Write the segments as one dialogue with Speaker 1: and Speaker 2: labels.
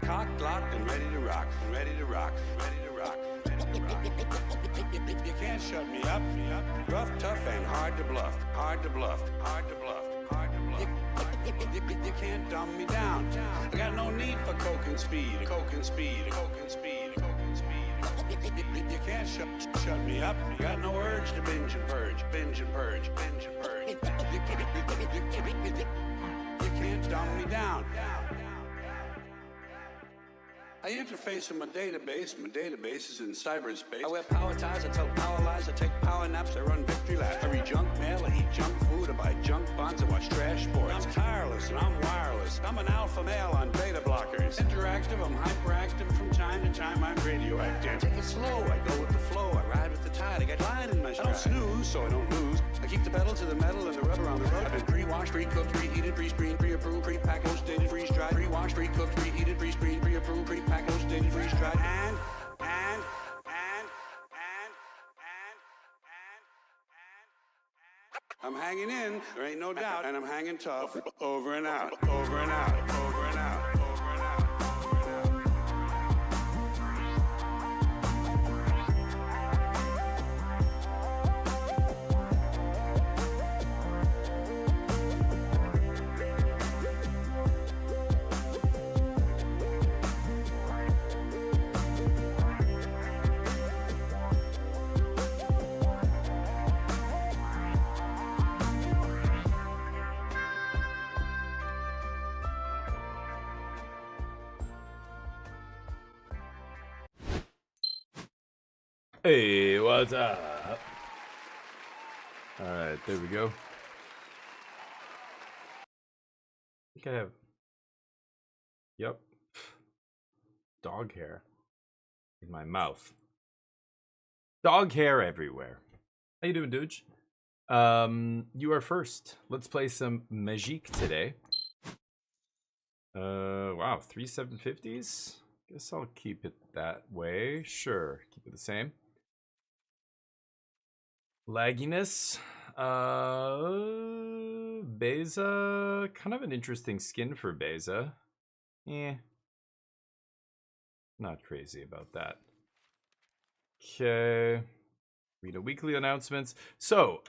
Speaker 1: Cocked, locked, and ready to rock. Ready to rock. Ready to rock. Ready to rock. You can't shut me up. Rough, tough, and hard to bluff. Hard to bluff. Hard to bluff. Hard to bluff. You can't dumb me down. I got no need for coke and speed. Coke and speed. Coke and speed. Coke and speed. You can't shut me up. You got no urge to binge and purge. Binge and purge. Binge and purge. You can't dumb me down. I interface with my database. My database is in cyberspace. I wear power ties, I tell power lies, I take power naps, I run victory laps. I read junk mail, I eat junk food, I buy junk bonds, I watch trash sports. I'm tireless and I'm wireless. I'm an alpha male on beta blockers. Interactive, I'm hyperactive. From time to time, I'm radioactive. Take it slow, I go with the flow. I ride with the tide, I get line in my stride. I don't snooze, so I don't lose. I keep the pedal to the metal and the rubber on the road. I've been pre-washed, pre-cooked, preheated, pre-screened, pre-approved, pre-packed, post-dated, freeze-dried. Pre-washed, pre-cooked, preheated, pre-screened, pre-approved, pre-packed, post-dated, freeze-dried. And I'm hanging in, there ain't no doubt, and I'm hanging tough. Over and out, over and out, over and out.
Speaker 2: Hey, what's up? Alright, there we go. I think I have... Yep. Dog hair in my mouth. Dog hair everywhere. How you doing, dude? You are first. Let's play some Magique today. Wow, 3 750s? Guess I'll keep it that way. Sure, keep it the same. Lagginess. Beza. Kind of an interesting skin for Beza. Not crazy about that. Okay. Read a weekly announcements. So,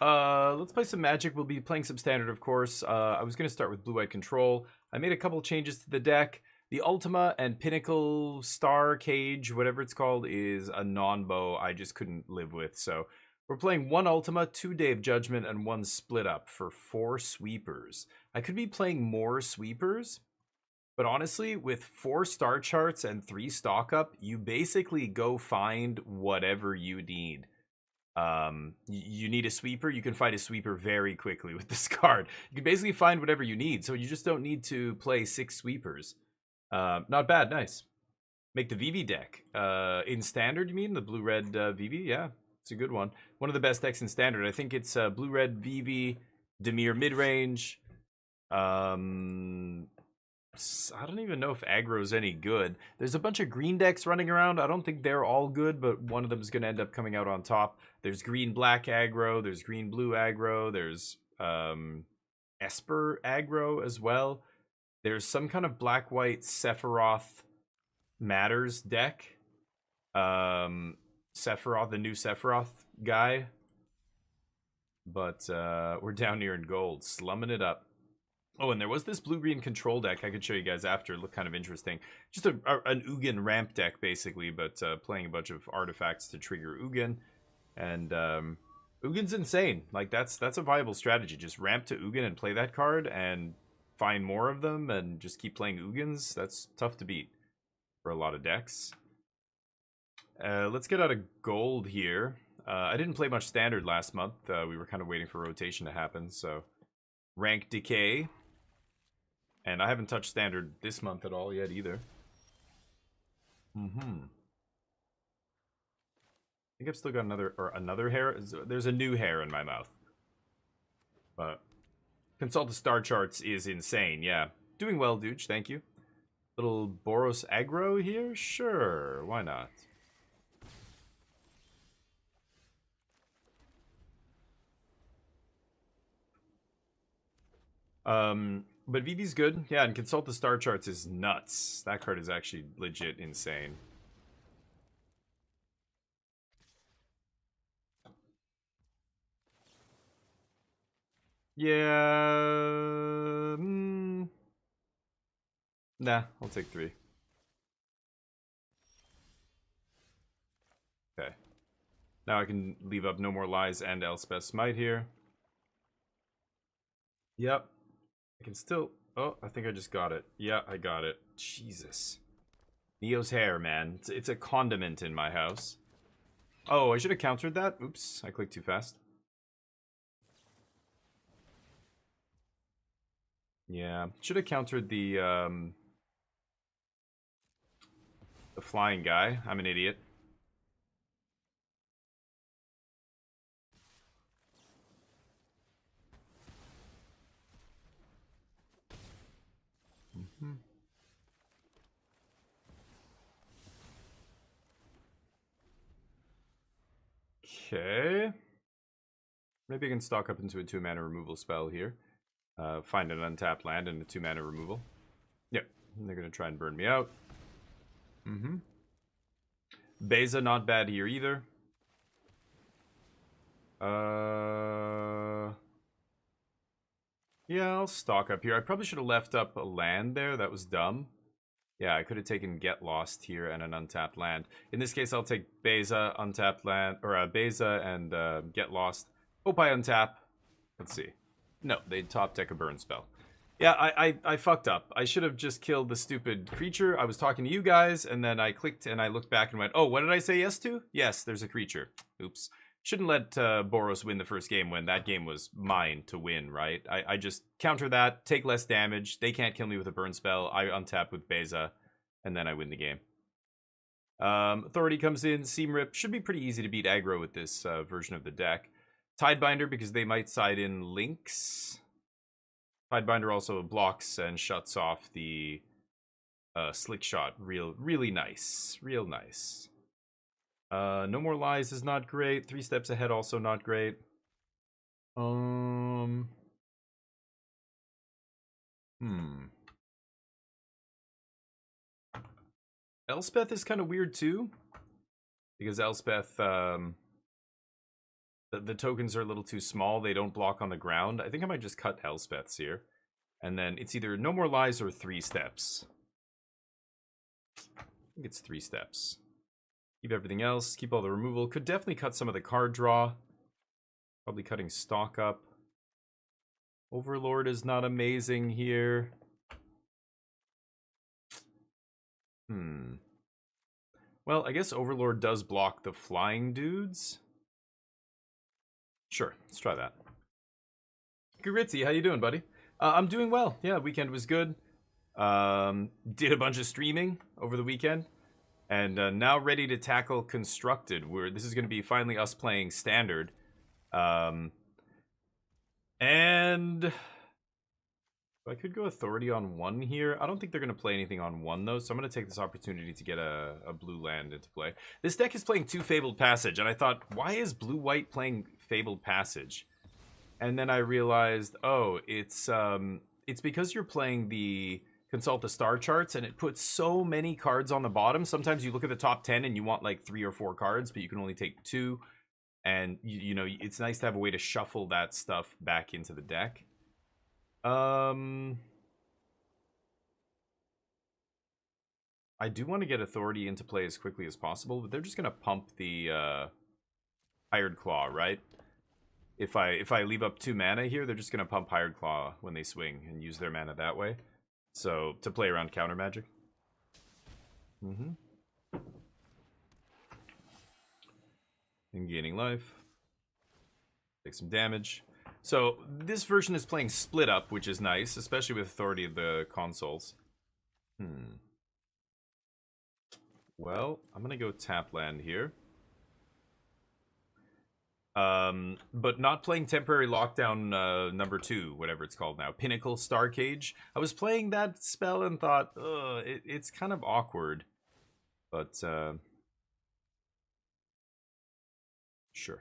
Speaker 2: let's play some Magic. We'll be playing some Standard, of course. I was going to start with Blue-White Control. I made a couple changes to the deck. The Ultima and Pinnacle Star Cage, whatever it's called, is a non-bow I just couldn't live with. So, we're playing 1 Ultima, 2 Day of Judgment, and 1 Split Up for 4 sweepers. I could be playing more sweepers, but honestly, with 4 star charts and 3 stock up, you basically go find whatever you need. You need a sweeper, you can find a sweeper very quickly with this card. You can basically find whatever you need, so you just don't need to play 6 sweepers. Not bad, nice. Make the VV deck. In Standard, you mean? The blue-red VV? Yeah. It's a good one. One of the best decks in Standard. I think it's blue-red VV, Dimir mid-range. I don't even know if aggro's any good. There's a bunch of green decks running around. I don't think they're all good, but one of them is going to end up coming out on top. There's green-black aggro. There's green-blue aggro. There's Esper aggro as well. There's some kind of black-white Sephiroth Matters deck. Sephiroth, the new Sephiroth guy. But we're down here in gold, slumming it up. Oh, and there was this blue-green control deck I could show you guys after. It looked kind of interesting. Just an Ugin ramp deck, basically, but playing a bunch of artifacts to trigger Ugin. And Ugin's insane. Like, that's a viable strategy. Just ramp to Ugin and play that card and find more of them and just keep playing Ugins. That's tough to beat for a lot of decks. Let's get out of gold here. I didn't play much Standard last month. We were kind of waiting for rotation to happen, so... Rank Decay. And I haven't touched Standard this month at all yet either. I think I've still got another hair. There's a new hair in my mouth. But consult the star charts is insane, yeah. Doing well, Dooch, thank you. Little Boros aggro here? Sure, why not? But VV's good. Yeah, and Consult the Star Charts is nuts. That card is actually legit insane. Yeah. Nah, I'll take 3. Okay. Now I can leave up No More Lies and Elspeth Smite here. Yep. I can still... Oh, I think I just got it. Yeah, I got it. Jesus. Neo's hair, man. It's a condiment in my house. Oh, I should have countered that. Oops, I clicked too fast. Yeah, should have countered the flying guy. I'm an idiot. Okay. Maybe I can stock up into a 2-mana removal spell here. Find an untapped land and a 2-mana removal. Yep, they're going to try and burn me out. Beza, not bad here either. Yeah, I'll stock up here. I probably should have left up a land there. That was dumb. Yeah, I could have taken Get Lost here and an untapped land. In this case, I'll take Beza, untapped land, or Beza and Get Lost. Hope I untap. Let's see. No, they top deck a burn spell. Yeah, I fucked up. I should have just killed the stupid creature. I was talking to you guys, and then I clicked and I looked back and went, oh, what did I say yes to? Yes, there's a creature. Oops. Shouldn't let Boros win the first game when that game was mine to win, right? I just counter that, take less damage. They can't kill me with a burn spell. I untap with Beza, and then I win the game. Authority comes in. Seam Rip. Should be pretty easy to beat aggro with this version of the deck. Tidebinder, because they might side in Lynx. Tidebinder also blocks and shuts off the Slick Shot. Really nice. Real nice. No More Lies is not great. 3 Steps Ahead also not great. Elspeth is kind of weird too, because Elspeth, the tokens are a little too small. They don't block on the ground. I think I might just cut Elspeth's here, and then it's either No More Lies or 3 Steps. I think it's 3 Steps. Keep everything else. Keep all the removal. Could definitely cut some of the card draw. Probably cutting stock up. Overlord is not amazing here. Well, I guess Overlord does block the flying dudes. Sure, let's try that. Guritzi, how you doing, buddy? I'm doing well. Yeah, weekend was good. Did a bunch of streaming over the weekend. And now ready to tackle Constructed. This is going to be finally us playing Standard. And I could go Authority on 1 here. I don't think they're going to play anything on 1, though, so I'm going to take this opportunity to get a blue land into play. This deck is playing 2 Fabled Passage, and I thought, why is blue-white playing Fabled Passage? And then I realized, oh, it's because you're playing the Consult the Star Charts, and it puts so many cards on the bottom. Sometimes you look at the top 10 and you want like 3 or 4 cards, but you can only take 2. And, you know, it's nice to have a way to shuffle that stuff back into the deck. I do want to get Authority into play as quickly as possible, but they're just going to pump the Hired Claw, right? If I leave up 2 mana here, they're just going to pump Hired Claw when they swing and use their mana that way. So, to play around counter magic. And gaining life. Take some damage. So, this version is playing Split Up, which is nice, especially with Authority of the consoles. Well, I'm going to go tap land here. But not playing Temporary Lockdown number 2, whatever it's called now. Pinnacle Star Cage. I was playing that spell and thought, it's kind of awkward. But, sure.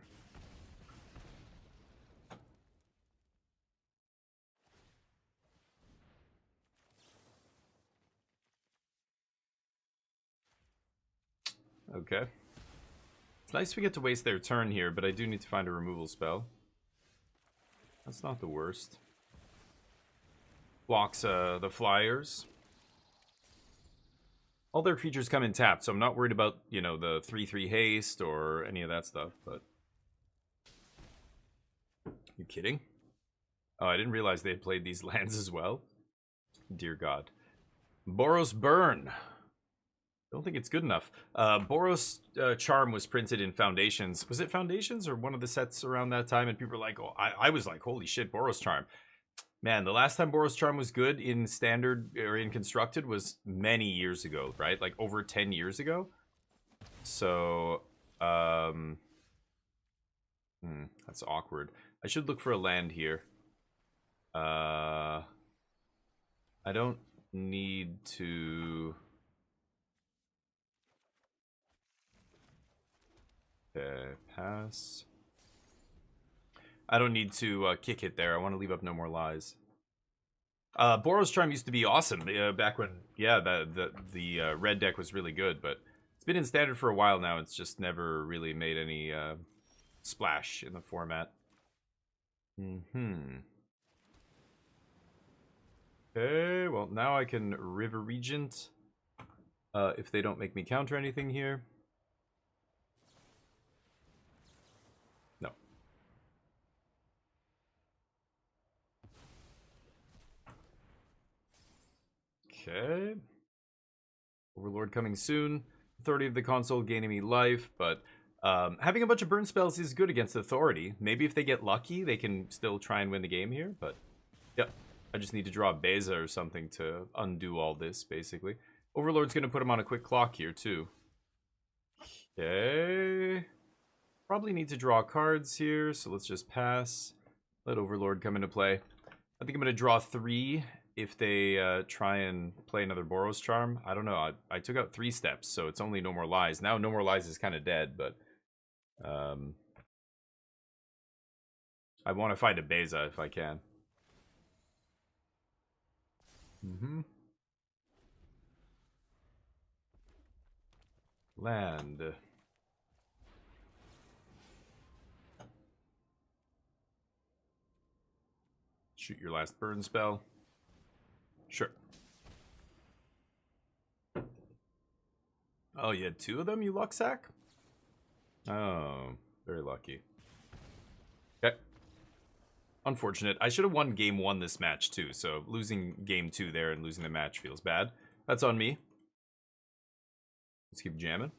Speaker 2: Okay. It's nice we get to waste their turn here, but I do need to find a removal spell. That's not the worst. Blocks the flyers. All their creatures come in tapped, so I'm not worried about, you know, the 3/3 haste or any of that stuff, but... You kidding? Oh, I didn't realize they had played these lands as well. Dear God. Boros Burn. Don't think it's good enough. Boros Charm was printed in Foundations. Was it Foundations or one of the sets around that time? And people were like, oh, I was like, holy shit, Boros Charm. Man, the last time Boros Charm was good in Standard or in Constructed was many years ago, right? Like over 10 years ago. So, that's awkward. I should look for a land here. I don't need to... Okay, pass. I don't need to kick it there. I want to leave up No More Lies. Boros Charm used to be awesome back when, yeah, the red deck was really good, but it's been in Standard for a while now. It's just never really made any splash in the format. Okay, well, now I can River Regent if they don't make me counter anything here. No. Okay. Overlord coming soon. Authority of the Console gaining me life, but having a bunch of burn spells is good against Authority. Maybe if they get lucky, they can still try and win the game here, but yep. I just need to draw Beza or something to undo all this, basically. Overlord's going to put him on a quick clock here, too. Okay. Probably need to draw cards here, so let's just pass. Let Overlord come into play. I think I'm going to draw 3 if they try and play another Boros Charm. I don't know. I took out 3 steps, so it's only No More Lies. Now No More Lies is kind of dead, but... I want to find a Beza if I can. Land. Shoot your last burn spell. Sure. Oh, you had 2 of them, you Lucksack? Oh, very lucky. Okay. Unfortunate. I should have won game 1 this match too, so losing game 2 there and losing the match feels bad. That's on me. Let's keep jamming.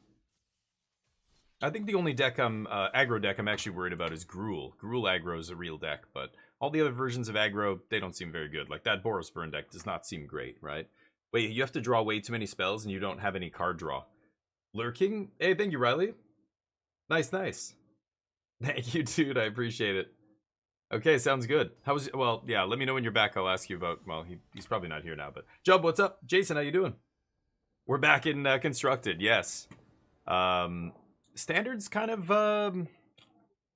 Speaker 2: I think the only deck aggro deck I'm actually worried about is Gruul. Gruul aggro is a real deck, but all the other versions of aggro, they don't seem very good. Like that Boros Burn deck does not seem great, right? Wait, you have to draw way too many spells and you don't have any card draw. Lurking? Hey, thank you, Riley. Nice, nice. Thank you, dude. I appreciate it. Okay, sounds good. How's well, yeah, let me know when you're back. I'll ask you about, well, he's probably not here now, but Jub, what's up? Jason, how you doing? We're back in Constructed, yes. Standard's kind of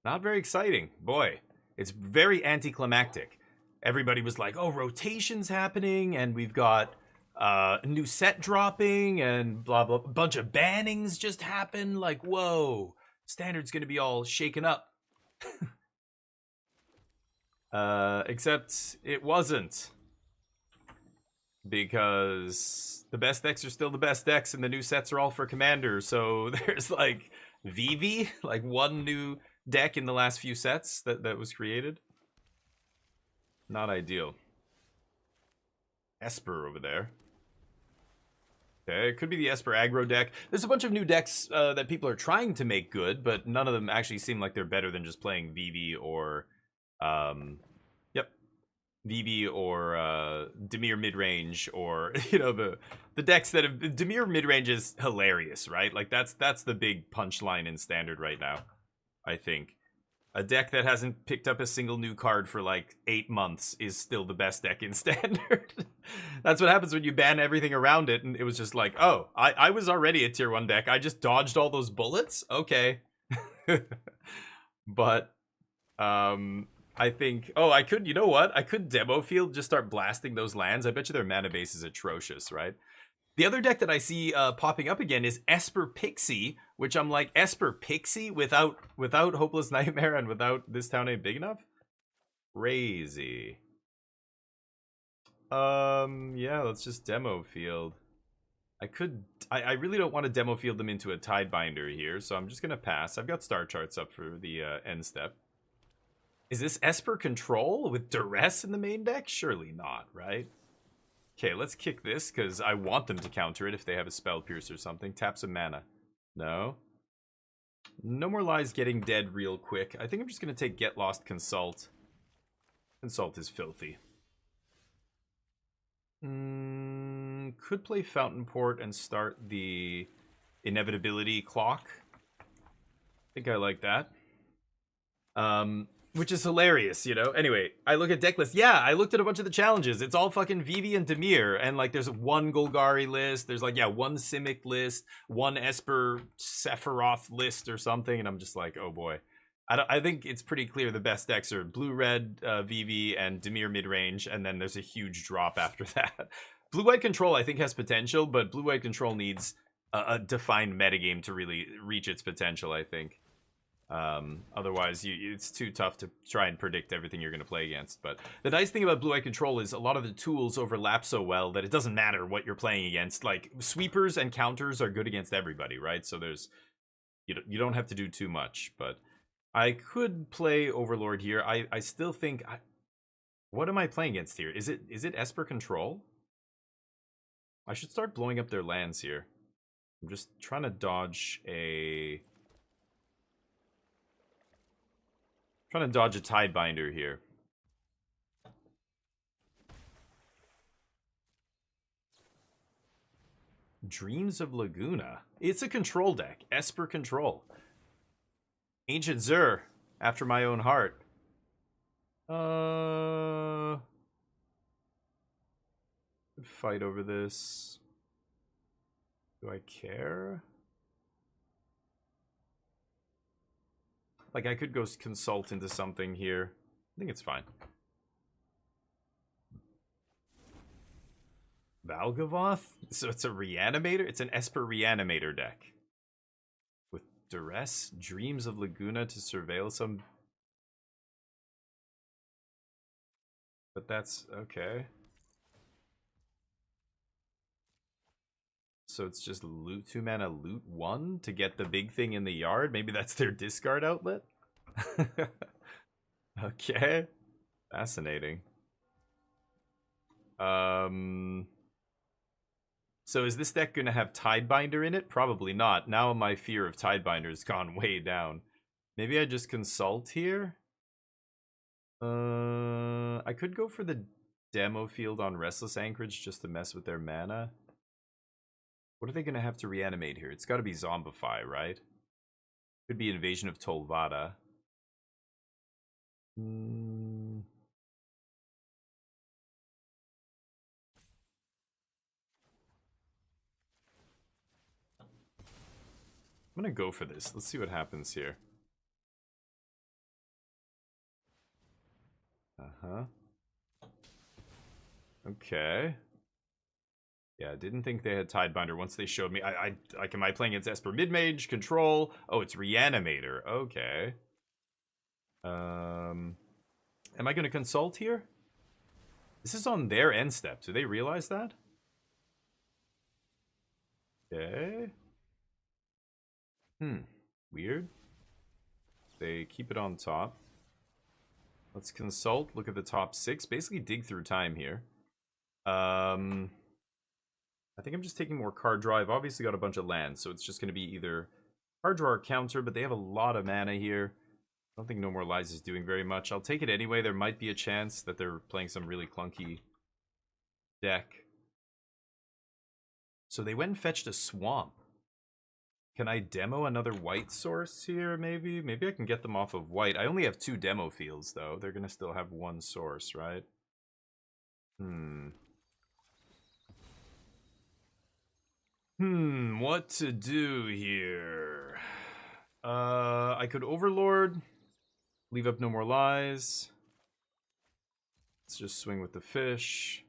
Speaker 2: not very exciting. Boy, it's very anticlimactic. Everybody was like, oh, rotation's happening, and we've got a new set dropping, and blah, blah. A bunch of bannings just happened. Like, whoa, Standard's going to be all shaken up. Except it wasn't. Because the best decks are still the best decks, and the new sets are all for Commander, so there's like Vivi, like one new deck in the last few sets that was created. Not ideal. Esper over there. Okay, it could be the Esper aggro deck. There's a bunch of new decks that people are trying to make good, but none of them actually seem like they're better than just playing Vivi or Vivi or Dimir midrange, or you know, the decks that have Dimir midrange is hilarious, right? Like that's the big punchline in Standard right now. I think a deck that hasn't picked up a single new card for like 8 months is still the best deck in Standard. That's what happens when you ban everything around it, and it was just like, oh, I was already a tier 1 deck. I just dodged all those bullets. Okay. But I think, oh, I could, you know what? I could demo field, just start blasting those lands. I bet you their mana base is atrocious, right? The other deck that I see popping up again is Esper Pixie, which I'm like, Esper Pixie without Hopeless Nightmare and without This Town Ain't Big Enough? Crazy. Yeah, let's just demo field. I really don't want to demo field them into a Tidebinder here, so I'm just gonna pass. I've got star charts up for the end step. Is this Esper Control with Duress in the main deck? Surely not, right? Okay, let's kick this, because I want them to counter it if they have a Spell Pierce or something. Tap some mana. No? No More Lies getting dead real quick. I think I'm just going to take Get Lost Consult. Consult is filthy. Could play Fountain Port and start the Inevitability Clock. I think I like that. Which is hilarious, you know? Anyway, I look at deck lists. Yeah, I looked at a bunch of the challenges. It's all fucking Vivi and Dimir. And, like, there's one Golgari list. There's, like, yeah, one Simic list. One Esper Sephiroth list or something. And I'm just like, oh, boy. I think it's pretty clear the best decks are Blue-Red, Vivi, and Dimir mid-range. And then there's a huge drop after that. Blue-White Control, I think, has potential. But Blue-White Control needs a defined metagame to really reach its potential, I think. Otherwise it's too tough to try and predict everything you're going to play against. But the nice thing about Blue-Eye Control is a lot of the tools overlap so well that it doesn't matter what you're playing against. Like, sweepers and counters are good against everybody, right? So there's you don't have to do too much. But I could play Overlord here. I still think what am I playing against here? Is it Esper Control? I should start blowing up their lands here. I'm just trying to dodge a Tidebinder here. Dreams of Laguna. It's a control deck. Esper Control. Ancient Zur. After my own heart. Fight over this. Do I care? Like, I could go consult into something here. I think it's fine. Valgavoth? So it's a Reanimator? It's an Esper Reanimator deck. With Duress? Dreams of Laguna to surveil some... But that's... okay. So it's just loot 2 mana, loot 1 to get the big thing in the yard. Maybe that's their discard outlet. Okay, fascinating. So is this deck gonna have Tidebinder in it? Probably not. Now my fear of Tidebinder has gone way down. Maybe I just consult here. I could go for the demo field on Restless Anchorage just to mess with their mana. What are they going to have to reanimate here? It's got to be Zombify, right? Could be Invasion of Tolvada. I'm going to go for this. Let's see what happens here. Okay. Yeah, I didn't think they had Tidebinder once they showed me. Am I playing against Esper Midmage? Control? Oh, it's Reanimator. Okay. Am I going to consult here? This is on their end step. Do they realize that? Okay. Weird. They keep it on top. Let's consult. Look at the top 6. Basically dig through time here. I think I'm just taking more card draw. I've obviously got a bunch of lands, so it's just going to be either card draw or counter, but they have a lot of mana here. I don't think No More Lies is doing very much. I'll take it anyway. There might be a chance that they're playing some really clunky deck. So they went and fetched a Swamp. Can I demo another white source here, maybe? Maybe I can get them off of white. I only have 2 demo fields, though. They're going to still have 1 source, right? What to do here? I could Overlord, leave up No More Lies. Let's just swing with the fish.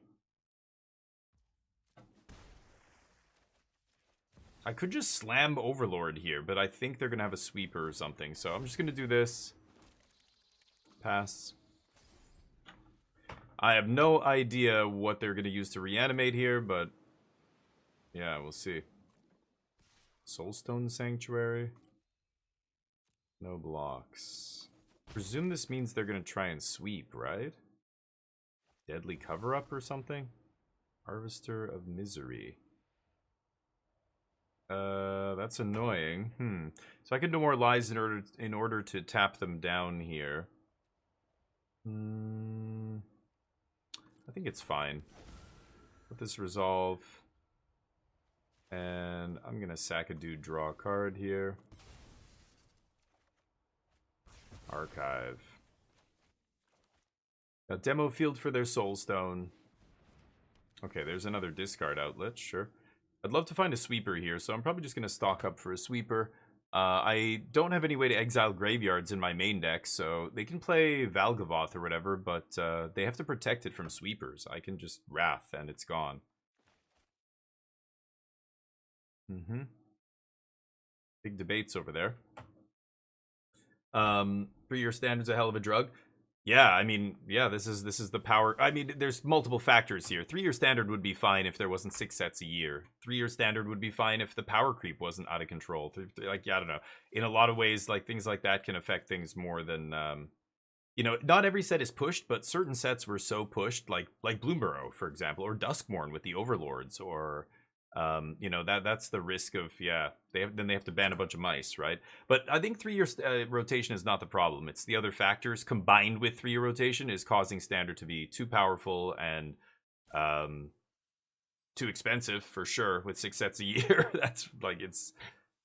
Speaker 2: I could just slam Overlord here, but I think they're going to have a sweeper or something. So I'm just going to do this. Pass. I have no idea what they're going to use to reanimate here, but yeah, we'll see. Soulstone Sanctuary. No blocks. Presume this means they're going to try and sweep, right? Deadly Cover-Up or something? Harvester of Misery. That's annoying. So I can demoralize in order to tap them down here. I think it's fine. Let this resolve. And I'm gonna sack a dude, draw a card here. Archive. A demo field for their Soulstone. Okay, there's another discard outlet, sure. I'd love to find a sweeper here, so I'm probably just going to stock up for a sweeper. I don't have any way to exile graveyards in my main deck, so they can play Valgavoth or whatever, but they have to protect it from sweepers. I can just Wrath, and it's gone. Big debates over there. 3-year standard's a hell of a drug. Yeah, I mean, yeah, this is the power. I mean, there's multiple factors here. 3-year standard would be fine if there wasn't 6 sets a year. 3-year standard would be fine if the power creep wasn't out of control. Like, yeah, I don't know. In a lot of ways, like, things like that can affect things more than, you know, not every set is pushed, but certain sets were so pushed, like Bloomburrow, for example, or Duskmourn with the Overlords, or... you know, that's the risk of, yeah, they have to ban a bunch of mice, right? But I think 3-year rotation is not the problem. It's the other factors combined with 3-year rotation is causing standard to be too powerful and too expensive for sure with 6 sets a year. That's like, it's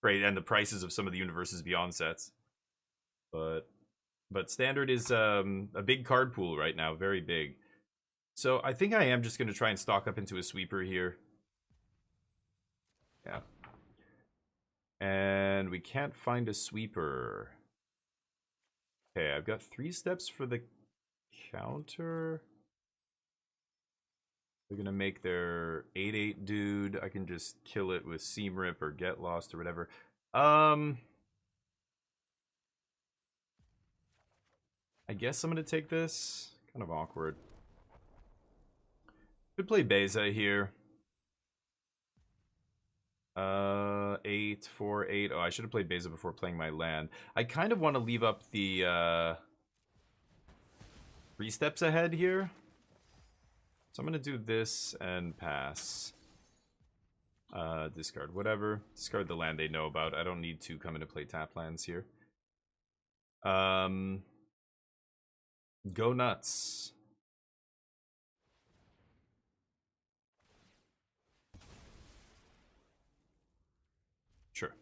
Speaker 2: great, and the prices of some of the Universes Beyond sets. But standard is a big card pool right now, very big. So I think I am just going to try and stock up into a sweeper here. Yeah. And we can't find a sweeper. Okay, I've got 3 steps for the counter. They're gonna make their 8/8 dude. I can just kill it with Seam Rip or Get Lost or whatever. I guess I'm gonna take this. Kind of awkward. Could play Beza here. 8, 4, 8. Oh, I should have played Beza before playing my land. I kind of want to leave up the 3 steps ahead here. So I'm going to do this and pass. Discard whatever. Discard the land they know about. I don't need to come into play tap lands here. Go nuts. Sure.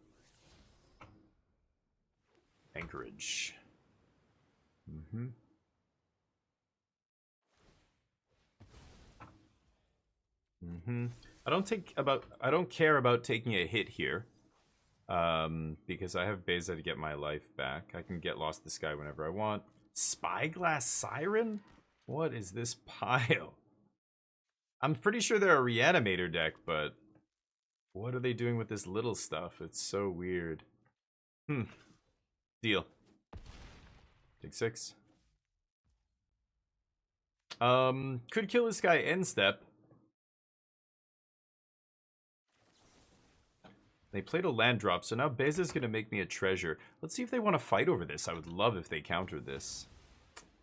Speaker 2: Anchorage. I don't care about taking a hit here. Because I have Beza to get my life back. I can get Lost to Sky whenever I want. Spyglass Siren? What is this pile? I'm pretty sure they're a Reanimator deck, but what are they doing with this little stuff? It's so weird. Deal. Take 6. Could kill this guy end step. They played a land drop, so now Beza's gonna make me a treasure. Let's see if they want to fight over this. I would love if they countered this.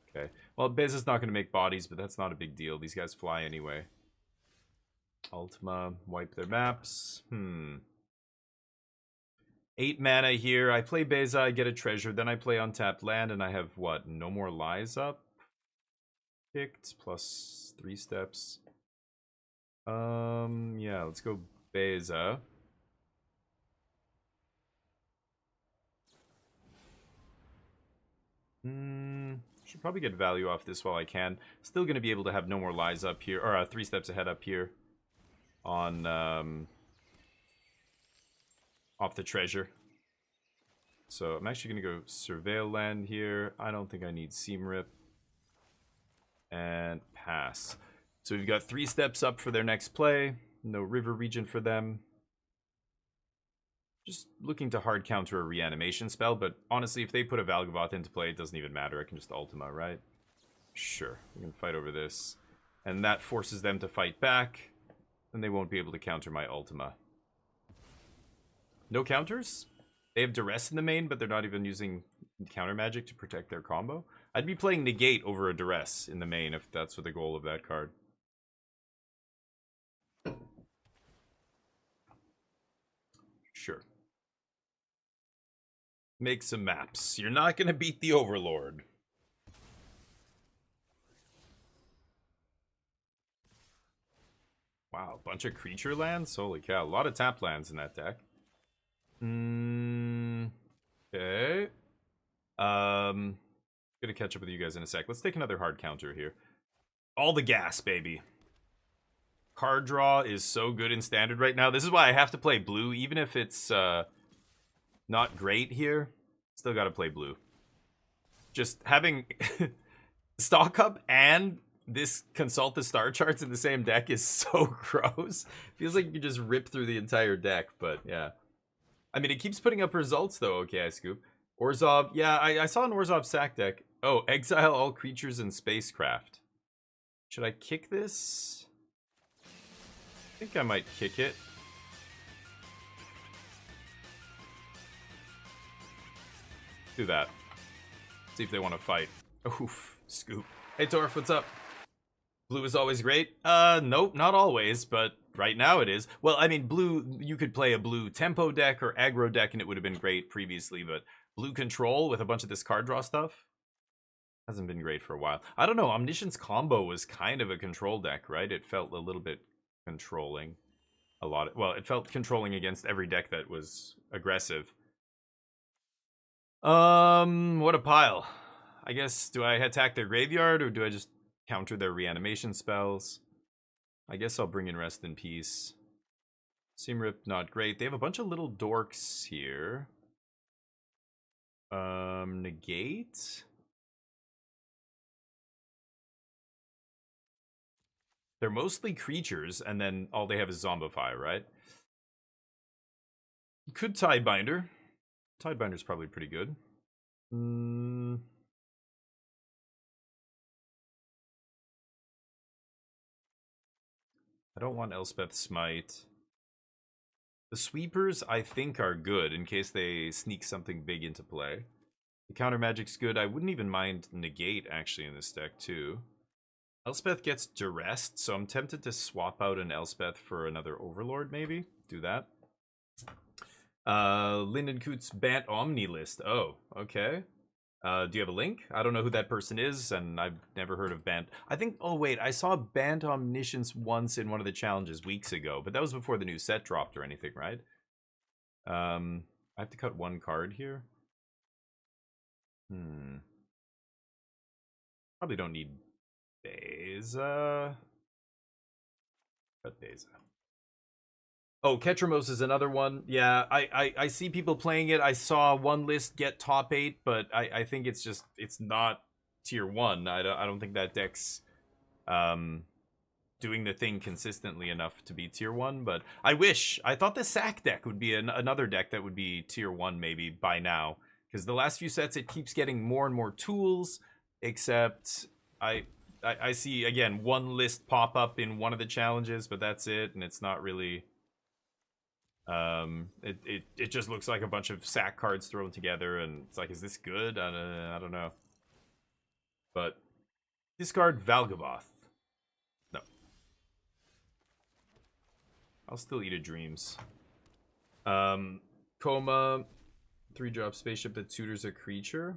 Speaker 2: Okay. Well, Beza's not gonna make bodies, but that's not a big deal. These guys fly anyway. Ultima, wipe their maps. 8 mana here. I play Beza, I get a treasure. Then I play untapped land, and I have, what, no more lies up? Picked, plus 3 steps. Yeah, let's go Beza. Should probably get value off this while I can. Still going to be able to have no more lies up here, or 3 steps ahead up here on off the treasure. So I'm actually going to go Surveil land here. I don't think I need Seam Rip. And pass. So we've got 3 steps up for their next play. No river region for them. Just looking to hard counter a reanimation spell, but honestly, if they put a Valgavoth into play, it doesn't even matter. I can just Ultima, right? Sure, we can fight over this. And that forces them to fight back, and they won't be able to counter my Ultima. No counters? They have Duress in the main, but they're not even using counter magic to protect their combo? I'd be playing Negate over a Duress in the main if that's what the goal of that card. Sure. Make some maps. You're not going to beat the Overlord. Wow, bunch of creature lands? Holy cow, a lot of tap lands in that deck. Okay. Gonna catch up with you guys in a sec. Let's take another hard counter here. All the gas, baby. Card draw is so good in Standard right now. This is why I have to play blue, even if it's not great here. Still gotta play blue. Just having Stock Up and this Consult the Star Charts in the same deck is so gross. Feels like you could just rip through the entire deck, but yeah. I mean, it keeps putting up results, though. Okay, I scoop. Orzhov. Yeah, I saw an Orzhov sack deck. Oh, exile all creatures and spacecraft. Should I kick this? I think I might kick it. Do that. See if they want to fight. Oof, scoop. Hey, Torf, what's up? Blue is always great? Nope, not always, but right now it is. Well, I mean, blue, you could play a blue tempo deck or aggro deck and it would have been great previously, but blue control with a bunch of this card draw stuff hasn't been great for a while. I don't know, Omniscience Combo was kind of a control deck, right? It felt a little bit controlling. Well, it felt controlling against every deck that was aggressive. What a pile. I guess, do I attack their graveyard or do I just counter their reanimation spells? I guess I'll bring in Rest in Peace. Simrip, not great. They have a bunch of little dorks here. Negate? They're mostly creatures, and then all they have is Zombify, right? Could Tidebinder. Tidebinder's probably pretty good. I don't want Elspeth Smite. The sweepers, I think, are good in case they sneak something big into play. The counter magic's good. I wouldn't even mind Negate, actually, in this deck, too. Elspeth gets Duressed, so I'm tempted to swap out an Elspeth for another Overlord, maybe. Do that. Linden Coots Bant Omni list. Oh, okay. Do you have a link? I don't know who that person is, and I've never heard of Bant. I think, oh wait, I saw Bant Omniscience once in one of the challenges weeks ago, but that was before the new set dropped or anything, right? I have to cut one card here. Probably don't need Beza. Cut Beza. Oh, Ketramos is another one. Yeah, I see people playing it. I saw one list get top 8, but I think it's just, it's not tier 1. I don't think that deck's doing the thing consistently enough to be tier 1, but I thought the sack deck would be another deck that would be tier 1 maybe by now, because the last few sets it keeps getting more and more tools, except I see, again, one list pop up in one of the challenges, but that's it, and it's not really... it just looks like a bunch of sack cards thrown together, and it's like, is this good? I don't know. But discard Valgavoth. No. I'll still eat a Dreams. Coma, 3-drop spaceship that tutors a creature.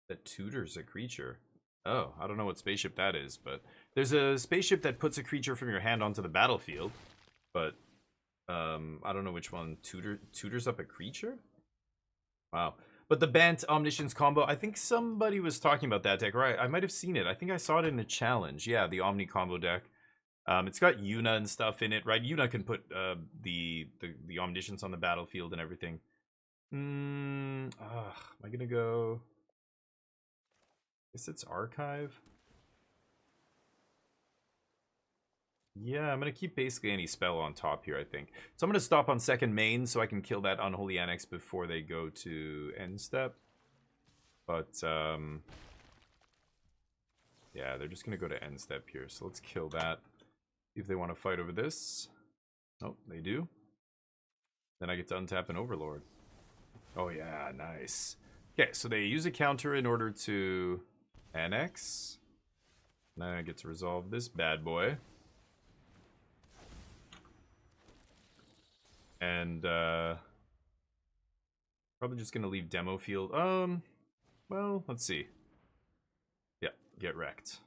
Speaker 2: That tutors a creature. Oh, I don't know what spaceship that is, but there's a spaceship that puts a creature from your hand onto the battlefield, but I don't know which one. Tutors up a creature? Wow. But the Bant Omniscience combo, I think somebody was talking about that deck, right? I might have seen it. I think I saw it in a challenge. Yeah, the Omni combo deck. It's got Yuna and stuff in it, right? Yuna can put the Omniscience on the battlefield and everything. Am I gonna go... I guess it's Archive. Yeah, I'm going to keep basically any spell on top here, I think. So I'm going to stop on second main so I can kill that Unholy Annex before they go to end step. But, yeah, they're just going to go to end step here. So let's kill that. See if they want to fight over this. Oh, they do. Then I get to untap an Overlord. Oh, yeah, nice. Okay, so they use a counter in order to annex. Now I get to resolve this bad boy. And, probably just gonna leave demo field. Well, let's see. Yeah, get wrecked.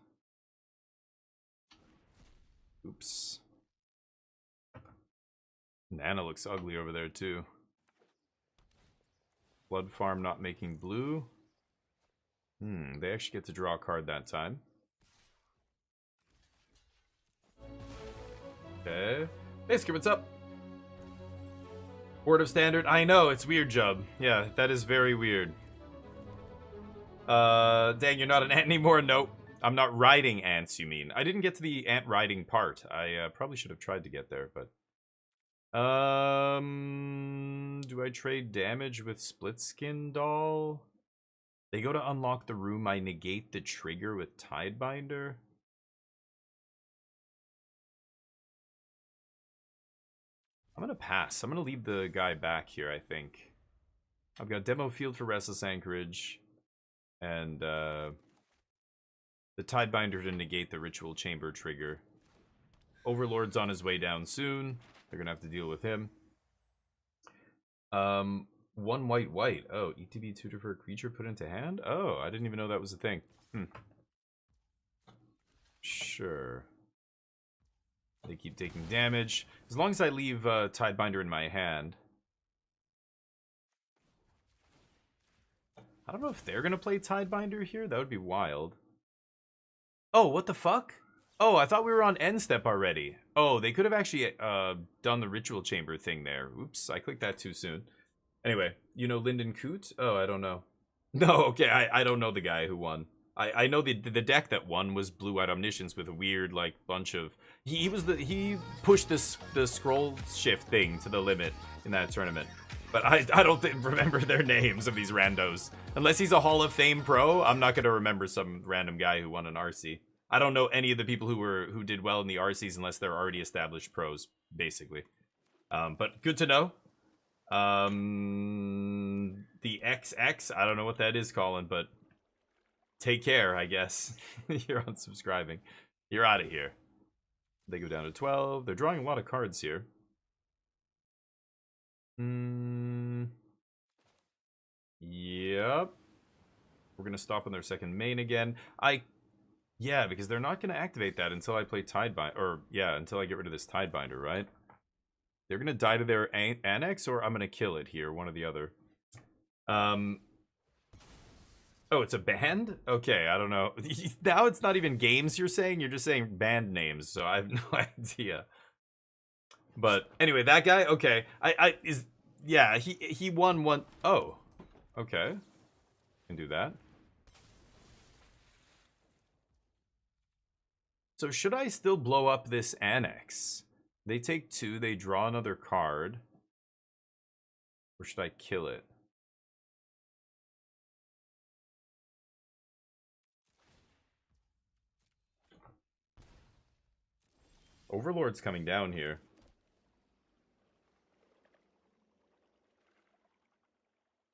Speaker 2: Oops. Nana looks ugly over there, too. Blood Farm not making blue. They actually get to draw a card that time. Okay. Hey, Skip, what's up? Word of Standard. I know, it's weird, Jub. Yeah, that is very weird. Dang, you're not an ant anymore? Nope. I'm not riding ants, you mean. I didn't get to the ant riding part. I probably should have tried to get there, but... do I trade damage with Split Skin Doll? They go to unlock the room, I negate the trigger with Tidebinder. I'm gonna pass. I'm gonna leave the guy back here, I think. I've got Demo Field for Restless Anchorage. And, the Tidebinder to negate the Ritual Chamber trigger. Overlord's on his way down soon. They're gonna have to deal with him. One white. Oh, ETB tutor for a creature put into hand? Oh, I didn't even know that was a thing. Sure. They keep taking damage. As long as I leave Tidebinder in my hand. I don't know if they're gonna play Tidebinder here. That would be wild. Oh, what the fuck? Oh, I thought we were on end step already. Oh, they could have actually done the Ritual Chamber thing there. Oops, I clicked that too soon. Anyway, you know Lyndon Coote? Oh, I don't know. No, okay, I don't know the guy who won. I know the deck that won was Blue-Eyed Omniscience with a weird, like, bunch of... He pushed the scroll shift thing to the limit in that tournament. But I don't remember their names of these randos. Unless he's a Hall of Fame pro, I'm not going to remember some random guy who won an RC. I don't know any of the people who did well in the RCs unless they're already established pros, basically. But good to know. The XX, I don't know what that is, Colin, but take care, I guess. You're unsubscribing. You're out of here. They go down to 12. They're drawing a lot of cards here. Yep. We're going to stop on their second main again. Yeah, because they're not going to activate that until I play Tidebinder. Or, yeah, until I get rid of this Tidebinder, right? They're going to die to their Annex, or I'm going to kill it here. One or the other. Oh, it's a band? Okay, I don't know. Now it's not even games you're saying. You're just saying band names, so I have no idea. But anyway, that guy, okay. Yeah, he won one. Oh, okay. Can do that. So should I still blow up this Annex? They take 2, they draw another card. Or should I kill it? Overlord's coming down here.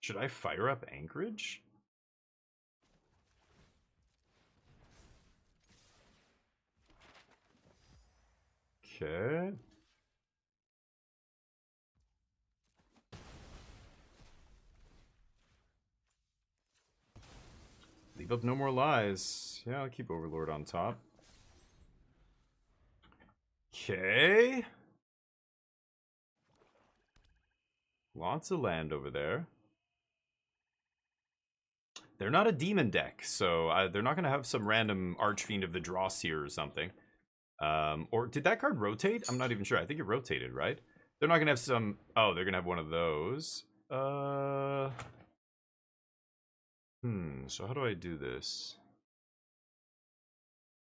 Speaker 2: Should I fire up Anchorage? Okay. Leave up no more lies. Yeah, I'll keep Overlord on top. Okay. Lots of land over there. They're not a demon deck, so they're not going to have some random Archfiend of the Drawseer or something. Or did that card rotate? I'm not even sure. I think it rotated, right? They're not going to have some... Oh, they're going to have one of those. So how do I do this?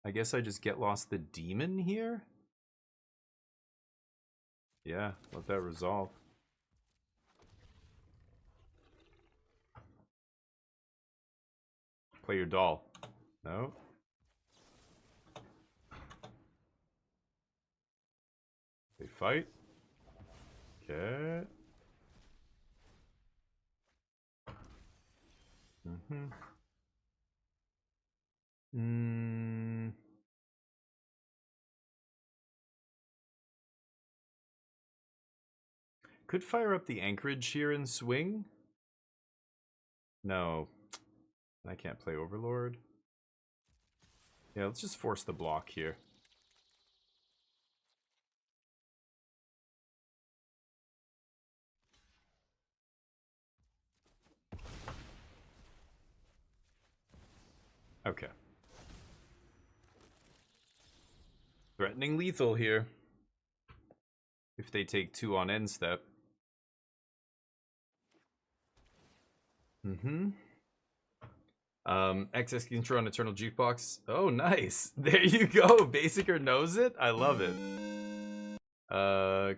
Speaker 2: I guess I just get lost the demon here? Yeah, let that resolve. Play your doll. No. They fight. Okay. Could fire up the anchorage here and swing. No. I can't play Overlord. Yeah, let's just force the block here. Okay. Threatening lethal here. If they take 2 on end step. XS control on Eternal Jukebox. Oh, nice. There you go. Basicer knows it. I love it.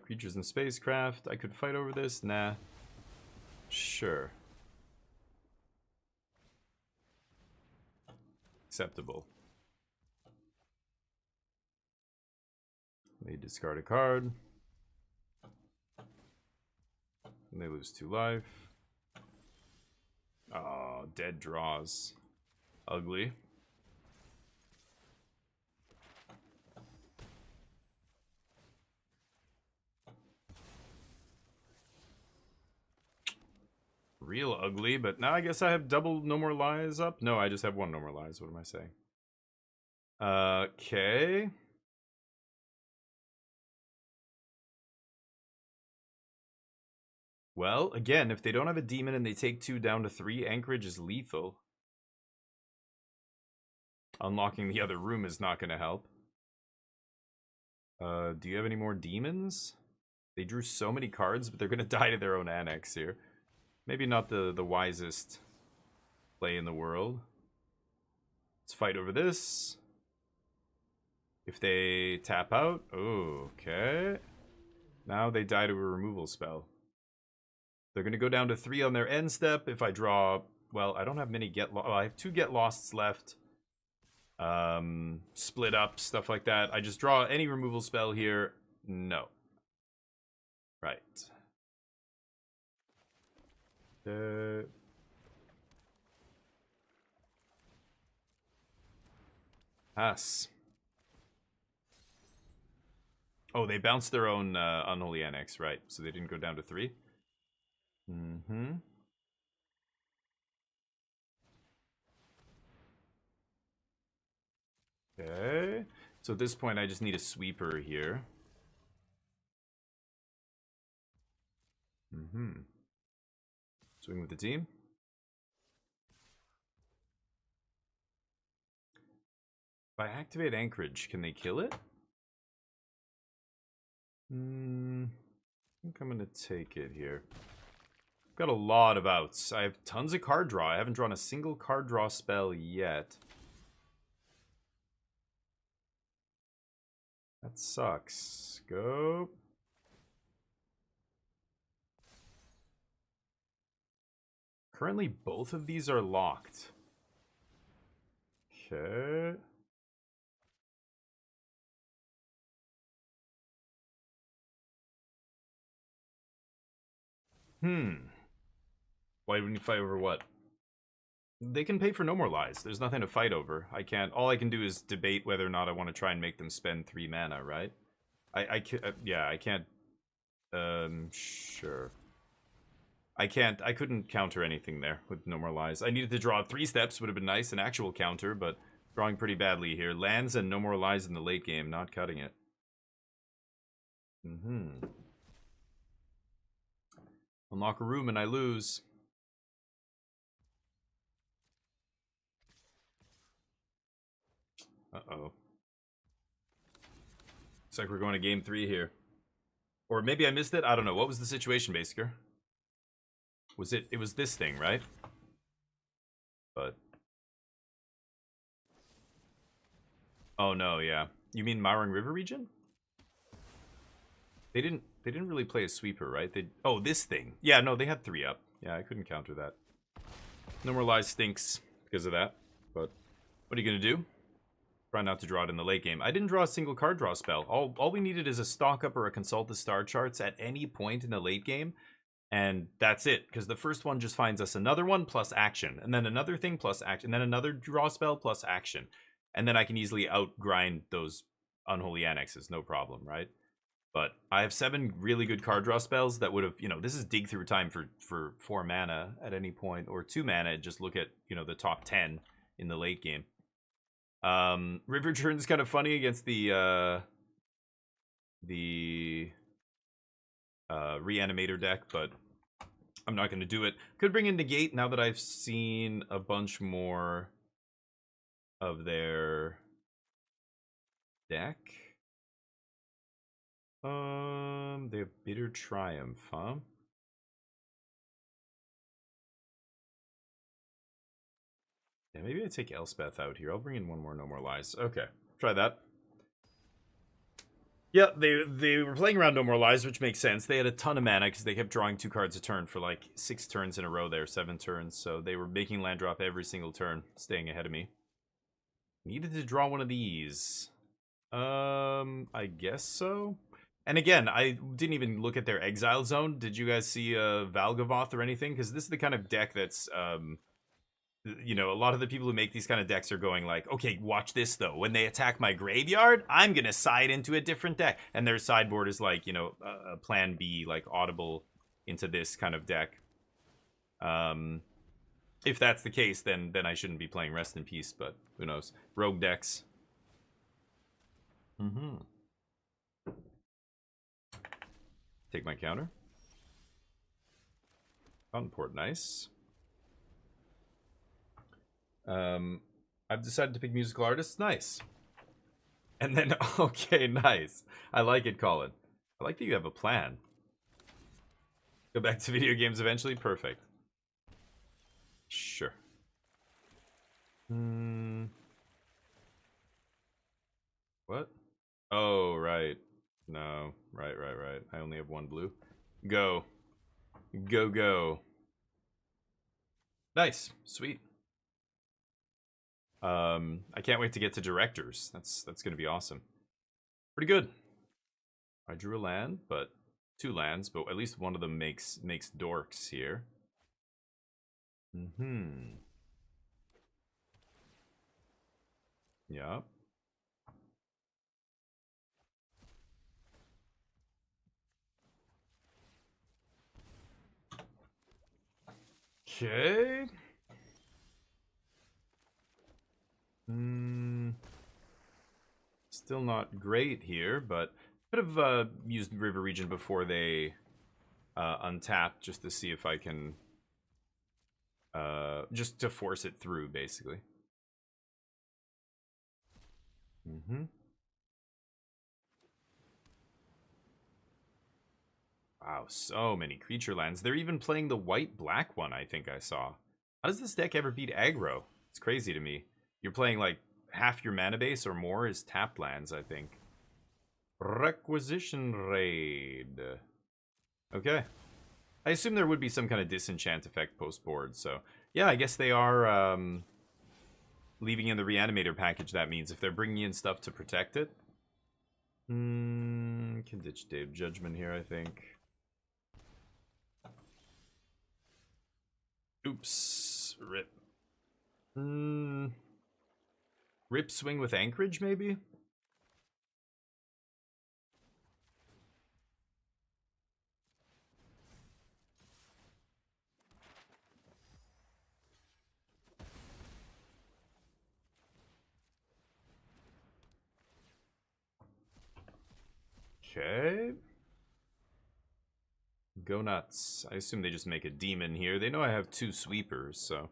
Speaker 2: Creatures in spacecraft. I could fight over this. Nah. Sure. Acceptable. They discard a card. And they lose 2 life. Oh, dead draws. Ugly. Real ugly, but now I guess I have double No More Lies up? No, I just have 1 No More Lies. What am I saying? Okay. Well, again, if they don't have a demon and they take 2 down to 3, Anchorage is lethal. Unlocking the other room is not going to help. Do you have any more demons? They drew so many cards, but they're going to die to their own annex here. Maybe not the wisest play in the world. Let's fight over this. If they tap out, okay. Now they die to a removal spell. They're going to go down to 3 on their end step. If I draw, well, I don't have many get lost. Oh, I have 2 get losts left. Split up, stuff like that. I just draw any removal spell here. No. Right. Pass. Oh, they bounced their own Unholy Annex, right. So they didn't go down to 3. Okay. So at this point, I just need a sweeper here. Swing with the team. If I activate Anchorage, can they kill it? I think I'm going to take it here. Got a lot of outs. I have tons of card draw. I haven't drawn a single card draw spell yet. That sucks. Go. Currently, both of these are locked. Okay. Why wouldn't you fight over what? They can pay for No More Lies. There's nothing to fight over. I can't. All I can do is debate whether or not I want to try and make them spend 3 mana, right? I can't. Yeah, I can't. Sure. I can't. I couldn't counter anything there with No More Lies. I needed to draw 3 steps. Would have been nice, an actual counter, but drawing pretty badly here. Lands and No More Lies in the late game, not cutting it. Unlock a room and I lose. Uh-oh. Looks like we're going to game 3 here. Or maybe I missed it? I don't know. What was the situation, Basiker? Was it... It was this thing, right? But... Oh, no, yeah. You mean Mowering River region? They They didn't really play a sweeper, right? Oh, this thing. Yeah, no, they had 3 up. Yeah, I couldn't counter that. No More Lies stinks because of that. But what are you going to do? Try not to draw it in the late game. I didn't draw a single card draw spell. All we needed is a stock up or a consult the star charts at any point in the late game. And that's it, because the first one just finds us another one plus action, and then another thing plus action, and then another draw spell plus action. And then I can easily outgrind those Unholy Annexes, no problem, right? But I have 7 really good card draw spells that would have, this is dig through time for 4 mana at any point, or 2 mana, and just look at, the top 10 in the late game. River Turn's kind of funny against the Reanimator deck, but I'm not going to do it. Could bring in Negate now that I've seen a bunch more of their deck. They have Bitter Triumph, huh? Yeah, maybe I take Elspeth out here. I'll bring in one more No More Lies. Okay, try that. Yeah, they were playing around No More Lies, which makes sense. They had a ton of mana because they kept drawing 2 cards a turn for like 6 turns in a row there, 7 turns. So they were making land drop every single turn, staying ahead of me. Needed to draw one of these. I guess so. And again, I didn't even look at their exile zone. Did you guys see Valgavoth or anything? Because this is the kind of deck that's a lot of the people who make these kind of decks are going like, okay, watch this though. When they attack my graveyard, I'm going to side into a different deck. And their sideboard is like, a plan B, like audible into this kind of deck. If that's the case, then I shouldn't be playing Rest in Peace, but who knows. Rogue decks. Take my counter. Unport, nice. I've decided to pick musical artists. Nice. And then, okay, nice. I like it, Colin. I like that you have a plan. Go back to video games eventually? Perfect. Sure. What? Oh, right. No. Right. I only have 1 blue. Go. Go. Nice. Sweet. I can't wait to get to directors. That's going to be awesome. Pretty good. I drew a land, but 2 lands, but at least one of them makes dorks here. Yep. Okay. Still not great here, but could have used River Region before they untap just to see if I can just to force it through, basically. Wow, so many creature lands. They're even playing the white-black one, I think I saw. How does this deck ever beat aggro? It's crazy to me. You're playing like half your mana base or more is tapped lands, I think. Requisition Raid. Okay. I assume there would be some kind of disenchant effect post-board, so... Yeah, I guess they are leaving in the Reanimator package, that means, if they're bringing in stuff to protect it. Can ditch Dave Judgment here, I think. Oops. Rip. Rip Swing with Anchorage, maybe? Okay. Go nuts. I assume they just make a demon here. They know I have 2 sweepers, so...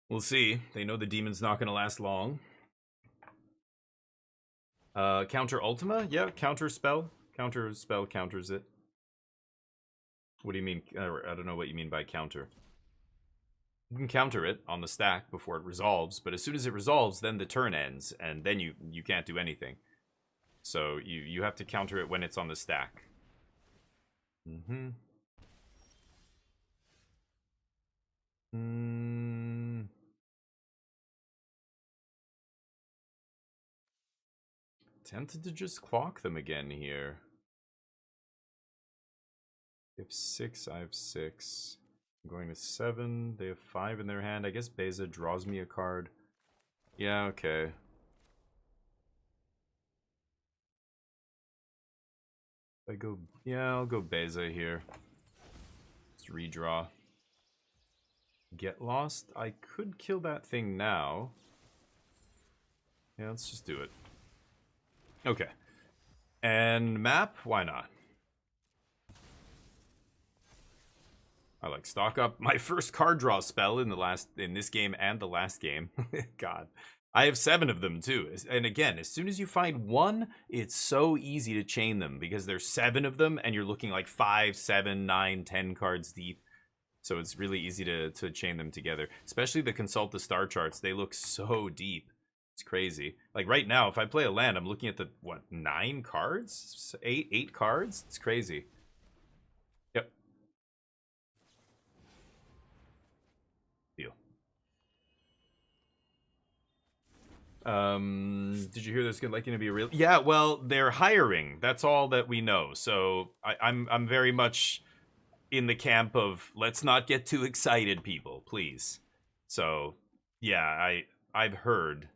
Speaker 2: We'll see. They know the demon's not going to last long. Counter Ultima? Yeah, counter spell. Counter spell counters it. What do you mean? I don't know what you mean by counter. You can counter it on the stack before it resolves, but as soon as it resolves, then the turn ends, and then you can't do anything. So you have to counter it when it's on the stack. Mm-hmm. Mm. Tempted to just clock them again here. They have 6, I have 6. I'm going to 7. They have 5 in their hand. I guess Beza draws me a card. Yeah, okay. I'll go Beza here. Just redraw. Get lost? I could kill that thing now. Yeah, let's just do it. Okay. And map? Why not? I like stock up. My first card draw spell in this game and the last game. God. I have 7 of them too. And again, as soon as you find one, it's so easy to chain them because there's 7 of them and you're looking like 5, 7, 9, 10 cards deep. So it's really easy to chain them together. Especially the Consult the Star charts. They look so deep. It's crazy. Like right now, if I play a land, I'm looking at the, 9 cards? 8 cards? It's crazy. Yep. Deal. Did you hear there's likely to be a real? Yeah, well, they're hiring. That's all that we know. So I'm very much in the camp of let's not get too excited, people, please. So yeah, I've heard.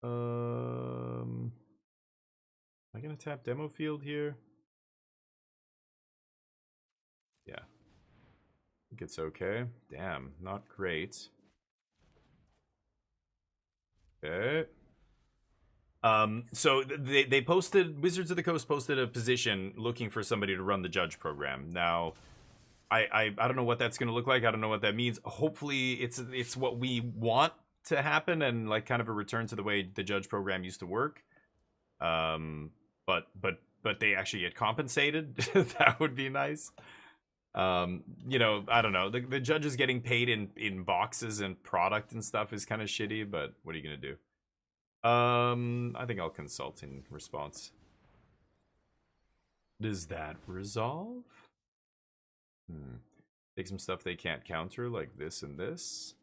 Speaker 2: Am I gonna tap demo field here? Yeah. I think it's okay. Damn, not great. Okay. So they posted, Wizards of the Coast posted a position looking for somebody to run the judge program. Now, I don't know what that's going to look like. I don't know what that means. Hopefully, it's what we want to happen and like kind of a return to the way the judge program used to work. But they actually get compensated. That would be nice. You know, I don't know. The judges getting paid in boxes and product and stuff is kind of shitty. But what are you gonna do? I think I'll consult in response. Does that resolve? Take some stuff they can't counter, like this and this.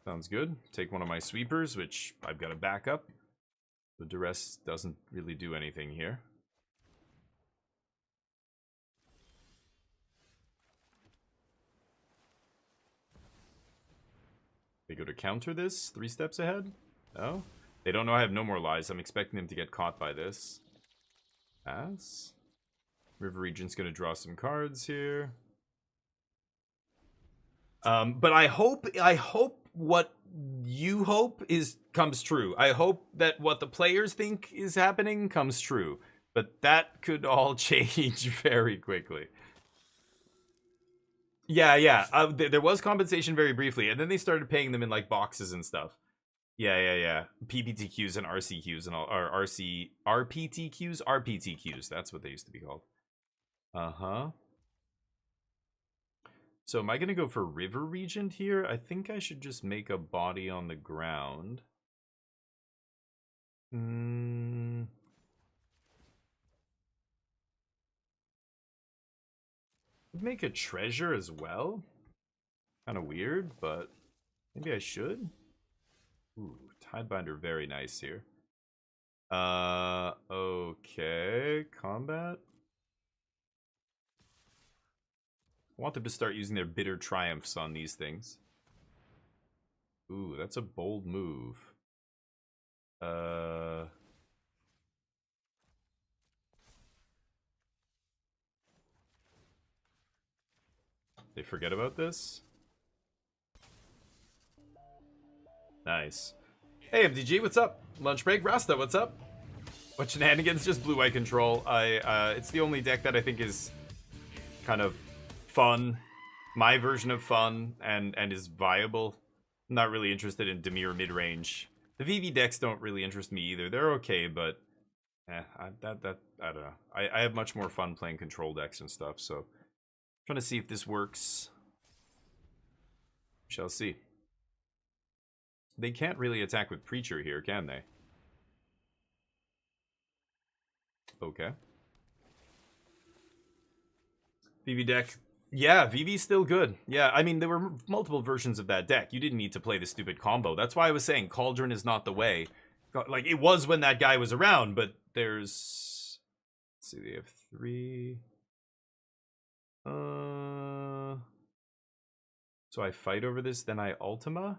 Speaker 2: Sounds good. Take one of my sweepers, which I've got a backup. The duress doesn't really do anything here. They go to counter this 3 steps ahead? No? They don't know I have no more lies. I'm expecting them to get caught by this. Pass. River Regent's gonna draw some cards here. But I hope what you hope comes true. I hope that what the players think is happening comes true. But that could all change very quickly. Yeah. There was compensation very briefly, and then they started paying them in like boxes and stuff. Yeah. PPTQs and RCQs and all, or RPTQs. That's what they used to be called. So am I going to go for River Regent here? I think I should just make a body on the ground. Make a treasure as well. Kind of weird, but maybe I should. Ooh, Tidebinder, very nice here. Okay, combat. I want them to start using their bitter triumphs on these things. Ooh, that's a bold move. They forget about this? Nice. Hey, MDG, what's up? Lunch break, Rasta, what's up? What shenanigans? Just blue-white control. It's the only deck that I think is kind of fun. My version of fun and is viable. I'm not really interested in Dimir mid-range. The VV decks don't really interest me either. They're okay, but I don't know. I have much more fun playing control decks and stuff, so I'm trying to see if this works. Shall see. They can't really attack with Preacher here, can they? Okay. VV deck. Yeah, VV's still good. Yeah, I mean, there were multiple versions of that deck. You didn't need to play the stupid combo. That's why I was saying Cauldron is not the way. Like, it was when that guy was around, but there's... Let's see, they have 3... So I fight over this, then I Ultima?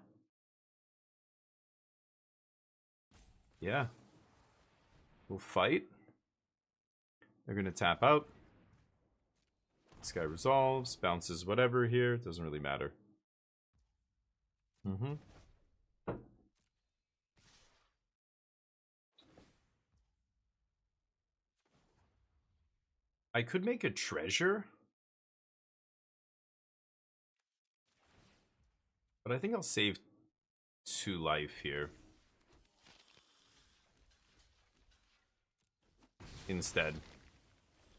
Speaker 2: Yeah. We'll fight. They're gonna tap out. This guy resolves, bounces whatever here. It doesn't really matter. I could make a treasure. But I think I'll save 2 life here. Instead.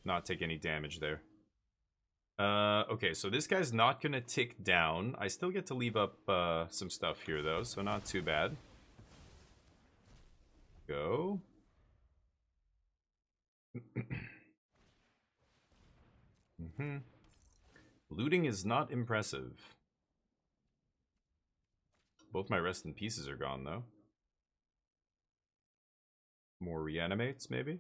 Speaker 2: Not take any damage there. Okay, so this guy's not gonna tick down. I still get to leave up some stuff here, though, so not too bad. Go. Looting is not impressive. Both my rest in pieces are gone, though. More reanimates, maybe?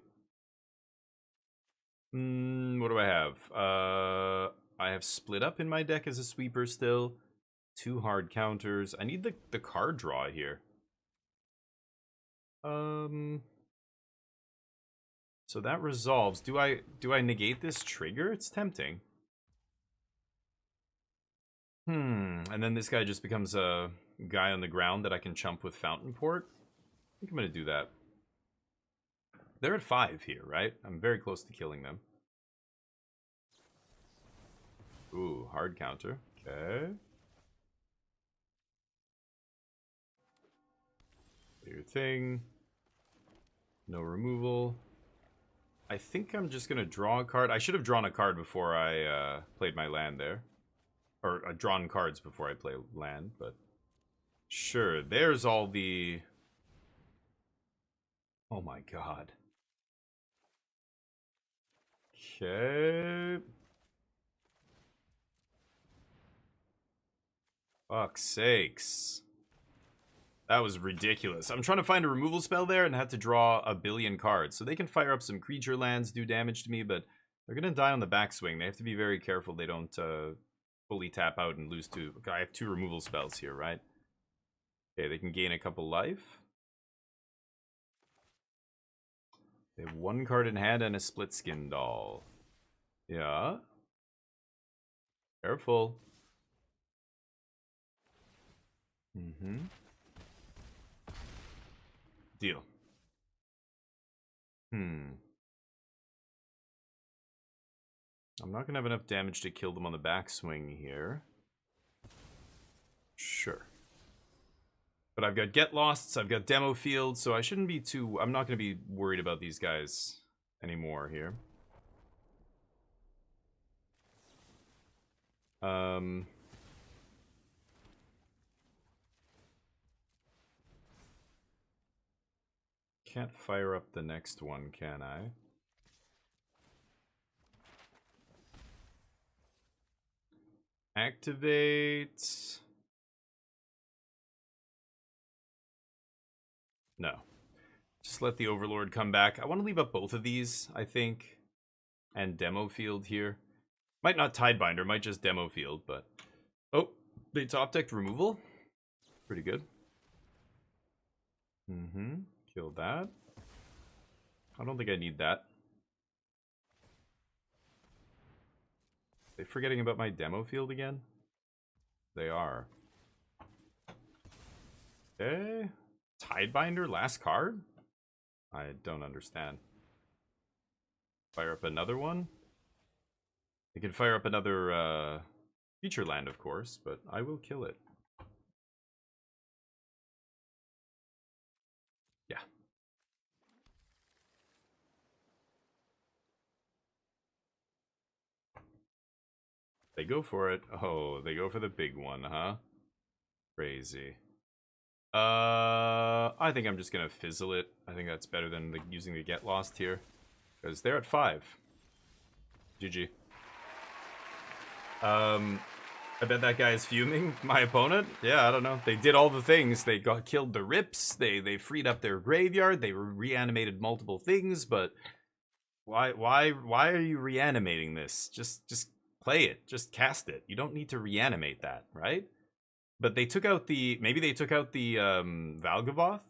Speaker 2: What do I have? I have split up in my deck as a sweeper still. 2 hard counters. I need the card draw here. So that resolves. Do I negate this trigger? It's tempting. And then this guy just becomes a guy on the ground that I can chump with Fountain Port. I think I'm gonna do that. They're at 5 here, right? I'm very close to killing them. Ooh, hard counter. Okay. Do your thing. No removal. I think I'm just gonna draw a card. I should have drawn a card before I played my land there. Or drawn cards before I play land, but... Sure, there's all the... Oh my god. Okay. Fuck's sakes. That was ridiculous. I'm trying to find a removal spell there and had to draw a billion cards. So they can fire up some creature lands, do damage to me, but they're going to die on the backswing. They have to be very careful they don't fully tap out and lose 2. I have 2 removal spells here, right? Okay, they can gain a couple life. They have 1 card in hand and a split skin doll. Yeah. Careful. Deal. I'm not gonna have enough damage to kill them on the backswing here. Sure. But I've got Get Losts, I've got Demo Field, so I shouldn't be too... I'm not gonna be worried about these guys anymore here. Can't fire up the next one, can I? Activate... No. Just let the Overlord come back. I want to leave up both of these, I think. And Demo Field here. Might not Tidebinder, might just Demo Field, but... Oh, they top-decked removal. Pretty good. Kill that. I don't think I need that. Are they forgetting about my Demo Field again? They are. Okay. Tidebinder, last card? I don't understand. Fire up another one? They can fire up another feature land, of course, but I will kill it. Yeah. They go for it. Oh, they go for the big one, huh? Crazy. I think I'm just gonna fizzle it. I think that's better than using the Get Lost here. Because they're at 5. GG. I bet that guy is fuming. My opponent? Yeah, I don't know. They did all the things. They killed the Rips. They freed up their graveyard. They reanimated multiple things. But why are you reanimating this? Just play it. Just cast it. You don't need to reanimate that, right? But they took out the Valgavoth.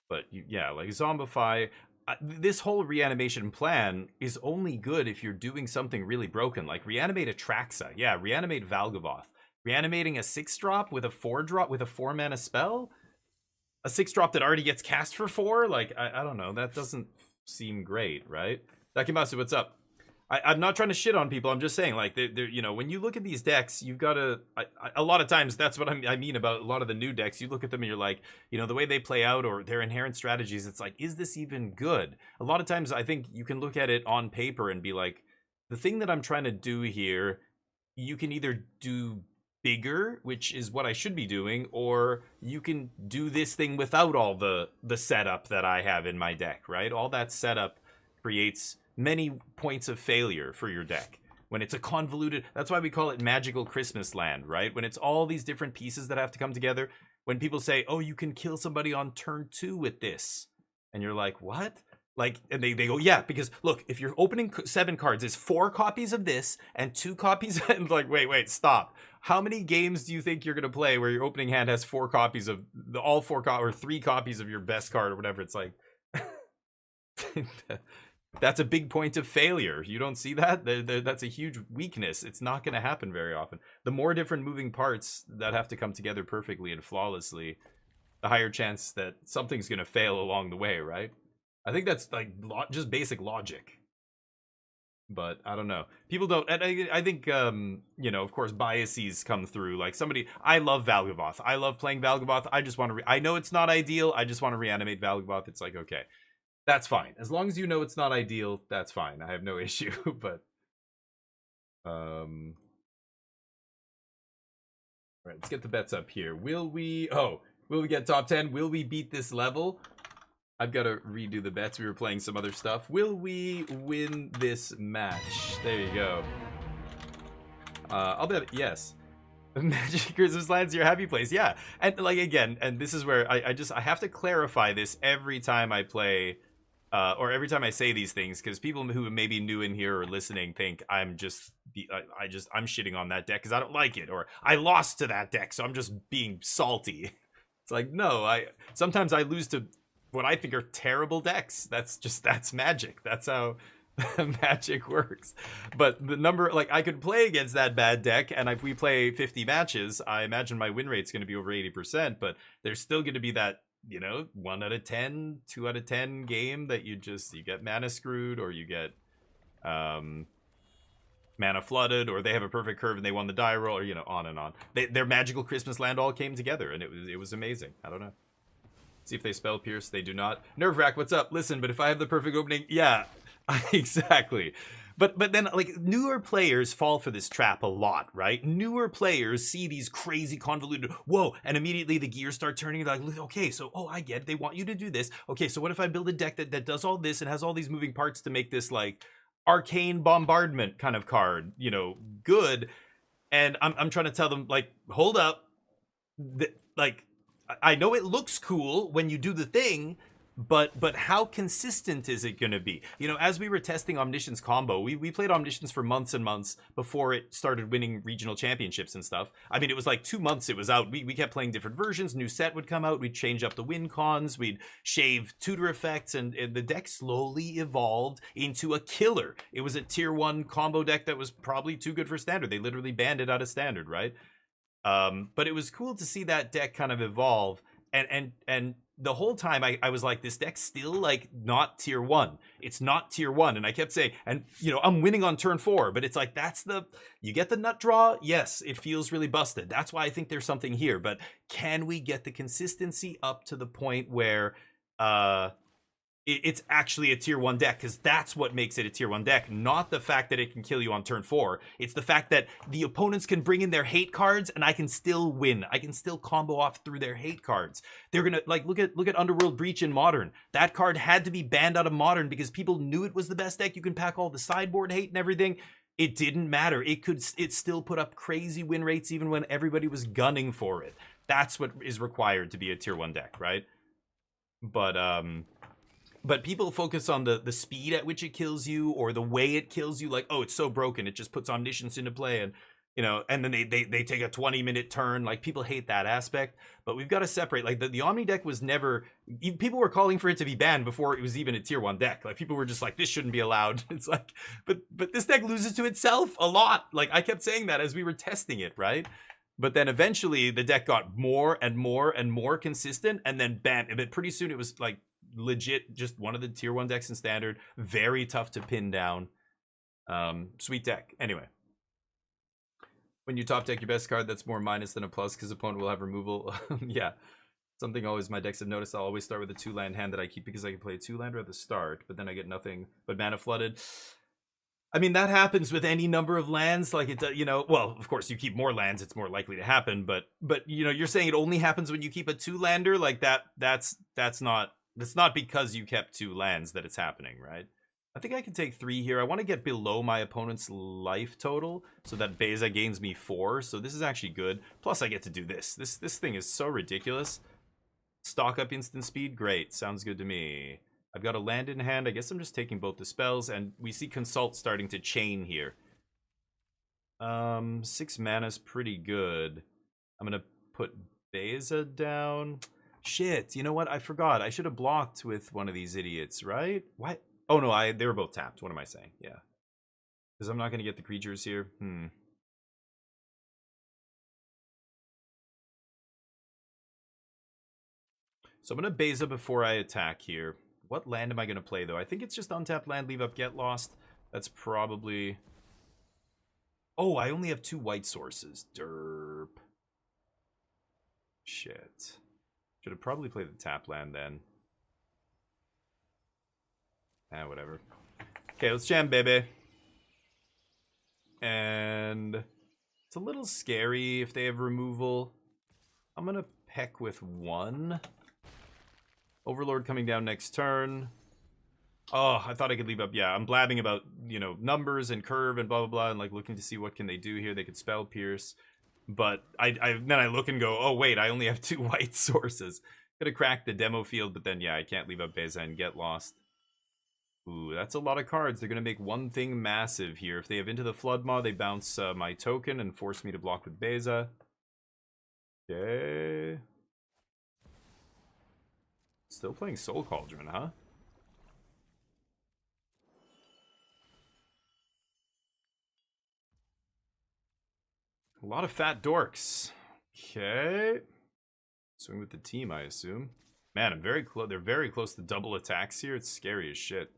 Speaker 2: But yeah, like Zombify. This whole reanimation plan is only good if you're doing something really broken, like reanimate Atraxa. Yeah, reanimate Valgavoth. Reanimating a 6-drop with a 4-drop with a 4-mana spell? A 6-drop that already gets cast for 4? Like, I don't know. That doesn't seem great, right? Dakimasu, what's up? I'm not trying to shit on people. I'm just saying, like, they're you know, when you look at these decks, you've got to... a lot of times, that's what I mean about a lot of the new decks. You look at them and you're like, you know, the way they play out or their inherent strategies, it's like, is this even good? A lot of times, I think you can look at it on paper and be like, the thing that I'm trying to do here, you can either do bigger, which is what I should be doing, or you can do this thing without all the setup that I have in my deck, right? All that setup creates many points of failure for your deck. When it's a convoluted, that's why we call it magical Christmas land, right? When it's all these different pieces that have to come together. When people say, oh, you can kill somebody on turn 2 with this. And you're like, what? Like, and they go, yeah, because look, if you're opening 7 cards, it's 4 copies of this and 2 copies. And like, wait, stop. How many games do you think you're going to play where your opening hand has 4 copies of all 4 or 3 copies of your best card or whatever? It's like, that's a big point of failure. You don't see that? That's a huge weakness. It's not going to happen very often. The more different moving parts that have to come together perfectly and flawlessly, the higher chance that something's going to fail along the way, right? I think that's like just basic logic. But I don't know. People don't... And I think, you know, of course, biases come through. Like somebody... I love Valgavoth. I love playing Valgavoth. I just want to... I know it's not ideal. I just want to reanimate Valgavoth. It's like, okay. That's fine. As long as you know it's not ideal, that's fine. I have no issue, but... All right, let's get the bets up here. Will we get top 10? Will we beat this level? I've got to redo the bets. We were playing some other stuff. Will we win this match? There you go. I'll bet yes. Magic Christmas Land's your happy place. Yeah. And like, again, and this is where I have to clarify this every time I play... or every time I say these things, because people who may be new in here or listening think I'm I'm shitting on that deck because I don't like it, or I lost to that deck, so I'm just being salty. It's like, no, sometimes I lose to what I think are terrible decks. That's Magic. That's how Magic works. But the number, like, I could play against that bad deck, and if we play 50 matches, I imagine my win rate's going to be over 80%, but there's still going to be that, you know, 1 out of 10, 2 out of 10 game that you get mana screwed, or you get mana flooded, or they have a perfect curve and they won the die roll, or, you know, on and on. Their Magical Christmas Land all came together, and it was amazing. I don't know. See if they spell pierce. They do not. Nerve-Wrack, what's up? Listen, but if I have the perfect opening, yeah, exactly. But then, like, newer players fall for this trap a lot, right? Newer players see these crazy convoluted, whoa, and immediately the gears start turning. Like, okay, so, oh, I get it. They want you to do this. Okay, so what if I build a deck that does all this and has all these moving parts to make this, like, arcane bombardment kind of card, you know, good? And I'm trying to tell them, like, hold up. Like, I know it looks cool when you do the thing, but how consistent is it going to be? You know, as we were testing Omniscience combo, we played Omniscience for months and months before it started winning regional championships and stuff. I mean, it was like 2 months it was out. We kept playing different versions. New set would come out. We'd change up the win cons. We'd shave tutor effects, and the deck slowly evolved into a killer. It was a tier 1 combo deck that was probably too good for standard. They literally banned it out of standard, right? But it was cool to see that deck kind of evolve, and the whole time I was like, this deck's still like not tier 1. It's not tier 1, and I kept saying, and you know, I'm winning on turn 4, but it's like, you get the nut draw. Yes, it feels really busted. That's why I think there's something here. But can we get the consistency up to the point where it's actually a tier 1 deck? Because that's what makes it a tier 1 deck, not the fact that it can kill you on turn 4. It's the fact that the opponents can bring in their hate cards and I can still win. I can still combo off through their hate cards. They're gonna, like, look at Underworld Breach in Modern. That card had to be banned out of Modern because people knew it was the best deck. You can pack all the sideboard hate and everything. It didn't matter. It still put up crazy win rates even when everybody was gunning for it. That's what is required to be a tier 1 deck, right? But people focus on the speed at which it kills you or the way it kills you. Like, oh, it's so broken, it just puts Omniscience into play, and you know, and then they take a 20-minute turn. Like, people hate that aspect, but we've got to separate. Like, the Omni deck was never, people were calling for it to be banned before it was even a tier 1 deck. Like, people were just like, this shouldn't be allowed. It's like, but this deck loses to itself a lot. Like, I kept saying that as we were testing it, right? But then eventually the deck got more and more and more consistent, and then bam, but pretty soon it was like legit just one of the tier 1 decks in Standard. Very tough to pin down. Sweet deck. Anyway. When you top deck your best card, that's more minus than a plus because opponent will have removal. Yeah. Something always my decks have noticed, I'll always start with a 2-land hand that I keep because I can play a 2-lander at the start, but then I get nothing but mana flooded. I mean, that happens with any number of lands. Like, it, you know, well, of course, you keep more lands, it's more likely to happen, but you know, you're saying it only happens when you keep a 2-lander? Like, that's not because you kept 2 lands that it's happening, right? I think I can take 3 here. I want to get below my opponent's life total so that Beza gains me 4. So this is actually good. Plus I get to do this. This thing is so ridiculous. Stock up instant speed. Great. Sounds good to me. I've got a land in hand. I guess I'm just taking both the spells. And we see Consult starting to chain here. 6 mana's pretty good. I'm going to put Beza down. Shit. You know what? I forgot. I should have blocked with one of these idiots, right? Why? Oh no, they were both tapped. What am I saying? Yeah. Because I'm not going to get the creatures here. So I'm going to Beza before I attack here. What land am I going to play, though? I think it's just untapped land, leave up, get lost. That's probably... Oh, I only have 2 white sources. Derp. Shit. Should have probably played the tap land then. Whatever. Okay, let's jam, baby. And it's a little scary if they have removal. I'm gonna peck with 1. Overlord coming down next turn. Oh, I thought I could leave up. Yeah, I'm blabbing about, you know, numbers and curve and blah, blah, blah, and like looking to see what can they do here. They could spell pierce. But then I look and go, oh, wait, I only have 2 white sources. Could have cracked the demo field, but then, yeah, I can't leave up Beza and get lost. Ooh, that's a lot of cards. They're going to make one thing massive here. If they have Into the Flood Maw, they bounce my token and force me to block with Beza. Okay. Still playing Soul Cauldron, huh? A lot of fat dorks. Okay. Swing with the team, I assume. Man, I'm very close. They're very close to double attacks here. It's scary as shit.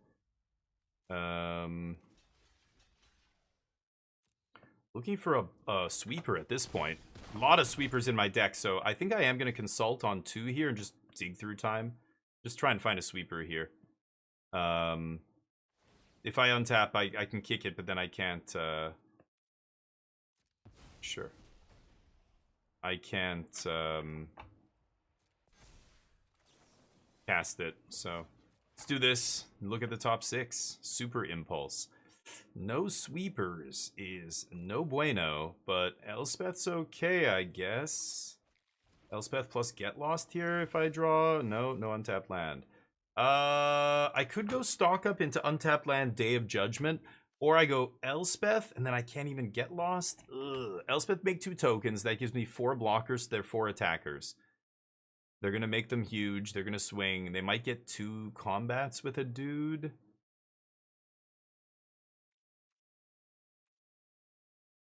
Speaker 2: Looking for a sweeper at this point. A lot of sweepers in my deck, so I think I am going to consult on 2 here and just dig through time. Just try and find a sweeper here. If I untap, I can kick it, but then I can't... Sure. I can't cast it, so... Let's do this. Look at the top 6. Super Impulse. No sweepers is no bueno, but Elspeth's okay, I guess. Elspeth plus Get Lost here if I draw. No untapped land. I could go stock up into untapped land Day of Judgment, or I go Elspeth and then I can't even Get Lost. Ugh. Elspeth make 2 tokens. That gives me 4 blockers. They're 4 attackers. They're going to make them huge. They're going to swing. They might get 2 combats with a dude.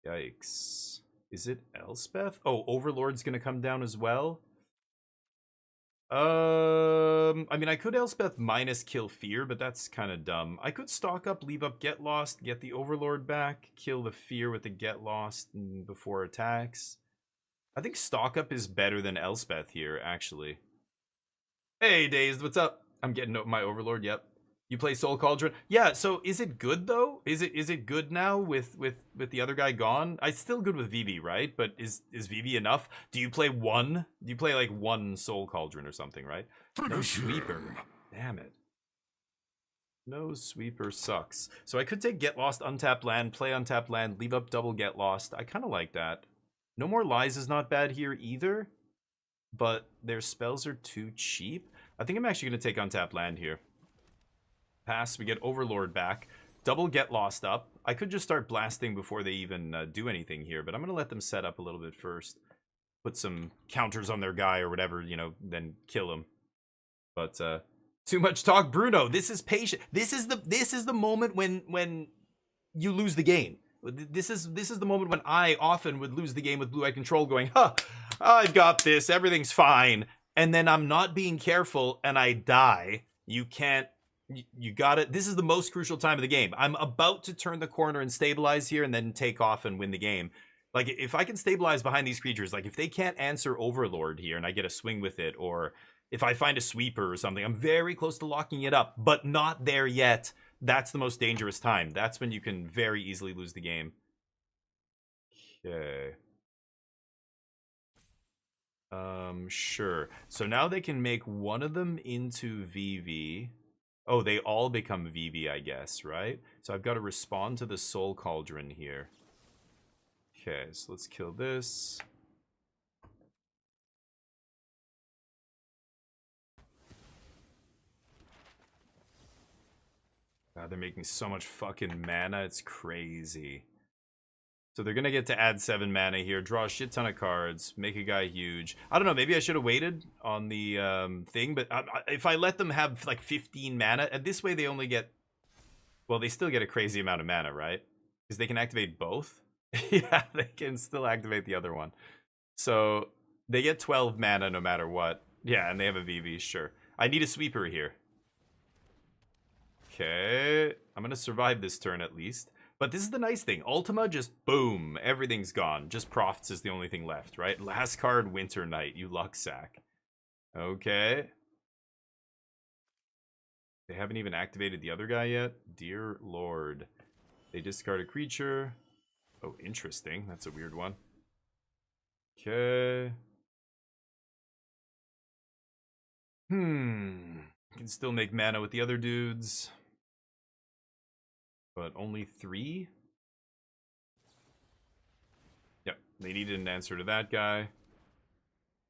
Speaker 2: Yikes. Is it Elspeth? Oh, Overlord's going to come down as well? I mean, I could Elspeth minus kill Fear, but that's kind of dumb. I could stock up, leave up Get Lost, get the Overlord back, kill the Fear with the Get Lost before attacks. I think stock up is better than Elspeth here, actually. Hey, Dazed, what's up? I'm getting my Overlord, yep. You play Soul Cauldron? Yeah, so is it good, though? Is it good now with the other guy gone? It's still good with Vivi, right? But is Vivi enough? Do you play 1? Do you play, like, 1 Soul Cauldron or something, right? No sweeper. Damn it. No sweeper sucks. So I could take Get Lost, untap land, play untap land, leave up double Get Lost. I kind of like that. No More Lies is not bad here either, but their spells are too cheap. I think I'm actually going to take untap land here. Pass, we get Overlord back. Double Get Lost up. I could just start blasting before they even do anything here, but I'm going to let them set up a little bit first. Put some counters on their guy or whatever, you know, then kill him. But too much talk, Bruno. This is patient. This is the moment when you lose the game. This is the moment when I often would lose the game with Blue Eye Control, going, "Huh, I've got this. Everything's fine." And then I'm not being careful and I die. You can't. You got it. This is the most crucial time of the game. I'm about to turn the corner and stabilize here, and then take off and win the game. Like, if I can stabilize behind these creatures, like if they can't answer Overlord here and I get a swing with it, or if I find a sweeper or something, I'm very close to locking it up, but not there yet. That's the most dangerous time. That's when you can very easily lose the game. Okay. Sure. So now they can make one of them into VV. Oh, they all become VV, I guess, right? So I've got to respond to the Soul Cauldron here. Okay, so let's kill this. God, they're making so much fucking mana, it's crazy. So they're gonna get to add 7 mana here, draw a shit ton of cards, make a guy huge. I don't know, maybe I should have waited on the thing, but if I let them have like 15 mana, and this way they only get... Well, they still get a crazy amount of mana, right? Because they can activate both. Yeah, they can still activate the other one. So they get 12 mana no matter what. Yeah, and they have a VV, sure. I need a sweeper here. Okay, I'm gonna survive this turn at least. But this is the nice thing. Ultima, just boom, everything's gone. Just Profits is the only thing left, right? Last card, Winter Knight, you luck sack. Okay. They haven't even activated the other guy yet. Dear Lord. They discard a creature. Oh, interesting. That's a weird one. Okay. Can still make mana with the other dudes. But only 3? Yep, they needed an answer to that guy.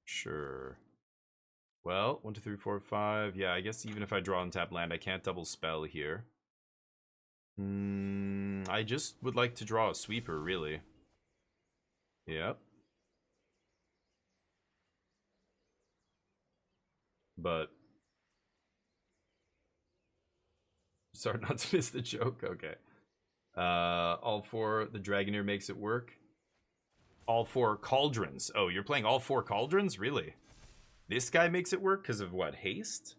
Speaker 2: Sure. Well, 1, 2, 3, 4, 5. Yeah, I guess even if I draw and tap land, I can't double spell here. I just would like to draw a sweeper, really. Yep. But sorry not to miss the joke. Okay. All 4, the Dragoneer makes it work. All 4 Cauldrons. Oh, you're playing all 4 Cauldrons? Really? This guy makes it work because of what? Haste?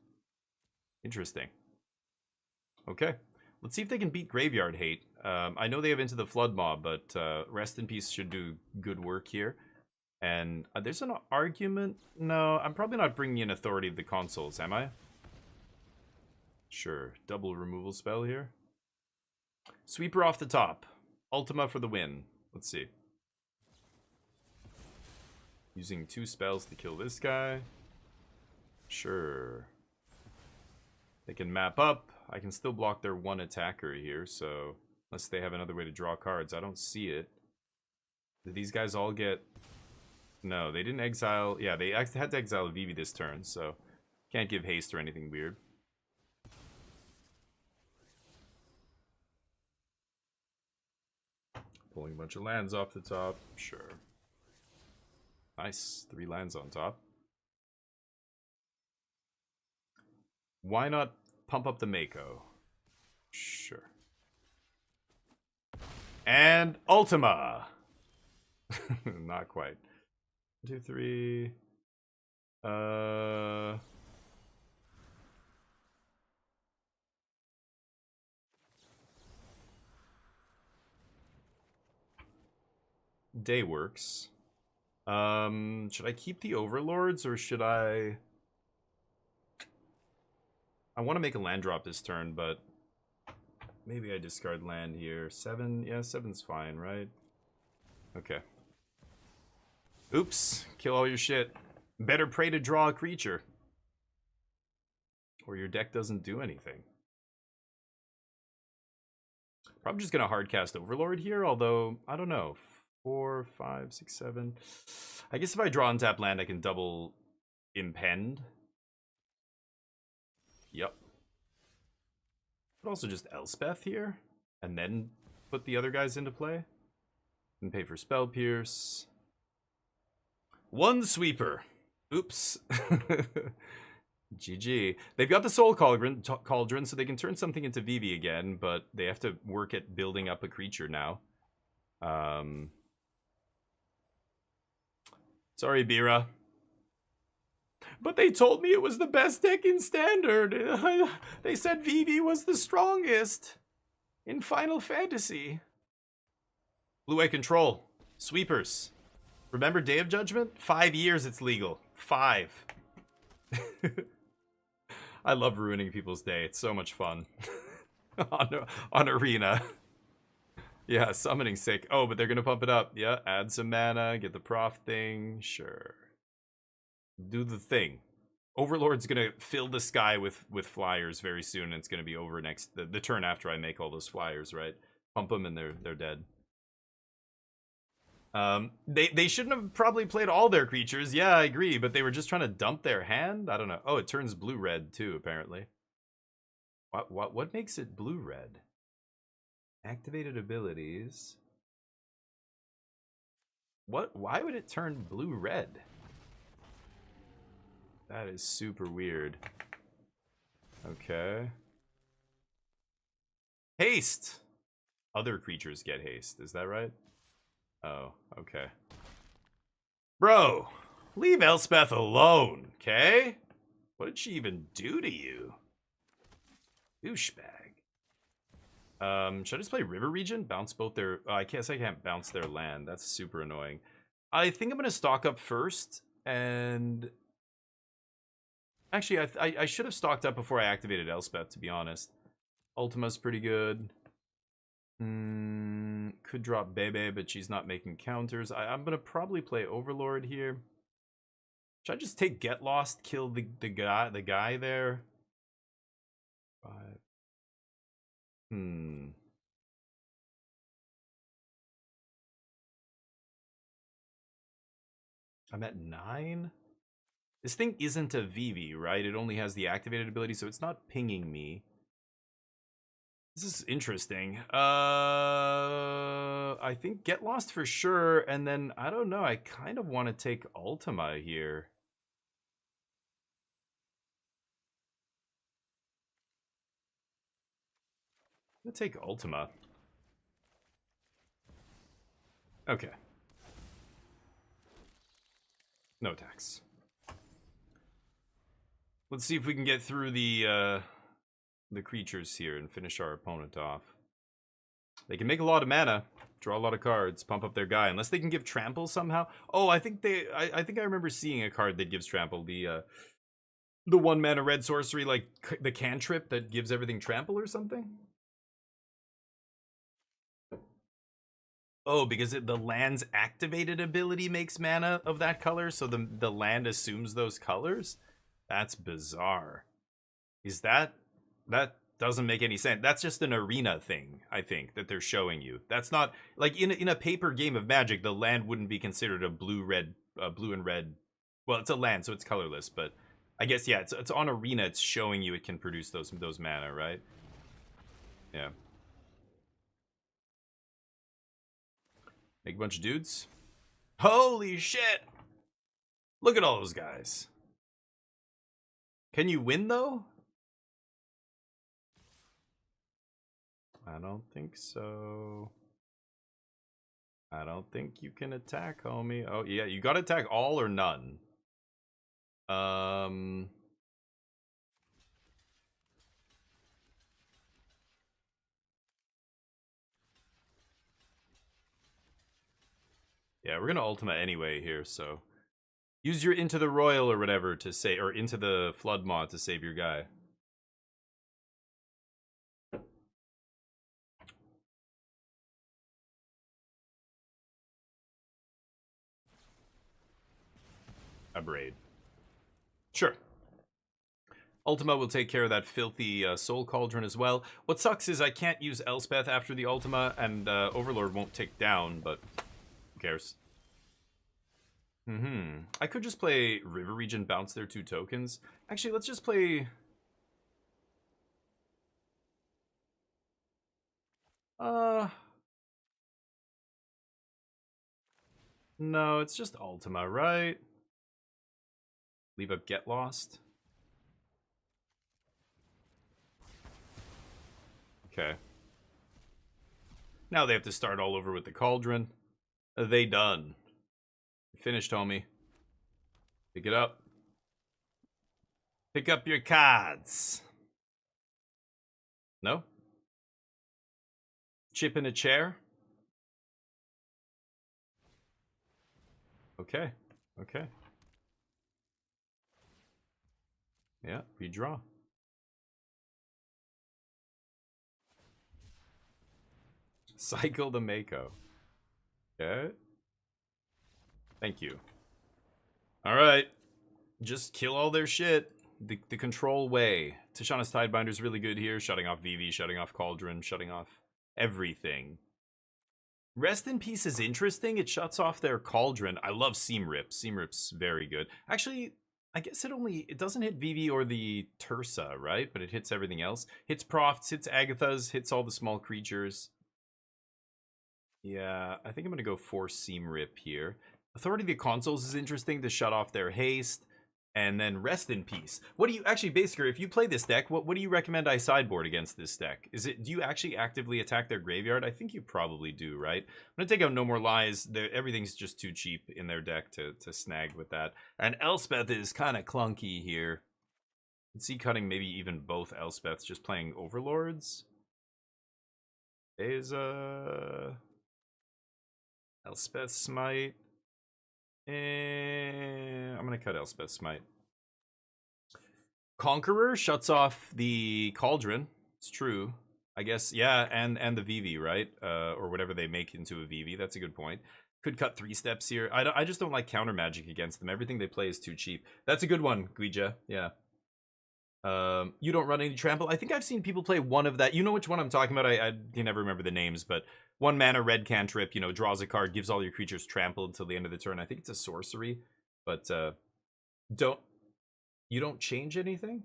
Speaker 2: Interesting. Okay. Let's see if they can beat Graveyard Hate. I know they have Into the Flood Mob, but Rest in Peace should do good work here. And there's an argument. No, I'm probably not bringing in Authority of the Consuls, am I? Sure. Double removal spell here. Sweeper off the top. Ultima for the win. Let's see. Using 2 spells to kill this guy. Sure. They can map up. I can still block their 1 attacker here, so... Unless they have another way to draw cards. I don't see it. Did these guys all get... No, they didn't exile... Yeah, they had to exile Vivi this turn, so... Can't give haste or anything weird. Pulling a bunch of lands off the top. Sure. Nice. 3 lands on top. Why not pump up the Mako? Sure. And Ultima! Not quite. 1, 2, 3... Day works. Should I keep the Overlords, or should I... I want to make a land drop this turn, but... Maybe I discard land here. 7? Yeah, 7's fine, right? Okay. Oops. Kill all your shit. Better pray to draw a creature. Or your deck doesn't do anything. Probably just gonna hardcast Overlord here, although I don't know. 4, 5, 6, 7. I guess if I draw untap land, I can double impend. Yep. But also just Elspeth here, and then put the other guys into play. And pay for Spell Pierce. 1 sweeper. Oops. GG. They've got the Soul Cauldron, so they can turn something into Vivi again, but they have to work at building up a creature now. Sorry, Bira. But they told me it was the best deck in Standard. They said Vivi was the strongest in Final Fantasy. Blue-White Control. Sweepers. Remember Day of Judgment? 5 years it's legal. 5. I love ruining people's day. It's so much fun. on Arena. Yeah, summoning sick. Oh, but they're going to pump it up. Yeah, add some mana, get the prof thing. Sure. Do the thing. Overlord's going to fill the sky with flyers very soon, and it's going to be over the turn after I make all those flyers, right? Pump them and they're dead. They shouldn't have probably played all their creatures. Yeah, I agree, but they were just trying to dump their hand. I don't know. Oh, it turns blue-red too, apparently. What makes it blue-red? Activated abilities. Why would it turn blue-red? That is super weird. Okay. Haste! Other creatures get haste, is that right? Oh, okay. Bro, leave Elspeth alone, okay? What did she even do to you? Douchebag. Should I just play River Region? Bounce both their... I guess I can't bounce their land. That's super annoying. I think I'm going to stock up first, and... Actually, I should have stocked up before I activated Elspeth, to be honest. Ultima's pretty good. Could drop Bebe, but she's not making counters. I'm going to probably play Overlord here. Should I just take Get Lost, kill the guy there? 5. I'm at 9? This thing isn't a Vivi, right? It only has the activated ability, so it's not pinging me. This is interesting. I think Get Lost for sure, and then, I don't know, I kind of want to take Ultima here. I'm gonna take Ultima. Okay. No attacks. Let's see if we can get through the creatures here and finish our opponent off. They can make a lot of mana, draw a lot of cards, pump up their guy, unless they can give trample somehow. Oh, I think I think I remember seeing a card that gives trample. The 1 mana red sorcery, like the cantrip that gives everything trample or something. Oh, because the land's activated ability makes mana of that color, so the land assumes those colors? That's bizarre. Is that doesn't make any sense. That's just an arena thing, I think, that they're showing you. That's not like in a paper game of Magic, the land wouldn't be considered a blue and red. Well, it's a land, so it's colorless, but I guess yeah, it's on arena, it's showing you it can produce those mana, right? Yeah. Make a bunch of dudes. Holy shit! Look at all those guys. Can you win, though? I don't think so. I don't think you can attack, homie. Oh, yeah, you gotta attack all or none. Yeah, we're gonna Ultima anyway here, so... Use your Into the Royal or whatever to say, or Into the Flood mod to save your guy. A Braid. Sure. Ultima will take care of that filthy Soul Cauldron as well. What sucks is I can't use Elspeth after the Ultima, and Overlord won't tick down, but who cares? I could just play River Region, bounce their 2 tokens. Actually, let's just play... No, it's just Ultima, right? Leave up Get Lost. Okay. Now they have to start all over with the Cauldron. They done. Finished, homie. Pick it up. Pick up your cards. No? Chip in a chair? Okay. Okay. Yeah, redraw. Cycle the Mako. Okay. Thank you. Alright. Just kill all their shit. The control way. Tishana's Tidebinder is really good here. Shutting off Vivi, shutting off Cauldron, shutting off everything. Rest in Peace is interesting. It shuts off their Cauldron. I love Seam Rip. Seam Rip's very good. Actually, I guess it doesn't hit Vivi or the Tursa, right? But it hits everything else. Hits Profts, hits Agathas, hits all the small creatures. Yeah, I think I'm going to go for Seam Rip here. Authority of the Consuls is interesting to shut off their haste. And then Rest in Peace. What do you actually, Basker, if you play this deck, what do you recommend I sideboard against this deck? Do you actually actively attack their graveyard? I think you probably do, right? I'm going to take out No More Lies. Everything's just too cheap in their deck to snag with that. And Elspeth is kind of clunky here. You can see cutting maybe even both Elspeths, just playing Overlords. There's Elspeth Smite. I'm going to cut Elspeth Smite. Conqueror shuts off the Cauldron. It's true. I guess, yeah, and the Vivi, right? Or whatever they make into a Vivi. That's a good point. Could cut 3 steps here. I just don't like counter magic against them. Everything they play is too cheap. That's a good one, Guija. Yeah. You don't run any trample. I think I've seen people play one of that. You know which one I'm talking about? I can never remember the names, but 1 mana red cantrip, you know, draws a card, gives all your creatures trampled until the end of the turn. I think it's a sorcery, but you don't change anything?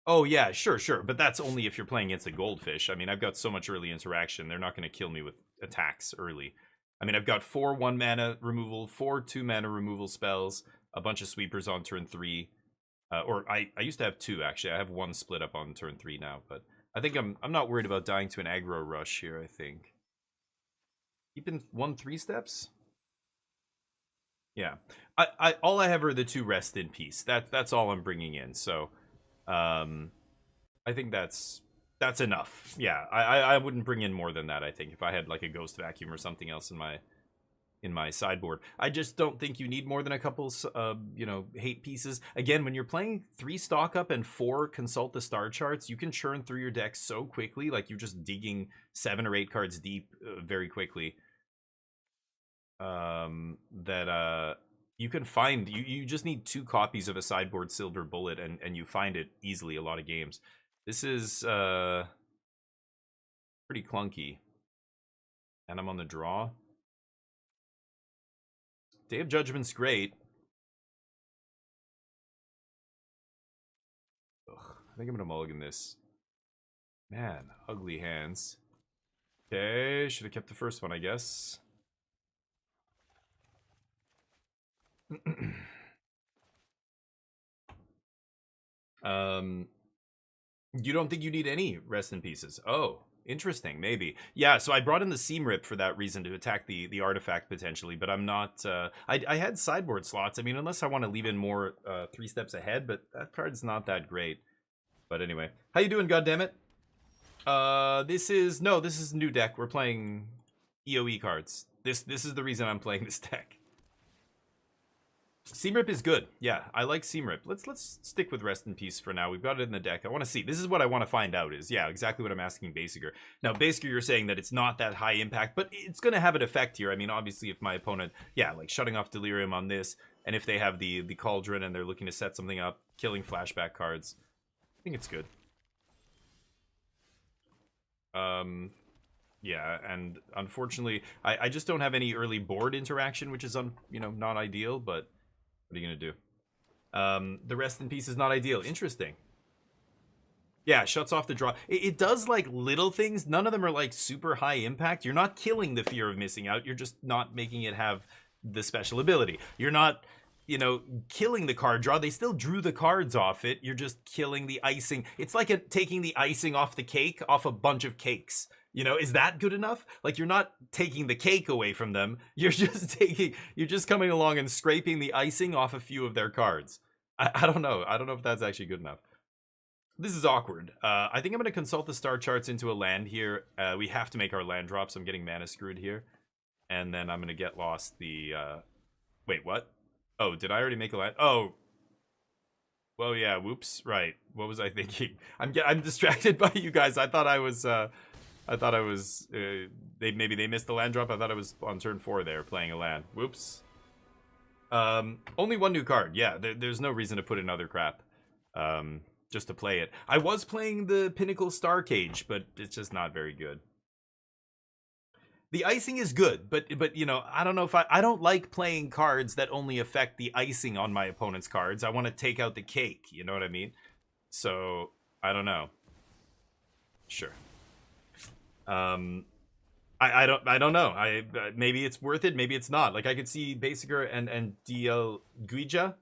Speaker 2: Oh yeah, sure, but that's only if you're playing against a goldfish. I mean, I've got so much early interaction. They're not going to kill me with attacks early. I mean, I've got 4 1 mana removal, 4 2 mana removal spells, a bunch of sweepers on turn 3. Or I used to have 2 actually. I have 1 split up on turn 3 now, but I think I'm not worried about dying to an aggro rush here, I think. Keeping 1 3 steps? Yeah. All I have are the 2 Rest in Peace. That's all I'm bringing in. So I think that's enough. Yeah. I wouldn't bring in more than that, I think, if I had like a Ghost Vacuum or something else in my sideboard. I just don't think you need more than a couple, you know, hate pieces. Again, when you're playing 3 stock up and 4 consult the star charts, you can churn through your deck so quickly, like you're just digging 7 or 8 cards deep very quickly. That you can find, you just need 2 copies of a sideboard Silver Bullet and you find it easily a lot of games. This is pretty clunky. And I'm on the draw. Day of Judgment's great. Ugh, I think I'm gonna mulligan this. Man, ugly hands. Okay, should have kept the first one, I guess. You don't think you need any Rest in Pieces? Oh, interesting, maybe. Yeah, so I brought in the Seam Rip for that reason, to attack the artifact potentially, but I'm not... I had sideboard slots. I mean, unless I want to leave in more 3 steps ahead, but that card's not that great. But anyway. How you doing, goddammit? This is a new deck. We're playing EOE cards. This is the reason I'm playing this deck. Seam Rip is good. Yeah, I like Seam Rip. Let's stick with Rest in Peace for now. We've got it in the deck. I want to see. This is what I want to find out is, yeah, exactly what I'm asking Basiger. Now, Basiger, you're saying that it's not that high impact, but it's going to have an effect here. I mean, obviously, if my opponent, yeah, like shutting off Delirium on this, And if they have the Cauldron and they're looking to set something up, killing flashback cards, I think it's good. Yeah, and unfortunately, I just don't have any early board interaction, which is not ideal. But what are you gonna do? The Rest in Peace is not ideal. Interesting. Yeah, shuts off the draw. It does like little things. None of them are like super high impact. You're not killing the fear of missing out. You're just not making it have the special ability. You're not, killing the card draw. They still drew the cards off it. You're just killing the icing. It's like taking the icing off the cake, off a bunch of cakes. Is that good enough? Like, you're not taking the cake away from them. You're just coming along and scraping the icing off a few of their cards. I don't know. I don't know if that's actually good enough. This is awkward. I think I'm going to consult the star charts into a land here. We have to make our land drops. I'm getting mana screwed here. And then I'm going to get lost the... Wait, what? Oh, did I already make a land? Oh. Well, yeah, whoops. Right. What was I thinking? I'm distracted by you guys. I thought I was... maybe they missed the land drop. I thought I was on turn 4 there playing a land. Whoops. Only one new card. Yeah, there's no reason to put in other crap. Just to play it. I was playing the Pinnacle Star Cage, but it's just not very good. The icing is good, but I don't know if I don't like playing cards that only affect the icing on my opponent's cards. I want to take out the cake, you know what I mean? So, I don't know. Sure. I don't know. Maybe it's worth it, maybe it's not. Like, I could see Basiker and DL Guija,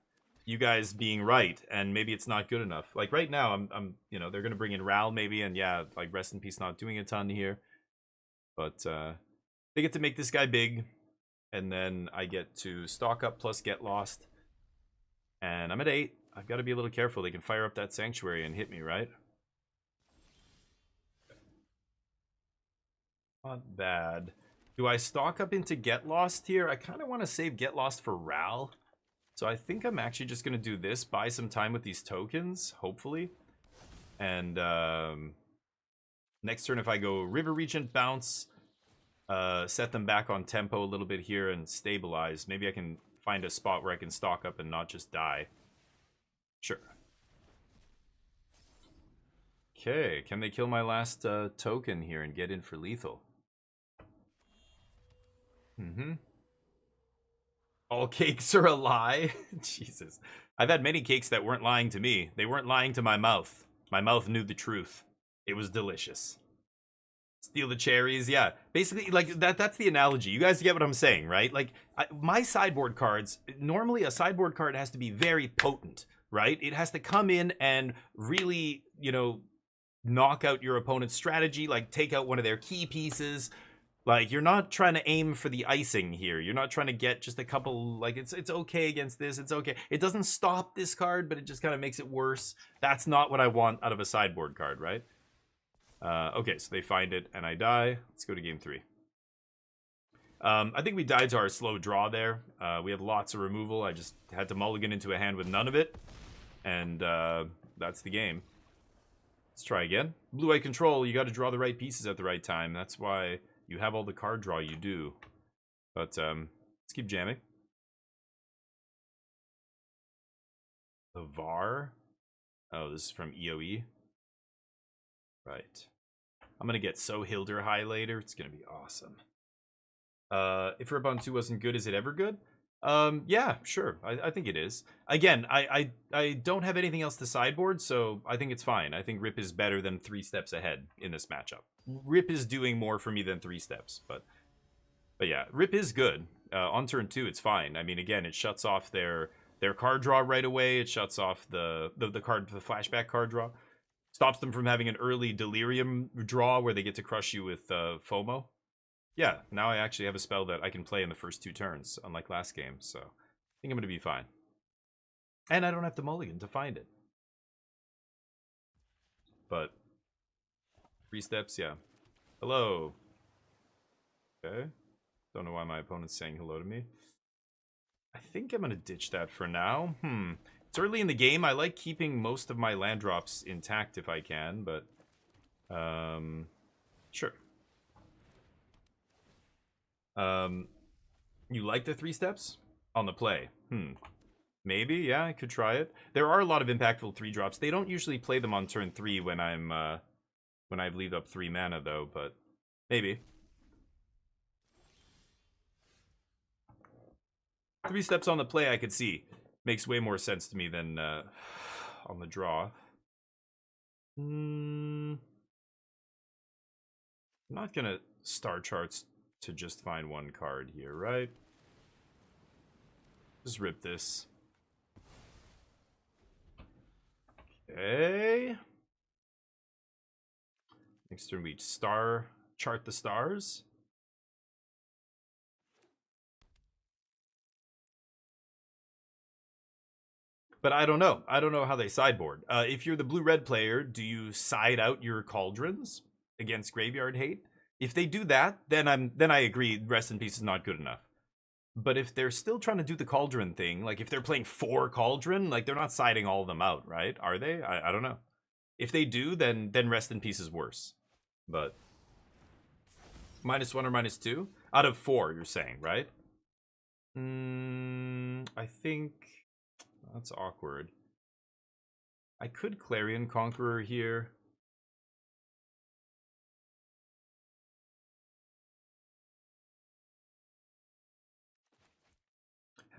Speaker 2: you guys being right, and maybe it's not good enough. Like right now, I'm they're gonna bring in Ral maybe, and yeah, like Rest in Peace not doing a ton here, but they get to make this guy big, and then I get to stock up plus get lost, and I'm at 8. I've got to be a little careful. They can fire up that Sanctuary and hit me, right? Not bad. Do I stock up into get lost here? I kind of want to save get lost for Ral. So I think I'm actually just going to do this, buy some time with these tokens, hopefully. And next turn, if I go River Regent, bounce, set them back on tempo a little bit here and stabilize. Maybe I can find a spot where I can stock up and not just die. Sure. Okay, can they kill my last token here and get in for lethal? All cakes are a lie? Jesus. I've had many cakes that weren't lying to me. They weren't lying to my mouth. My mouth knew the truth. It was delicious. Steal the cherries, yeah. Basically, like, that's the analogy. You guys get what I'm saying, right? Like, my sideboard cards, normally a sideboard card has to be very potent, right? It has to come in and really, knock out your opponent's strategy, like take out one of their key pieces. Like, you're not trying to aim for the icing here. You're not trying to get just a couple, like, it's okay against this, it's okay. It doesn't stop this card, but it just kind of makes it worse. That's not what I want out of a sideboard card, right? Okay, so they find it, and I die. Let's go to game 3. I think we died to our slow draw there. We have lots of removal. I just had to mulligan into a hand with none of it. And that's the game. Let's try again. Blue-White Control, you got to draw the right pieces at the right time. That's why you have all the card draw you do. But let's keep jamming. The VAR. Oh, this is from EOE. Right. I'm going to get So Hilder high later. It's going to be awesome. If Rip-On 2 wasn't good, is it ever good? Yeah, sure. I think it is. Again, I don't have anything else to sideboard, so I think it's fine. I think Rip is better than 3 steps ahead in this matchup. Rip is doing more for me than 3 steps, but yeah, Rip is good. On turn 2, it's fine. I mean, again, it shuts off their card draw right away. It shuts off the flashback card draw. Stops them from having an early Delirium draw where they get to crush you with FOMO. Yeah, now I actually have a spell that I can play in the first 2 turns, unlike last game, so I think I'm going to be fine. And I don't have to mulligan to find it. But 3 steps, yeah. Hello. Okay. Don't know why my opponent's saying hello to me. I think I'm going to ditch that for now. It's early in the game. I like keeping most of my land drops intact if I can, but sure. You like the 3 steps? on the play. Maybe, yeah, I could try it. There are a lot of impactful 3-drops. They don't usually play them on turn 3 when I leave up 3 mana though, but maybe. 3 steps on the play I could see. Makes way more sense to me than on the draw. I'm not gonna star charts to just find one card here, right? Just rip this. Okay. Next turn we star chart the stars. But I don't know. I don't know how they sideboard. If you're the blue-red player, do you side out your cauldrons against graveyard hate? If they do that, then I agree. Rest in Peace is not good enough. But if they're still trying to do the cauldron thing, like if they're playing 4 cauldron, like they're not siding all of them out, right? Are they? I don't know. If they do, then Rest in Peace is worse. But -1 or -2 out of 4, you're saying, right? I think that's awkward. I could Clarion Conqueror here.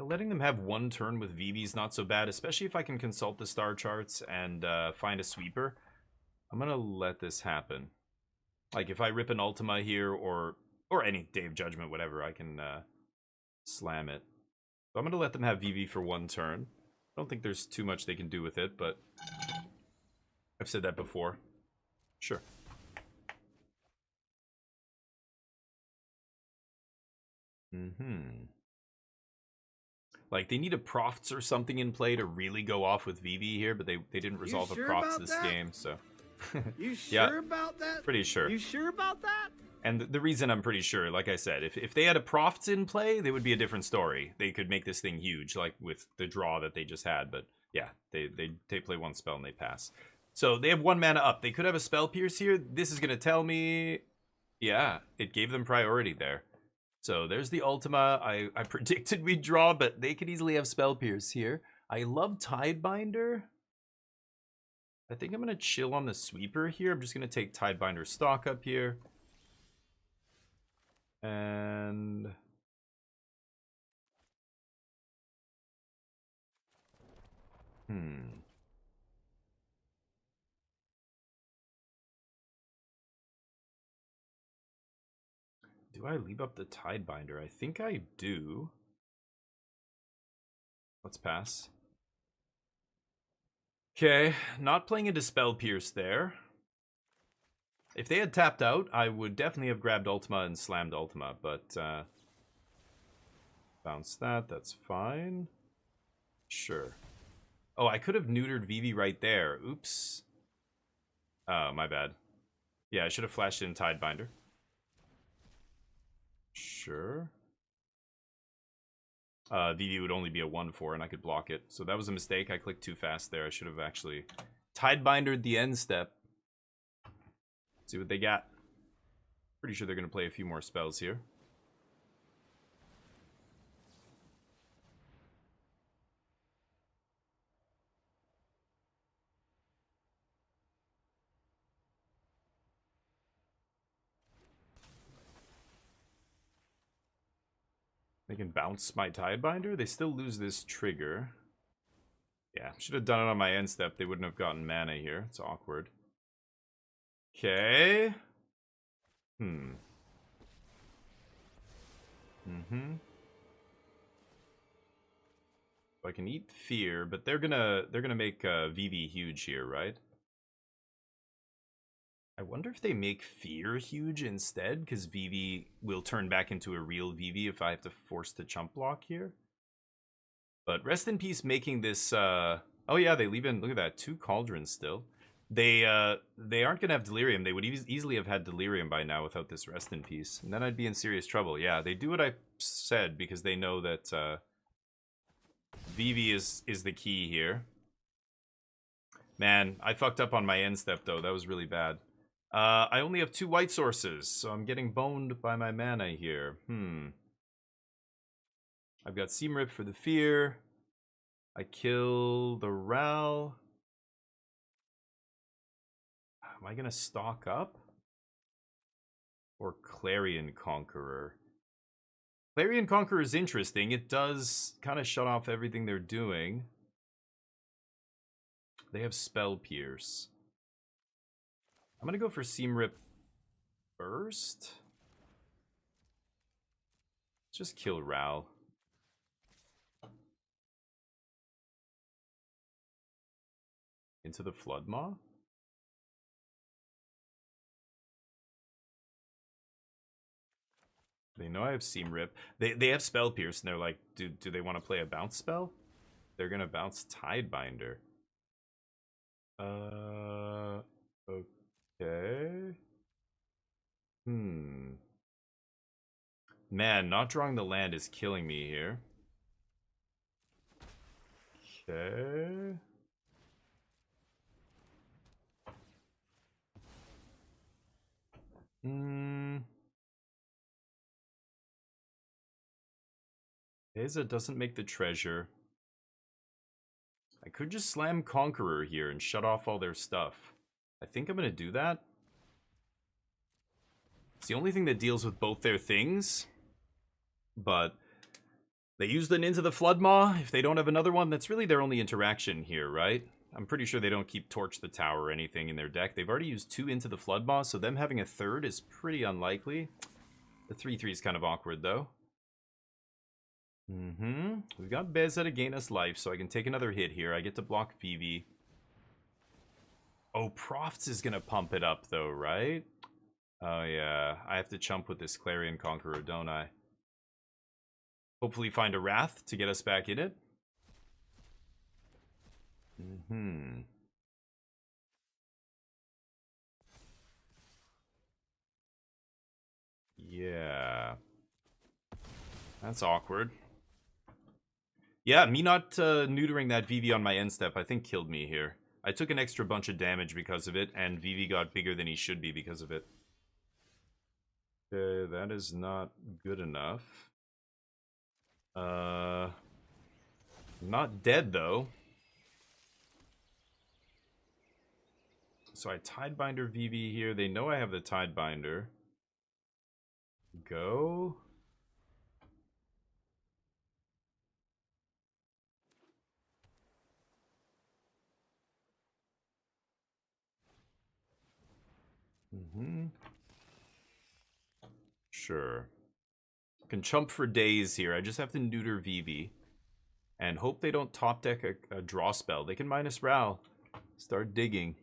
Speaker 2: Letting them have 1 turn with VV is not so bad, especially if I can consult the star charts and find a sweeper. I'm gonna let this happen. Like if I rip an Ultima here or any Day of Judgment, whatever, I can slam it. So I'm gonna let them have VV for 1 turn. I don't think there's too much they can do with it, but I've said that before. Sure. Like, they need a Profts or something in play to really go off with VV here, but they didn't resolve a Profts this game, so...
Speaker 3: You sure about that?
Speaker 2: Pretty sure.
Speaker 3: You sure about that?
Speaker 2: And the reason I'm pretty sure, like I said, if they had a Profts in play, they would be a different story. They could make this thing huge, like with the draw that they just had, but yeah, they play 1 spell and they pass. So they have 1 mana up. They could have a Spell Pierce here. This is going to tell me... Yeah, it gave them priority there. So there's the Ultima. I predicted we'd draw, but they could easily have Spell Pierce here. I love Tidebinder. I think I'm going to chill on the Sweeper here. I'm just going to take Tidebinder stock up here. And... Do I leave up the Tidebinder? I think I do. Let's pass. Okay, not playing into Spell Pierce there. If they had tapped out, I would definitely have grabbed Ultima and slammed Ultima, but bounce that, that's fine. Sure. Oh, I could have neutered VV right there. Oops. Oh, my bad. Yeah, I should have flashed in Tidebinder. Sure. VV would only be a 1/4 and I could block it. So that was a mistake. I clicked too fast there. I should have actually Tidebindered the end step. See what they got. Pretty sure they're going to play a few more spells here. They can bounce my Tidebinder. They still lose this trigger. Yeah, should have done it on my end step. They wouldn't have gotten mana here. It's awkward. Okay. I can eat Fear, but they're gonna make VV huge here, right? I wonder if they make Fear huge instead, because VV will turn back into a real VV if I have to force the chump block here. But Rest in Peace making this... oh yeah, they leave in... Look at that, 2 Cauldrons still. They aren't going to have Delirium. They would easily have had Delirium by now without this Rest in Peace. And then I'd be in serious trouble. Yeah, they do what I said because they know that VV is the key here. Man, I fucked up on my end step though. That was really bad. I only have 2 white sources, so I'm getting boned by my mana here. I've got Seam Rip for the fear. I kill the Ral. Am I gonna stock up? Or Clarion Conqueror? Clarion Conqueror is interesting. It does kind of shut off everything they're doing. They have Spell Pierce. I'm gonna go for Seam Rip first. Let's just kill Ral. Into the Floodmaw? They know I have Seam Rip. They have Spell Pierce, and they're like, do they want to play a bounce spell? They're gonna bounce Tidebinder. Okay. Man, not drawing the land is killing me here. Okay. Beza doesn't make the treasure. I could just slam Conqueror here and shut off all their stuff. I think I'm gonna do that. It's the only thing that deals with both their things. But they use the Into the Floodmaw. If they don't have another one, that's really their only interaction here, right? I'm pretty sure they don't keep Torch the Tower or anything in their deck. They've already used 2 Into the Floodmaw, so them having a third is pretty unlikely. The 3/3 is kind of awkward, though. We've got Beza to gain us life, so I can take another hit here. I get to block Vivi. Oh, Profts is gonna pump it up, though, right? Oh, yeah. I have to chump with this Clarion Conqueror, don't I? Hopefully find a Wrath to get us back in it. Yeah. That's awkward. Yeah, me not neutering that Vivi on my end step, I think killed me here. I took an extra bunch of damage because of it, and Vivi got bigger than he should be because of it. Okay, that is not good enough. Not dead, though. So I Tidebinder Vivi here. They know I have the Tidebinder. Go. Sure. Can chump for days here. I just have to neuter Vivi. And hope they don't top deck a draw spell. They can minus Ral. Start digging.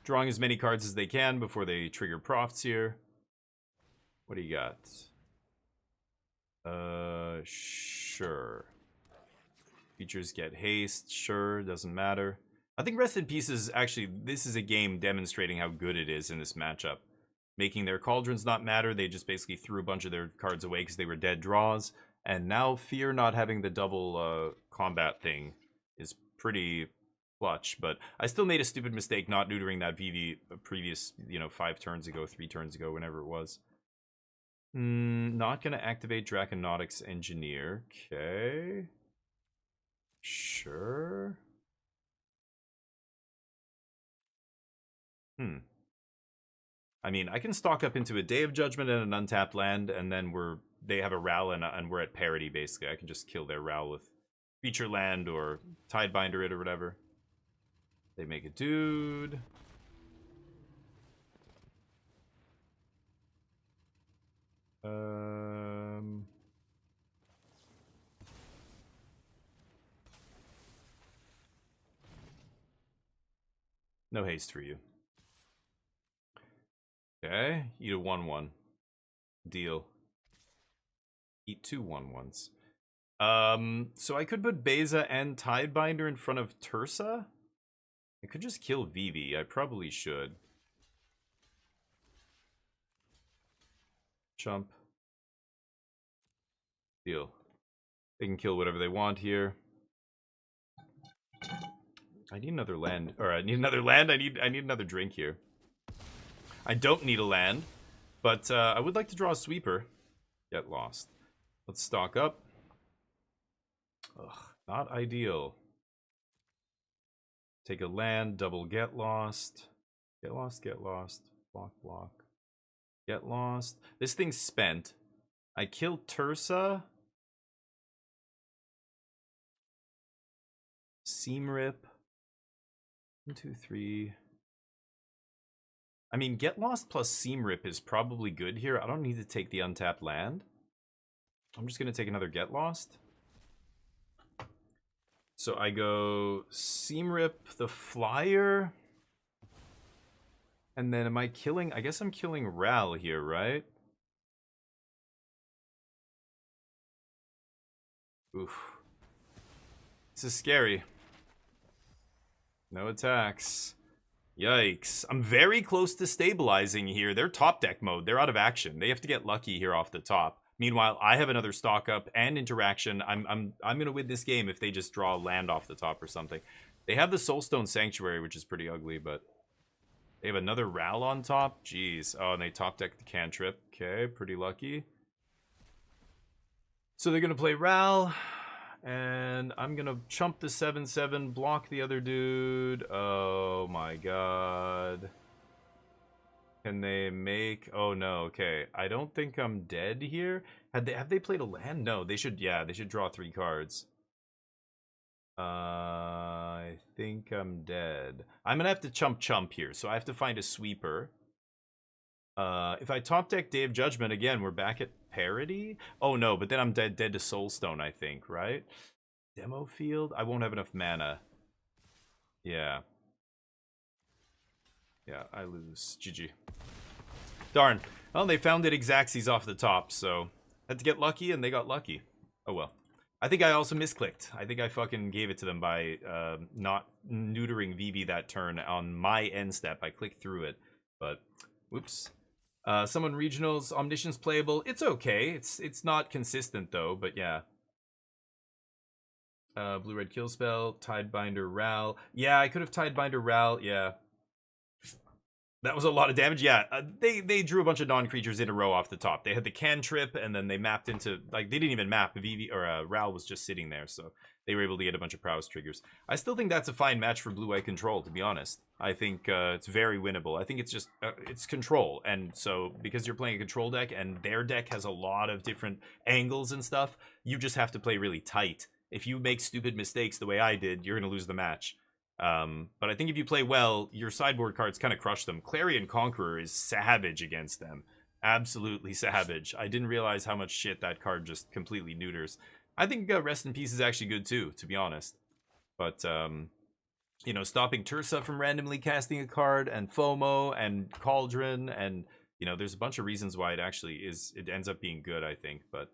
Speaker 2: Drawing as many cards as they can before they trigger Profts here. What do you got? Sure. Features get haste. Sure, doesn't matter. I think Rest in Peace is actually, this is a game demonstrating how good it is in this matchup. Making their cauldrons not matter, they just basically threw a bunch of their cards away because they were dead draws. And now Fear not having the double combat thing is pretty clutch. But I still made a stupid mistake not neutering that Vivi previous, 5 turns ago, 3 turns ago, whenever it was. Not gonna activate Draconautics Engineer. Okay. Sure. I mean, I can stock up into a Day of Judgment and an untapped land, and then they have a Ral and we're at parity, basically. I can just kill their Ral with Feature Land or Tidebinder it or whatever. They make a dude. No haste for you. Okay, eat a 1/1. Deal. Eat 2 1/1s. So I could put Beza and Tidebinder in front of Tursa. I could just kill Vivi. I probably should. Chump. Deal. They can kill whatever they want here. I need another land. Or I need another land. I need another drink here. I don't need a land. But I would like to draw a sweeper. Get lost. Let's stock up. Ugh, not ideal. Take a land, double get lost. Get lost, get lost. Block, block. Get lost. This thing's spent. I killed Tursa. Seam rip. 1, 2, 3. I mean, get lost plus seam rip is probably good here. I don't need to take the untapped land. I'm just gonna take another get lost. So I go seam rip the flyer. And then am I killing? I guess I'm killing Ral here, right? Oof. This is scary. No attacks. Yikes. I'm very close to stabilizing here. They're top deck mode. They're out of action. They have to get lucky here off the top. Meanwhile, I have another stock up and interaction. I'm gonna win this game if they just draw land off the top or something. They have the Soulstone Sanctuary, which is pretty ugly, but they have another Ral on top. Jeez. Oh, and they top deck the cantrip. Okay, pretty lucky. So they're gonna play Ral. And I'm gonna chump the 7/7, block the other dude. Oh my god. Can they make... Oh no, okay. I don't think I'm dead here. Have they played a land? No, they should, yeah, they should draw 3 cards. I think I'm dead. I'm gonna have to chump here, so I have to find a sweeper. If I top deck Day of Judgment, again, we're back at parity? Oh no, but then I'm dead to Soulstone, I think, right? Demo field? I won't have enough mana. Yeah. Yeah, I lose. GG. Darn. Well, they found it Xaxes off the top, so had to get lucky, and they got lucky. Oh well. I think I also misclicked. I think I fucking gave it to them by not neutering Vivi that turn on my end step. I clicked through it, but whoops. Someone regionals, Omniscience playable. It's okay. It's not consistent though, but yeah. Blue-red kill spell, Tidebinder Ral. Yeah, I could have Tidebinder Ral, yeah. That was a lot of damage. Yeah, they drew a bunch of non-creatures in a row off the top. They had the cantrip, and then they mapped into... Like, they didn't even map. Vivi, or Ral was just sitting there, so they were able to get a bunch of prowess triggers. I still think that's a fine match for blue-white control, to be honest. I think it's very winnable. I think it's just... it's control, and so because you're playing a control deck, and their deck has a lot of different angles and stuff, you just have to play really tight. If you make stupid mistakes the way I did, you're going to lose the match. But I think if you play well, your sideboard cards kind of crush them. Clarion Conqueror is savage against them. Absolutely savage. I didn't realize how much shit that card just completely neuters. I think Rest in Peace is actually good too, to be honest. But, you know, stopping Tursa from randomly casting a card, and FOMO, and Cauldron, and, you know, there's a bunch of reasons why it actually is, it ends up being good, I think. But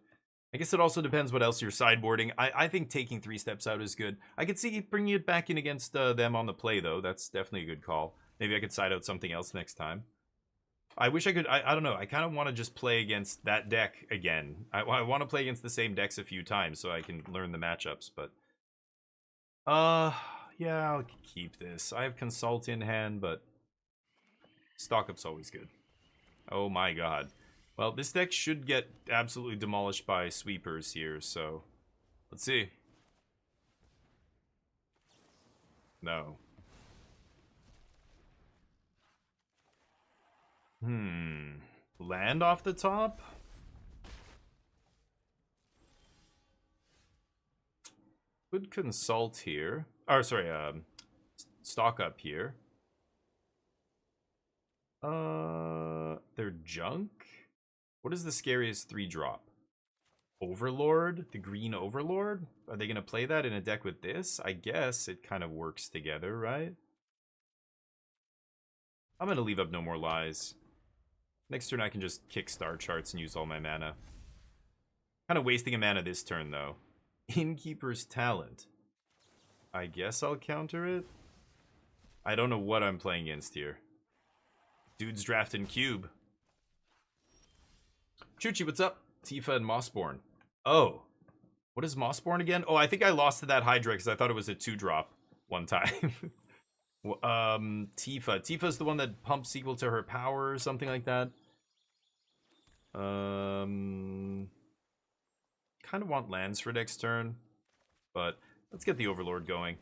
Speaker 2: I guess it also depends what else you're sideboarding. I think taking 3 steps out is good. I could see bringing it back in against them on the play, though. That's definitely a good call. Maybe I could side out something else next time. I wish I could... I don't know. I kind of want to just play against that deck again. I want to play against the same decks a few times so I can learn the matchups, but... yeah, I'll keep this. I have Consult in hand, but... Stock up's always good. Oh my god. Well, this deck should get absolutely demolished by sweepers here, so let's see. No. Land off the top? Could consult here. Or, sorry, stock up here. They're junk? What is the scariest 3-drop? Overlord? The green Overlord? Are they going to play that in a deck with this? I guess it kind of works together, right? I'm going to leave up No More Lies. Next turn I can just kick star charts and use all my mana. Kind of wasting a mana this turn, though. Innkeeper's Talent. I guess I'll counter it? I don't know what I'm playing against here. Dude's drafting Cube. Chuchi, what's up? Tifa and Mossborn. Oh. What is Mossborn again? Oh, I think I lost to that Hydra because I thought it was a 2-drop one time. Tifa. Tifa's the one that pumps equal to her power or something like that. Kind of want lands for next turn, but let's get the Overlord going.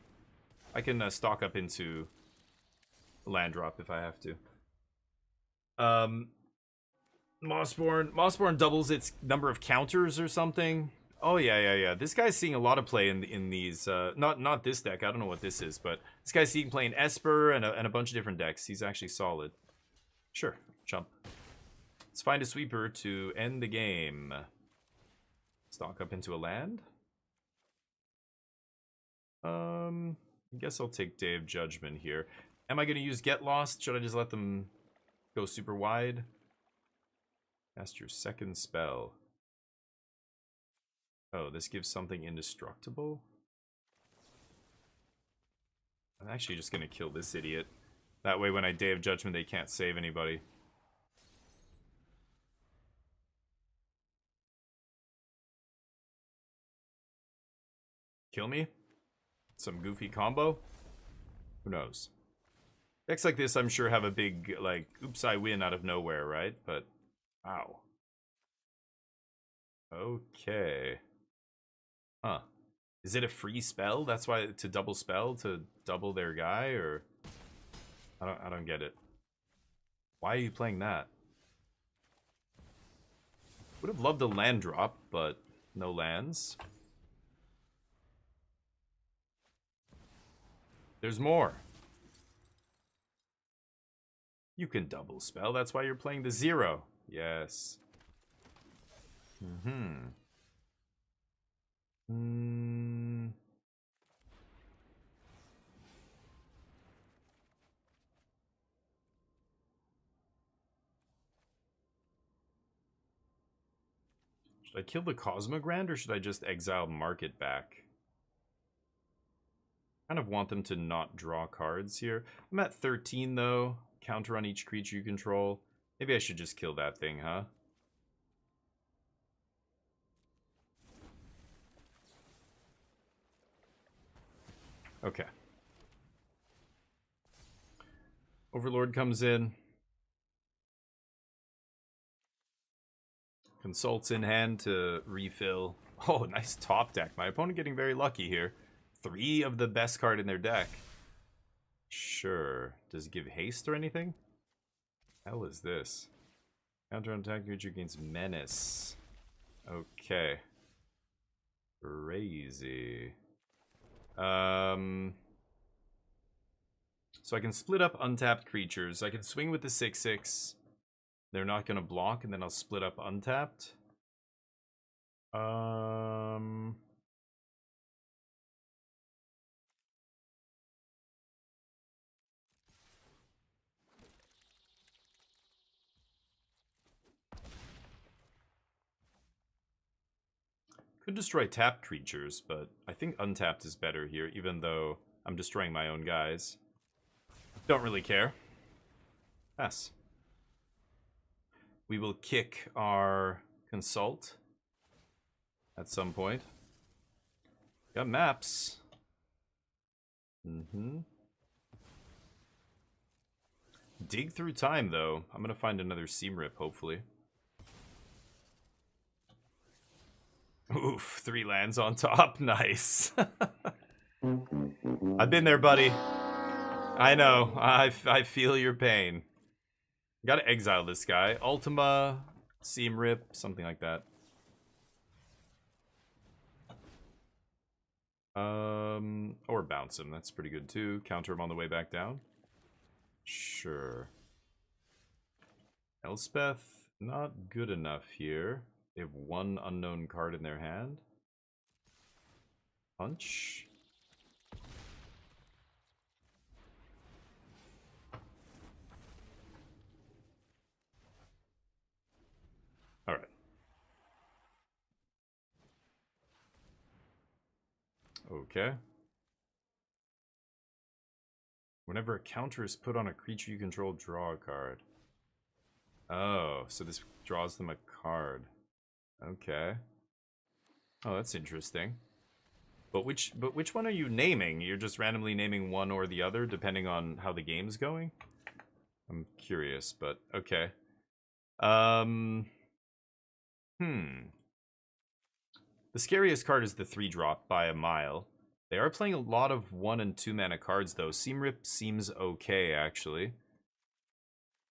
Speaker 2: I can stock up into land drop if I have to. Mossborn doubles its number of counters or something. Oh yeah. This guy's seeing a lot of play in these. Not this deck. I don't know what this is, but this guy's seeing play in Esper and a bunch of different decks. He's actually solid. Sure, jump. Let's find a sweeper to end the game. Stock up into a land. I guess I'll take Day of Judgment here. Am I going to use Get Lost? Should I just let them go super wide? Cast your second spell. Oh, this gives something indestructible? I'm actually just going to kill this idiot. That way when I Day of Judgment, they can't save anybody. Kill me? Some goofy combo? Who knows? Decks like this, I'm sure, have a big, like, oops, I win out of nowhere, right? But, ow. Okay. Huh. Is it a free spell? That's why, to double spell, to double their guy, or... I don't get it. Why are you playing that? Would have loved a land drop, but no lands. There's more. You can double spell, that's why you're playing the 0. Yes. Should I kill the Cosmogrand, or should I just exile Market back? Kind of want them to not draw cards here. I'm at 13 though. Counter on each creature you control. Maybe I should just kill that thing, huh? Okay. Overlord comes in. Consults in hand to refill. Oh, nice top deck. My opponent getting very lucky here. 3 of the best card in their deck. Sure. Does it give haste or anything? Hell is this? Counter on attack creature gains menace. Okay. Crazy. So I can split up untapped creatures. I can swing with the 6/6. They're not gonna block, and then I'll split up untapped. Could destroy tapped creatures, but I think untapped is better here, even though I'm destroying my own guys. Don't really care. Pass. We will kick our Consult at some point. Got maps. Dig through time, though. I'm gonna find another Seam Rip, hopefully. Oof, 3 lands on top. Nice. I've been there, buddy. I know. I feel your pain. Gotta exile this guy. Ultima, Seam Rip, something like that. Or bounce him. That's pretty good too. Counter him on the way back down. Sure. Elspeth, not good enough here. They have 1 unknown card in their hand. Punch. Alright. Okay. Whenever a counter is put on a creature you control, draw a card. Oh, so this draws them a card. Okay. Oh, that's interesting. But which one are you naming? You're just randomly naming one or the other depending on how the game's going? I'm curious, but okay. The scariest card is the 3-drop by a mile. They are playing a lot of 1 and 2 mana cards, though. Seamrip seems okay, actually.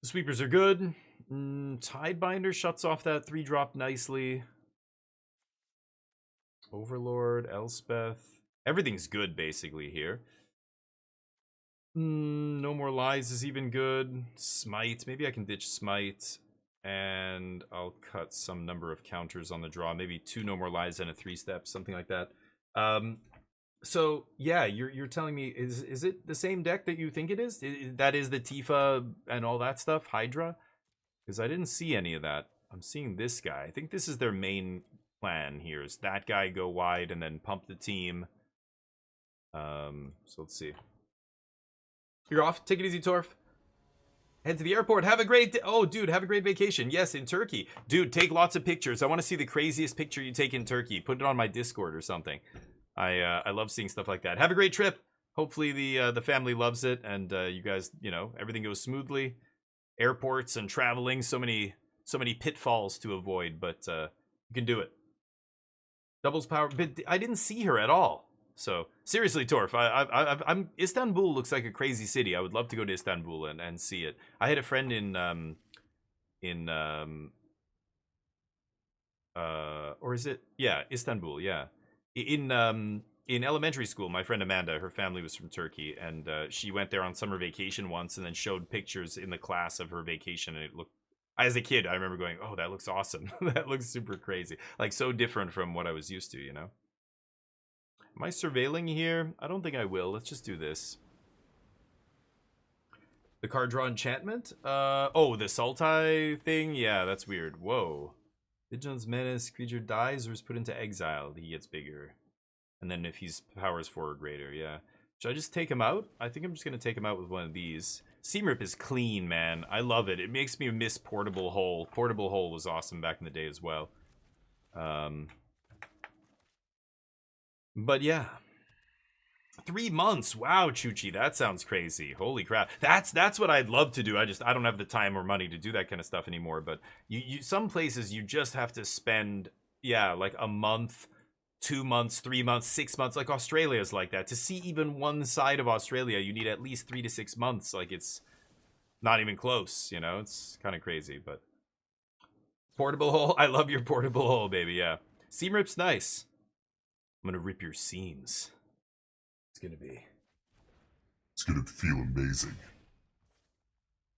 Speaker 2: The sweepers are good. Tidebinder shuts off that 3-drop nicely. Overlord, Elspeth. Everything's good, basically, here. No More Lies is even good. Smite. Maybe I can ditch Smite. And I'll cut some number of counters on the draw. Maybe 2 No More Lies and a 3-step, something like that. So yeah, you're telling me is it the same deck that you think it is? That is the Tifa and all that stuff, Hydra? Because I didn't see any of that. I'm seeing this guy. I think this is their main plan here. Is that guy go wide and then pump the team? So let's see. You're off. Take it easy, Torf. Head to the airport. Have a great oh, dude, have a great vacation. Yes, in Turkey. Dude, take lots of pictures. I want to see the craziest picture you take in Turkey. Put it on my Discord or something. I love seeing stuff like that. Have a great trip. Hopefully the family loves it and you guys, you know, everything goes smoothly. Airports and traveling, so many pitfalls to avoid, but you can do it. Doubles power, but I didn't see her at all. So seriously, Torf, I'm Istanbul looks like a crazy city. I would love to go to Istanbul and see it. I had a friend or is it Istanbul, yeah. In elementary school, my friend Amanda, her family was from Turkey, and she went there on summer vacation once and then showed pictures in the class of her vacation, and it looked, as a kid, I remember going, oh, that looks awesome. That looks super crazy. Like, so different from what I was used to, you know? Am I surveilling here? I don't think I will. Let's just do this. The card draw enchantment? Oh, the Sultai thing? Yeah, that's weird. Whoa. Vigilance Menace, creature dies or is put into exile. He gets bigger. And then if he's powers 4 or greater, yeah. Should I just take him out? I think I'm just going to take him out with one of these. Seamrip is clean, man. I love it. It makes me miss Portable Hole. Portable Hole was awesome back in the day as well. But yeah. 3 months. Wow, Chuchi, that sounds crazy. Holy crap. That's what I'd love to do. I don't have the time or money to do that kind of stuff anymore. But you some places you just have to spend, yeah, like a month, 2 months, 3 months, 6 months. Like Australia's like that. To see even one side of Australia, you need at least 3 to 6 months. Like it's not even close, you know? It's kind of crazy, but Portable Hole. I love your Portable Hole, baby. Yeah. Seam Rip's nice. I'm gonna rip your seams. It's gonna feel amazing.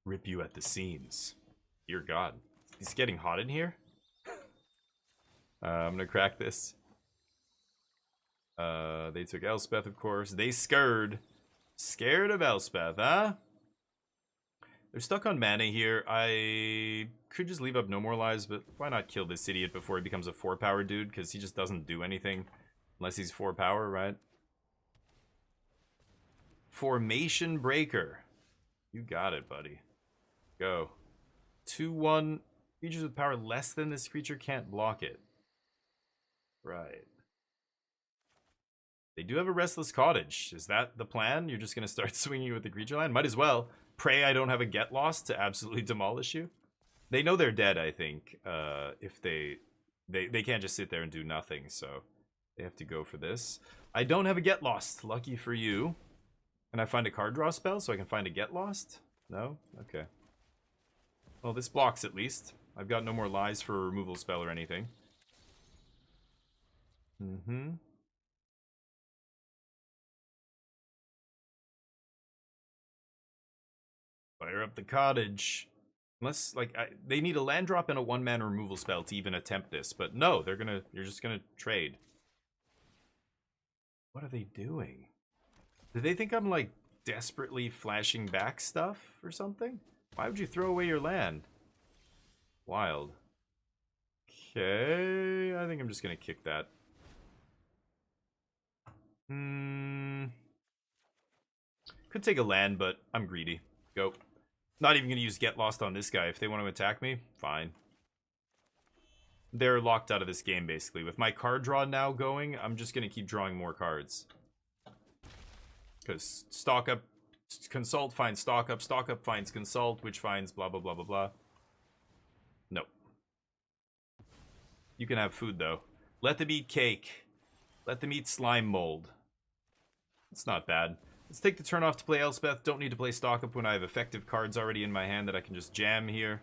Speaker 2: Rip you at the seams. Dear God. It's getting hot in here. I'm gonna crack this. They took Elspeth, of course. They scared of Elspeth, huh? They're stuck on mana here. I could just leave up No More Lives, but why not kill this idiot before he becomes a 4-power dude? Because he just doesn't do anything unless he's 4-power, right? Formation Breaker. You got it, buddy. Go. 2/1. Creatures with power less than this creature can't block it. Right. They do have a Restless Cottage. Is that the plan? You're just going to start swinging with the creature line? Might as well. Pray I don't have a Get Lost to absolutely demolish you. They know they're dead, I think. If they can't just sit there and do nothing, so they have to go for this. I don't have a Get Lost. Lucky for you. Can I find a card draw spell so I can find a Get Lost? No? Okay. Well, this blocks at least. I've got No More Lies for a removal spell or anything. Fire up the cottage. Unless, like, they need a land drop and a 1-mana removal spell to even attempt this. But no, you're just gonna trade. What are they doing? Do they think I'm, like, desperately flashing back stuff or something? Why would you throw away your land? Wild. Okay, I think I'm just gonna kick that. Could take a land, but I'm greedy. Go. Not even gonna use Get Lost on this guy. If they want to attack me, fine. They're locked out of this game, basically. With my card draw now going, I'm just gonna keep drawing more cards. Because stock up, consult finds stock up finds consult, which finds blah blah blah blah blah. Nope. You can have food, though. Let them eat cake. Let them eat slime mold. It's not bad. Let's take the turn off to play Elspeth. Don't need to play stock up when I have effective cards already in my hand that I can just jam here.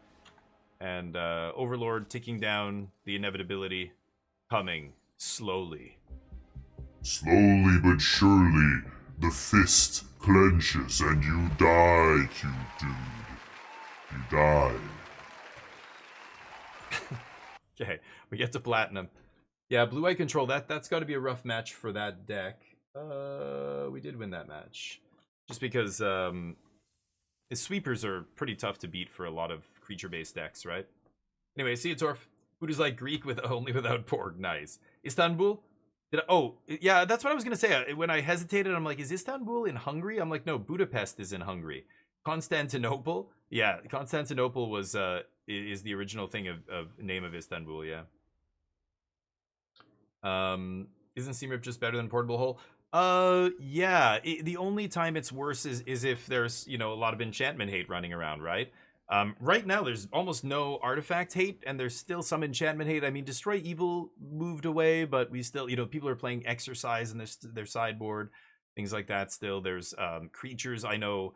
Speaker 2: And Overlord ticking down, the inevitability coming slowly.
Speaker 4: Slowly but surely, the fist clenches and you die, cute dude. You die.
Speaker 2: Okay, we get to platinum. Yeah, blue-eye control, that's got to be a rough match for that deck. We did win that match. Just because his sweepers are pretty tough to beat for a lot of creature-based decks, right? Anyway, see you, Torf. Food is like Greek with only without pork. Nice. Istanbul? Yeah, that's what I was going to say. When I hesitated, I'm like, is Istanbul in Hungary? I'm like, no, Budapest is in Hungary. Constantinople? Yeah, Constantinople was is the original thing of name of Istanbul, yeah. Isn't Seamrip just better than Portable Hole? Yeah. The only time it's worse is if there's, you know, a lot of enchantment hate running around, right? Right now, there's almost no artifact hate, and there's still some enchantment hate. I mean, Destroy Evil moved away, but we still, you know, people are playing Exercise in their sideboard, things like that still. There's creatures, I know.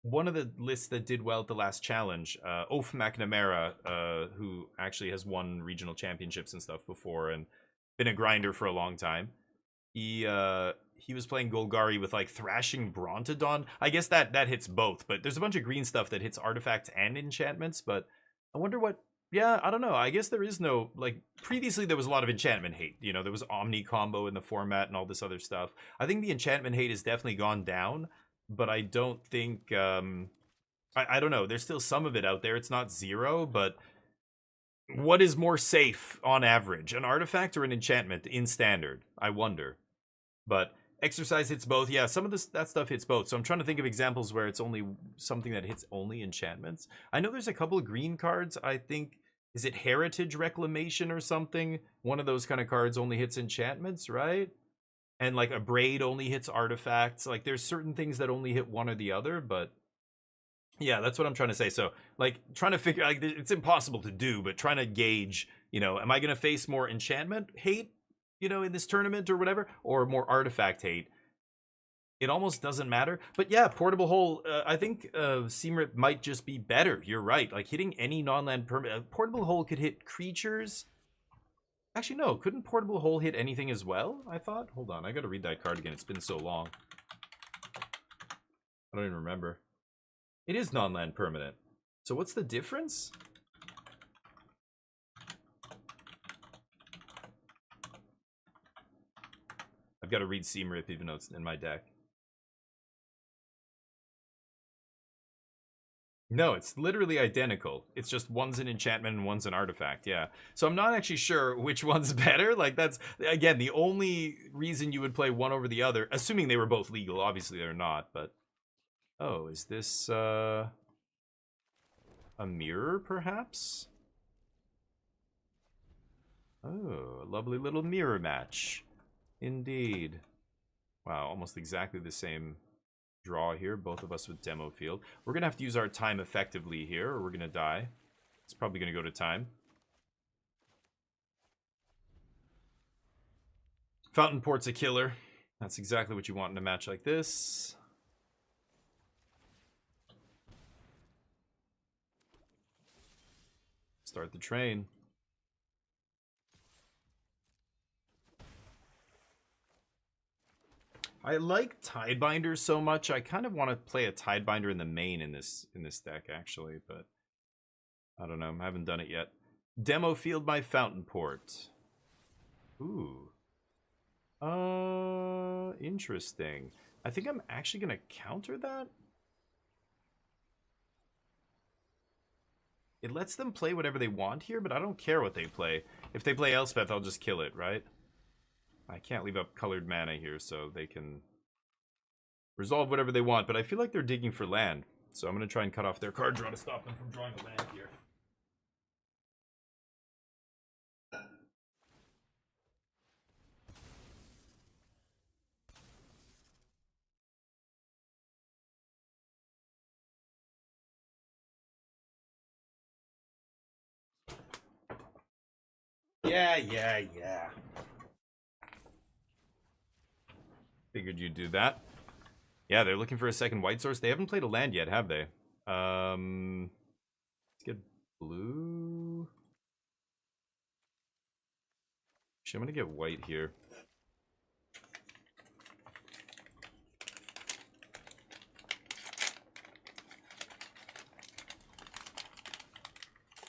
Speaker 2: One of the lists that did well at the last challenge, Oaf McNamara, who actually has won regional championships and stuff before and been a grinder for a long time. He was playing Golgari with like Thrashing Brontodon. I guess that hits both, but there's a bunch of green stuff that hits artifacts and enchantments, but I wonder what, yeah, I don't know. I guess there is no, like, previously there was a lot of enchantment hate. You know, there was Omni combo in the format and all this other stuff. I think the enchantment hate has definitely gone down, but I don't think, I don't know. There's still some of it out there. It's not zero, but what is more safe on average? An artifact or an enchantment in standard? I wonder. But Exercise hits both. Yeah, some of that stuff hits both. So I'm trying to think of examples where it's only something that hits only enchantments. I know there's a couple of green cards. I think, is it Heritage Reclamation or something? One of those kind of cards only hits enchantments, right? And like a Braid only hits artifacts. Like there's certain things that only hit one or the other, but yeah, that's what I'm trying to say. So like trying to figure, like, it's impossible to do, but trying to gauge, you know, am I going to face more enchantment hate, you know, in this tournament or whatever, or more artifact hate? It almost doesn't matter. But yeah, Portable Hole, I think Seamrip might just be better. You're right. Like hitting any non-land permanent, Portable Hole could hit creatures. Actually, no, couldn't Portable Hole hit anything as well? I thought. Hold on, I got to read that card again. It's been so long. I don't even remember. It is non-land permanent. So what's the difference? I've got to read Seamrip even though it's in my deck. No, it's literally identical. It's just one's an enchantment and one's an artifact, yeah. So I'm not actually sure which one's better. Like, that's, again, the only reason you would play one over the other, assuming they were both legal. Obviously, they're not, but... Oh, is this, a mirror, perhaps? Oh, a lovely little mirror match. Indeed. Wow, almost exactly the same draw here, both of us with Demo Field. We're going to have to use our time effectively here, or we're going to die. It's probably going to go to time. Fountain Port's a killer. That's exactly what you want in a match like this. Start the train. I like Tidebinder so much. I kind of want to play a Tidebinder in the main in this deck, actually, but I don't know. I haven't done it yet. Demo Field by Fountain Port. Ooh. Interesting. I think I'm actually going to counter that. It lets them play whatever they want here, but I don't care what they play. If they play Elspeth, I'll just kill it, right? I can't leave up colored mana here, so they can resolve whatever they want. But I feel like they're digging for land, so I'm going to try and cut off their card draw to stop them from drawing a land here. Yeah. Figured you'd do that. Yeah, they're looking for a second white source. They haven't played a land yet, have they? Let's get blue. Actually, I'm gonna get white here.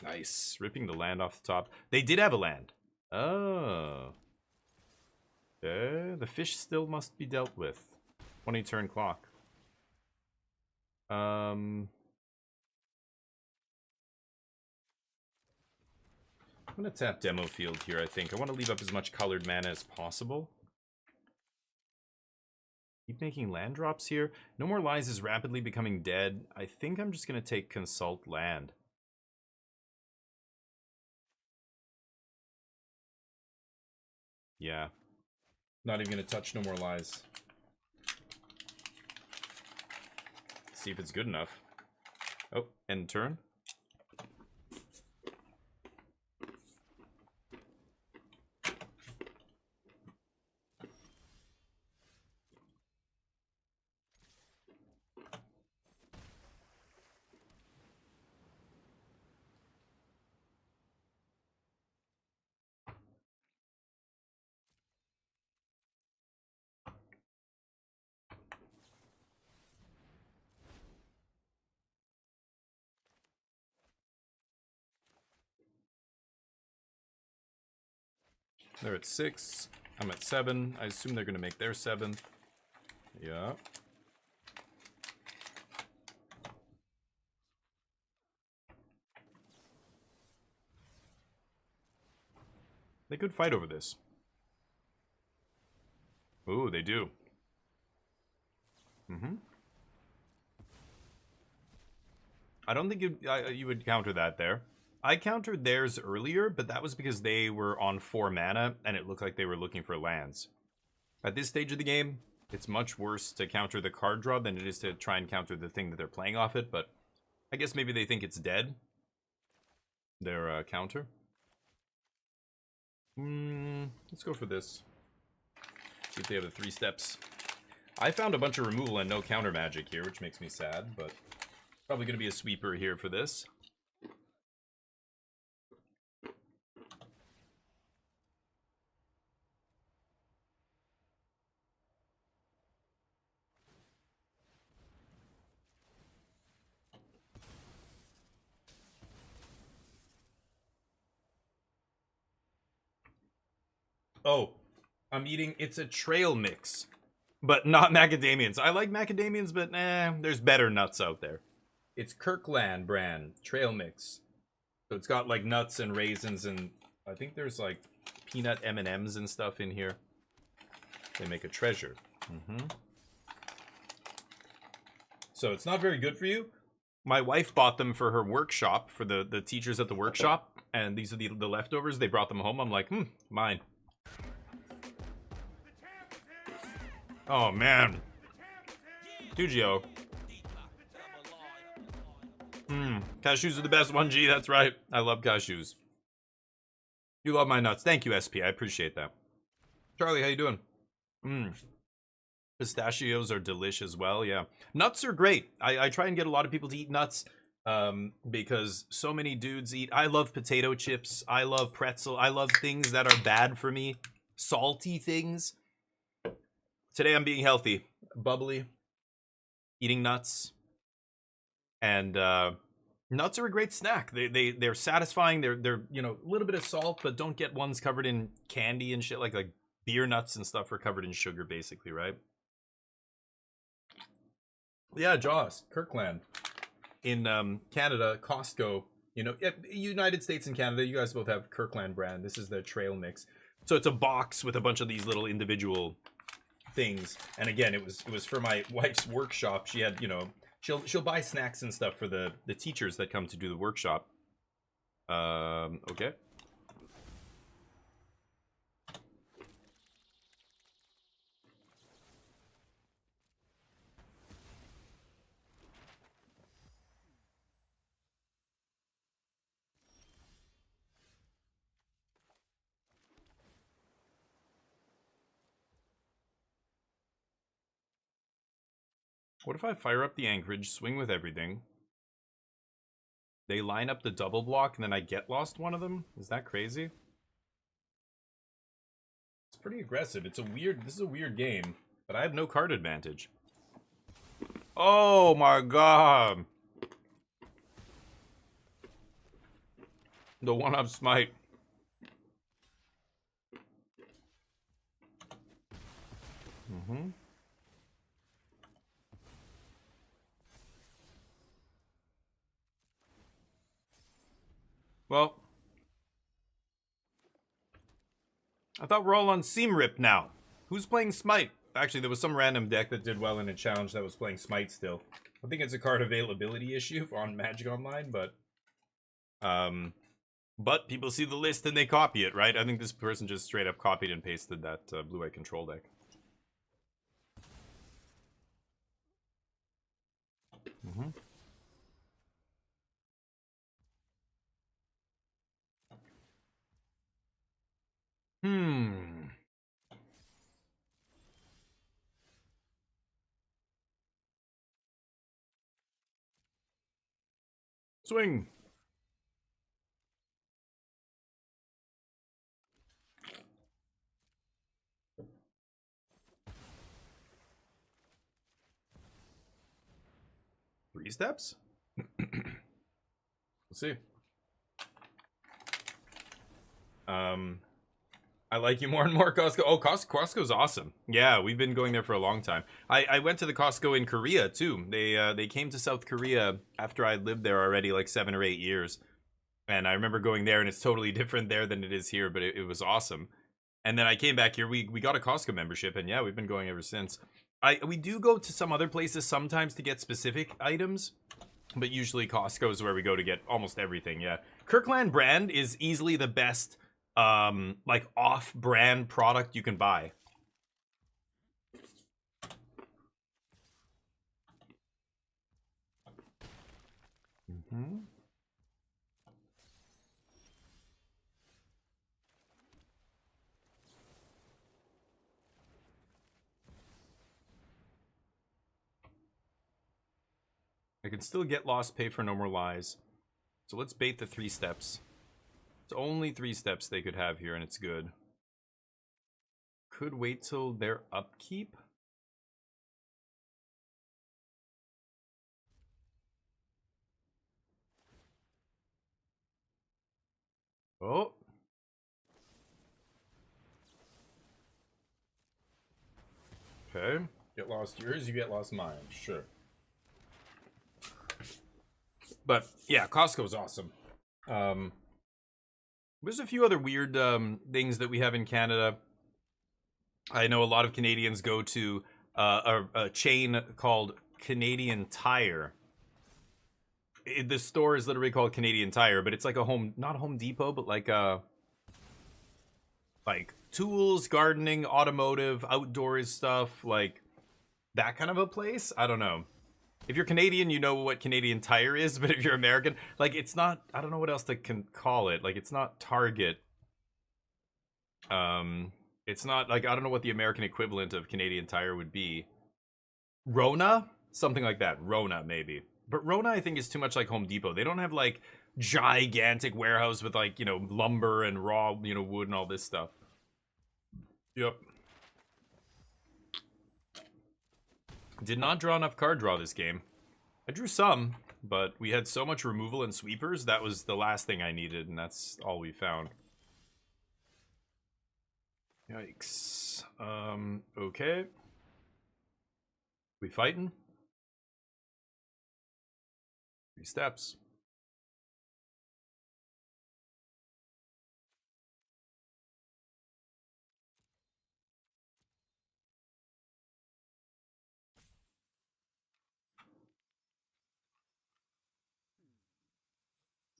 Speaker 2: Nice. Ripping the land off the top. They did have a land. Oh. Okay. The fish still must be dealt with. 20 turn clock. I'm gonna tap demo field here, I think. I want to leave up as much colored mana as possible. Keep making land drops here. No More Lies is rapidly becoming dead. I think I'm just gonna take Consult Land. Yeah. Not even gonna touch No More Lies. See if it's good enough. Oh, end turn. They're at 6. I'm at 7. I assume they're going to make their 7th. Yeah. They could fight over this. Ooh, they do. I don't think you would counter that there. I countered theirs earlier, but that was because they were on 4 mana, and it looked like they were looking for lands. At this stage of the game, it's much worse to counter the card draw than it is to try and counter the thing that they're playing off it, but I guess maybe they think it's dead. Their counter. Let's go for this. See if they have the 3 steps. I found a bunch of removal and no counter magic here, which makes me sad, but probably going to be a sweeper here for this. Oh, I'm eating, it's a trail mix, but not macadamians. I like macadamians, but there's better nuts out there. It's Kirkland brand trail mix. So it's got like nuts and raisins, and I think there's like peanut M&Ms and stuff in here. They make a treasure. So it's not very good for you. My wife bought them for her workshop, for the teachers at the workshop, and these are the leftovers. They brought them home. I'm like, mine. Oh, man. Tugio. Cashews are the best 1G, that's right. I love cashews. You love my nuts. Thank you, SP. I appreciate that. Charlie, how you doing? Pistachios are delish as well, yeah. Nuts are great. I try and get a lot of people to eat nuts because so many dudes eat. I love potato chips. I love pretzel. I love things that are bad for me. Salty things. Today I'm being healthy, bubbly, eating nuts, and nuts are a great snack. They're satisfying. They're you know, a little bit of salt, but don't get ones covered in candy and shit like beer nuts and stuff are covered in sugar, basically, right? Yeah, Jaws, Kirkland, in Canada, Costco. You know, United States and Canada, you guys both have Kirkland brand. This is the trail mix, so it's a box with a bunch of these little individual things, and again, it was for my wife's workshop. She had, you know, she'll buy snacks and stuff for the teachers that come to do the workshop. Okay. What if I fire up the Anchorage, swing with everything? They line up the double block, and then I get lost one of them? Is that crazy? It's pretty aggressive. This is a weird game, but I have no card advantage. Oh my god! The one-up smite. Well, I thought we're all on Seam Rip now. Who's playing Smite? Actually, there was some random deck that did well in a challenge that was playing Smite still. I think it's a card availability issue on Magic Online, but people see the list and they copy it, right? I think this person just straight up copied and pasted that Blue-White Control deck. Swing. Three steps? We'll see. I like you more and more, Costco. Oh, Costco's awesome. Yeah, we've been going there for a long time. I went to the Costco in Korea too. They came to South Korea after I lived there already like 7 or 8 years. And I remember going there, and it's totally different there than it is here, but it was awesome. And then I came back here. We got a Costco membership, and yeah, we've been going ever since. We do go to some other places sometimes to get specific items, but usually Costco is where we go to get almost everything. Yeah, Kirkland brand is easily the best like off-brand product you can buy. I can still get lost, pay for no more lies. So let's bait the 3 steps. It's only 3 steps they could have here, and it's good. Could wait till their upkeep. Oh. Okay. Get lost yours, you get lost mine. Sure. But yeah, Costco's awesome. There's a few other weird things that we have in Canada. I know a lot of Canadians go to a chain called Canadian Tire. The store is literally called Canadian Tire, but it's like a not Home Depot, but like tools, gardening, automotive, outdoors stuff, like that kind of a place. I don't know. If you're Canadian, you know what Canadian Tire is, but if you're American, like it's not, I don't know what else to call it. Like it's not Target. It's not like, I don't know what the American equivalent of Canadian Tire would be. Rona? Something like that. Rona, maybe. But Rona, I think, is too much like Home Depot. They don't have like gigantic warehouse with like, you know, lumber and raw, you know, wood and all this stuff. Yep. Did not draw enough card draw this game. I drew some, but we had so much removal and sweepers, that was the last thing I needed, and that's all we found. Yikes. Okay. We fighting? 3 steps.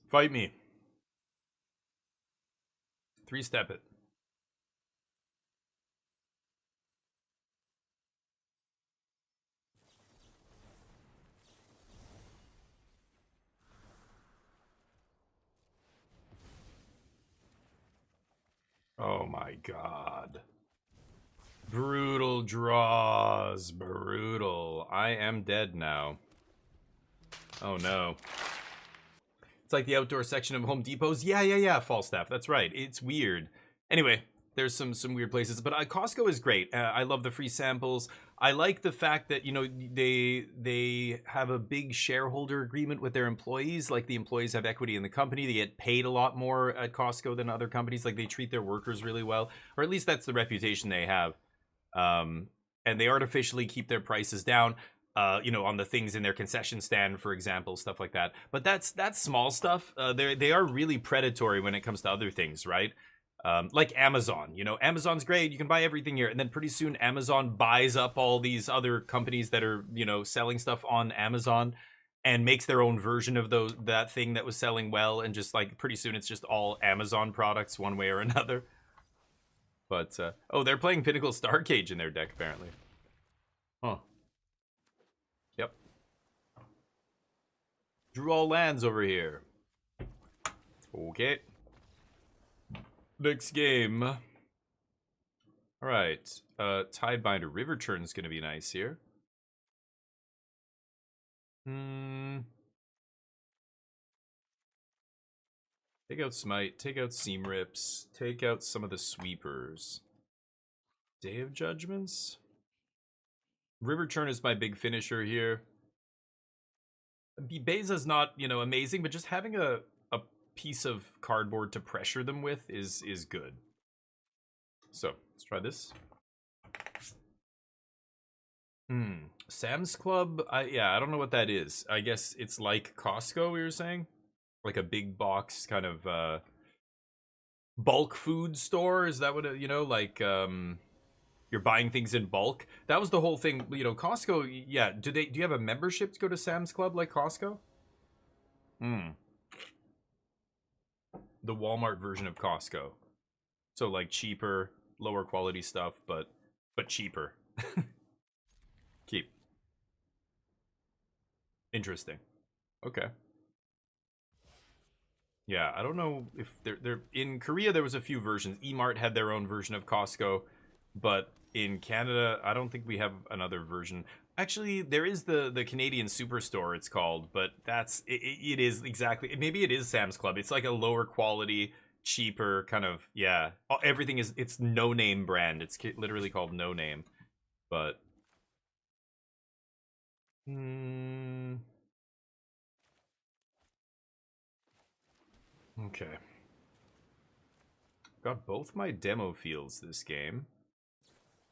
Speaker 2: Fight me. 3 step it. Oh my god. Brutal draws. Brutal. I am dead now. Oh no. It's like the outdoor section of Home Depot's. Yeah, Falstaff. That's right. It's weird. Anyway, there's some weird places, but Costco is great. I love the free samples. I like the fact that, you know, they have a big shareholder agreement with their employees. Like, the employees have equity in the company. They get paid a lot more at Costco than other companies. Like, they treat their workers really well, or at least that's the reputation they have. And they artificially keep their prices down. You know, on the things in their concession stand, for example, stuff like that. But that's small stuff. They are really predatory when it comes to other things, right? Like Amazon. You know, Amazon's great. You can buy everything here, and then pretty soon Amazon buys up all these other companies that are, you know, selling stuff on Amazon, and makes their own version of that thing that was selling well, and just like pretty soon it's just all Amazon products one way or another. But oh, they're playing Pinnacle Starcade in their deck apparently. Huh. Yep. Drew all lands over here. Okay. Next game. Alright. Tidebinder River Turn's gonna be nice here. Take out Smite, take out Seam Rips, take out some of the sweepers. Day of Judgments? River Turn is my big finisher here. Beza's not, you know, amazing, but just having a piece of cardboard to pressure them with is good. So, let's try this. Sam's Club? Yeah, I don't know what that is. I guess it's like Costco, we were saying? Like a big box kind of bulk food store? Is that what, you know, like you're buying things in bulk? That was the whole thing, you know. Costco, yeah. Do you have a membership to go to Sam's Club like Costco? The Walmart version of Costco. So like cheaper, lower quality stuff, but cheaper. Keep. Interesting. Okay. Yeah, I don't know if they're in Korea there was a few versions. Emart had their own version of Costco, but in Canada, I don't think we have another version. Actually, there is the Canadian Superstore, it's called, but it is exactly, maybe it is Sam's Club. It's like a lower quality, cheaper kind of, yeah. Everything is, it's no name brand. It's literally called No Name, but okay. Got both my demo fields this game.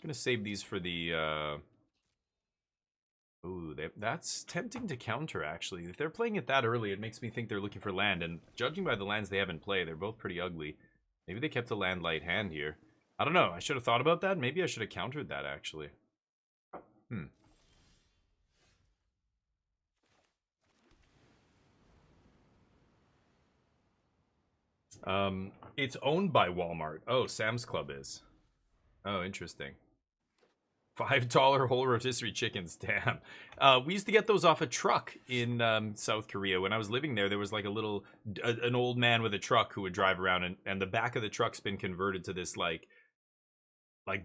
Speaker 2: Gonna save these for the ooh, that's tempting to counter, actually. If they're playing it that early, it makes me think they're looking for land, and judging by the lands they have in play, they're both pretty ugly. Maybe they kept a land light hand here. I don't know. I should have thought about that. Maybe I should have countered that, actually. It's owned by Walmart. Oh, Sam's Club is. Oh, interesting. $5 whole rotisserie chickens, damn. We used to get those off a truck in South Korea. When I was living there, there was like an old man with a truck who would drive around, and the back of the truck's been converted to this like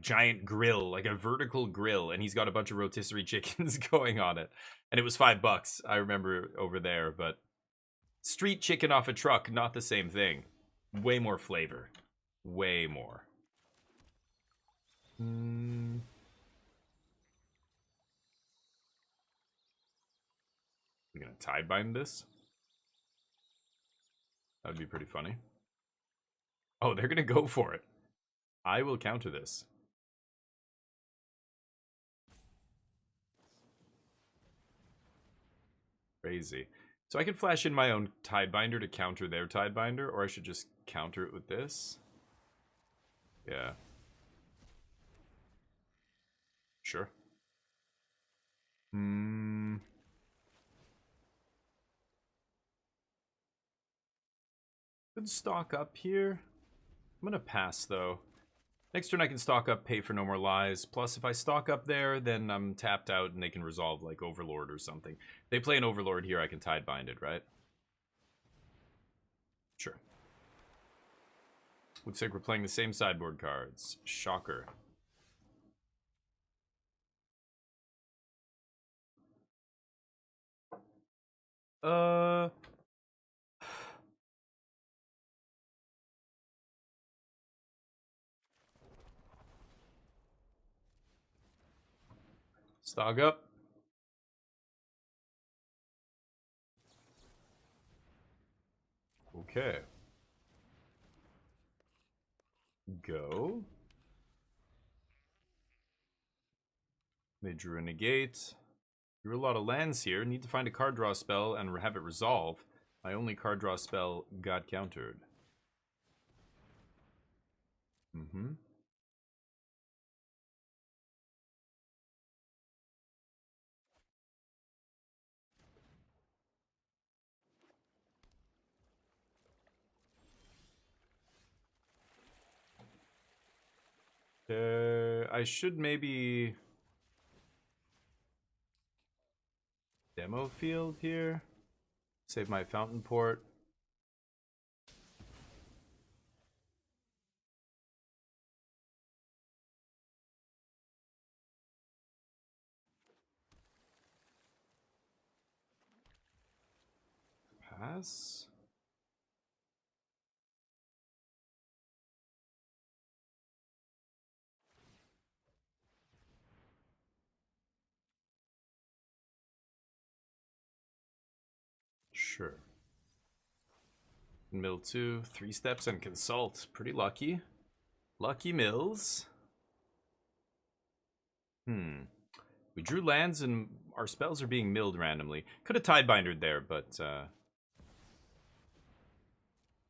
Speaker 2: giant grill, like a vertical grill, and he's got a bunch of rotisserie chickens going on it. And it was $5, I remember, over there, but street chicken off a truck, not the same thing. Way more flavor. Way more. We're gonna Tidebind this? That would be pretty funny. Oh, they're gonna go for it. I will counter this. Crazy. So I could flash in my own Tidebinder to counter their Tidebinder, or I should just counter it with this. Yeah. Sure. Could stock up here. I'm gonna pass, though. Next turn I can stock up, pay for no more lies. Plus, if I stock up there, then I'm tapped out and they can resolve, like, Overlord or something. If they play an Overlord here, I can Tidebind it, right? Sure. Looks like we're playing the same sideboard cards. Shocker. Stog up. Okay. Go. They drew a negate. Drew a lot of lands here. Need to find a card draw spell and have it resolve. My only card draw spell got countered. Mm-hmm. I should maybe demo field here. Save my fountain port. Pass. Sure. Mill 2, 3 steps and consult. Pretty lucky. Lucky Mills. We drew lands and our spells are being milled randomly. Could have Tidebindered there, but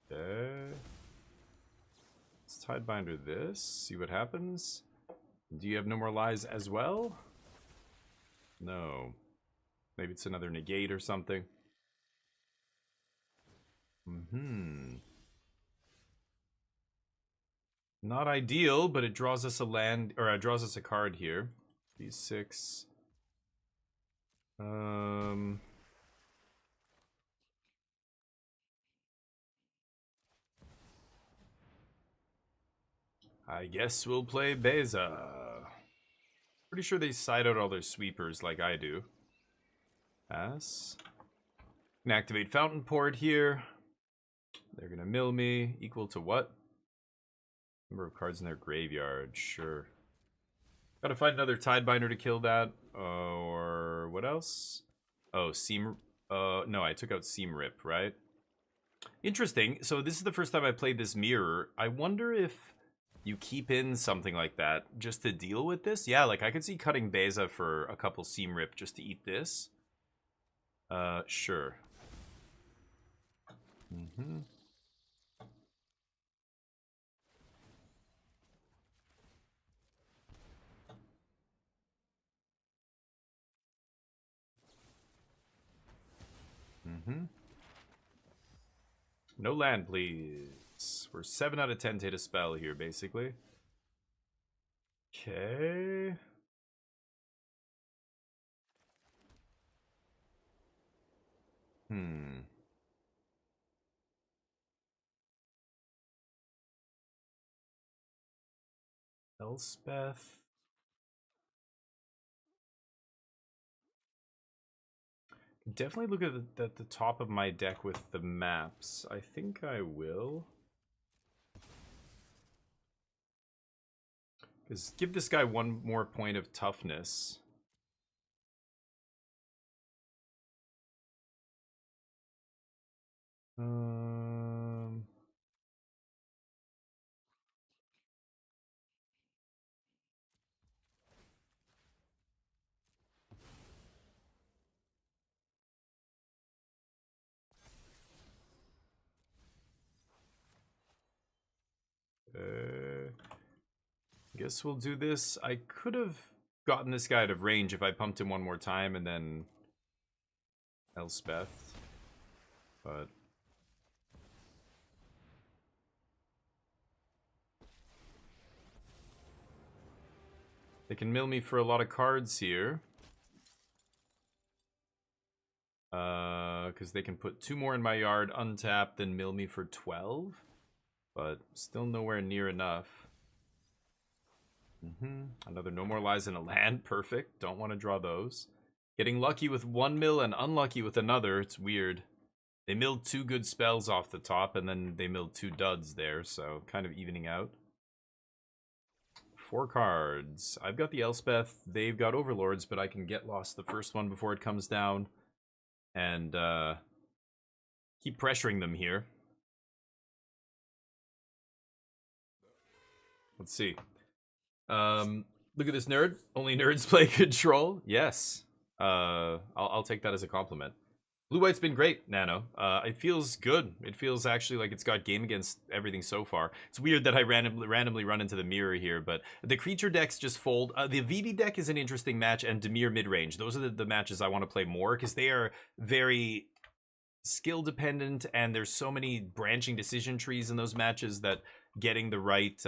Speaker 2: let's Tidebinder this, see what happens. Do you have No More Lies as well? No. Maybe it's another negate or something. Not ideal, but it draws us a land, or it draws us a card here. These 6. I guess we'll play Beza. Pretty sure they side out all their sweepers like I do. Pass. Can activate Fountain Port here. They're gonna mill me. Equal to what? Number of cards in their graveyard. Sure. Gotta find another Tidebinder to kill that. Or what else? Oh, Seam. No, I took out Seam Rip, right? Interesting. So this is the first time I played this mirror. I wonder if you keep in something like that just to deal with this. Yeah, like I could see cutting Beza for a couple Seam Rip just to eat this. Sure. No land, please. We're 7 out of 10 to hit a spell here, basically. Okay. Elspeth. Definitely look at the top of my deck with the maps. I think I will. Because give this guy 1 more point of toughness. Guess we'll do this. I could have gotten this guy out of range if I pumped him 1 more time and then Elspeth, but they can mill me for a lot of cards here. Because they can put 2 more in my yard untapped, then mill me for 12. But still nowhere near enough. Another No More Lies in a land. Perfect. Don't want to draw those. Getting lucky with one mill and unlucky with another. It's weird. They milled 2 good spells off the top, and then they milled 2 duds there, so kind of evening out. 4 cards. I've got the Elspeth. They've got Overlords, but I can get lost the first one before it comes down. And keep pressuring them here. Let's see. Look at this nerd. Only nerds play Control. Yes. I'll take that as a compliment. Blue-white's been great, Nano. It feels good. It feels actually like it's got game against everything so far. It's weird that I randomly run into the mirror here, but the creature decks just fold. The VV deck is an interesting match, and Dimir mid-range. Those are the matches I want to play more, because they are very skill-dependent, and there's so many branching decision trees in those matches that getting the right...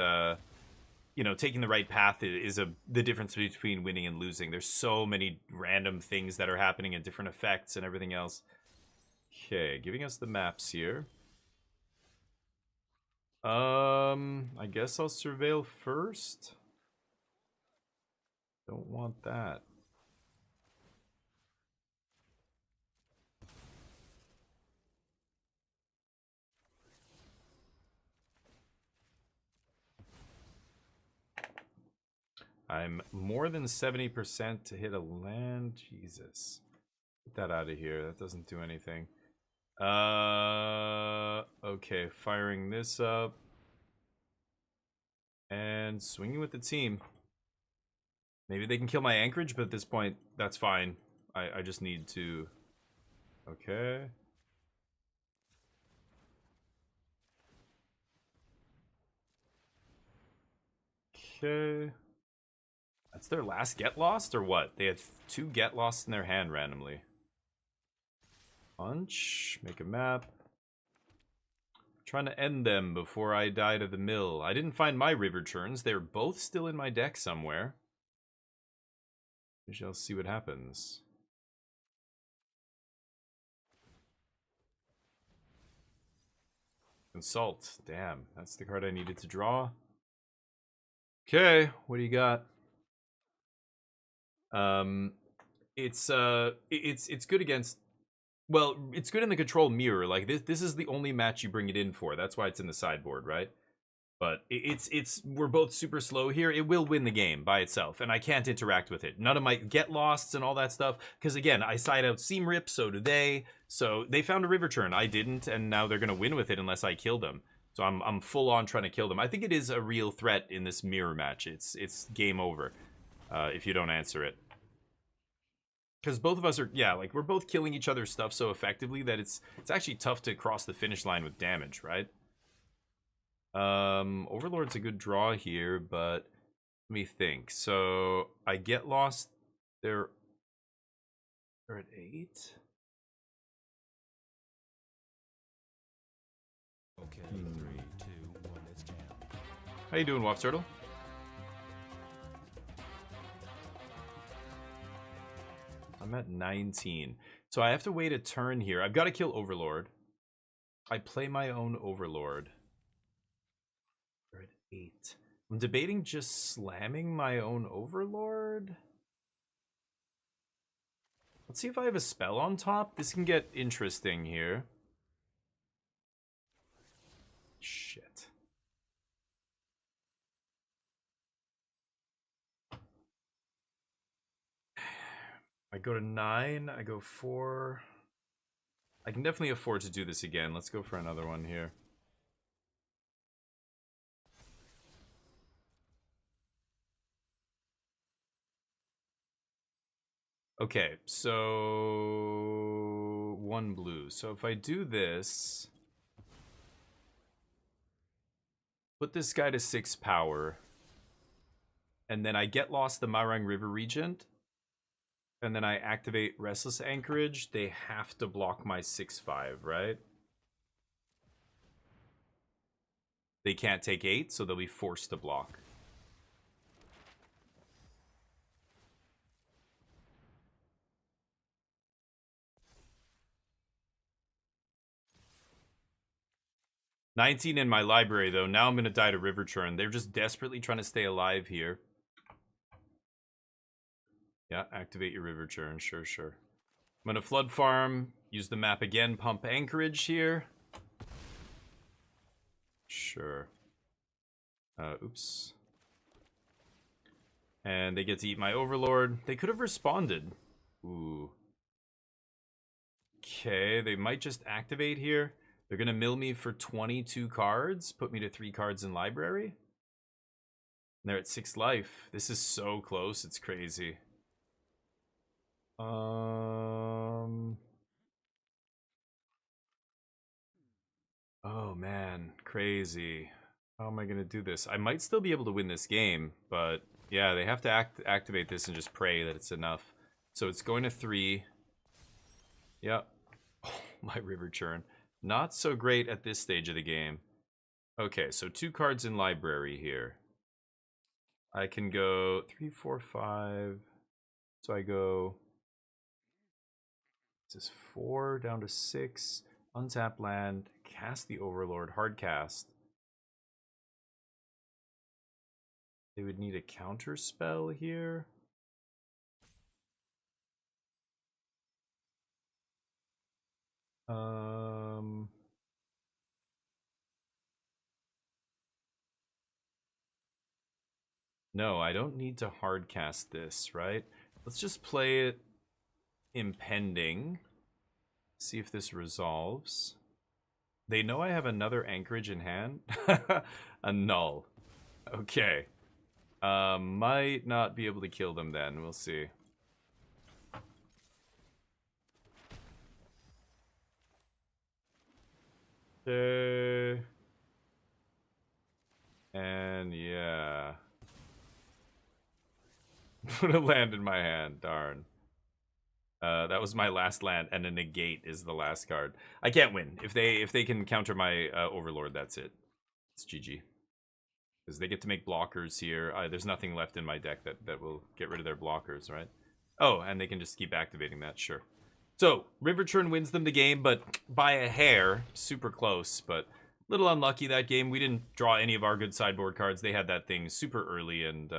Speaker 2: taking the right path is the difference between winning and losing. There's so many random things that are happening and different effects and everything else. Okay, giving us the maps here. I guess I'll surveil first. Don't want that. I'm more than 70% to hit a land. Jesus. Get that out of here. That doesn't do anything. Okay, firing this up. And swinging with the team. Maybe they can kill my anchorage, but at this point, that's fine. I just need to... Okay. Okay. That's their last get lost or what? They had 2 get lost in their hand randomly. Punch. Make a map. Trying to end them before I die to the mill. I didn't find my river churns. They're both still in my deck somewhere. We shall see what happens. Consult. Damn, that's the card I needed to draw. Okay, what do you got? It's good against, well, it's good in the control mirror. Like this is the only match you bring it in for. That's why it's in the sideboard, right? But we're both super slow here. It will win the game by itself, and I can't interact with it. None of my get losts and all that stuff, because again, I side out Seam Rip, so do they. So they found a river churn, I didn't, and now they're gonna win with it unless I kill them. So I'm full on trying to kill them. I think it is a real threat in this mirror match. It's game over if you don't answer it. Because both of us are, yeah, like we're both killing each other's stuff so effectively that it's actually tough to cross the finish line with damage, right? Overlord's a good draw here, but let me think. So I get lost. They're at 8.
Speaker 5: Okay, 3, 2, 1, let's jam.
Speaker 2: How you doing, Waff Turtle? I'm at 19. So I have to wait a turn here. I've got to kill Overlord. I play my own Overlord. We're at 8. I'm debating just slamming my own Overlord. Let's see if I have a spell on top. This can get interesting here. Shit. I go to 9, I go 4. I can definitely afford to do this again. Let's go for another one here. Okay, so 1 blue. So if I do this, put this guy to 6 power, and then I get lost the Maurang River Regent, and then I activate Restless Anchorage, they have to block my 6/5, right? They can't take 8, so they'll be forced to block. $19 in my library, though. Now I'm going to die to River Churn. They're just desperately trying to stay alive here. Yeah, activate your river churn. Sure, sure. I'm gonna flood farm. Use the map again. Pump anchorage here. Sure. Oops. And they get to eat my overlord. They could have responded. Ooh. Okay, they might just activate here. They're gonna mill me for 22 cards, put me to 3 cards in library. And they're at 6 life. This is so close, it's crazy. Oh man, crazy. How am I gonna do this? I might still be able to win this game, but yeah, they have to activate this and just pray that it's enough. So it's going to 3. Yep. Oh, my river churn. Not so great at this stage of the game. Okay, so 2 cards in library here. I can go 3, 4, 5. So I go. This is 4 down to 6. Untap land. Cast the Overlord. Hard cast. They would need a counter spell here. No, I don't need to hard cast this, right? Let's just play it impending. See if this resolves. They know I have another anchorage in hand. A null. Okay. Might not be able to kill them then. We'll see. Okay. And yeah. Put a land in my hand. Darn. That was my last land, and a negate is the last card. I can't win. If they can counter my Overlord, that's it. It's GG. Because they get to make blockers here. There's nothing left in my deck that will get rid of their blockers, right? Oh, and they can just keep activating that, sure. So, River Churn wins them the game, but by a hair. Super close, but a little unlucky that game. We didn't draw any of our good sideboard cards. They had that thing super early, and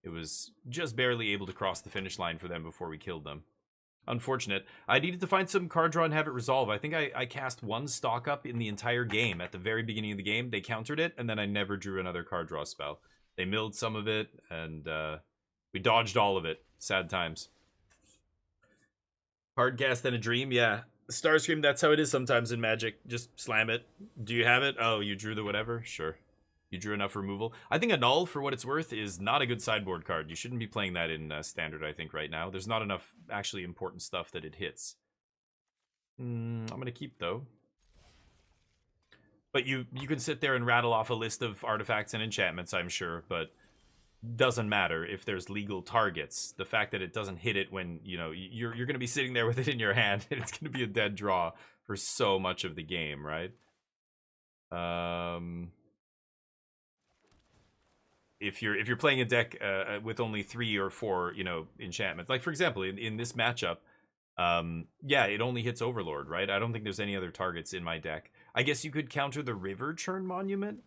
Speaker 2: it was just barely able to cross the finish line for them before we killed them. Unfortunate. I needed to find some card draw and have it resolve. I think I cast 1 stock up in the entire game. At the very beginning of the game, they countered it, and then I never drew another card draw spell. They milled some of it, and we dodged all of it. Sad times. Hard cast and a dream, yeah. Starscream, that's how it is sometimes in Magic. Just slam it. Do you have it? Oh, you drew the whatever? Sure. You drew enough removal. I think a null, for what it's worth, is not a good sideboard card. You shouldn't be playing that in standard, I think, right now. There's not enough actually important stuff that it hits. I'm going to keep, though. But you can sit there and rattle off a list of artifacts and enchantments, I'm sure, but doesn't matter if there's legal targets. The fact that it doesn't hit it when, you know, you're going to be sitting there with it in your hand, and it's going to be a dead draw for so much of the game, right? If you're playing a deck with only 3 or 4, you know, enchantments, like for example in this matchup, yeah, it only hits Overlord, right? I don't think there's any other targets in my deck. I guess you could counter the River Churn Monument,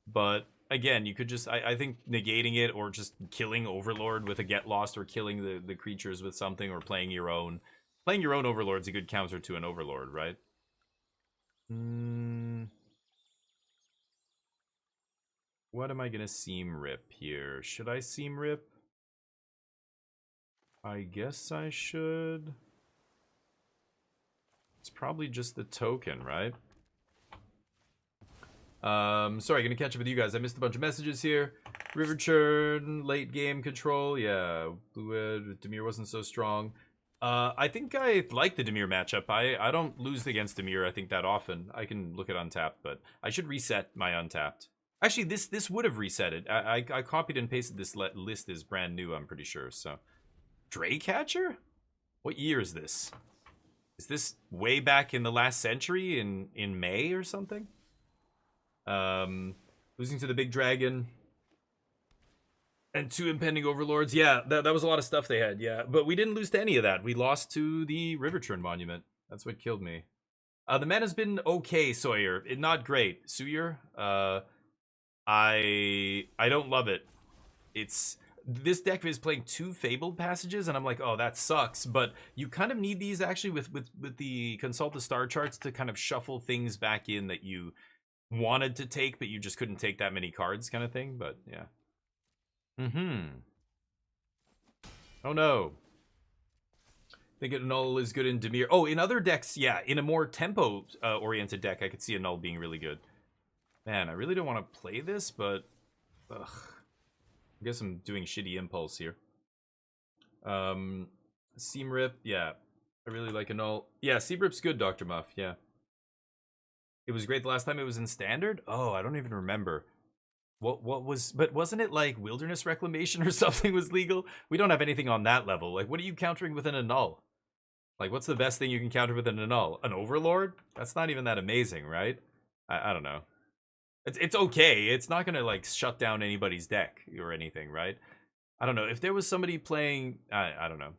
Speaker 2: but again, you could just I think negating it or just killing Overlord with a Get Lost, or killing the creatures with something, or playing your own Overlord's a good counter to an Overlord, right? What am I gonna Seam Rip here? Should I Seam Rip? I guess I should. It's probably just the token, right? Sorry, gonna catch up with you guys. I missed a bunch of messages here. River Churn, late game control. Yeah, Blue Dimir wasn't so strong. I think I like the Dimir matchup. I don't lose against Dimir, I think, that often. I can look at Untapped, but I should reset my Untapped. Actually, this would have reset it. I copied and pasted this list is brand new, I'm pretty sure. So, Draycatcher? What year is this? Is this way back in the last century, in May or something? Losing to the big dragon. And 2 impending overlords. Yeah, that was a lot of stuff they had, yeah. But we didn't lose to any of that. We lost to the River Churn Monument. That's what killed me. The mana's been okay, Sawyer. Not great. Sawyer, I don't love it. It's this deck is playing 2 Fabled Passages, and I'm like, oh, that sucks. But you kind of need these actually with the Consult the Star Charts to kind of shuffle things back in that you wanted to take, but you just couldn't take that many cards kind of thing. But yeah. Oh no. I think a null is good in Dimir. Oh, in other decks, yeah. In a more tempo oriented deck, I could see a null being really good. Man, I really don't want to play this, but ugh. I guess I'm doing shitty impulse here. Seam Rip, yeah. I really like a null. Yeah, Seam Rip's good, Dr. Muff, yeah. It was great the last time it was in Standard? Oh, I don't even remember. What was, but wasn't it like Wilderness Reclamation or something was legal? We don't have anything on that level. Like, what are you countering with an annul? Like, what's the best thing you can counter with an annul? An Overlord? That's not even that amazing, right? I don't know. It's okay. It's not gonna like shut down anybody's deck or anything, right? I don't know. If there was somebody playing, I don't know.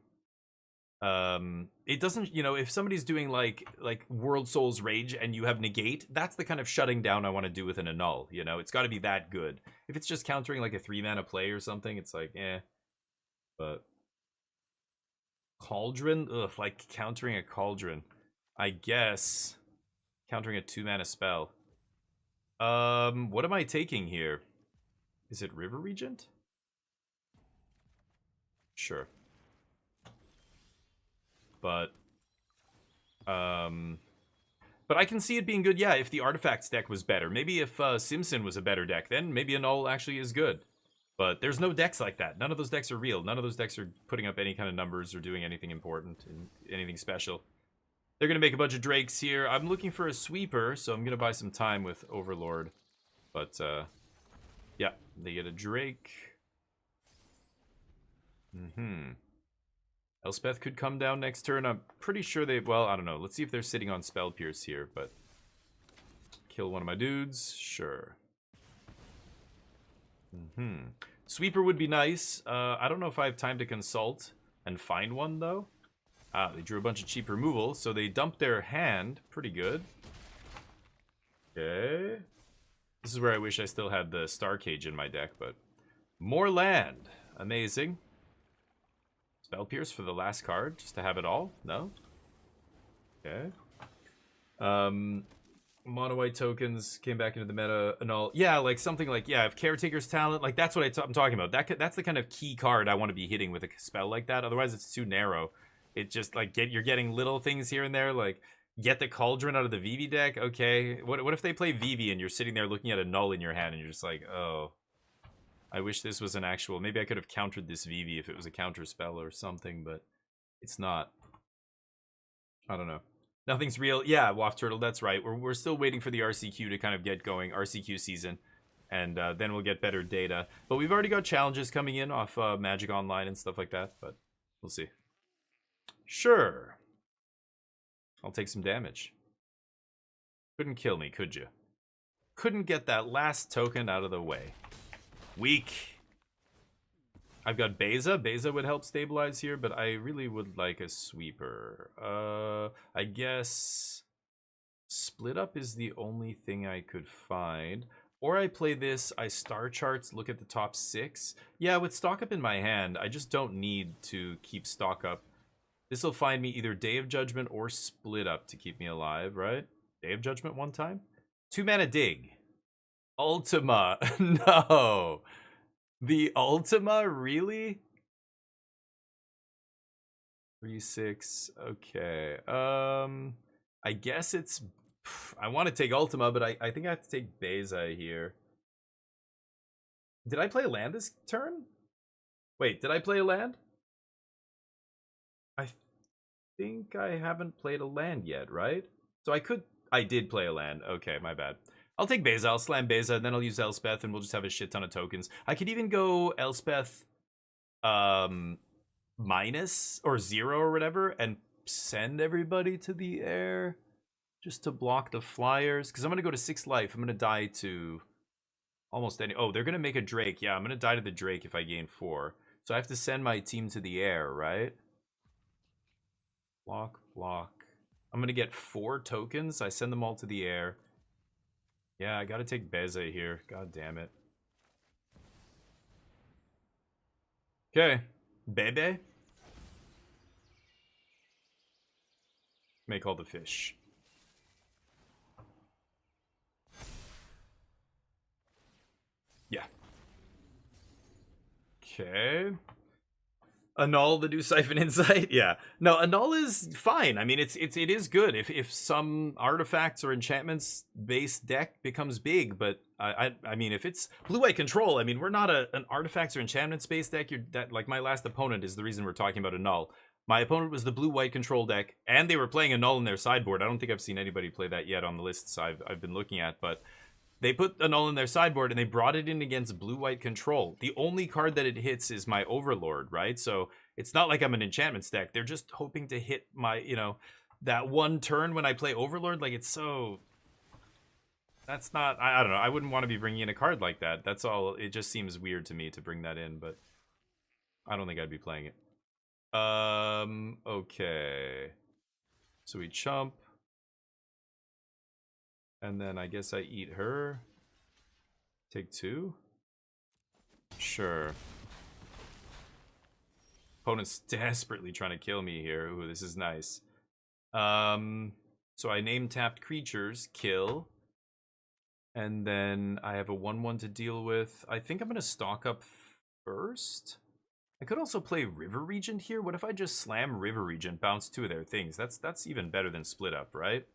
Speaker 2: It doesn't, you know, if somebody's doing like World Souls Rage and you have negate, that's the kind of shutting down I want to do with an annul. You know, it's got to be that good. If it's just countering like a 3-mana play or something, it's like But Cauldron, ugh, like countering a Cauldron. I guess countering a 2-mana spell. What am I taking here? Is it River Regent? Sure. But I can see it being good, yeah, if the Artifacts deck was better. Maybe if Simpson was a better deck, then maybe a null actually is good. But there's no decks like that. None of those decks are real. None of those decks are putting up any kind of numbers or doing anything important and anything special. They're going to make a bunch of Drakes here. I'm looking for a sweeper, so I'm going to buy some time with Overlord. But, yeah, they get a Drake. Elspeth could come down next turn. I'm pretty sure they... Well, I don't know. Let's see if they're sitting on Spell Pierce here, but... Kill one of my dudes? Sure. Sweeper would be nice. I don't know if I have time to consult and find one, though. They drew a bunch of cheap removal, so they dumped their hand. Pretty good. Okay. This is where I wish I still had the Star Cage in my deck, but... More land. Amazing. Spell Pierce for the last card, just to have it all? No? Okay. Mono white tokens came back into the meta and all. Yeah, like something like, yeah, if Caretaker's Talent, like that's what I'm talking about. That's the kind of key card I want to be hitting with a spell like that. Otherwise, it's too narrow. It just, like, you're getting little things here and there, like, get the Cauldron out of the Vivi deck? Okay. What if they play Vivi and you're sitting there looking at a null in your hand and you're just like, oh... I wish this was an actual... Maybe I could have countered this Vivi if it was a counter spell or something, but it's not. I don't know. Nothing's real. Yeah, Waft Turtle, that's right. We're still waiting for the RCQ to kind of get going, RCQ season, and then we'll get better data. But we've already got challenges coming in off Magic Online and stuff like that, but we'll see. Sure. I'll take some damage. Couldn't kill me, could you? Couldn't get that last token out of the way. Weak. I've got Beza. Beza would help stabilize here, but I really would like a sweeper. I guess Split Up is the only thing I could find. Or I play this, I Star Charts, look at the top 6. Yeah, with Stock Up in my hand, I just don't need to keep Stock Up. This will find me either Day of Judgment or Split Up to keep me alive, right? Day of Judgment one time? 2-mana Dig. Ultima. No. The Ultima? Really? 3/6. Okay. I guess it's... I want to take Ultima, but I think I have to take Beza here. Did I play a land this turn? Wait, did I play a land? I think I haven't played a land yet, right? So I did play a land. Okay, my bad. I'll take Beza, I'll slam Beza, and then I'll use Elspeth, and we'll just have a shit ton of tokens. I could even go Elspeth, minus, or 0 or whatever, and send everybody to the air, just to block the flyers, because I'm going to go to 6 life. I'm going to die to almost any... Oh, they're going to make a Drake. Yeah, I'm going to die to the Drake if I gain 4. So I have to send my team to the air, right? Block, block. I'm going to get 4 tokens. I send them all to the air. Yeah, I gotta take Beza here. God damn it. Okay. Bebe. Make all the fish. Yeah. Okay. Annul the new Siphon Insight? Yeah. No, Annul is fine. I mean, it is good if some artifacts or enchantments based deck becomes big, but I mean, if it's blue-white control, I mean, we're not an artifacts or enchantments based deck. Like my last opponent is the reason we're talking about Annul. My opponent was the blue-white control deck, and they were playing Annul in their sideboard. I don't think I've seen anybody play that yet on the lists I've been looking at, but they put Annul in their sideboard and they brought it in against blue-white control. The only card that it hits is my Overlord, right? So it's not like I'm an enchantments deck. They're just hoping to hit my, you know, that one turn when I play Overlord. Like, it's so... That's not... I don't know. I wouldn't want to be bringing in a card like that. That's all. It just seems weird to me to bring that in, but I don't think I'd be playing it. Okay. So we chump. And then I guess I eat her. Take 2? Sure. Opponent's desperately trying to kill me here. Ooh, this is nice. So I name tapped creatures, kill. And then I have a 1/1 to deal with. I think I'm going to stock up first. I could also play River Regent here. What if I just slam River Regent, bounce 2 of their things? That's even better than split up, right?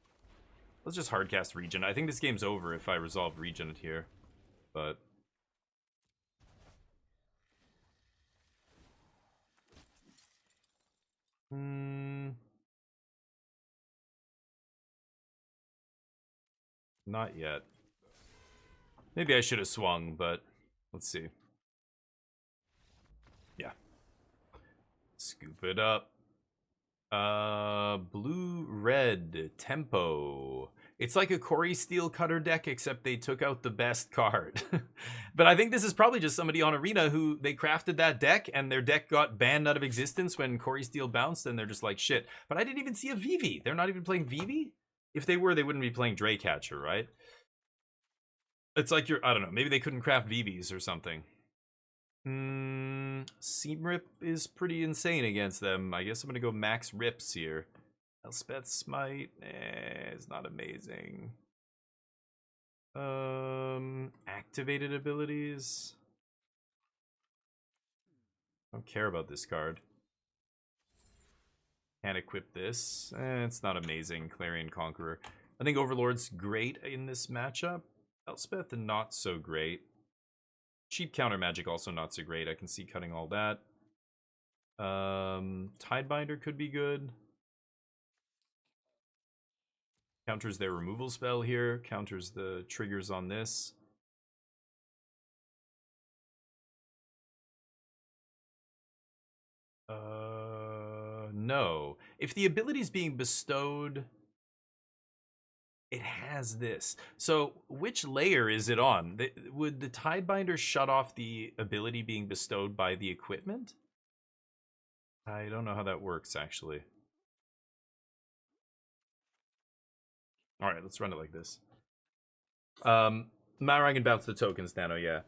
Speaker 2: Let's just hardcast Regent. I think this game's over if I resolve Regent here. But... Not yet. Maybe I should have swung, but let's see. Yeah. Scoop it up. Blue-red tempo. It's like a Corey Steel Cutter deck, except they took out the best card. But I think this is probably just somebody on Arena who they crafted that deck, and their deck got banned out of existence when Corey Steel bounced, and they're just like, shit. But I didn't even see a Vivi. They're not even playing Vivi? If they were, they wouldn't be playing Draycatcher, right? It's like I don't know, maybe they couldn't craft Vivis or something. Seam Rip is pretty insane against them. I guess I'm gonna go max rips here. Elspeth Smite, is not amazing. Activated abilities. I don't care about this card. Can't equip this. It's not amazing. Clarion Conqueror. I think Overlord's great in this matchup. Elspeth, not so great. Cheap counter magic, also not so great. I can see cutting all that. Tidebinder could be good. Counters their removal spell here. Counters the triggers on this. No. If the ability is being bestowed... It has this. So, which layer is it on? Would the Tidebinder shut off the ability being bestowed by the equipment? I don't know how that works, actually. Alright, let's run it like this. Maurang can bounce the tokens, Nano, yeah.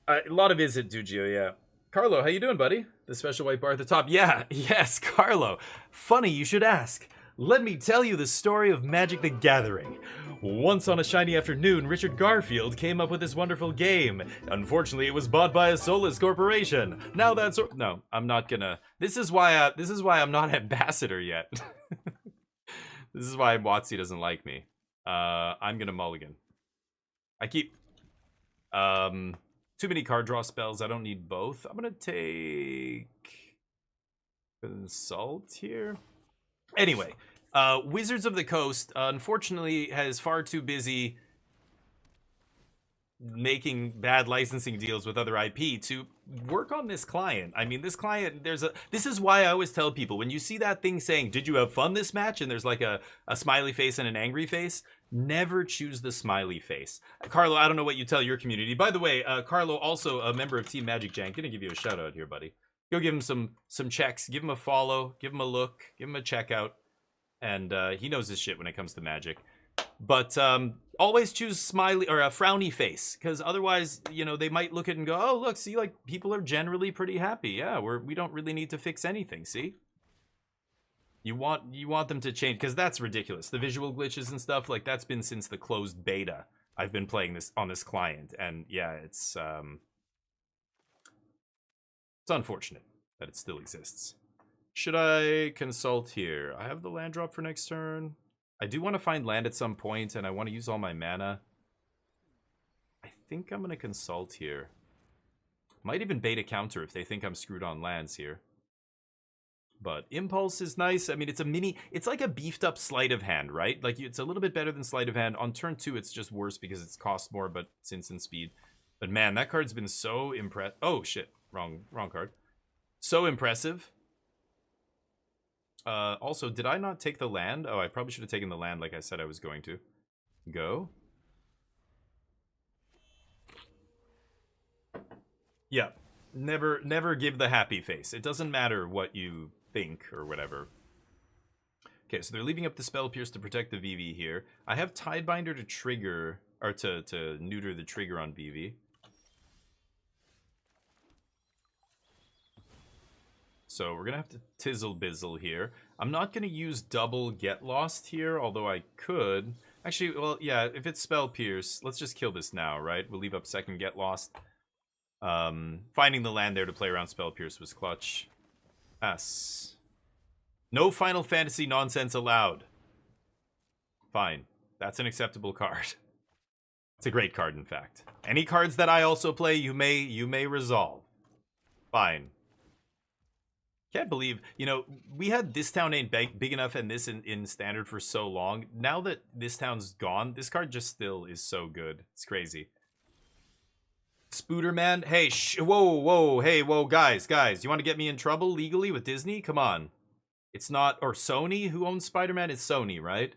Speaker 2: A lot of Izzet, Dugio, yeah. Carlo, how you doing, buddy? The special white bar at the top. Yeah, yes, Carlo. Funny you should ask. Let me tell you the story of Magic the Gathering. Once on a shiny afternoon, Richard Garfield came up with this wonderful game. Unfortunately, it was bought by a soulless corporation. Now that's... No, I'm not gonna... This is why I'm not ambassador yet. This is why WotC doesn't like me. I'm gonna mulligan. I keep... too many card draw spells. I don't need both. I'm gonna take... Consult here. Anyway, Wizards of the Coast, unfortunately, is far too busy making bad licensing deals with other IP to work on this client. I mean, this client, this is why I always tell people, when you see that thing saying, did you have fun this match? And there's like a smiley face and an angry face, never choose the smiley face. Carlo, I don't know what you tell your community. By the way, Carlo, also a member of Team Magic Jank, gonna give you a shout out here, buddy. Go give him some checks, give him a follow, give him a look, give him a checkout, and he knows his shit when it comes to Magic. But Always choose smiley or a frowny face, because otherwise, you know, they might look at it and go, "Oh, look, see, like people are generally pretty happy. Yeah, we don't really need to fix anything. See, you want them to change, because that's ridiculous. The visual glitches and stuff, like that's been since the closed beta. I've been playing this on this client, and yeah, it's unfortunate that it still exists. Should I consult here? I have the land drop for next turn. I do want to find land at some point, and I want to use all my mana. I think I'm going to consult here. Might even bait a counter if they think I'm screwed on lands here. But Impulse is nice. I mean, it's like a beefed up Sleight of Hand, right? Like, it's a little bit better than Sleight of Hand. On turn 2, it's just worse because it's cost more, but it's instant speed. But man, that card's been so impressive. Oh, shit. Wrong card. So impressive. Also, did I not take the land? Oh, I probably should have taken the land like I said I was going to. Go. Yeah. Never give the happy face. It doesn't matter what you think or whatever. Okay, so they're leaving up the Spell Pierce to protect the VV here. I have Tidebinder to trigger, or to neuter the trigger on VV. So we're going to have to Tizzle Bizzle here. I'm not going to use double Get Lost here, although I could. Actually, well, yeah, if it's Spell Pierce, let's just kill this now, right? We'll leave up second Get Lost. Finding the land there to play around Spell Pierce was clutch. S. No Final Fantasy nonsense allowed. Fine. That's an acceptable card. It's a great card, in fact. Any cards that I also play, you may resolve. Fine. Can't believe, you know, we had This Town Ain't Big Enough and this in Standard for so long. Now that This Town's gone, this card just still is so good. It's crazy. Spooderman? Hey, whoa, guys, you want to get me in trouble legally with Disney? Come on. It's not, or Sony? Who owns Spider-Man? It's Sony, right?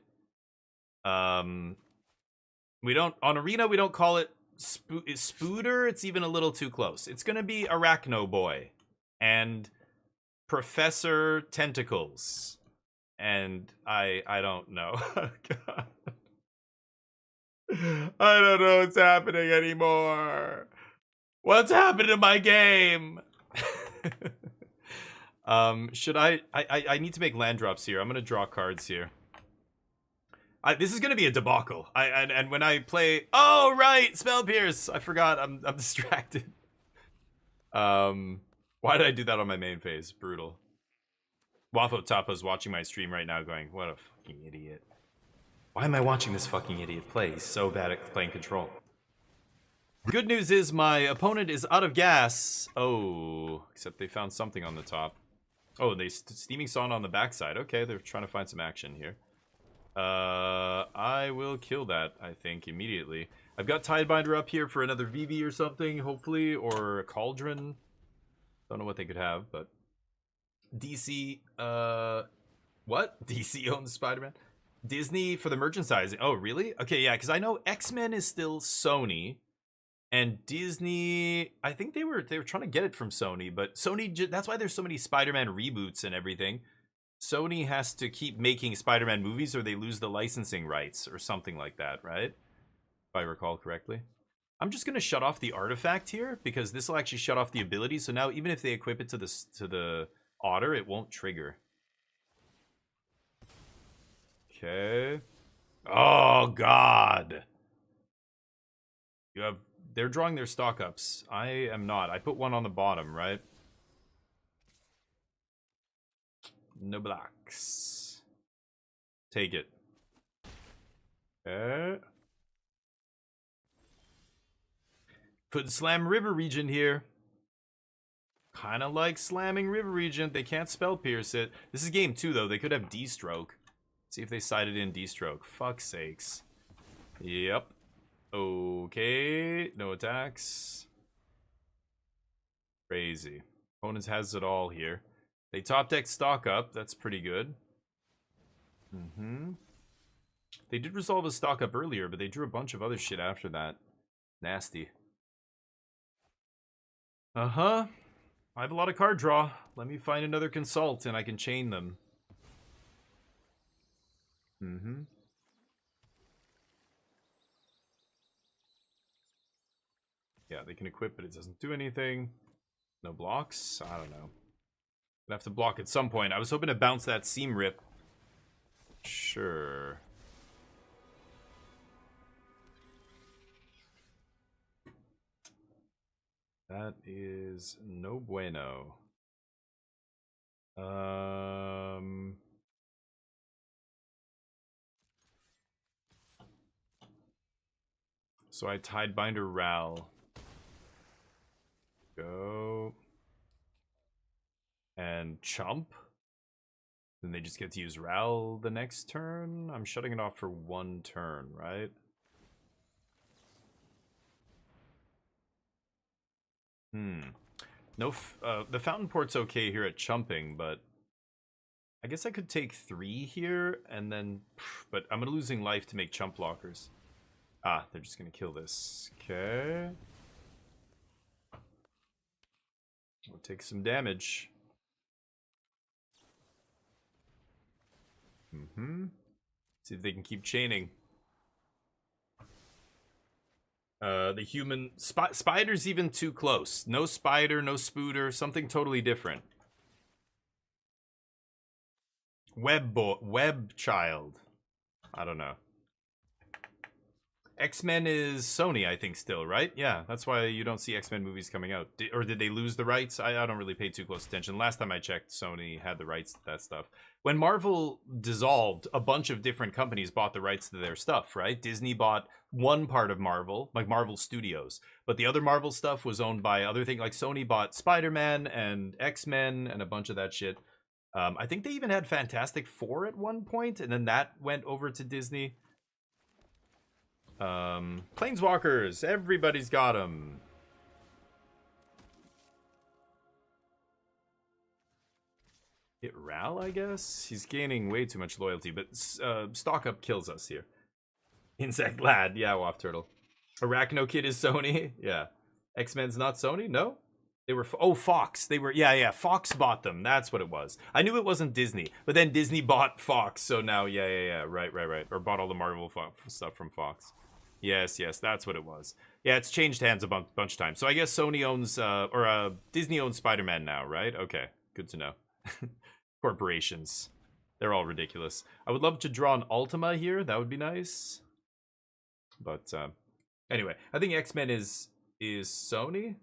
Speaker 2: We don't, on Arena, we don't call it Spooder. It's even a little too close. It's gonna be Arachno Boy. And Professor Tentacles. And I don't know. God. I don't know what's happening anymore. What's happened to my game? Should I need to make land drops here. I'm gonna draw cards here. This is gonna be a debacle. And when I play, oh right, Spell Pierce. I forgot. I'm distracted. Why did I do that on my main phase? Brutal. Wafo Tapa's watching my stream right now going, what a fucking idiot. Why am I watching this fucking idiot play? He's so bad at playing control. The good news is my opponent is out of gas. Oh, except they found something on the top. Oh, they Steaming Sawn on the backside. Okay, they're trying to find some action here. I will kill that, I think, immediately. I've got Tidebinder up here for another VV or something, hopefully, or a Cauldron. Don't know what they could have, but DC, what? DC owns Spider-Man? Disney for the merchandising. Oh, really? Okay, yeah, because I know X-Men is still Sony, and Disney, I think they were trying to get it from Sony, but Sony, that's why there's so many Spider-Man reboots and everything. Sony has to keep making Spider-Man movies or they lose the licensing rights or something like that, right? If I recall correctly. I'm just going to shut off the artifact here because this will actually shut off the ability. So now even if they equip it to the otter, it won't trigger. Okay. Oh, God. They're drawing their stock ups. I am not. I put one on the bottom, right? No blocks. Take it. Okay. Could slam River Regent here. Kind of like slamming River Regent. They can't Spell Pierce it. This is game 2, though. They could have D-Stroke. See if they sided in D-Stroke. Fuck's sakes. Yep. Okay. No attacks. Crazy. Opponent has it all here. They top deck stock up. That's pretty good. They did resolve a stock up earlier, but they drew a bunch of other shit after that. Nasty. I have a lot of card draw. Let me find another consult and I can chain them. Yeah, they can equip, but it doesn't do anything. No blocks? I don't know. Gonna have to block at some point. I was hoping to bounce that seam rip. Sure. That is no bueno. So I Tidebinder Ral. Go. And Chump. Then they just get to use Ral the next turn. I'm shutting it off for 1 turn, right? No, the Fountain Port's okay here at chumping, but I guess I could take 3 here and then, but I'm losing life to make chump blockers. Ah, they're just gonna kill this. Okay. We'll take some damage. See if they can keep chaining. The human spider's even too close. No spider, no spooter, something totally different. Web child. I don't know. X-Men is Sony, I think, still, right? Yeah, that's why you don't see X-Men movies coming out. Or did they lose the rights? I don't really pay too close attention. Last time I checked, Sony had the rights to that stuff. When Marvel dissolved, a bunch of different companies bought the rights to their stuff, right? Disney bought one part of Marvel, like Marvel Studios. But the other Marvel stuff was owned by other things. Like Sony bought Spider-Man and X-Men and a bunch of that shit. I think they even had Fantastic Four at one point, and then that went over to Disney. Planeswalkers, everybody's got them. Hit Ral, I guess? He's gaining way too much loyalty, but Stock Up kills us here. Insect Lad, yeah, Waft Turtle. Arachno Kid is Sony, yeah. X-Men's not Sony, no? They were, oh, Fox, they were, yeah, Fox bought them, that's what it was. I knew it wasn't Disney, but then Disney bought Fox, so now, yeah, right. Or bought all the Marvel stuff from Fox. Yes, that's what it was. Yeah, it's changed hands a bunch of times. So I guess Sony owns, Disney owns Spider-Man now, right? Okay, good to know. Corporations. They're all ridiculous. I would love to draw an Ultima here. That would be nice. But, anyway. I think X-Men is Sony?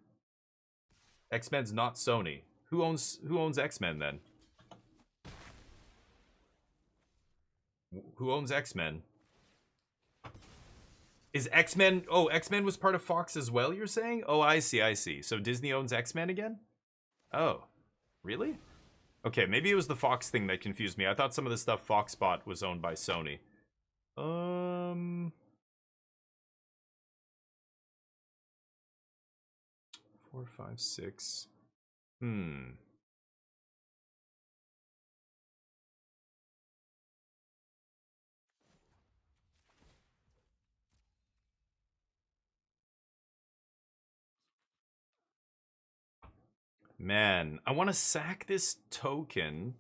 Speaker 2: X-Men's not Sony. Who owns X-Men, then? Who owns X-Men? Is X-Men... Oh, X-Men was part of Fox as well, you're saying? Oh, I see. So Disney owns X-Men again? Oh. Really? Okay, maybe it was the Fox thing that confused me. I thought some of the stuff Fox bought was owned by Sony. 4, 5, 6. Man, I want to sack this token.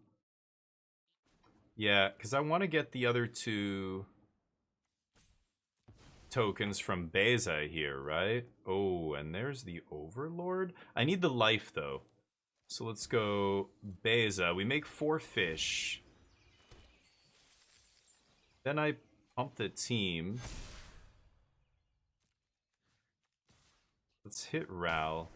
Speaker 2: Yeah, because I want to get the other 2 tokens from Beza here, right? Oh, and there's the Overlord. I need the life, though. So let's go Beza. We make 4 fish. Then I pump the team. Let's hit Ral.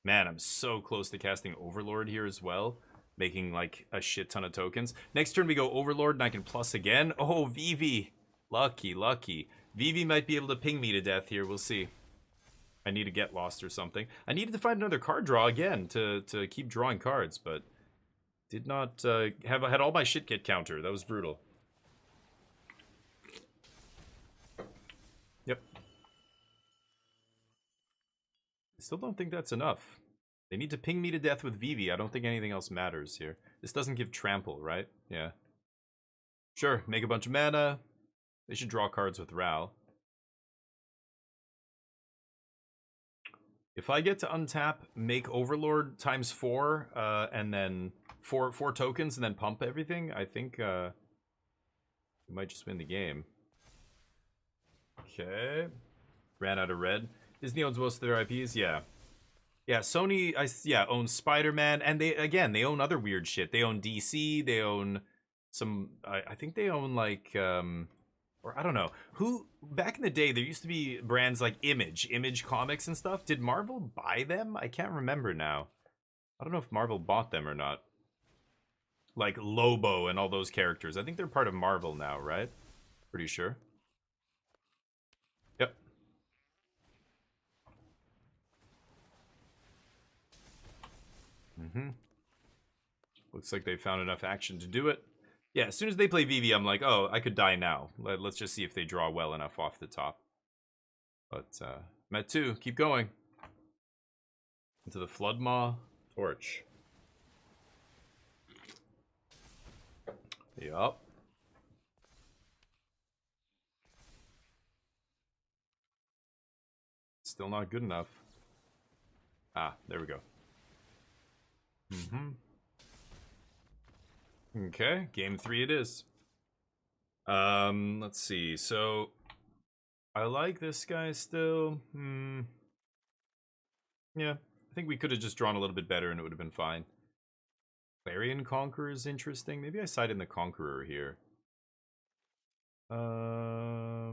Speaker 2: Man, I'm so close to casting Overlord here as well. Making, like, a shit ton of tokens. Next turn we go Overlord and I can plus again. Oh, Vivi. Lucky. Vivi might be able to ping me to death here. We'll see. I need to get lost or something. I needed to find another card draw again to keep drawing cards, but did not had all my shit get counter. That was brutal. Yep. I still don't think that's enough. They need to ping me to death with Vivi. I don't think anything else matters here. This doesn't give trample, right? Yeah. Sure, make a bunch of mana. They should draw cards with Ral. If I get to untap, make Overlord times 4, and then 4 tokens, and then pump everything, I think we might just win the game. Okay. Ran out of red. Disney owns most of their IPs. Yeah. Yeah, Sony, owns Spider-Man, and they own other weird shit. They own DC. They own some. I think they own like, or I don't know who. Back in the day, there used to be brands like Image Comics and stuff. Did Marvel buy them? I can't remember now. I don't know if Marvel bought them or not. Like Lobo and all those characters. I think they're part of Marvel now, right? Pretty sure. Yep. Looks like they found enough action to do it. Yeah, as soon as they play Vivi, I'm like, oh, I could die now. Let's just see if they draw well enough off the top. But, Met 2, keep going. Into the Floodmaw Torch. Yup. Still not good enough. Ah, there we go. Okay, game 3 it is. Let's see. So I like this guy still. Yeah, I think we could have just drawn a little bit better and it would have been fine. Clarion Conqueror is interesting. Maybe I side in the Conqueror here. Yeah,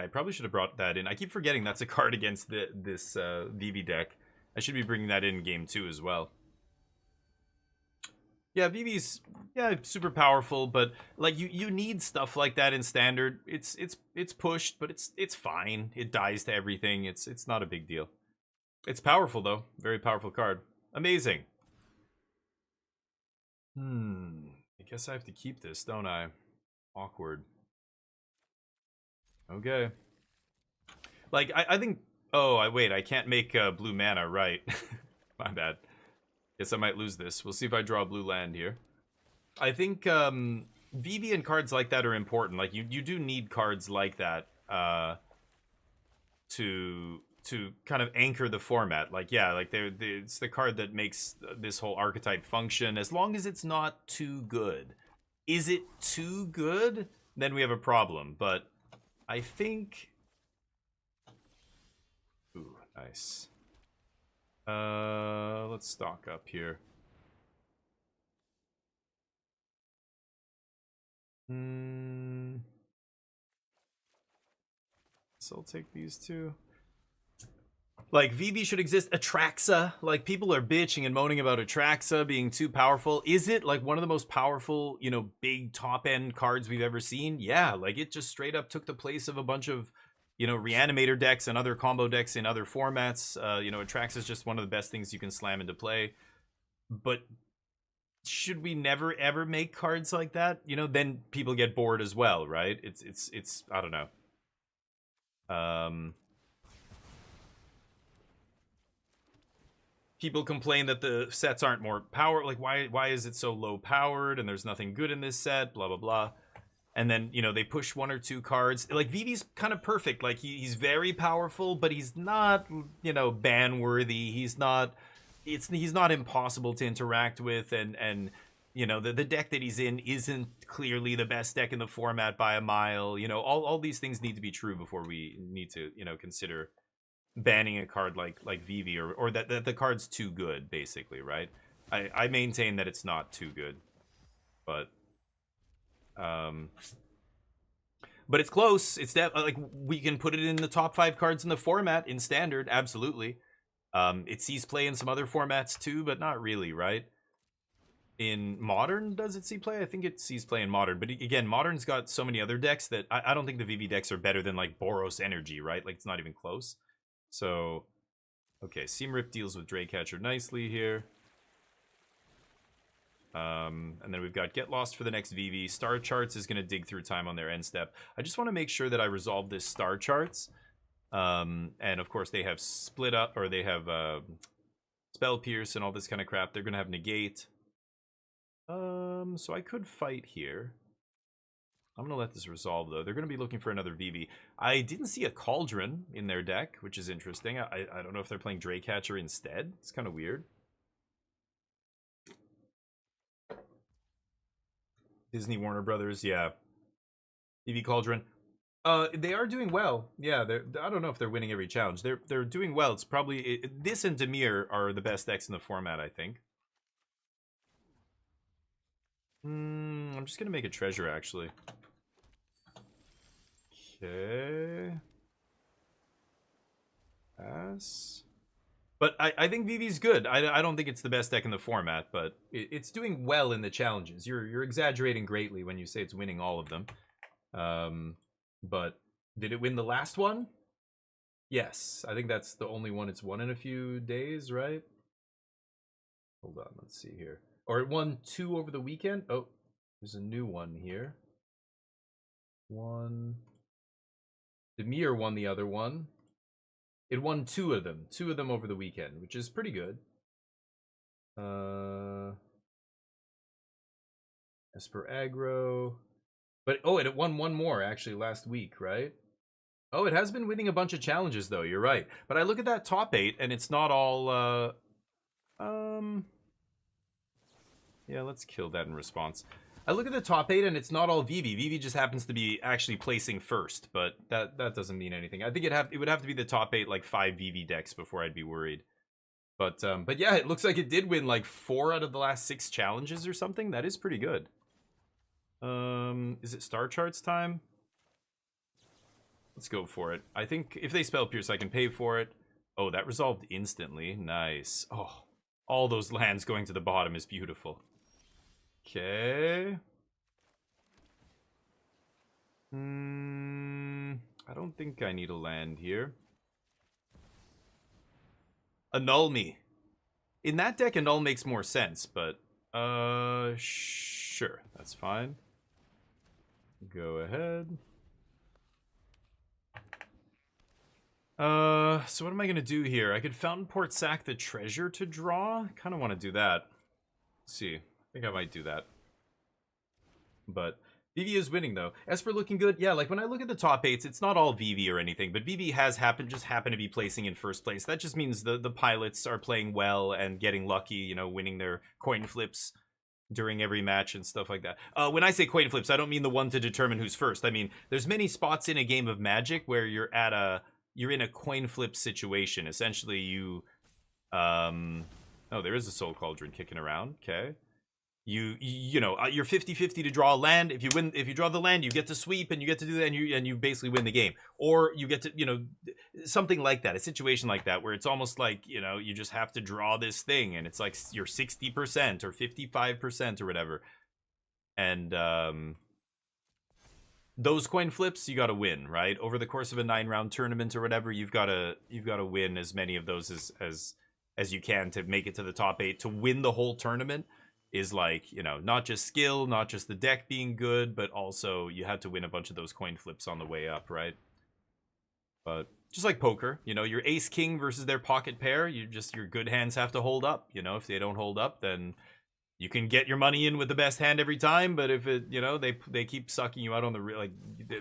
Speaker 2: I probably should have brought that in. I keep forgetting that's a card against this Vivi deck. I should be bringing that in game 2 as well. Yeah, Vivi's super powerful, but like you need stuff like that in standard. It's pushed, but it's fine. It dies to everything. It's not a big deal. It's powerful though. Very powerful card. Amazing. I guess I have to keep this, don't I? Awkward. Okay. Like I think. Oh, I can't make blue mana, right? My bad. Guess I might lose this. We'll see if I draw a blue land here. I think Vivi and cards like that are important. Like you do need cards like that to kind of anchor the format. Like yeah, like it's the card that makes this whole archetype function. As long as it's not too good. Is it too good? Then we have a problem. But I think. Ooh, nice. Let's stock up here. So I'll take these two. Like, Vivi should exist. Atraxa. Like, people are bitching and moaning about Atraxa being too powerful. Is it, like, one of the most powerful, you know, big top-end cards we've ever seen? Yeah, like, it just straight up took the place of a bunch of, you know, Reanimator decks and other combo decks in other formats. You know, Atraxa is just one of the best things you can slam into play. But should we never ever make cards like that? You know, then people get bored as well, right? It's I don't know. People complain that the sets aren't more power. Like, why is it so low powered? And there's nothing good in this set. Blah blah blah. And then, you know, they push one or two cards. Like, Vivi's kind of perfect. Like, he's very powerful, but he's not, you know, ban-worthy. He's not impossible to interact with. And you know, the deck that he's in isn't clearly the best deck in the format by a mile. You know, all these things need to be true before we need to, you know, consider banning a card like Vivi or that the card's too good, basically, right? I maintain that it's not too good. But it's close. It's that like we can put it in the top 5 cards in the format in standard, absolutely. It sees play in some other formats too, but not really, right? In modern, does it see play? I think it sees play in modern, but again, modern's got so many other decks that I don't think the Vivi decks are better than like Boros Energy, right? Like, it's not even close. So, okay, Seamrip deals with Draycatcher nicely here. And then we've got Get Lost for the next Vivi. Star Charts is going to dig through time on their end step. I just want to make sure that I resolve this Star Charts. And of course they have Split Up, or they have Spell Pierce and all this kind of crap. They're going to have Negate. So I could fight here. I'm going to let this resolve, though. They're going to be looking for another Vivi. I didn't see a Cauldron in their deck, which is interesting. I don't know if they're playing Draycatcher instead. It's kind of weird. Disney Warner Brothers, yeah. Vivi Cauldron. They are doing well. Yeah, I don't know if they're winning every challenge. They're doing well. It's probably this and Demir are the best decks in the format, I think. I'm just gonna make a treasure actually. Okay. Pass. But I think Vivi's good. I don't think it's the best deck in the format, but it's doing well in the challenges. You're exaggerating greatly when you say it's winning all of them. But did it win the last one? Yes, I think that's the only one it's won in a few days, right? Hold on, let's see here. Or it won 2 over the weekend. Oh, there's a new one here. One. Demir won the other one. It won 2 of them. 2 of them over the weekend, which is pretty good. Esper Aggro. But, oh, it won 1 more, actually, last week, right? Oh, it has been winning a bunch of challenges, though. You're right. But I look at that top 8, and it's not all, yeah, let's kill that in response. I look at the top 8, and it's not all Vivi. Vivi just happens to be actually placing first, but that doesn't mean anything. I think it would have to be the top 8, like 5 Vivi decks before I'd be worried. But yeah, it looks like it did win like 4 out of the last 6 challenges or something. That is pretty good. Is it Star Charts time? Let's go for it. I think if they spell Pierce, I can pay for it. Oh, that resolved instantly. Nice. Oh, all those lands going to the bottom is beautiful. Okay. I don't think I need a land here. Annul me. In that deck, Annul makes more sense, but sure, that's fine. Go ahead. So what am I gonna do here? I could Fountain Port sack the treasure to draw. Kind of want to do that. Let's see. I think I might do that. But Vivi is winning though. Esper looking good. Yeah, like when I look at the top 8s, it's not all Vivi or anything, but Vivi has happened to be placing in first place. That just means the pilots are playing well and getting lucky, you know, winning their coin flips during every match and stuff like that. When I say coin flips, I don't mean the one to determine who's first. I mean, there's many spots in a game of Magic where you're in a coin flip situation. Essentially, you oh, there is a Soul Cauldron kicking around. Okay. You know, you're 50-50 to draw a land. If you draw the land, you get to sweep and you get to do that, and you basically win the game. Or you get to, you know, something like that, a situation like that where it's almost like, you know, you just have to draw this thing and it's like you're 60% or 55% or whatever. And those coin flips you got to win, right? Over the course of a 9-round tournament or whatever, you've got to win as many of those as you can to make it to the top 8. To win the whole tournament is like, you know, not just skill, not just the deck being good, but also you have to win a bunch of those coin flips on the way up, right? But just like poker, you know, your ace king versus their pocket pair, your good hands have to hold up. You know, if they don't hold up, then you can get your money in with the best hand every time, but if it, you know, they keep sucking you out on the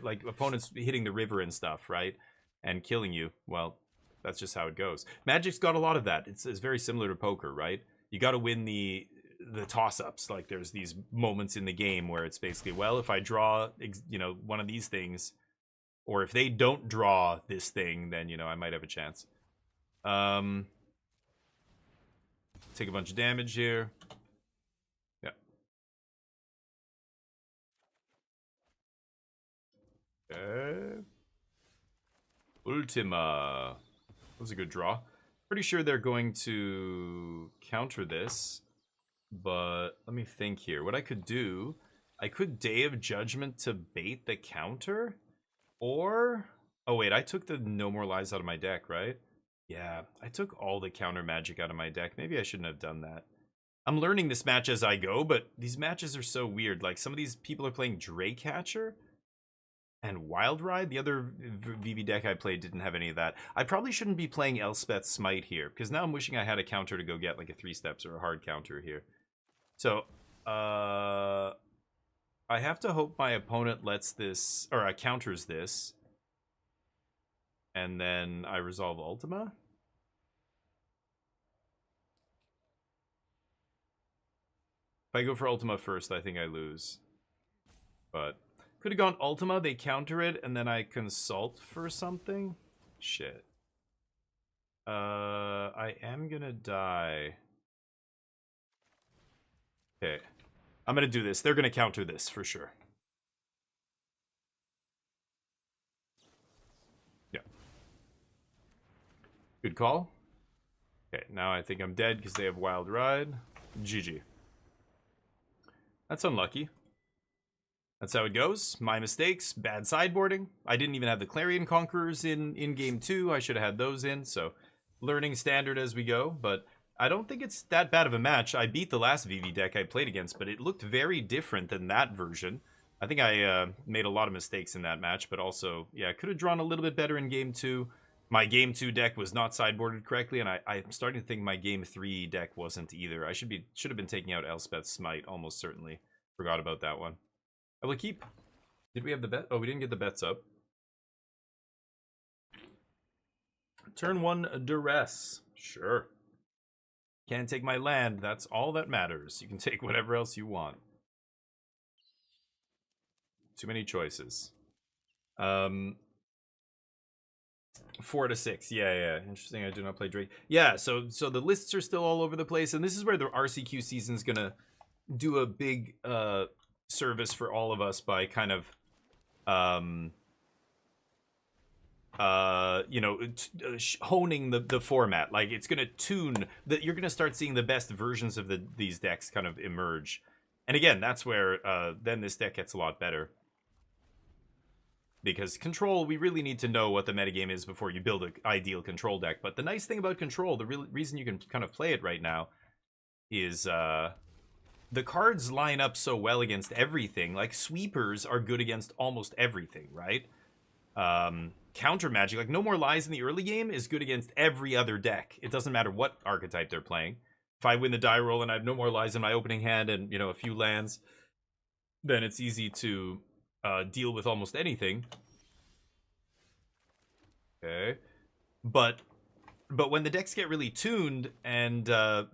Speaker 2: like opponents hitting the river and stuff, right, and killing you, well, that's just how it goes. Magic's got a lot of that. It's very similar to poker, right? You got to win the toss-ups. Like there's these moments in the game where it's basically, well, if I draw, you know, one of these things, or if they don't draw this thing, then, you know, I might have a chance. Take a bunch of damage here. Yeah. Okay. Ultima. That was a good draw. Pretty sure they're going to counter this. But let me think here. What I could do, I could Day of Judgment to bait the counter. Or, oh wait, I took the No More Lies out of my deck, right? Yeah, I took all the counter magic out of my deck. Maybe I shouldn't have done that. I'm learning this match as I go, but these matches are so weird. Like some of these people are playing Draycatcher and Wild Ride. The other VV deck I played didn't have any of that. I probably shouldn't be playing Elspeth Smite here, because now I'm wishing I had a counter to go get like a 3-steps or a hard counter here. So, I have to hope my opponent lets this, or counters this, and then I resolve Ultima. If I go for Ultima first, I think I lose. But Could have gone Ultima, they counter it, and then I consult for something? Shit. I am gonna die. Okay. I'm gonna do this. They're gonna counter this for sure. Yeah. Good call. Okay, now I think I'm dead because they have Wild Ride. GG. That's unlucky. That's how it goes. My mistakes. Bad sideboarding. I didn't even have the Clarion Conquerors in game 2. I should have had those in, so learning standard as we go, but I don't think it's that bad of a match. I beat the last VV deck I played against, but it looked very different than that version. I think I made a lot of mistakes in that match, but also, yeah, I could have drawn a little bit better in game 2. My game 2 deck was not sideboarded correctly, and I'm starting to think my game 3 deck wasn't either. I should have been taking out Elspeth's Smite, almost certainly. Forgot about that one. I will keep. Did we have the bet? Oh, we didn't get the bets up. Turn 1, Duress. Sure. Can't take my land. That's all that matters. You can take whatever else you want. Too many choices. 4 to 6. Yeah. Interesting. I do not play Drake. Yeah, so the lists are still all over the place, and this is where the RCQ season's gonna do a big service for all of us by kind of you know, honing the format. Like, it's gonna tune that. You're gonna start seeing the best versions of these decks kind of emerge, and again, that's where then this deck gets a lot better, because control, we really need to know what the metagame is before you build an ideal control deck. But the nice thing about control, the reason you can kind of play it right now, is the cards line up so well against everything. Like, sweepers are good against almost everything, right? Counter magic, like No More Lies in the early game, is good against every other deck. It doesn't matter what archetype they're playing. If I win the die roll and I have No More Lies in my opening hand and, you know, a few lands, then it's easy to deal with almost anything. Okay. But when the decks get really tuned and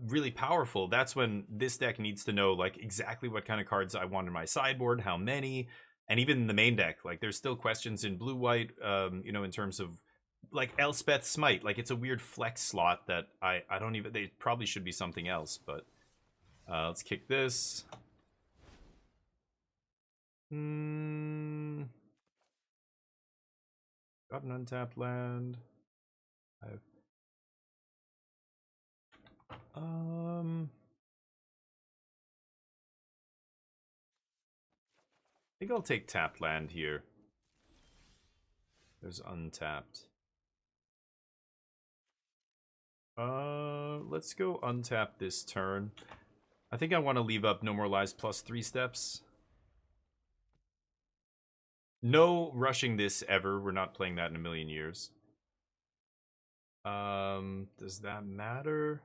Speaker 2: really powerful, that's when this deck needs to know, like, exactly what kind of cards I want in my sideboard, how many. And even in the main deck, like, there's still questions in blue-white, you know, in terms of, like, Elspeth Smite. Like, it's a weird flex slot that I don't even... They probably should be something else, but... let's kick this. Got an untapped land. I think I'll take tapped land here. There's untapped. Let's go untap this turn. I think I want to leave up No More Lies plus 3 steps. No rushing this ever. We're not playing that in a million years. Does that matter?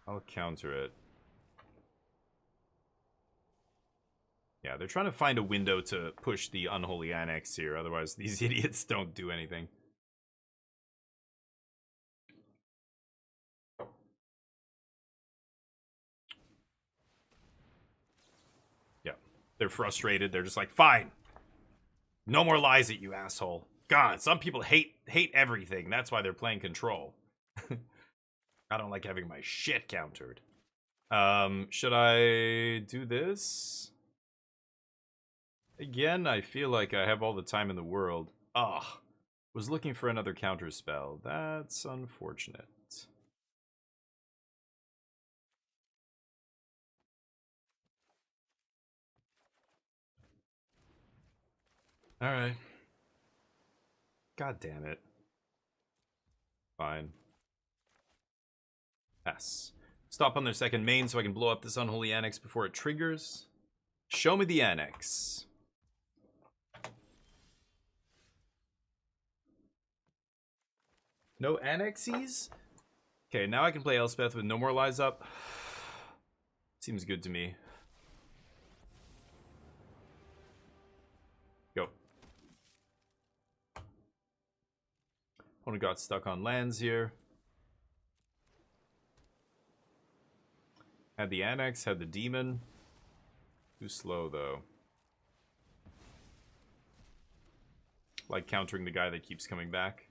Speaker 2: I'll counter it. Yeah, they're trying to find a window to push the Unholy Annex here, otherwise these idiots don't do anything. Yeah, they're frustrated. They're just like, fine. No more lies at you, asshole. God, some people hate everything. That's why they're playing control. I don't like having my shit countered. Should I do this? Again, I feel like I have all the time in the world. Ugh. Was looking for another counter spell. That's unfortunate. Alright. God damn it. Fine. Pass. Stop on their second main so I can blow up this Unholy Annex before it triggers. Show me the Annex. No annexes? Okay, now I can play Elspeth with No More Lies up. Seems good to me. Go. Opponent got stuck on lands here. Had the Annex, had the Demon. Too slow, though. Like countering the guy that keeps coming back.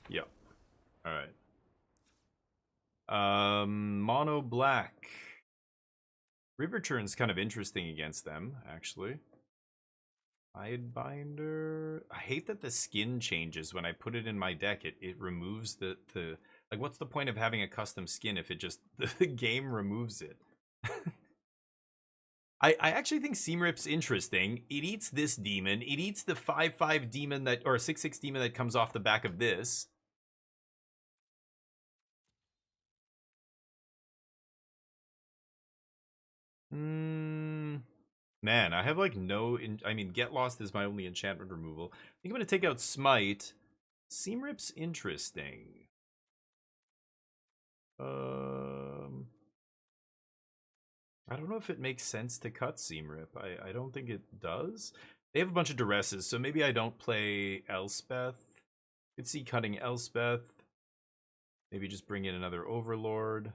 Speaker 2: Yep. Alright. Mono black. River Churn's kind of interesting against them, actually. Hidebinder. I hate that the skin changes when I put it in my deck. It removes the like, what's the point of having a custom skin if it just the game removes it? I actually think Seamrip's interesting. It eats this demon. It eats the 5/5 demon that, or 6/6 demon that comes off the back of this. Man, I have like no. I mean, Get Lost is my only enchantment removal. I think I'm gonna take out Smite. Seamrip's interesting. I don't know if it makes sense to cut Seamrip. I don't think it does. They have a bunch of duresses, so maybe I don't play Elspeth. Could see cutting Elspeth. Maybe just bring in another Overlord.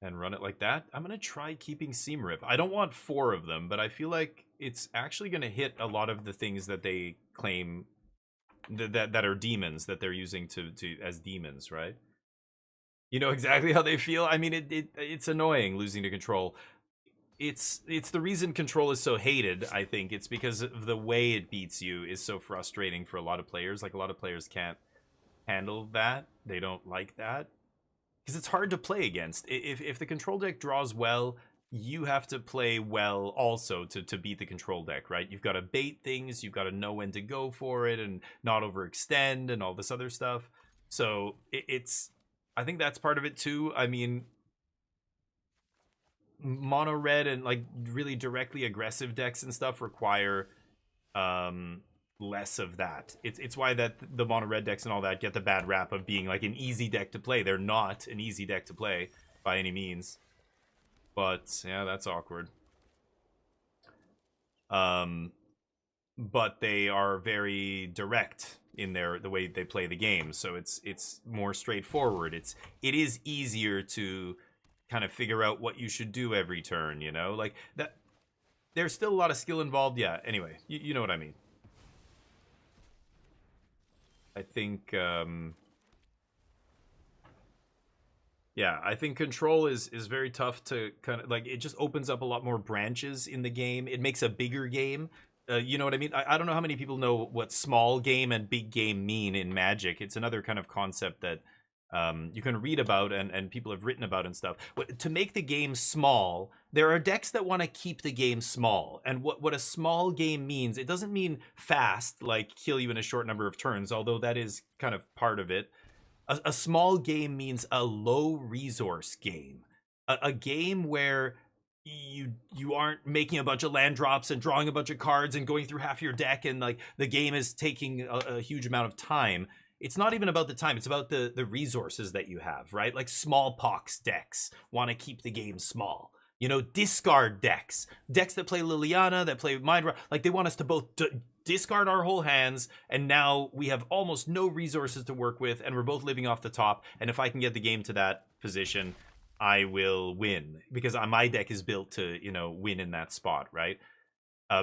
Speaker 2: And run it like that. I'm going to try keeping Seamrip. I don't want 4 of them, but I feel like it's actually going to hit a lot of the things that they claim that are demons that they're using to as demons, right? You know exactly how they feel. I mean, it's annoying losing to Control. It's the reason Control is so hated. I think it's because of the way it beats you is so frustrating for a lot of players. Like, a lot of players can't handle that. They don't like that because it's hard to play against. If the Control deck draws well, you have to play well also to beat the Control deck, right? You've got to bait things, you've got to know when to go for it and not overextend and all this other stuff. So it's I think that's part of it too. I mean, mono red and like really directly aggressive decks and stuff require less of that. It's why that the mono red decks and all that get the bad rap of being like an easy deck to play. They're not an easy deck to play by any means. But yeah, that's awkward. But they are very direct in the way they play the game, so it's more straightforward. It is easier to kind of figure out what you should do every turn, you know? Like that there's still a lot of skill involved. Yeah, anyway, you know what I mean. I think yeah, I think Control is very tough to kind of like, it just opens up a lot more branches in the game. It makes a bigger game. You know what I mean? I don't know how many people know what small game and big game mean in Magic. It's another kind of concept that you can read about and people have written about and stuff. To make the game small, there are decks that want to keep the game small. And what a small game means, it doesn't mean fast, like kill you in a short number of turns, although that is kind of part of it. A small game means a low resource game. A game where you aren't making a bunch of land drops and drawing a bunch of cards and going through half your deck and like the game is taking a huge amount of time. It's not even about the time, it's about the resources that you have, right? Like Smallpox decks want to keep the game small. You know, discard decks that play Liliana, that play Mind, like they want us to both discard our whole hands, and now we have almost no resources to work with, and we're both living off the top. And if I can get the game to that position, I will win, because my deck is built to, you know, win in that spot, right?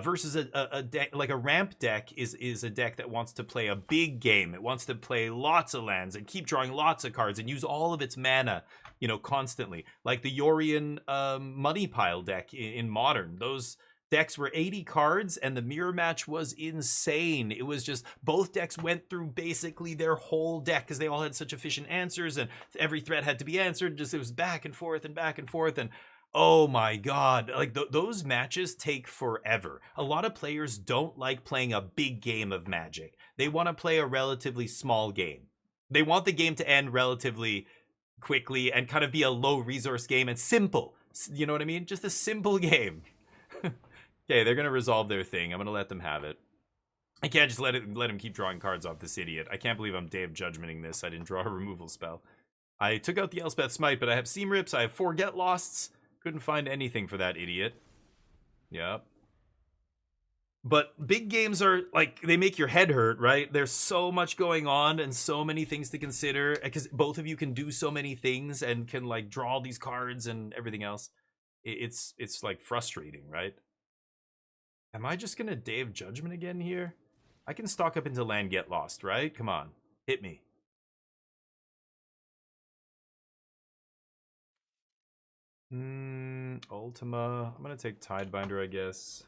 Speaker 2: Versus a deck like a ramp deck is a deck that wants to play a big game. It wants to play lots of lands and keep drawing lots of cards and use all of its mana, you know, constantly. Like the Yorion Money Pile deck in Modern. Those decks were 80 cards and the mirror match was insane. It was just, both decks went through basically their whole deck because they all had such efficient answers and every threat had to be answered. Just it was back and forth and back and forth, and oh my god, like those matches take forever. A lot of players don't like playing a big game of Magic. They want to play a relatively small game. They want the game to end relatively quickly and kind of be a low resource game and simple. You know what I mean? Just a simple game. Okay, they're going to resolve their thing. I'm going to let them have it. I can't just let him keep drawing cards off this idiot. I can't believe I'm Day of Judgmenting this. I didn't draw a removal spell. I took out the Elspeth Smite, but I have Seamrips. I have 4 Get Losts. Couldn't find anything for that idiot. Yep. But big games are, like, they make your head hurt, right? There's so much going on and so many things to consider, because both of you can do so many things and can, like, draw all these cards and everything else. it's like frustrating, right? Am I just gonna Day of Judgment again here? I can stock up into land, get lost, right? Come on, hit me. Ultima. I'm gonna take Tidebinder, I guess.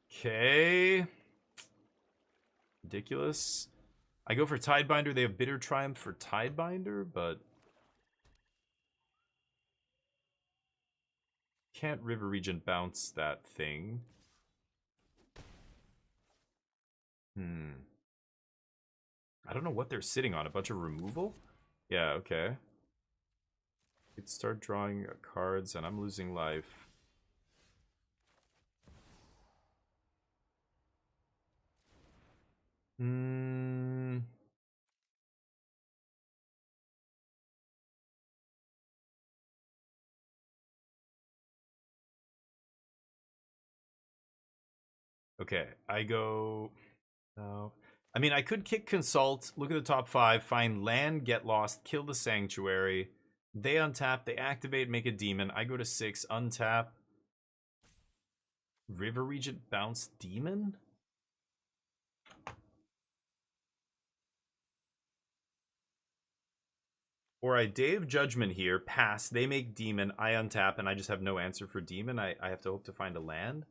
Speaker 2: Okay. Ridiculous. I go for Tidebinder. They have Bitter Triumph for Tidebinder, but can't River Regent bounce that thing. I don't know what they're sitting on. A bunch of removal? Yeah, okay. Could start drawing cards, and I'm losing life. Okay, I go... No. I mean, I could kick Consult, look at the top 5, find land, get lost, kill the Sanctuary. They untap, they activate, make a demon. I go to 6, untap. River Regent, bounce demon? Or I Day of Judgment here, pass, they make demon, I untap, and I just have no answer for demon. I have to hope to find a land.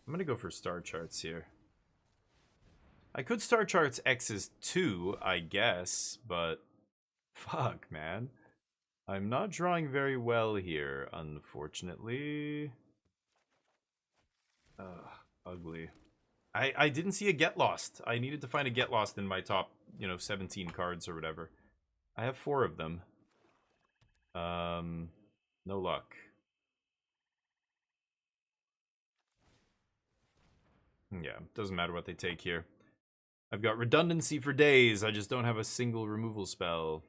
Speaker 2: I'm gonna go for star charts here. I could star charts X's 2, I guess, but fuck, man. I'm not drawing very well here, unfortunately. Ugly. I didn't see a Get Lost. I needed to find a Get Lost in my top, 17 cards or whatever. I have 4 of them. No luck. Yeah, doesn't matter what they take here. I've got redundancy for days. I just don't have a single removal spell.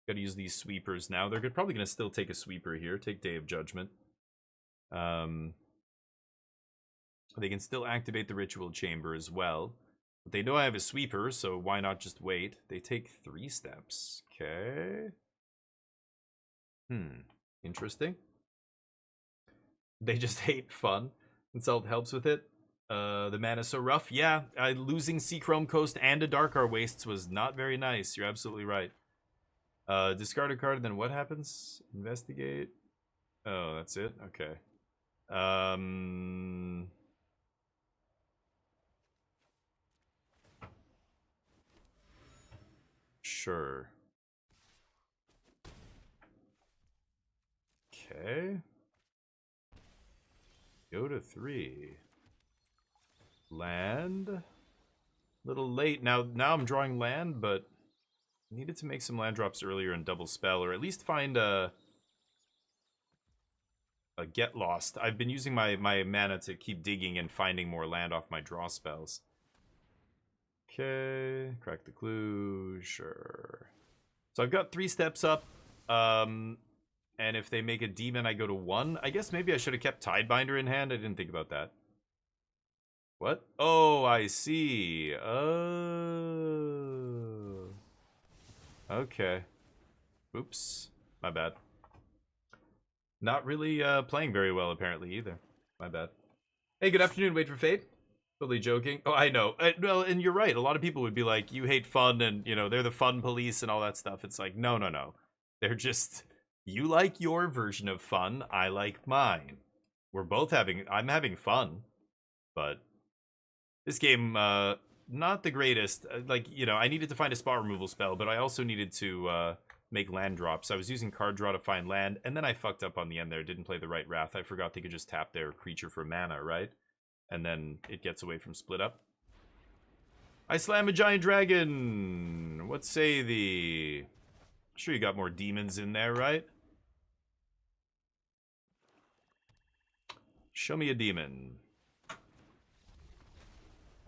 Speaker 2: Gotta use these sweepers now. They're probably gonna still take a sweeper here. Take Day of Judgment. They can still activate the Ritual Chamber as well. But they know I have a sweeper, so why not just wait? They take 3 steps. Okay. Interesting. They just hate fun. Consult helps with it. The mana's so rough. Yeah, losing Seachrome Coast and a Darkar Wastes was not very nice. You're absolutely right. Discard a card, then what happens? Investigate. Oh, that's it? Okay. Sure. Okay. Go to 3. Land. Little late. Now I'm drawing land, but I needed to make some land drops earlier and double spell, or at least find a Get Lost. I've been using my mana to keep digging and finding more land off my draw spells. Okay, crack the clue, sure. So I've got 3 steps up, and if they make a demon, I go to 1. I guess maybe I should have kept Tidebinder in hand. I didn't think about that. What? Oh, I see. Oh. Okay. Oops. My bad. Not really playing very well, apparently, either. My bad. Hey, good afternoon, Wait for Fate. Totally joking. Oh, I know. Well, and you're right. A lot of people would be like, you hate fun, and, they're the fun police and all that stuff. It's like, no, no, no. They're just... You like your version of fun. I like mine. We're both I'm having fun. But... This game, not the greatest. I needed to find a spot removal spell, but I also needed to make land drops. I was using card draw to find land, and then I fucked up on the end there. Didn't play the right Wrath. I forgot they could just tap their creature for mana, right? And then it gets away from split up. I slam a giant dragon! What say thee? Sure you got more demons in there, right? Show me a demon.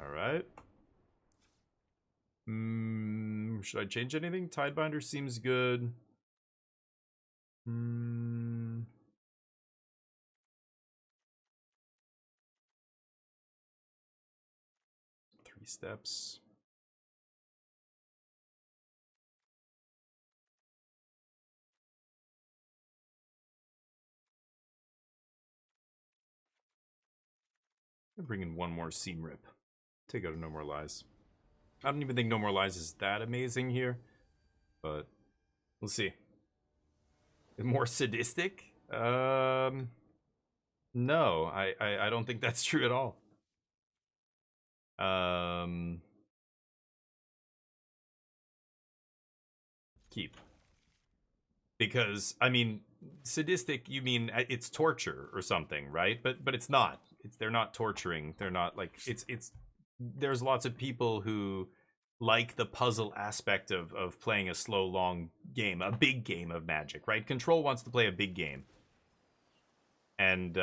Speaker 2: Alright. Should I change anything? Tidebinder seems good. 3 steps. Bring in one more Seam Rip. Take out a No More Lies. I don't even think No More Lies is that amazing here, but we'll see. More sadistic? No, I don't think that's true at all. Keep. Because, I mean, sadistic, you mean it's torture or something, right? But it's not. They're not torturing. They're not like it's there's lots of people who like the puzzle aspect of playing a slow, long game, a big game of Magic, right? Control wants to play a big game. And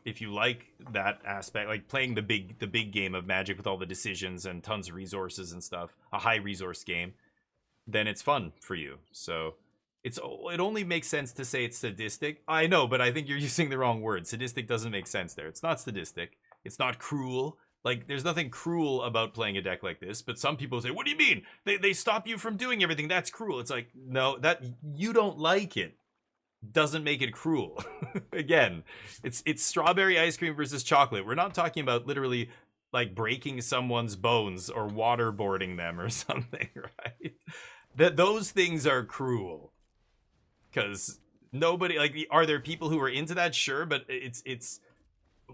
Speaker 2: if you like that aspect, like playing the big game of Magic with all the decisions and tons of resources and stuff, a high resource game, then it's fun for you. So it only makes sense to say it's sadistic. I know, but I think you're using the wrong word. Sadistic doesn't make sense there. It's not sadistic. It's not cruel. Like, there's nothing cruel about playing a deck like this, but some people say, what do you mean? They stop you from doing everything. That's cruel. It's like, no, that you don't like it doesn't make it cruel. Again, it's strawberry ice cream versus chocolate. We're not talking about literally like breaking someone's bones or waterboarding them or something, right? Those things are cruel. Because nobody, like, are there people who are into that? Sure, but it's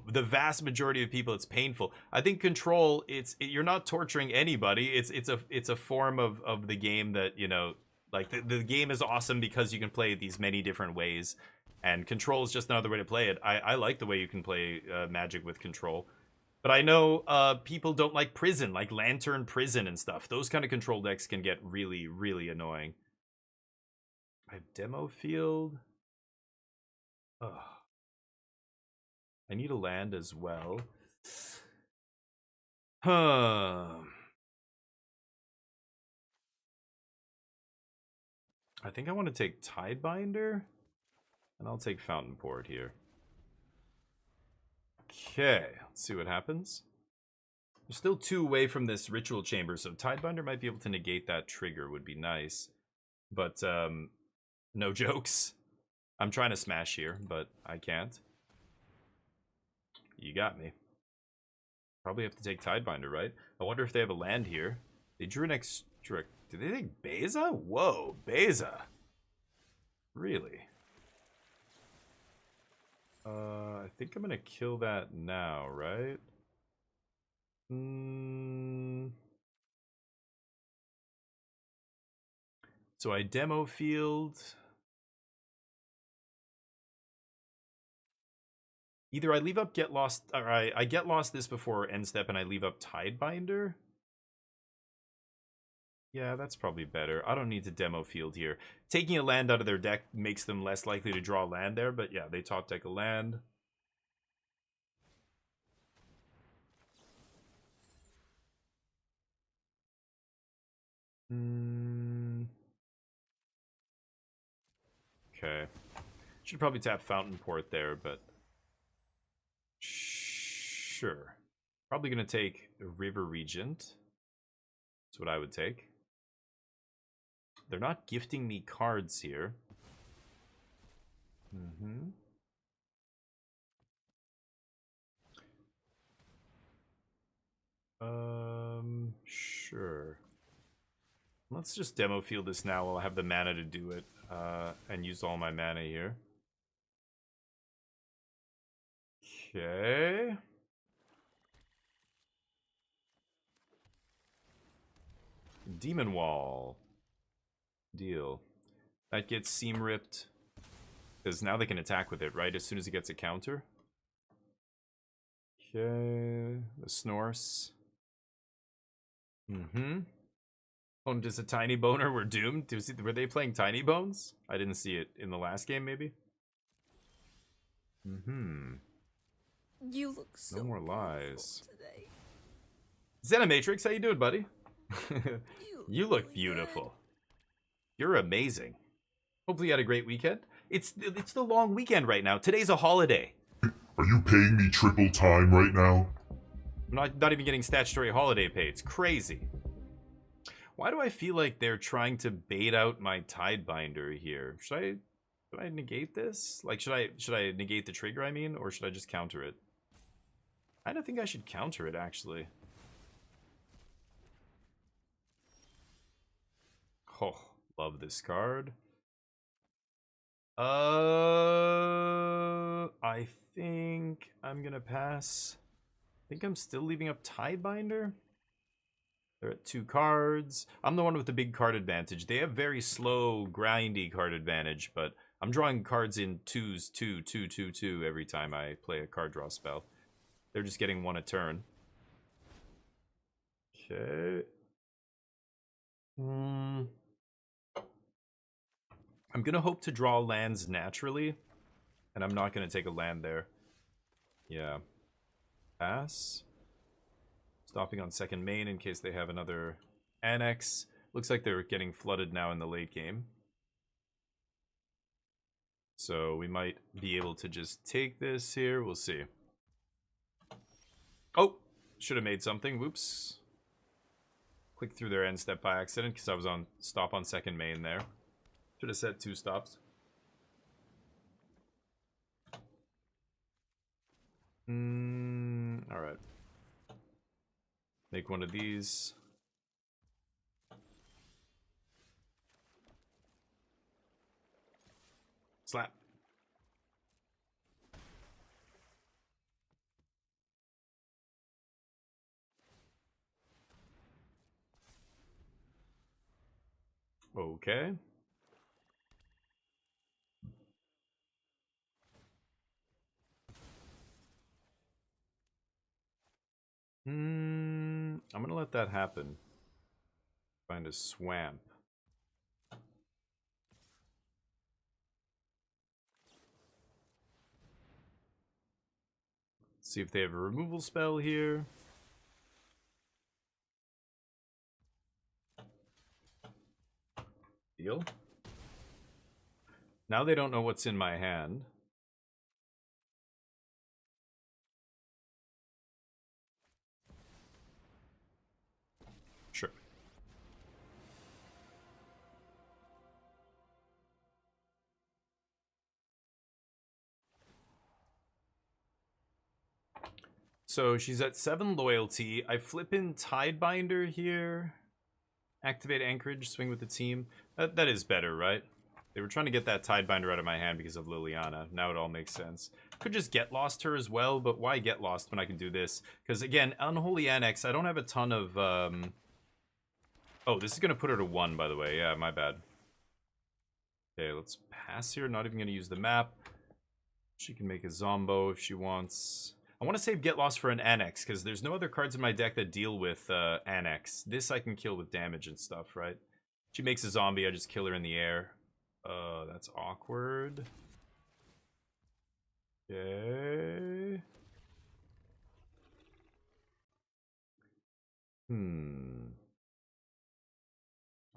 Speaker 2: the vast majority of people, it's painful. I think Control, you're not torturing anybody. It's a form of the game that, you know, like the game is awesome because you can play it these many different ways, and Control is just another way to play it. I like the way you can play Magic with Control, but I know people don't like Prison, like Lantern Prison and stuff. Those kind of Control decks can get really, really annoying. I have Demo Field. Ugh. I need a land as well. Huh. I think I want to take Tidebinder, and I'll take Fountain Port here. Okay, let's see what happens. We're still 2 away from this Ritual Chamber, so Tidebinder might be able to negate that trigger, would be nice. But, no jokes. I'm trying to smash here, but I can't. You got me. Probably have to take Tidebinder, right? I wonder if they have a land here. They drew an extra... Did they take Beza? Whoa, Beza. Really? I think I'm gonna kill that now, right? So I Demo Field. Either I leave up Get Lost, or I Get Lost this before end step and I leave up Tidebinder. Yeah, that's probably better. I don't need to Demo Field here. Taking a land out of their deck makes them less likely to draw land there, but yeah, they top deck a land. Okay. Should probably tap Fountain Port there, but... Sure. Probably going to take River Regent. That's what I would take. They're not gifting me cards here. Sure. Let's just Demo Field this now. I'll have the mana to do it, and use all my mana here. Okay. Demon Wall. Deal. That gets Seam Ripped. Because now they can attack with it, right? As soon as it gets a counter. Okay. The Snorse. Oh, just a Tiny Boner. We're doomed. Were they playing Tiny Bones? I didn't see it in the last game, maybe?
Speaker 6: You look so
Speaker 2: No More Lies.
Speaker 6: today.
Speaker 2: Zenimatrix, how you doing, buddy? You look beautiful. You're amazing. Hopefully you had a great weekend. It's the long weekend right now. Today's a holiday.
Speaker 4: Are you paying me triple time right now?
Speaker 2: I'm not even getting statutory holiday pay. It's crazy. Why do I feel like they're trying to bait out my Tidebinder here? Should I negate this? Like, should I negate the trigger, I mean, or should I just counter it? I don't think I should counter it, actually. Oh, love this card. I think I'm gonna pass. I think I'm still leaving up Tidebinder. They're at 2 cards. I'm the one with the big card advantage. They have very slow, grindy card advantage, but I'm drawing cards in 2s, 2, 2, 2, 2 every time I play a card draw spell. They're just getting 1 a turn. Okay. I'm gonna hope to draw lands naturally, and I'm not gonna take a land there. Yeah. Pass. Stopping on second main in case they have another annex. Looks like they're getting flooded now in the late game. So we might be able to just take this here. We'll see. Oh! Should have made something. Whoops. Clicked through their end step by accident because I was on stop on second main there. Should have set 2 stops. Alright. Make one of these. Slap. Okay. I'm gonna let that happen. Find a swamp. See if they have a removal spell here. Deal. Now they don't know what's in my hand. Sure. So she's at 7 loyalty. I flip in Tidebinder here. Activate Anchorage, swing with the team. That is better, right? They were trying to get that Tidebinder out of my hand because of Liliana. Now it all makes sense. Could just Get Lost her as well, but why Get Lost when I can do this? Because again, Unholy Annex, I don't have a ton of... Oh, this is going to put her to 1, by the way. Yeah, my bad. Okay, let's pass here. Not even going to use the map. She can make a Zombo if she wants... I want to save Get Lost for an Annex, because there's no other cards in my deck that deal with Annex. This I can kill with damage and stuff, right? She makes a zombie, I just kill her in the air. That's awkward. Okay.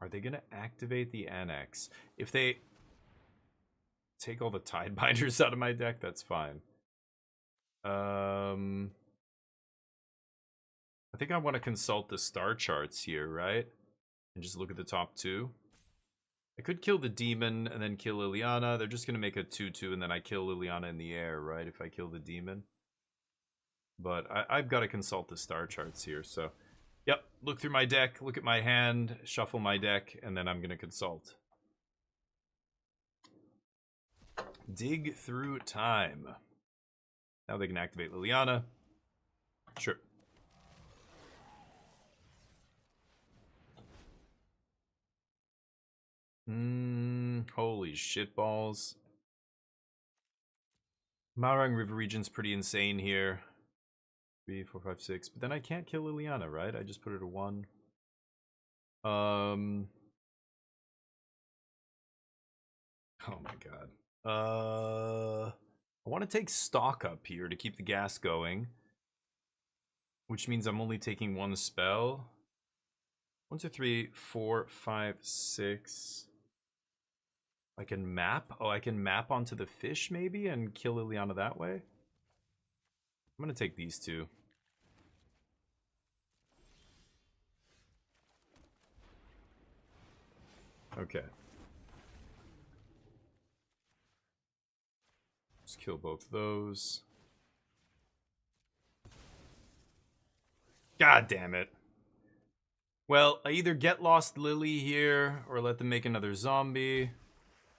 Speaker 2: Are they going to activate the Annex? If they take all the Tidebinders out of my deck, that's fine. I think I want to consult the star charts here, right? And just look at the top 2. I could kill the demon and then kill Liliana. They're just going to make a 2-2 and then I kill Liliana in the air, right? If I kill the demon. But I've got to consult the star charts here, so... Yep, look through my deck, look at my hand, shuffle my deck, and then I'm going to consult. Dig through time. Now they can activate Liliana. Sure. Holy shitballs. Malrang River region's pretty insane here. 3, 4, 5, 6. But then I can't kill Liliana, right? I just put her to 1. Oh my god. I want to take stock up here to keep the gas going. Which means I'm only taking 1 spell. 1, 2, 3, 4, 5, 6. I can map? Oh, I can map onto the fish maybe and kill Liliana that way? I'm gonna take these 2. Okay. Just kill both those. God damn it. Well, I either get lost Lily here or let them make another zombie.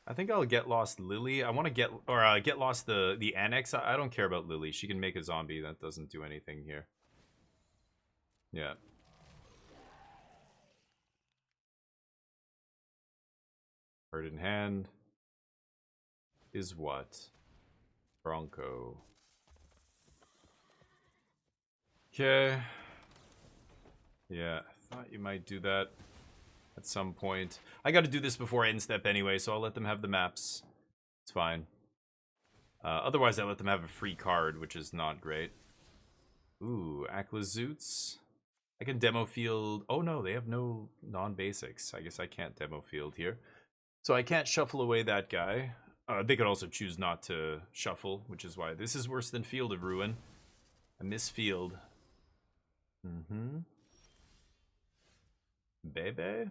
Speaker 2: I think I'll get lost Lily. I want to get lost the annex. I don't care about Lily. She can make a zombie. That doesn't do anything here. Yeah. Bird in hand is what? Bronco. Okay. Yeah, I thought you might do that at some point. I got to do this before end step anyway, so I'll let them have the maps. It's fine. Otherwise, I let them have a free card, which is not great. Ooh, Acklazoots. I can demo field. Oh no, they have no non-basics. I guess I can't demo field here. So I can't shuffle away that guy. They could also choose not to shuffle, which is why this is worse than Field of Ruin. I miss Field. Mm-hmm. Bebe?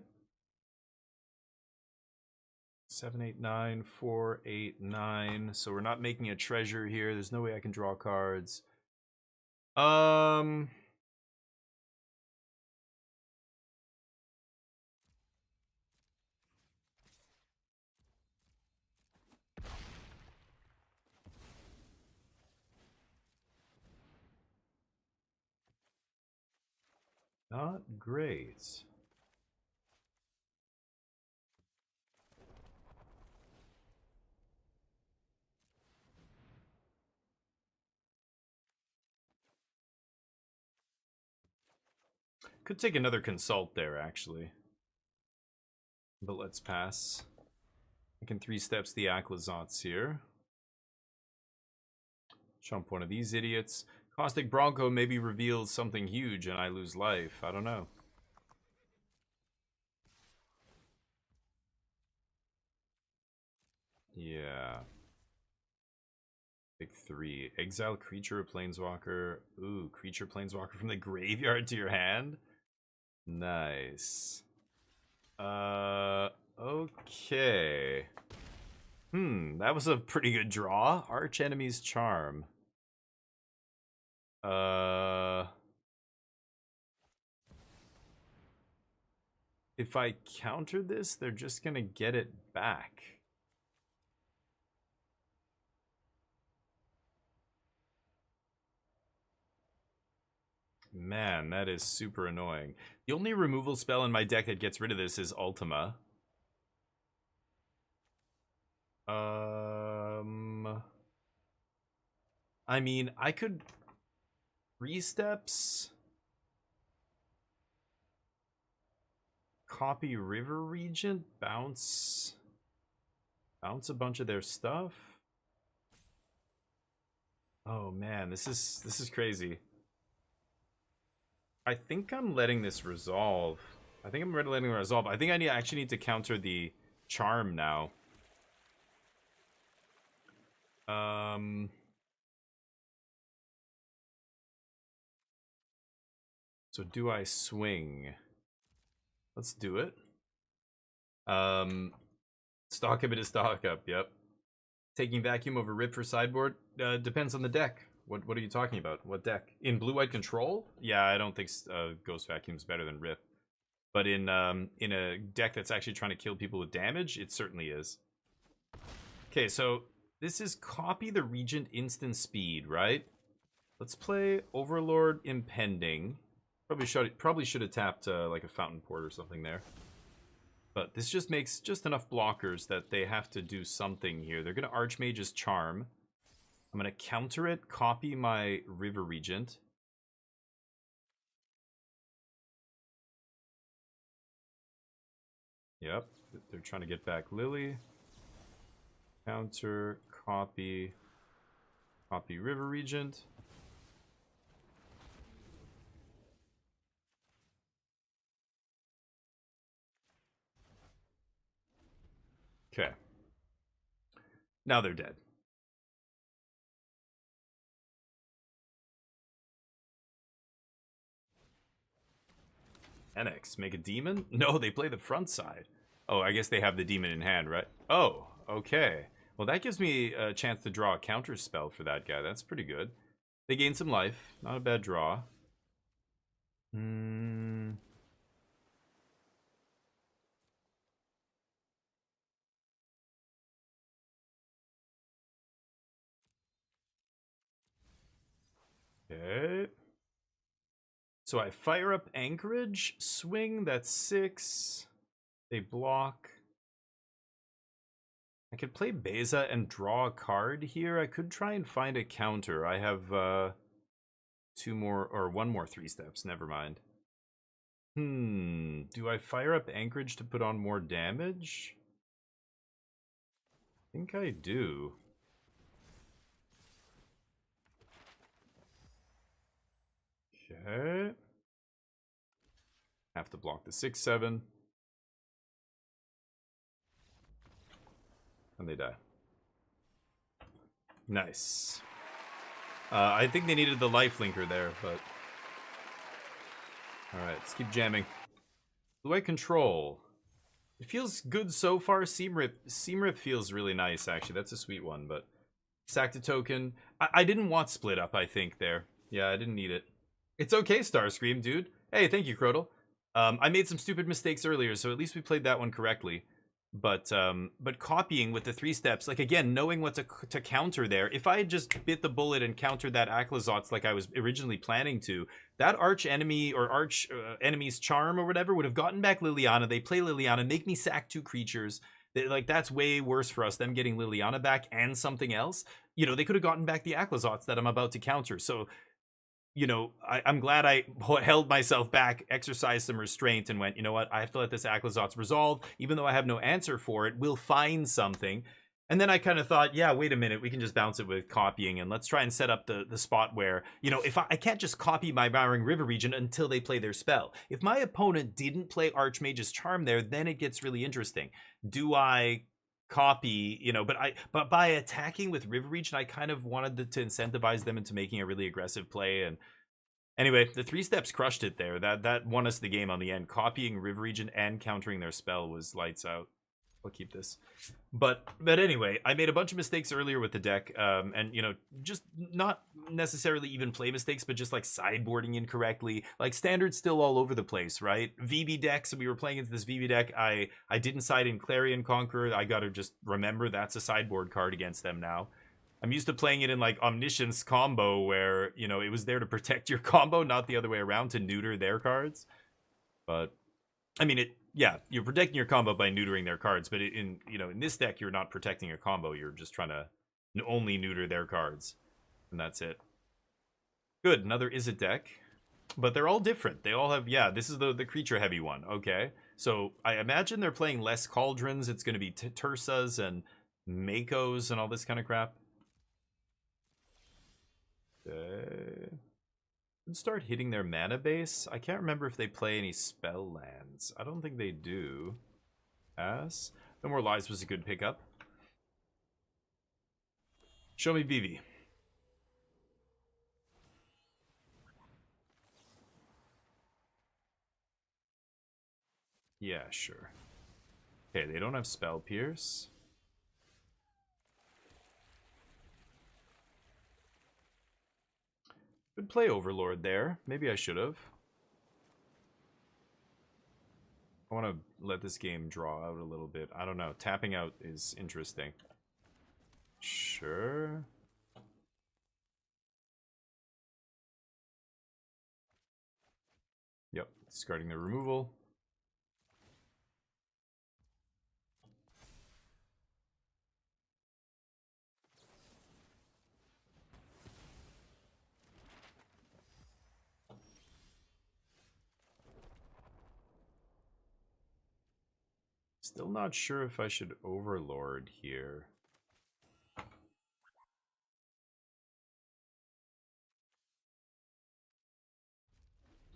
Speaker 2: 7, 8, 9, 4, 8, 9. So we're not making a treasure here. There's no way I can draw cards. Not great. Could take another consult there, actually. But let's pass. I can 3 steps the Acklazotz here. Chump one of these idiots. Caustic Bronco maybe reveals something huge and I lose life. I don't know. Yeah. Big 3. Exile creature or planeswalker. Ooh, creature planeswalker from the graveyard to your hand. Nice. Okay. That was a pretty good draw. Arch Enemy's Charm. If I counter this, they're just gonna get it back. Man, that is super annoying. The only removal spell in my deck that gets rid of this is Ultima. I mean, I could 3 steps copy River Regent, bounce a bunch of their stuff. Oh man, this is crazy. I think I'm letting this resolve. I think I'm letting it resolve. I think I actually need to counter the charm now. So do I swing? Let's do it. Stock up to stock up, yep. Taking vacuum over rip for sideboard? Depends on the deck. What are you talking about? What deck? In blue-white control? Yeah, I don't think Ghost Vacuum's better than Rip. But in a deck that's actually trying to kill people with damage, it certainly is. Okay, so this is copy the Regent instant speed, right? Let's play Overlord Impending. Probably should have tapped like a Fountain Port or something there. But this just makes just enough blockers that they have to do something here. They're going to Archmage's Charm. I'm going to counter it, copy my River Regent. Yep, they're trying to get back Lily. Counter, copy River Regent. Okay. Now they're dead. NX, make a demon? No, they play the front side. Oh, I guess they have the demon in hand, right? Oh, okay. Well, that gives me a chance to draw a counter spell for that guy. That's pretty good. They gain some life. Not a bad draw. Hmm. Okay. So I fire up Anchorage, swing, that's 6. They block. I could play Beza and draw a card here. I could try and find a counter. I have 2 more, or 1 more 3 steps, never mind. Do I fire up Anchorage to put on more damage? I think I do. Okay. Have to block the 6/7. And they die. Nice. I think they needed the life linker there, but... Alright, let's keep jamming. Blue-White Control. It feels good so far. Seam Rip feels really nice, actually. That's a sweet one, but... Sacked a token. I didn't want Split Up, I think, there. Yeah, I didn't need it. It's okay, Starscream, dude. Hey, thank you, Crodel. I made some stupid mistakes earlier, so at least we played that one correctly. But copying with the 3 steps, like, again, knowing what to counter there. If I had just bit the bullet and countered that Aclazotz like I was originally planning to, that arch enemy or arch enemy's charm or whatever would have gotten back Liliana. They play Liliana, make me sack 2 creatures. Like, that's way worse for us, them getting Liliana back and something else. You know, they could have gotten back the Aclazotz that I'm about to counter. So, you know, I'm glad I held myself back, exercised some restraint, and went, you know what, I have to let this Aclazotz resolve. Even though I have no answer for it, we'll find something. And then I kind of thought, yeah, wait a minute, we can just bounce it with copying, and let's try and set up the spot where, you know, if I can't just copy my Mowering River Region until they play their spell. If my opponent didn't play Archmage's Charm there, then it gets really interesting. Do I copy, you know, but by attacking with River Region, I kind of wanted to incentivize them into making a really aggressive play. And anyway, the 3 steps crushed it there. That won us the game on the end. Copying River Region and countering their spell was lights out. I'll keep this. But anyway, I made a bunch of mistakes earlier with the deck, and, you know, just not necessarily even play mistakes, but just like sideboarding incorrectly. Like, Standard's still all over the place, right? VB decks, so we were playing into this VB deck. I didn't side in Clarion Conqueror. I gotta just remember that's a sideboard card against them now. I'm used to playing it in, like, Omniscience combo, where, you know, it was there to protect your combo, not the other way around, to neuter their cards. But, I mean, yeah, you're protecting your combo by neutering their cards, but in this deck, you're not protecting a combo. You're just trying to only neuter their cards, and that's it. Good, another Izzet deck, but they're all different. They all have, yeah, this is the creature heavy one. Okay, so I imagine they're playing less Cauldrons. It's going to be Tursas and Makos and all this kind of crap. Okay. Start hitting their mana base. I can't remember if they play any spell lands. I don't think they do. No More Lies was a good pickup. Show me Vivi. Yeah, sure. Okay, they don't have Spell Pierce. Could play Overlord there. Maybe I should have. I want to let this game draw out a little bit. I don't know. Tapping out is interesting. Sure. Yep. Discarding the removal. Still not sure if I should Overlord here. I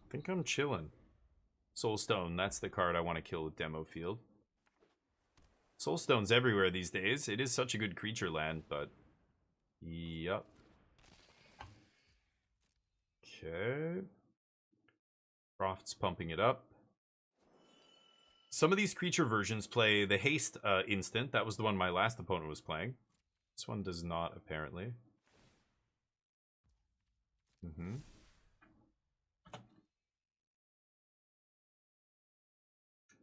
Speaker 2: think I'm chilling. Soulstone, that's the card I want to kill with Demo Field. Soulstone's everywhere these days. It is such a good creature land, but... Yup. Okay. Croft's pumping it up. Some of these creature versions play the haste instant. That was the one my last opponent was playing. This one does not, apparently.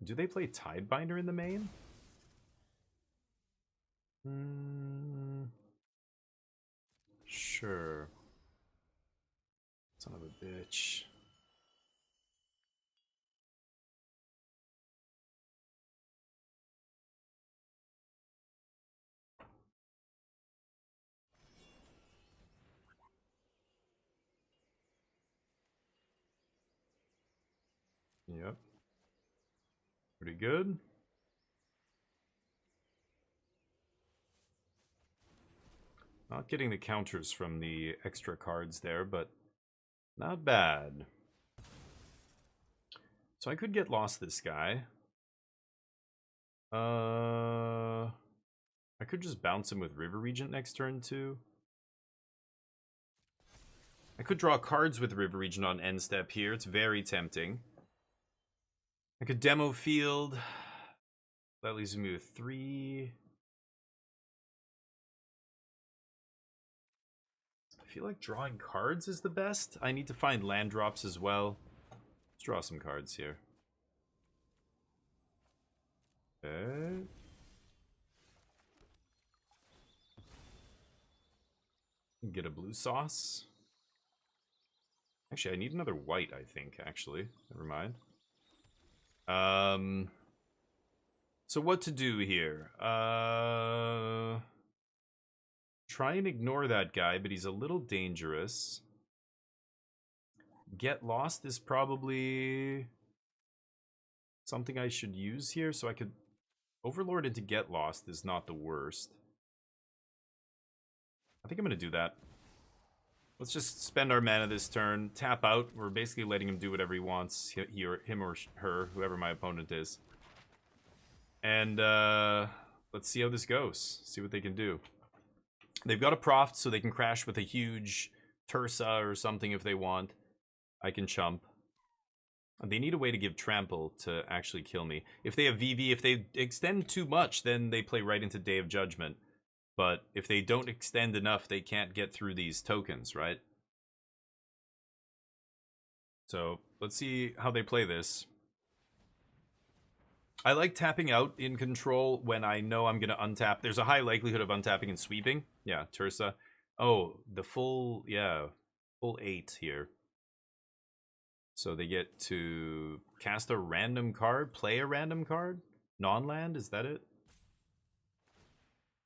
Speaker 2: Do they play Tidebinder in the main? Sure. Son of a bitch. Yep. Pretty good. Not getting the counters from the extra cards there, but not bad. So I could get lost this guy. I could just bounce him with River Regent next turn too. I could draw cards with River Regent on end step here. It's very tempting. I could demo field. That leaves me with 3. I feel like drawing cards is the best. I need to find land drops as well. Let's draw some cards here. Okay. Get a blue sauce. Actually, I need another white, I think, actually. Never mind. So what to do here? Try and ignore that guy, but he's a little dangerous. Get lost is probably something I should use here, so I could Overlord into Get Lost is not the worst. I think I'm gonna do that. Let's just spend our mana this turn, tap out. We're basically letting him do whatever he wants, him or her, whoever my opponent is. And let's see how this goes. See what they can do. They've got a Proft, so they can crash with a huge Tursa or something if they want. I can chump. They need a way to give trample to actually kill me. If they have VV, if they extend too much, then they play right into Day of Judgment. But if they don't extend enough, they can't get through these tokens, right? So let's see how they play this. I like tapping out in control when I know I'm going to untap. There's a high likelihood of untapping and sweeping. Yeah, Tursa. Oh, the full, yeah, full 8 here. So they get to cast a random card, play a random card? Non-land, is that it?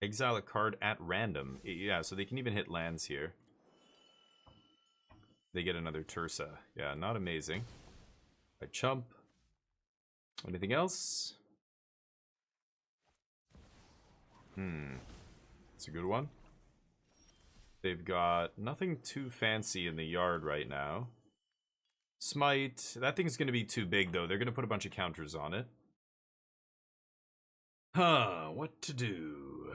Speaker 2: Exile a card at random. Yeah, so they can even hit lands here. They get another Tursa. Yeah, not amazing. I chump. Anything else? It's a good one. They've got nothing too fancy in the yard right now. Smite. That thing's going to be too big, though. They're going to put a bunch of counters on it. Huh, what to do?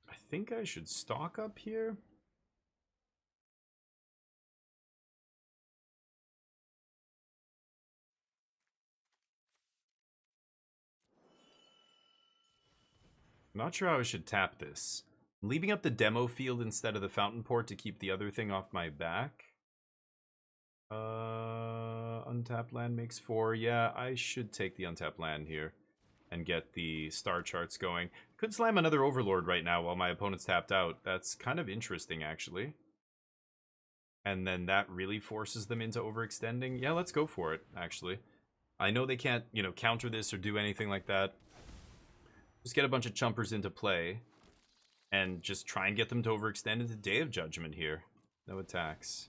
Speaker 2: I think I should stock up here. I'm not sure how I should tap this. I'm leaving up the demo field instead of the fountain port to keep the other thing off my back. Untapped land makes 4. Yeah, I should take the untapped land here and get the star charts going. Could slam another Overlord right now while my opponent's tapped out. That's kind of interesting, actually. And then that really forces them into overextending. Yeah, let's go for it, actually. I know they can't, you know, counter this or do anything like that. Just get a bunch of chumpers into play and just try and get them to overextend into Day of Judgment here. No attacks.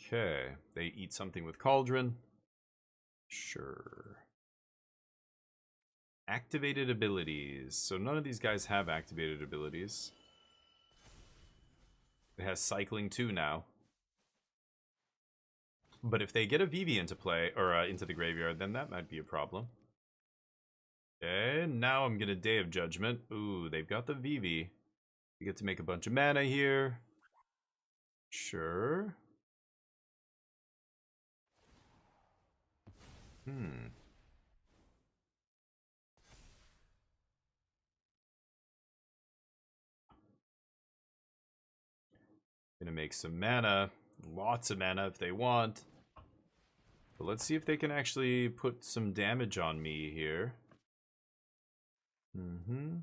Speaker 2: Okay, they eat something with Cauldron. Sure. Activated abilities. So none of these guys have activated abilities. It has Cycling 2 now. But if they get a VV into play, or into the graveyard, then that might be a problem. Okay, now I'm gonna Day of Judgment. Ooh, they've got the VV. You get to make a bunch of mana here. Sure. Gonna make some mana. Lots of mana if they want. But let's see if they can actually put some damage on me here. You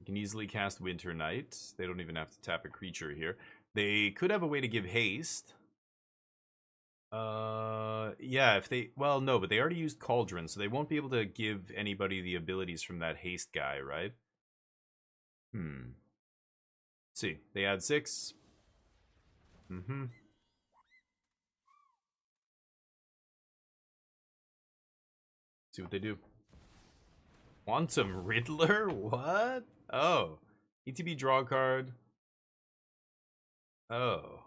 Speaker 2: can easily cast Winter Night. They don't even have to tap a creature here. They could have a way to give haste. Yeah, if they... Well, no, but they already used Cauldron, so they won't be able to give anybody the abilities from that haste guy, right? Let's see. They add 6. See what they do. Quantum Riddler? What? Oh. ETB draw card. Oh.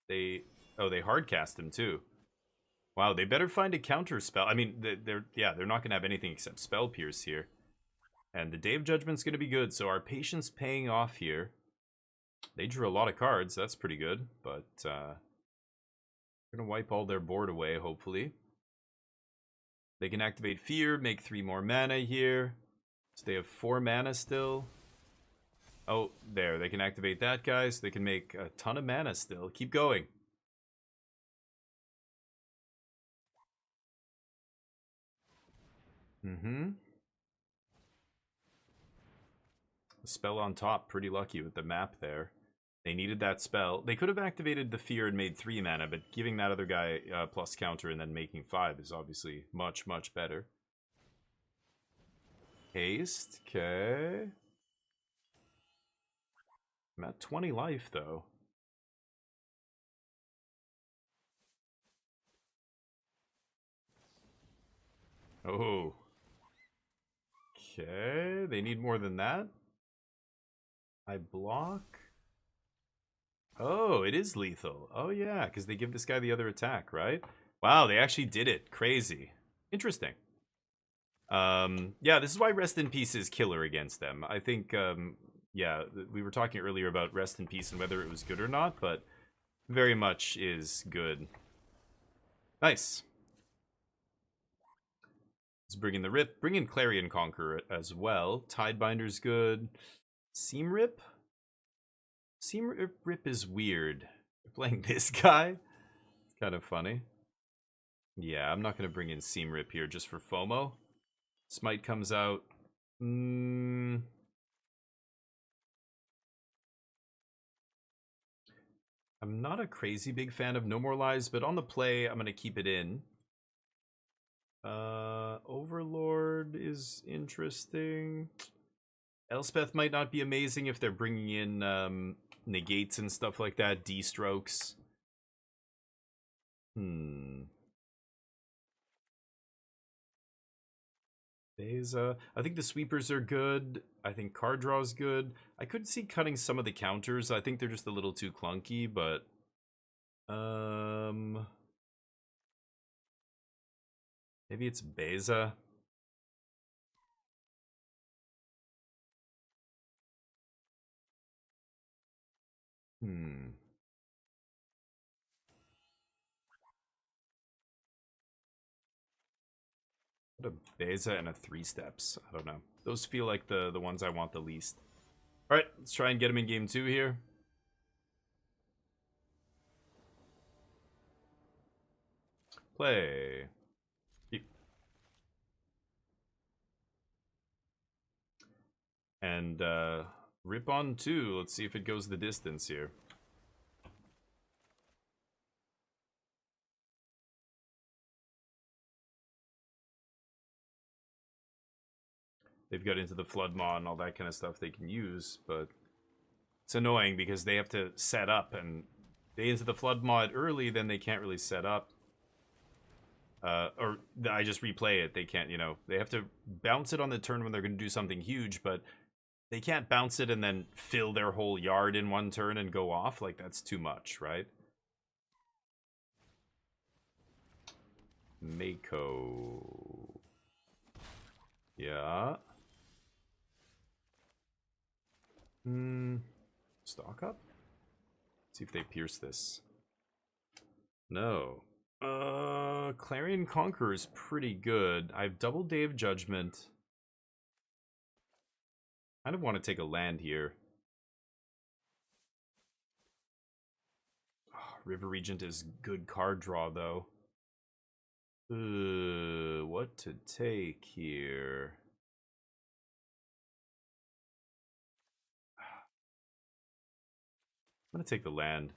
Speaker 2: They hardcast him too. Wow, they better find a counter spell. I mean, they're not gonna have anything except Spell Pierce here. And the Day of Judgment's gonna be good, so our patience paying off here. They drew a lot of cards, that's pretty good, but they're gonna wipe all their board away, hopefully. They can activate Fear, make 3 more mana here. So they have 4 mana still. Oh, there, they can activate that guy, so they can make a ton of mana still. Keep going. The spell on top, pretty lucky with the map there. They needed that spell. They could have activated the Fear and made 3 mana, but giving that other guy plus counter and then making 5 is obviously much, much better. Haste, okay. I'm at 20 life, though. Oh. Okay, they need more than that. I block. Oh, it is lethal. Oh, yeah, because they give this guy the other attack, right? Wow, they actually did it. Crazy. Interesting. Yeah, this is why Rest in Peace is killer against them. I think, yeah, we were talking earlier about Rest in Peace and whether it was good or not, but very much is good. Nice. Let's bring in the Rip. Bring in Clarion Conqueror as well. Tidebinder's good. Seam Rip? Seam Rip is weird. You're playing this guy? It's kind of funny. Yeah, I'm not going to bring in Seam Rip here just for FOMO. Smite comes out. I'm not a crazy big fan of No More Lies, but on the play, I'm going to keep it in. Overlord is interesting. Elspeth might not be amazing if they're bringing in negates and stuff like that, D-strokes. Beza. I think the sweepers are good. I think card draw is good. I could see cutting some of the counters. I think they're just a little too clunky, but maybe it's Beza. What a Beza and a 3 steps. I don't know. Those feel like the ones I want the least. Alright, let's try and get him in game 2 here. Play. And Rip on 2. Let's see if it goes the distance here. They've got into the Flood Maw and all that kind of stuff they can use, but it's annoying because they have to set up, and they into the Flood Maw early, then they can't really set up. Or I just replay it. They can't, you know, they have to bounce it on the turn when they're going to do something huge, but they can't bounce it and then fill their whole yard in one turn and go off. Like, that's too much, right? Mako. Yeah. Stock up? See if they pierce this. No. Clarion Conqueror is pretty good. I have double Day of Judgment. I kind of want to take a land here. River Regent is good card draw, though. What to take here? I'm going to take the land.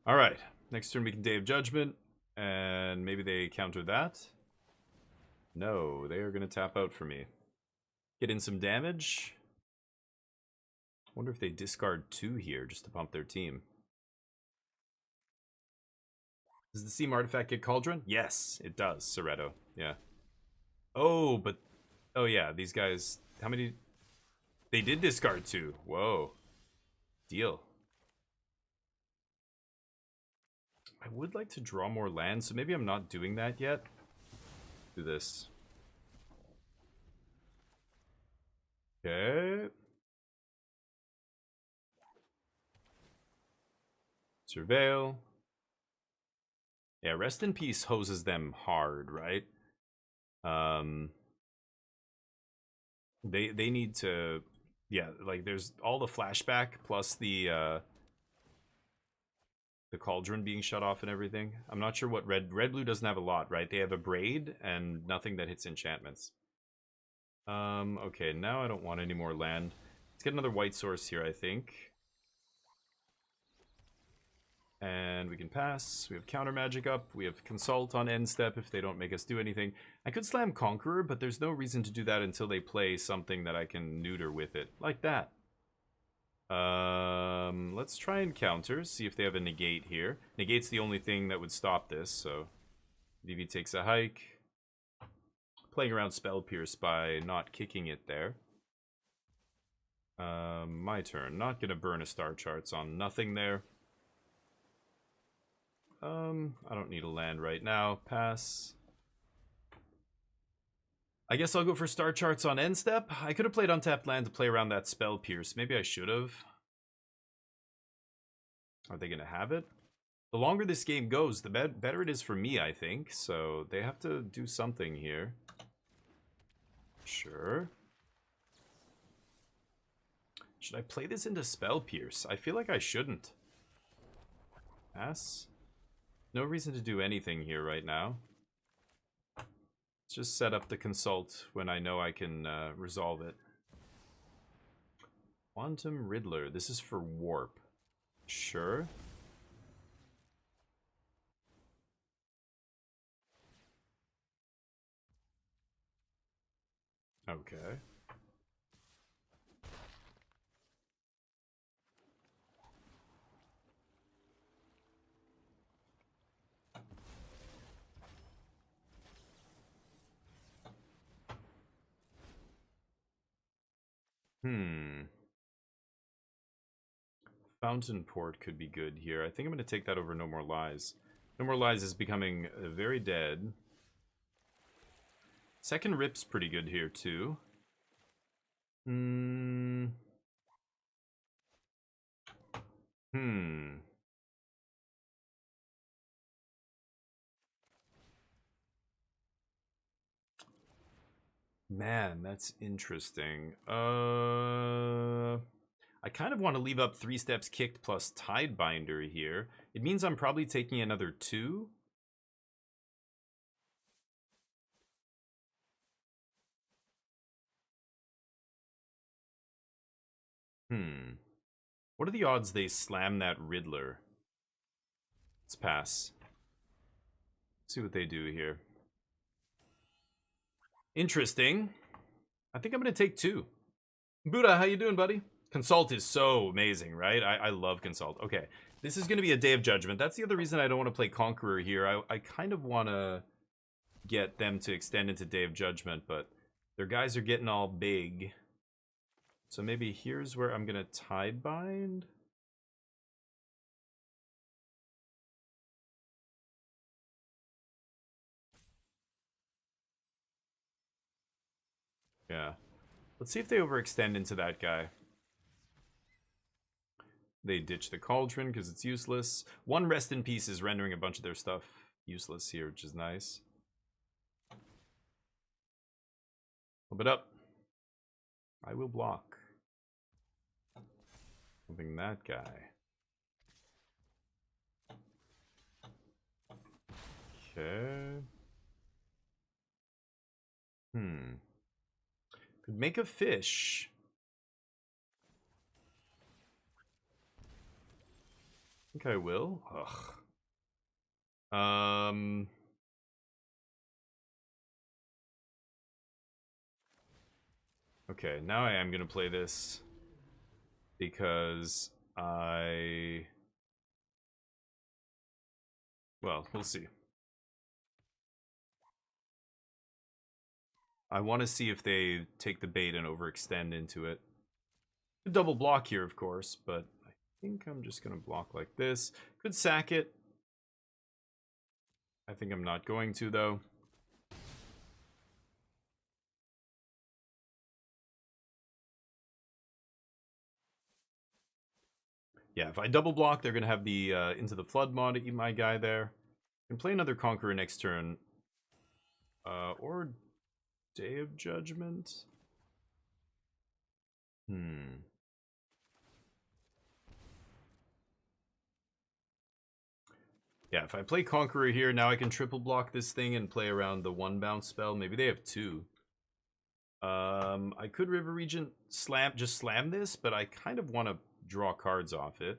Speaker 2: Alright, next turn we can Day of Judgment, and maybe they counter that. No, they are going to tap out for me. Get in some damage. Wonder if they discard 2 here just to pump their team. Does the Seam artifact get Cauldron? Yes, it does, Soreto. Yeah. Oh, but... Oh, yeah, these guys... How many... They did discard 2. Whoa. Deal. I would like to draw more land, so maybe I'm not doing that yet. Do this. Okay. Surveil. Yeah, Rest in Peace hoses them hard, right? They need to, yeah, like there's all the flashback plus the Cauldron being shut off and everything. I'm not sure what red blue doesn't have a lot, right? They have a Braid and nothing that hits enchantments. Okay, now I don't want any more land. Let's get another white source here, I think. And we can pass. We have counter magic up. We have consult on end step if they don't make us do anything. I could slam Conqueror, but there's no reason to do that until they play something that I can neuter with it. Like that. Let's try and counter. See if they have a negate here. Negate's the only thing that would stop this, so... DV takes a hike. Playing around Spell Pierce by not kicking it there. My turn. Not gonna burn a Star Charts on nothing there. I don't need a land right now. Pass. I guess I'll go for Star Charts on end step. I could have played untapped land to play around that Spell Pierce. Maybe I should have. Are they going to have it? The longer this game goes, the better it is for me, I think. So they have to do something here. Sure. Should I play this into Spell Pierce? I feel like I shouldn't. Pass. No reason to do anything here right now. Let's just set up the consult when I know I can resolve it. Quantum Riddler. This is for warp. Sure. Okay. Fountain Port could be good here. I think I'm going to take that over No More Lies. No More Lies is becoming very dead. Second Rip's pretty good here, too. Man, that's interesting. I kind of want to leave up 3 steps kicked plus Tidebinder here. It means I'm probably taking another 2. What are the odds they slam that Riddler? Let's pass. See what they do here. Interesting. I think I'm going to take 2. Buddha, how you doing, buddy? Consult is so amazing, right? I love Consult. Okay, this is going to be a Day of Judgment. That's the other reason I don't want to play Conqueror here. I kind of want to get them to extend into Day of Judgment, but their guys are getting all big. So maybe here's where I'm going to Tidebind. Yeah. Let's see if they overextend into that guy. They ditch the Cauldron because it's useless. 1 Rest in Peace is rendering a bunch of their stuff useless here, which is nice. A little bit up. I will block. Something that guy. Okay. Could make a fish. I think I will. Ugh. Okay, now I am gonna play this because well, we'll see. I want to see if they take the bait and overextend into it. Double block here, of course, but I think I'm just gonna block like this. Could sack it. I think I'm not going to, though. Yeah, if I double block, they're going to have the Into the Flood mod to eat my guy there. I can play another Conqueror next turn. Or Day of Judgment. Yeah, if I play Conqueror here, now I can triple block this thing and play around the 1-bounce spell. Maybe they have 2. I could River Regent just slam this, but I kind of want to draw cards off it.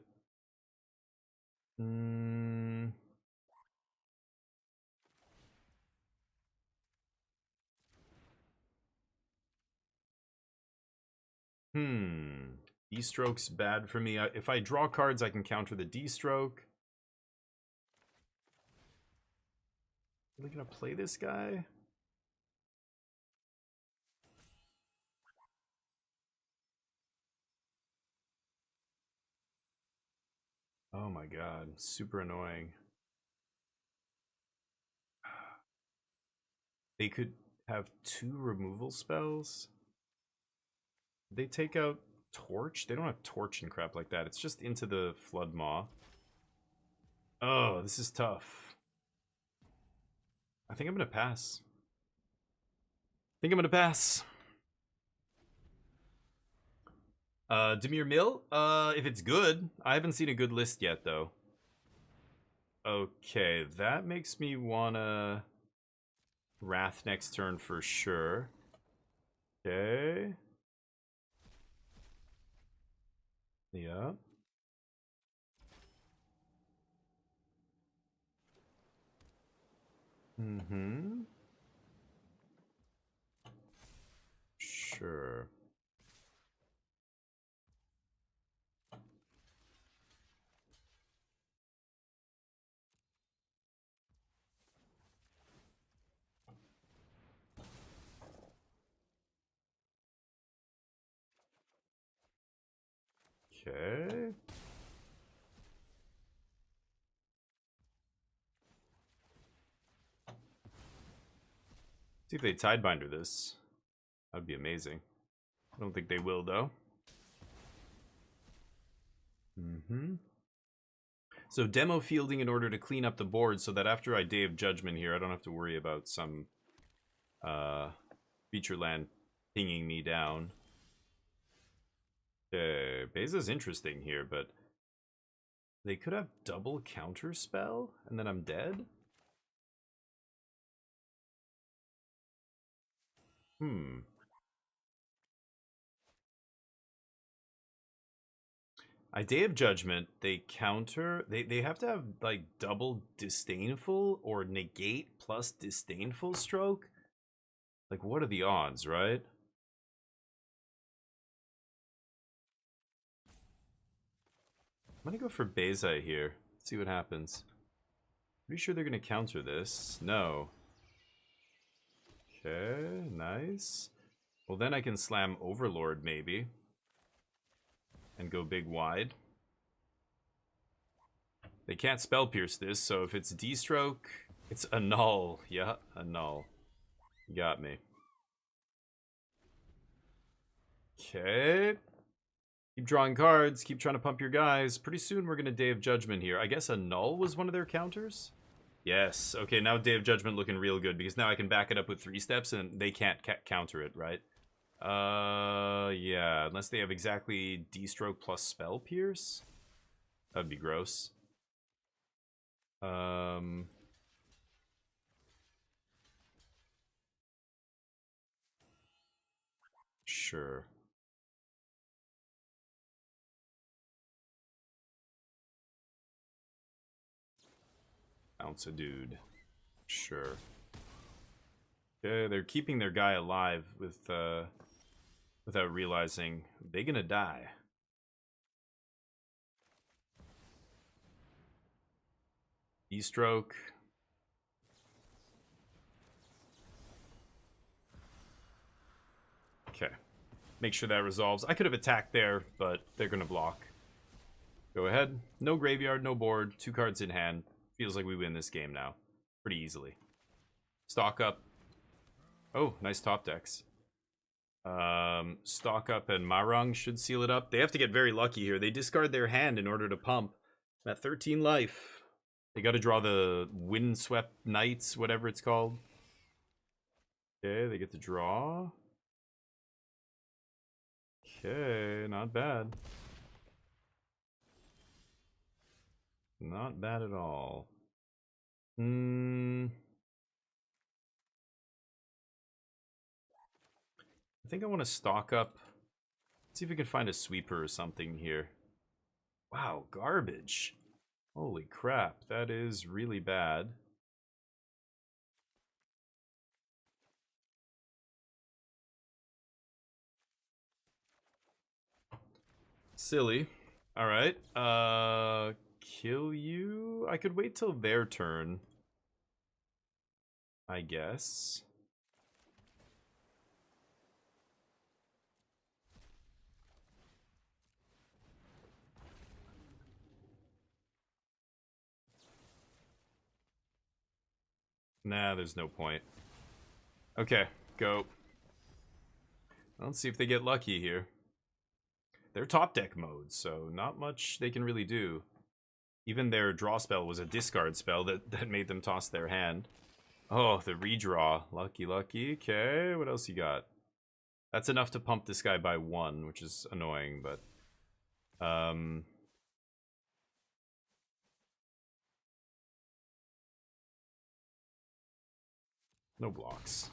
Speaker 2: D-stroke's bad for me. If I draw cards, I can counter the D-stroke. Really gonna play this guy? Oh my god, super annoying. They could have 2 removal spells. They take out Torch? They don't have Torch and crap like that. It's just Into the Flood Maw. Oh, this is tough. I think I'm gonna pass. Dimir Mill? If it's good. I haven't seen a good list yet, though. Okay, that makes me wanna Wrath next turn for sure. Okay. Yeah. Sure. Okay. See if they Tidebinder this. That'd be amazing. I don't think they will, though. So demo fielding in order to clean up the board so that after I Day of Judgment here, I don't have to worry about some feature land pinging me down. Okay, Beza's interesting here, but they could have double counter spell and then I'm dead? I Day of Judgment, they counter, they have to have like double Disdainful or negate plus Disdainful stroke? Like what are the odds, right? I'm gonna go for Beza here, see what happens. Pretty sure they're gonna counter this. No. Okay, nice. Well then I can slam Overlord maybe. And go big wide. They can't Spell Pierce this, so if it's D-stroke, it's a null. Yeah, a null. You got me. Okay. Keep drawing cards, keep trying to pump your guys. Pretty soon we're gonna Day of Judgment here. I guess a null was one of their counters? Yes. Okay, now Day of Judgment looking real good because now I can back it up with 3 steps and they can't counter it, right? Yeah, unless they have exactly D-stroke plus spell pierce. That'd be gross. Sure. Bounce a dude. Sure. Okay, they're keeping their guy alive with without realizing they're gonna die. E-stroke. Okay. Make sure that resolves. I could have attacked there, but they're gonna block. Go ahead. No graveyard, no board. 2 cards in hand. Feels like we win this game now. Pretty easily. Stock up. Oh, nice top decks. Stock up and Marang should seal it up. They have to get very lucky here. They discard their hand in order to pump. At 13 life. They got to draw the Windswept Knights, whatever it's called. Okay, they get to draw. Okay, not bad. Not bad at all. I think I want to stock up. See if we can find a sweeper or something here. Wow, garbage. Holy crap, that is really bad. Silly. Alright. Kill you? I could wait till their turn, I guess. Nah, there's no point. Okay, go. Let's see if they get lucky here. They're top deck mode, so not much they can really do. Even their draw spell was a discard spell that made them toss their hand. Oh, the redraw. Lucky, lucky. Okay, what else you got? That's enough to pump this guy by 1, which is annoying, but... no blocks.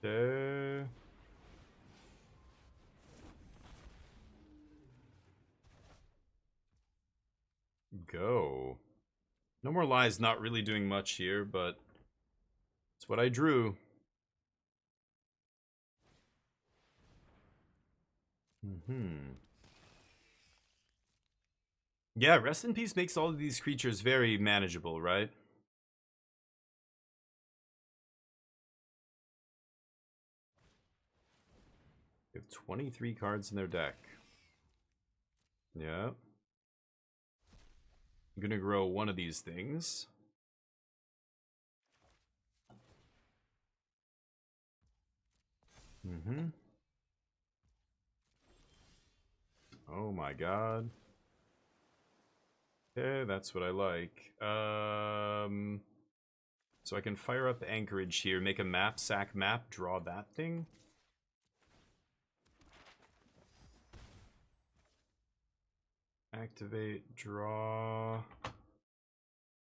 Speaker 2: Okay. Go. No More Lies not really doing much here, but it's what I drew. Yeah, Rest in Peace makes all of these creatures very manageable, right? They have 23 cards in their deck. Yeah. I'm gonna grow one of these things. Oh my god. Okay, that's what I like. So I can fire up Anchorage here, make a map, sack map, draw that thing. Activate, draw.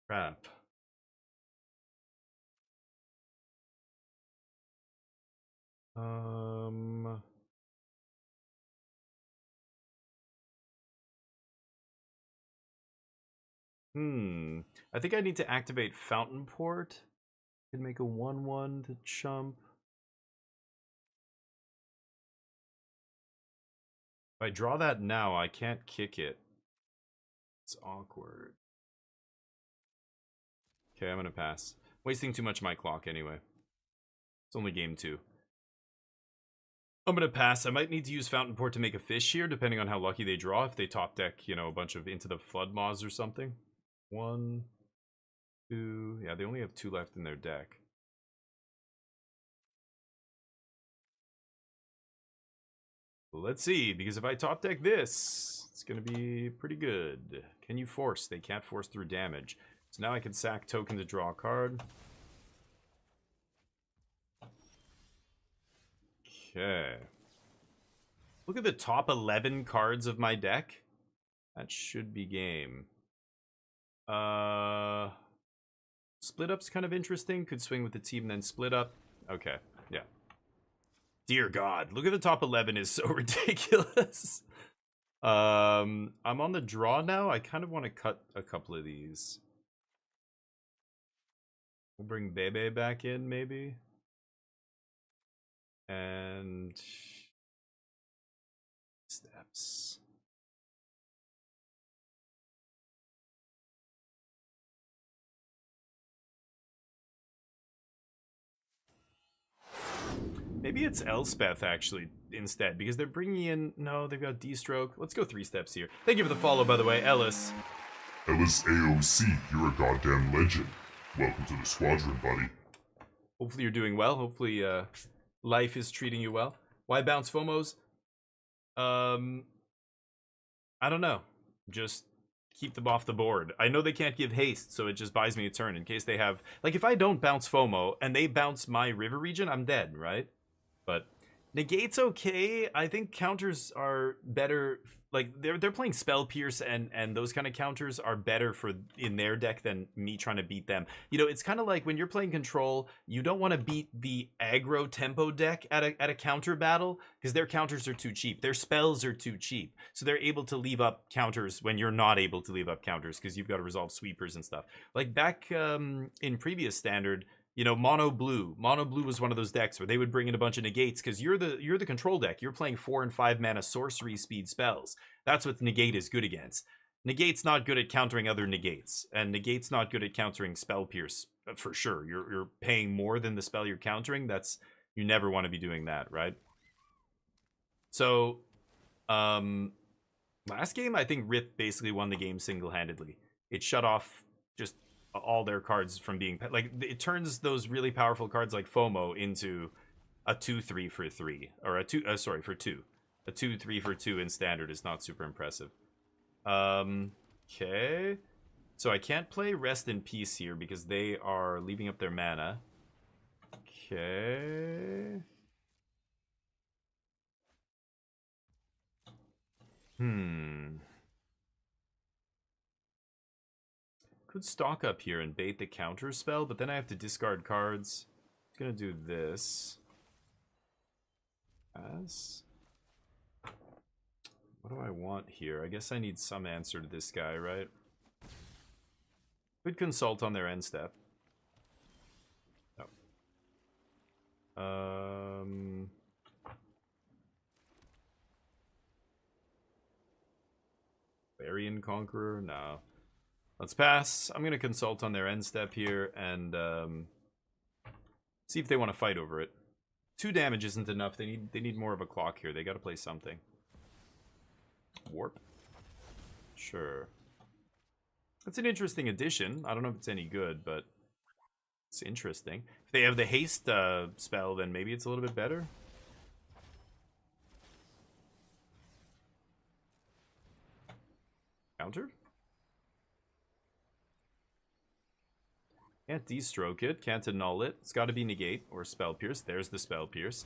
Speaker 2: Crap. I think I need to activate Fountain Port. I can make a 1/1 to chump. If I draw that now, I can't kick it. It's awkward. Okay, I'm gonna pass. Wasting too much of my clock anyway. It's only game 2. I'm gonna pass. I might need to use Fountain Port to make a fish here, depending on how lucky they draw. If they top deck, you know, a bunch of Into the Flood Maws or something. 1, 2... Yeah, they only have 2 left in their deck. Let's see, because if I top deck this, it's gonna be pretty good. Can you force? They can't force through damage. So now I can sack token to draw a card. Okay. Look at the top 11 cards of my deck. That should be game. Split up's kind of interesting. Could swing with the team, then split up. Okay, yeah. Dear God, look at the top 11 is so ridiculous. I'm on the draw now. I kind of want to cut a couple of these. We'll bring Bebe back in, maybe. And steps. Maybe it's Elspeth, actually, instead, because they're bringing in... No, they've got D-Stroke. Let's go 3 steps here. Thank you for the follow, by the way, Ellis.
Speaker 4: Ellis AOC, you're a goddamn legend. Welcome to the squadron, buddy.
Speaker 2: Hopefully you're doing well. Hopefully life is treating you well. Why bounce FOMOs? I don't know. Just keep them off the board. I know they can't give haste, so it just buys me a turn in case they have... Like, if I don't bounce FOMO and they bounce my river region, I'm dead, right? But negate's okay. I think counters are better. Like, they're playing Spell Pierce, and those kind of counters are better for in their deck than me trying to beat them. You know, it's kind of like when you're playing Control, you don't want to beat the aggro tempo deck at a counter battle because their counters are too cheap. Their spells are too cheap. So they're able to leave up counters when you're not able to leave up counters because you've got to resolve sweepers and stuff. Like back in previous Standard, you know, Mono Blue was one of those decks where they would bring in a bunch of negates because you're the control deck. You're playing 4 and 5 mana sorcery speed spells. That's what negate is good against. Negate's not good at countering other negates, and negate's not good at countering Spell Pierce for sure. You're paying more than the spell you're countering. You never want to be doing that, right? So, last game I think Rip basically won the game single-handedly. It shut off just all their cards from being like, it turns those really powerful cards like FOMO into a 2-3 for 3 or a 2 for 2. A 2-3 for 2 in Standard is not super impressive. Okay, so I can't play Rest in Peace here because they are leaving up their mana. Okay. Could stock up here and bait the counter spell, but then I have to discard cards. I'm gonna do this. What do I want here? I guess I need some answer to this guy, right? Could consult on their end step. No. Varian Conqueror? No. Let's pass. I'm going to consult on their end step here and see if they want to fight over it. 2 damage isn't enough. They need more of a clock here. They got to play something. Warp? Sure. That's an interesting addition. I don't know if it's any good, but it's interesting. If they have the haste spell, then maybe it's a little bit better. Counter? Can't de-stroke it, can't annul it. It's got to be negate or spell pierce. There's the spell pierce.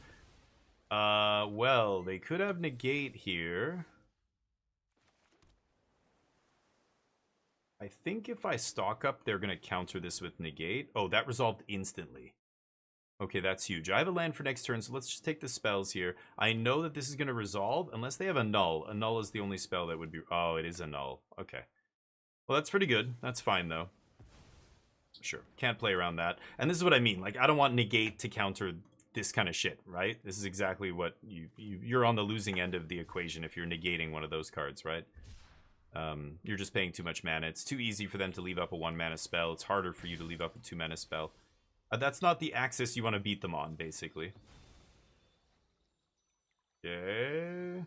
Speaker 2: Well, they could have negate here. I think if I stock up, they're going to counter this with negate. Oh, that resolved instantly. Okay, that's huge. I have a land for next turn, so let's just take the spells here. I know that this is going to resolve unless they have a null. A null is the only spell that would be... Oh, it is a null. Okay. Well, that's pretty good. That's fine, though. Sure, can't play around that. And this is what I mean. Like, I don't want negate to counter this kind of shit, right? This is exactly what you're on the losing end of the equation if you're negating one of those cards, right? You're just paying too much mana. It's too easy for them to leave up a 1 mana spell. It's harder for you to leave up a 2 mana spell. That's not the axis you want to beat them on, basically. Okay.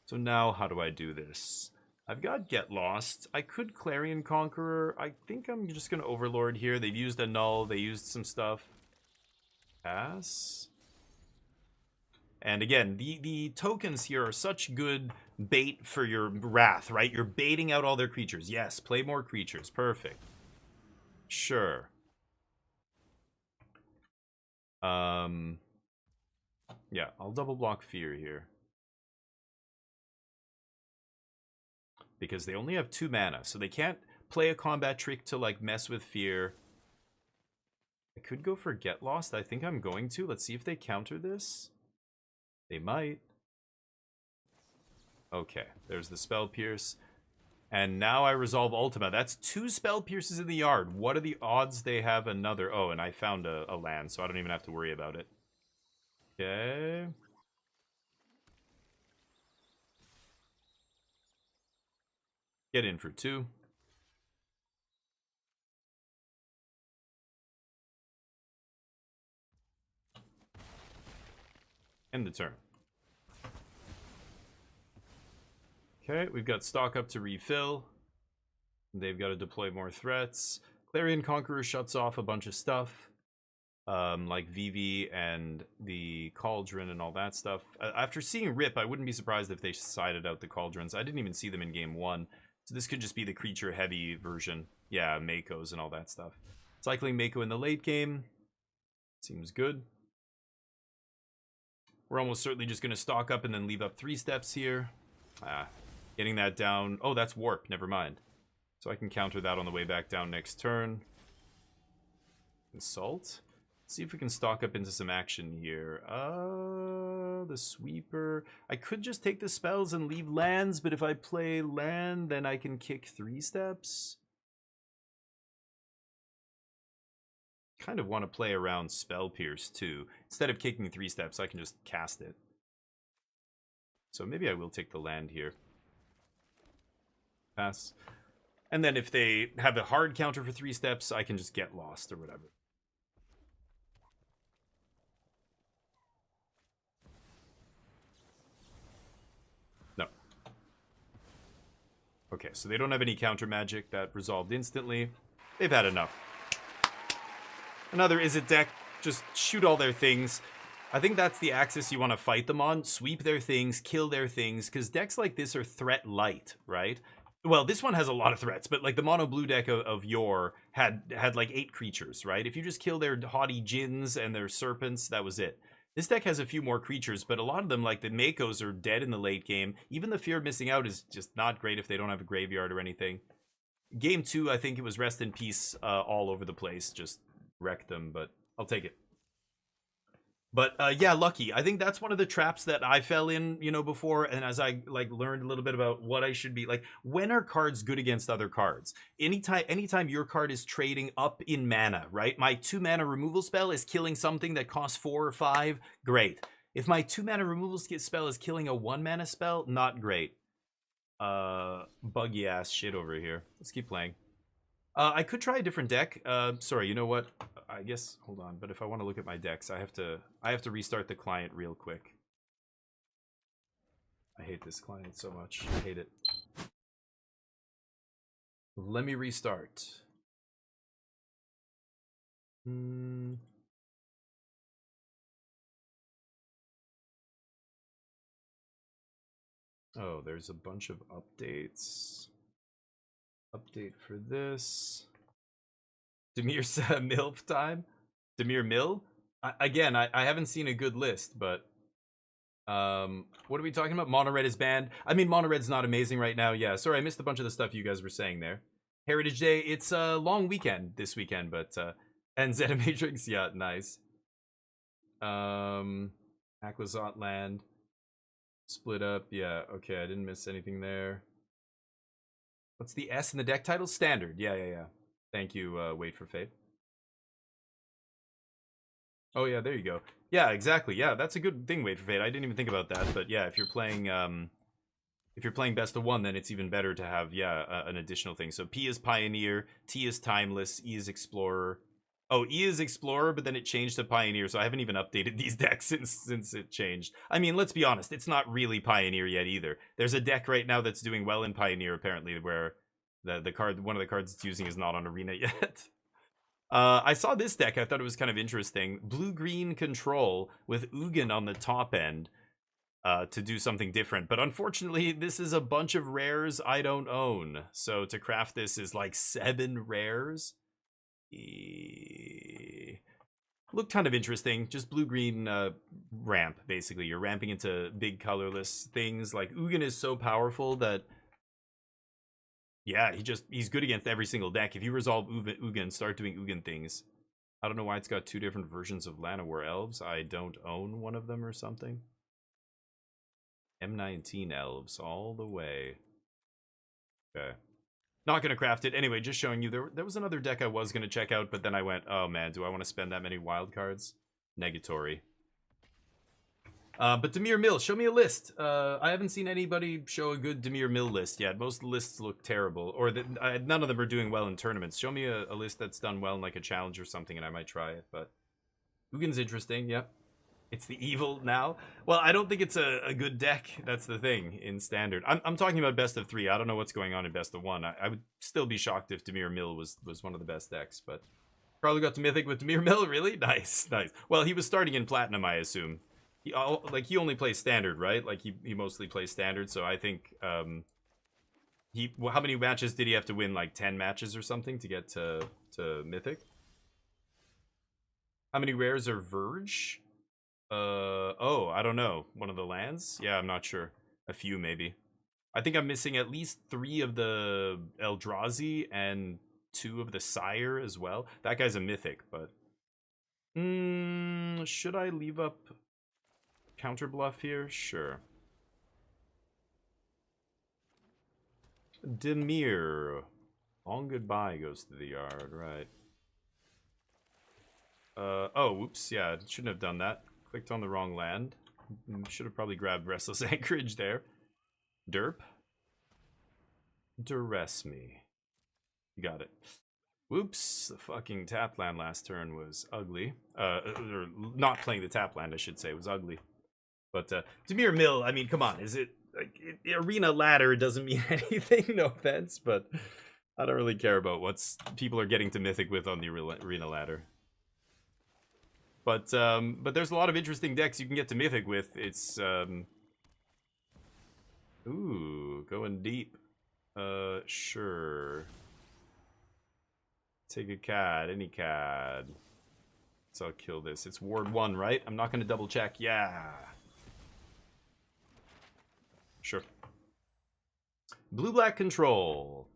Speaker 2: So now how do I do this? I've got Get Lost. I could Clarion Conqueror. I think I'm just going to Overlord here. They've used a null. They used some stuff. Pass. And again, the tokens here are such good bait for your Wrath, right? You're baiting out all their creatures. Yes, play more creatures. Perfect. Sure. Yeah, I'll double block Fear here. Because they only have 2 mana, so they can't play a combat trick to, like, mess with Fear. I could go for Get Lost. I think I'm going to. Let's see if they counter this. They might. Okay, there's the Spell Pierce. And now I resolve Ultima. That's 2 Spell Pierces in the yard. What are the odds they have another? Oh, and I found a land, so I don't even have to worry about it. Okay. Get in for 2. End the turn. Okay, we've got stock up to refill. They've got to deploy more threats. Clarion Conqueror shuts off a bunch of stuff. Like Vivi and the Cauldron and all that stuff. After seeing Rip, I wouldn't be surprised if they sided out the Cauldrons. I didn't even see them in game 1. So this could just be the creature-heavy version. Yeah, Makos and all that stuff. Cycling Mako in the late game. Seems good. We're almost certainly just going to stock up and then leave up 3 steps here. Getting that down. Oh, that's Warp. Never mind. So I can counter that on the way back down next turn. Insult. Let's see if we can stock up into some action here. The Sweeper. I could just take the spells and leave lands, but if I play land, then I can kick 3 steps. Kind of want to play around Spell Pierce too. Instead of kicking 3 steps, I can just cast it. So maybe I will take the land here. Pass. And then if they have a hard counter for 3 steps, I can just get lost or whatever. No. Okay, so they don't have any counter magic. That resolved instantly. They've had enough. Another Izzet deck. Just shoot all their things. I think that's the axis you want to fight them on. Sweep their things, kill their things, because decks like this are threat light, right? Well, this one has a lot of threats, but like the mono blue deck of yore had like 8 creatures, right? If you just kill their haughty Djinns and their serpents, that was it. This deck has a few more creatures, but a lot of them, like the Makos, are dead in the late game. Even the fear of missing out is just not great if they don't have a graveyard or anything. Game 2, I think it was Rest in Peace all over the place. Just wrecked them, but I'll take it. But yeah, Lucky. I think that's one of the traps that I fell in, you know, before. And as I like learned a little bit about what I should be like, when are cards good against other cards? Anytime your card is trading up in mana, right? My 2 mana removal spell is killing something that costs 4 or 5. Great. If my 2 mana removal spell is killing a 1 mana spell, not great. Buggy ass shit over here. Let's keep playing. I could try a different deck. Sorry, you know what? I guess, hold on. But if I want to look at my decks, I have to restart the client real quick. I hate this client so much. I hate it. Let me restart. Oh, there's a bunch of updates. Update for this. Demir's MILF time? Demir Mill? Again, I haven't seen a good list, but... what are we talking about? Mono Red is banned. I mean, Mono Red's not amazing right now. Yeah, sorry, I missed a bunch of the stuff you guys were saying there. Heritage Day, it's a long weekend this weekend, but... and Zeta Matrix, yeah, nice. Aquazot Land. Split up, yeah, okay, I didn't miss anything there. What's the S in the deck title? Standard. Yeah. Thank you, Wait for Fate. Oh, yeah, there you go. Yeah, exactly. Yeah, that's a good thing, Wait for Fate. I didn't even think about that. But yeah, if you're playing best of one, then it's even better to have, yeah, an additional thing. So P is Pioneer, T is Timeless, E is Explorer. Oh, E is Explorer, but then it changed to Pioneer, so I haven't even updated these decks since it changed. I mean, let's be honest, it's not really Pioneer yet either. There's a deck right now that's doing well in Pioneer, apparently, where the card, one of the cards it's using is not on Arena yet. I saw this deck, I thought it was kind of interesting. Blue-green control with Ugin on the top end to do something different. But unfortunately, this is a bunch of rares I don't own. So to craft this is like 7 rares. Looked kind of interesting. Just blue-green ramp, basically. You're ramping into big colorless things. Like, Ugin is so powerful that, yeah, he's good against every single deck. If you resolve Ugin, start doing Ugin things. I don't know why it's got 2 different versions of Llanowar Elves. I don't own one of them or something. M19 Elves all the way. Okay. Not going to craft it. Anyway, just showing you, there was another deck I was going to check out, but then I went, oh man, do I want to spend that many wild cards? Negatory. But Dimir Mill, show me a list. I haven't seen anybody show a good Dimir Mill list yet. Most of the lists look terrible, or none of them are doing well in tournaments. Show me a list that's done well in like a challenge or something, and I might try it. But Ugin's interesting. Yep, it's the evil now. Well, I don't think it's a good deck. That's the thing in standard. I'm talking about best of 3. I don't know what's going on in best of 1. I would still be shocked if Dimir Mill was one of the best decks, but probably got to Mythic with Dimir Mill. Really nice. Well, he was starting in Platinum, I assume. He only plays standard, right? Like he mostly plays standard, so I think how many matches did he have to win? Like 10 matches or something to get to Mythic? How many rares are Verge? I don't know. One of the lands? Yeah, I'm not sure. A few maybe. I think I'm missing at least 3 of the Eldrazi and 2 of the Sire as well. That guy's a Mythic, but should I leave up counter bluff here? Sure. Dimir. Long goodbye goes to the yard, right. Oh, whoops, yeah, shouldn't have done that. Clicked on the wrong land. Should have probably grabbed Restless Anchorage there. Derp. Duress me. You got it. Whoops, the fucking tap land last turn was ugly. Or not playing the tap land, I should say, was ugly. But Dimir Mill, I mean, come on, is it like Arena Ladder doesn't mean anything, no offense, but I don't really care about what people are getting to Mythic with on the Arena Ladder. But there's a lot of interesting decks you can get to Mythic with. It's ooh, going deep. Sure. Take a CAD, any CAD. So I'll kill this. It's Ward 1, right? I'm not gonna double check. Yeah. Sure. Blue-black control.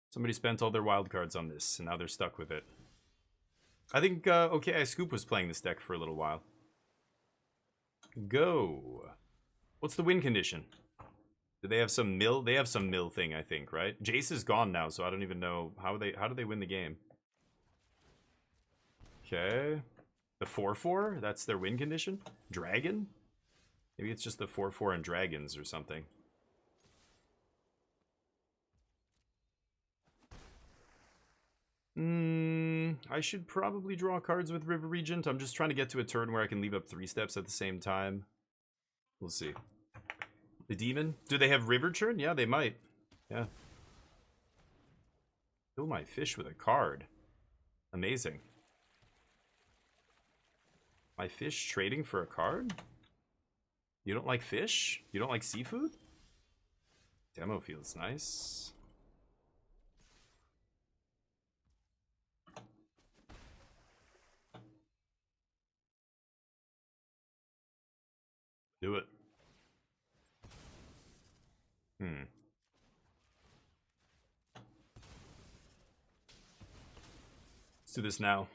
Speaker 2: Somebody spent all their wild cards on this, and now they're stuck with it. I think Okay, Scoop was playing this deck for a little while. Go. What's the win condition? Do they have some mill? They have some mill thing, I think, right? Jace is gone now, so I don't even know how do they win the game. Okay. The 4/4? That's their win condition? Dragon? Maybe it's just the 4/4 and dragons or something. I should probably draw cards with River Regent. I'm just trying to get to a turn where I can leave up 3 steps at the same time. We'll see. The demon? Do they have River Churn? Yeah, they might. Yeah. Kill my fish with a card. Amazing. My fish trading for a card? You don't like fish? You don't like seafood? Demo feels nice. Do it. Let's do this now.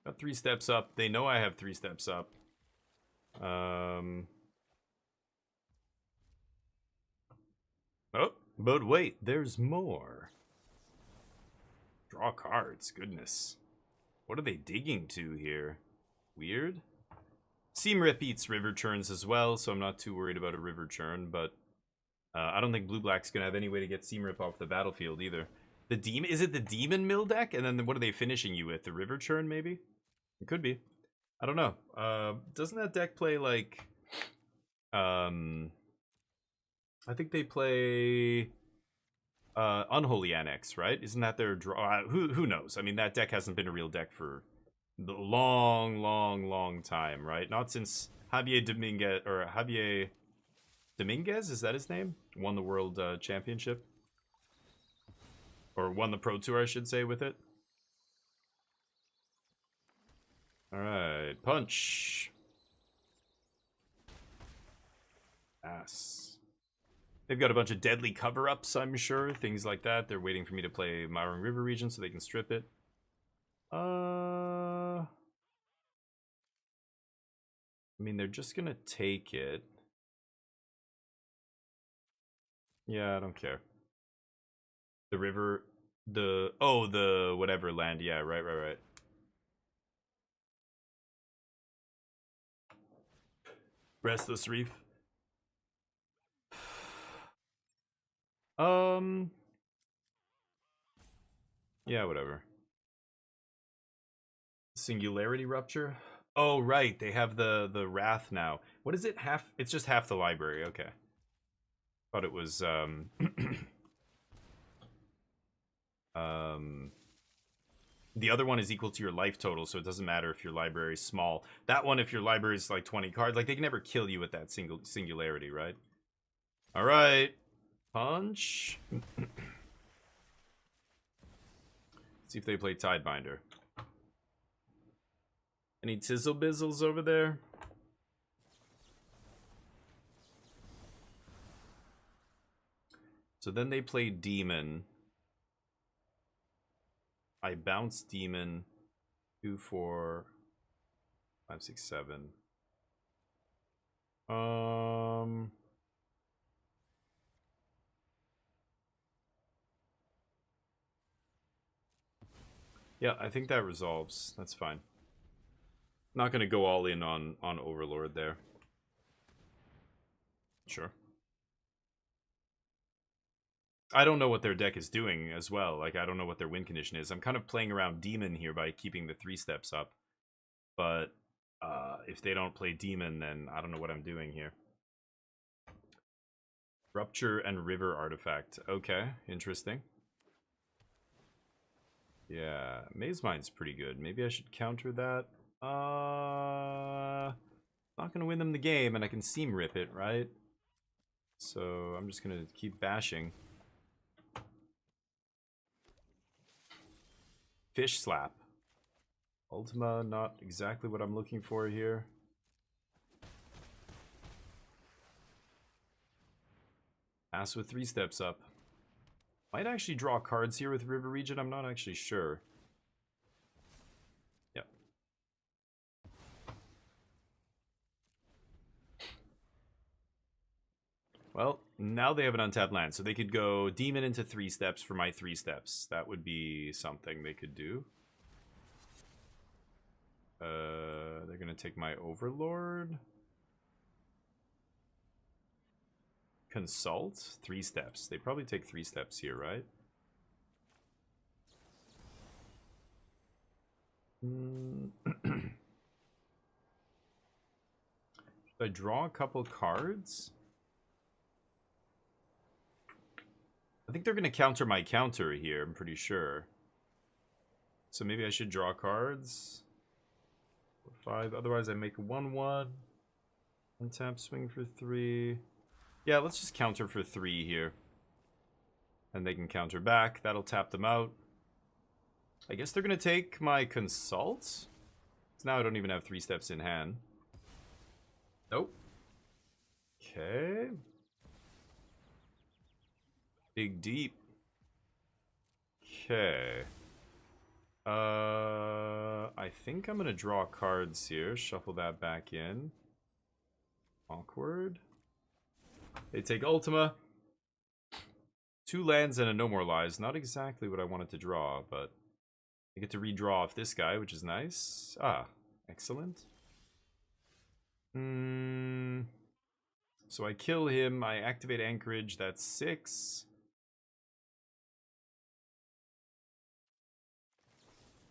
Speaker 2: Got 3 steps up. They know I have 3 steps up. Oh, but wait, there's more. Draw cards, goodness. What are they digging to here? Weird. Seam Rip eats River Churns as well, so I'm not too worried about a River Churn, but I don't think Blue-Black's gonna have any way to get Seam Rip off the battlefield either. The demon, is it the Demon Mill deck? And then what are they finishing you with? The River Churn, maybe? It could be. I don't know. Doesn't that deck play like... I think they play... Unholy Annex, right? Isn't that their draw? Who knows? I mean, that deck hasn't been a real deck for the long time, right? Not since Javier Dominguez, is that his name? Won the World Championship. Or won the Pro Tour, I should say, with it. Punch. Ass. They've got a bunch of deadly cover-ups, I'm sure. Things like that. They're waiting for me to play Mawrung River region so they can strip it. I mean, they're just gonna take it. Yeah, I don't care. The river... the whatever land. Yeah, right. Restless Reef. Yeah, whatever. Singularity Rupture? Oh, right. They have the Wrath now. What is it? Half? It's just half the library. Okay. Thought it was, the other one is equal to your life total, so it doesn't matter if your library is small. That one, if your library is like 20 cards, like they can never kill you with that singularity, right? All right. Punch. See if they play Tidebinder. Any Tizzle Bizzles over there? So then they play Demon. I bounce Demon. 2, 4, 5, 6, 7. Yeah, I think that resolves. That's fine. Not gonna go all in on Overlord there. Sure. I don't know what their deck is doing as well. Like, I don't know what their win condition is. I'm kind of playing around Demon here by keeping the 3 steps up. But if they don't play Demon, then I don't know what I'm doing here. Rupture and River Artifact. Okay, interesting. Yeah, Maze Mind's pretty good. Maybe I should counter that. Not gonna win them the game, and I can Seam Rip it, right? So I'm just gonna keep bashing. Fish Slap. Ultima, not exactly what I'm looking for here. Pass with 3 steps up. Might actually draw cards here with River Region, I'm not actually sure. Yep. Well, now they have an untapped land, so they could go Demon into 3 steps for my 3 steps. That would be something they could do. They're gonna take my Overlord. Consult? 3 steps. They probably take 3 steps here, right? Should I draw a couple cards? I think they're going to counter my counter here, I'm pretty sure. So maybe I should draw cards. 5. Otherwise I make 1/1. Untap, swing for 3. Yeah, let's just counter for 3 here. And they can counter back. That'll tap them out. I guess they're going to take my Consult. So now I don't even have 3 steps in hand. Nope. Okay. Dig deep. Okay. I think I'm going to draw cards here. Shuffle that back in. Awkward. They take Ultima. 2 lands and a No More Lies. Not exactly what I wanted to draw, but I get to redraw off this guy, which is nice. Ah, excellent. So I kill him. I activate Anchorage. That's 6.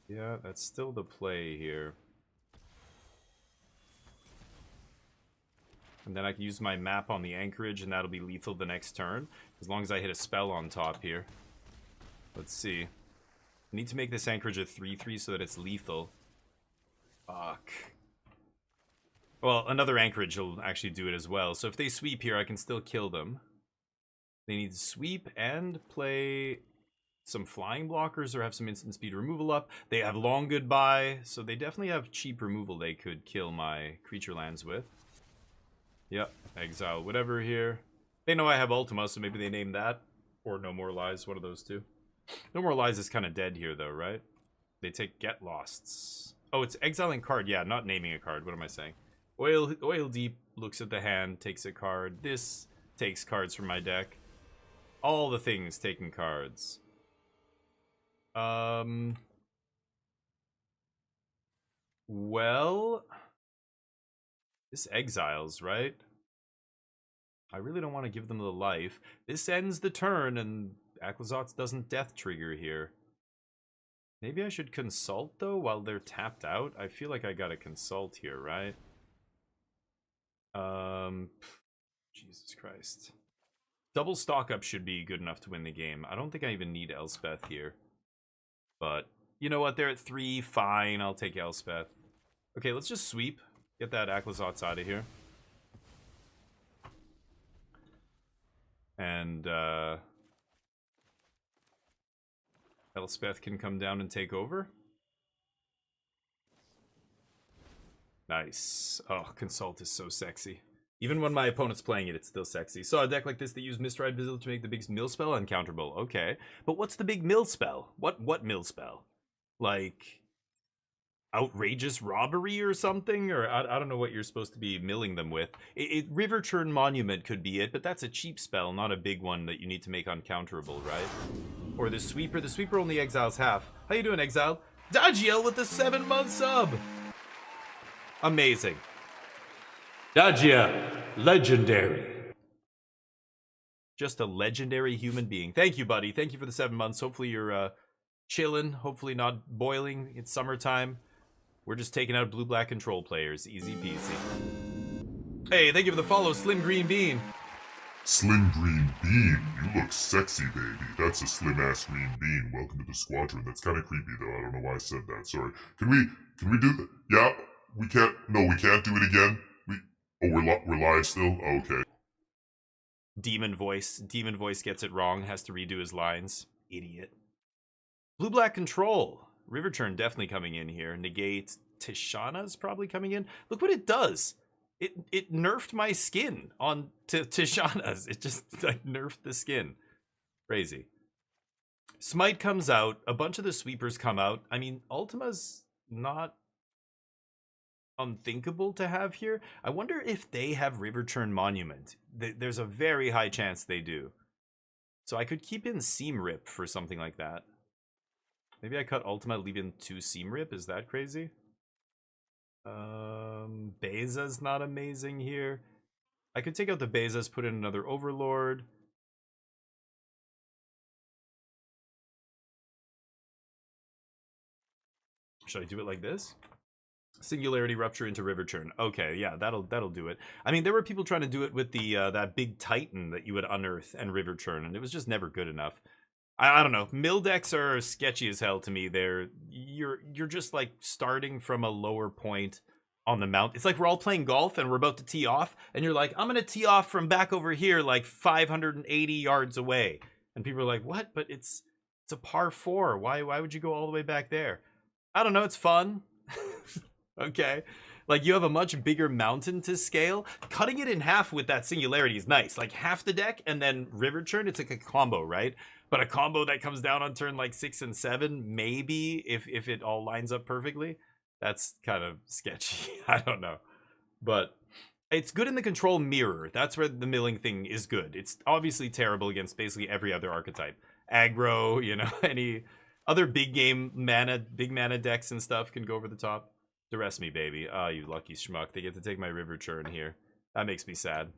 Speaker 2: Yeah, that's still the play here. And then I can use my map on the Anchorage, and that'll be lethal the next turn, as long as I hit a spell on top here. Let's see. I need to make this Anchorage a 3/3 so that it's lethal. Fuck. Well, another Anchorage will actually do it as well. So if they sweep here, I can still kill them. They need to sweep and play some flying blockers or have some instant speed removal up. They have long goodbye, so they definitely have cheap removal they could kill my creature lands with. Yep, exile whatever here. They know I have Ultima, so maybe they name that. Or No More Lies, one of those two. No More Lies is kind of dead here though, right? They take Get Losts. Oh, it's exiling card. Yeah, not naming a card. What am I saying? Oil Deep looks at the hand, takes a card. This takes cards from my deck. All the things taking cards. Well, this exiles, right? I really don't want to give them the life. This ends the turn, and Aclazotz doesn't death trigger here. Maybe I should consult, though, while they're tapped out. I feel like I gotta consult here, right? Jesus Christ. Double stock up should be good enough to win the game. I don't think I even need Elspeth here. But, you know what? They're at 3. Fine, I'll take Elspeth. Okay, let's just sweep. Get that Aclazotz out of here. And, Elspeth can come down and take over. Nice. Oh, Consult is so sexy. Even when my opponent's playing it, it's still sexy. Saw a deck like this that used Mistral Vigil to make the big mill spell uncounterable. Okay. But what's the big mill spell? What mill spell? Like outrageous robbery or something? Or I don't know what you're supposed to be milling them with. River Churn Monument could be it, but that's a cheap spell, not a big one that you need to make uncounterable, right? Or the Sweeper. The Sweeper only exiles half. How you doing, Exile? Dagiel with the 7-month sub! Amazing. Dagia, legendary. Just a legendary human being. Thank you, buddy. Thank you for the 7 months. Hopefully you're chilling. Hopefully not boiling. It's summertime. We're just taking out blue-black control players. Easy peasy. Hey, thank you for the follow, Slim Green Bean.
Speaker 4: Slim Green Bean, you look sexy, baby. That's a slim-ass green bean. Welcome to the squadron. That's kind of creepy, though. I don't know why I said that. Sorry. Can we do that? Yeah, we can't. No, we can't do it again. We're live still? Okay.
Speaker 2: Demon Voice gets it wrong, has to redo his lines. Idiot. Blue-black control. River Churn definitely coming in here. Negate. Tishana's probably coming in. Look what it does. It nerfed my skin on Tishana's. It just like nerfed the skin. Crazy. Smite comes out. A bunch of the sweepers come out. I mean, Ultima's not unthinkable to have here. I wonder if they have River Churn Monument. There's a very high chance they do. So I could keep in Seam Rip for something like that. Maybe I cut Ultima, leave in 2 Seam Rip. Is that crazy? Beza's not amazing here. I could take out the Bezas, put in another Overlord. Should I do it like this? Singularity Rupture into River Churn. Okay, yeah, that'll do it. I mean, there were people trying to do it with the that big Titan that you would unearth and River Churn, and it was just never good enough. I don't know. Mill decks are sketchy as hell to me. You're just like starting from a lower point on the mount. It's like we're all playing golf and we're about to tee off, and you're like, I'm gonna tee off from back over here, like 580 yards away, and people are like, what? But it's a par 4. Why would you go all the way back there? I don't know. It's fun. Okay. Like, you have a much bigger mountain to scale. Cutting it in half with that Singularity is nice. Like, half the deck and then River Churn, it's like a combo, right? But a combo that comes down on turn like 6 and 7, maybe, if it all lines up perfectly, that's kind of sketchy. I don't know. But it's good in the control mirror. That's where the milling thing is good. It's obviously terrible against basically every other archetype. Aggro, you know, any other big mana decks and stuff can go over the top. Duress me, baby. Ah, you lucky schmuck. They get to take my River Churn here. That makes me sad.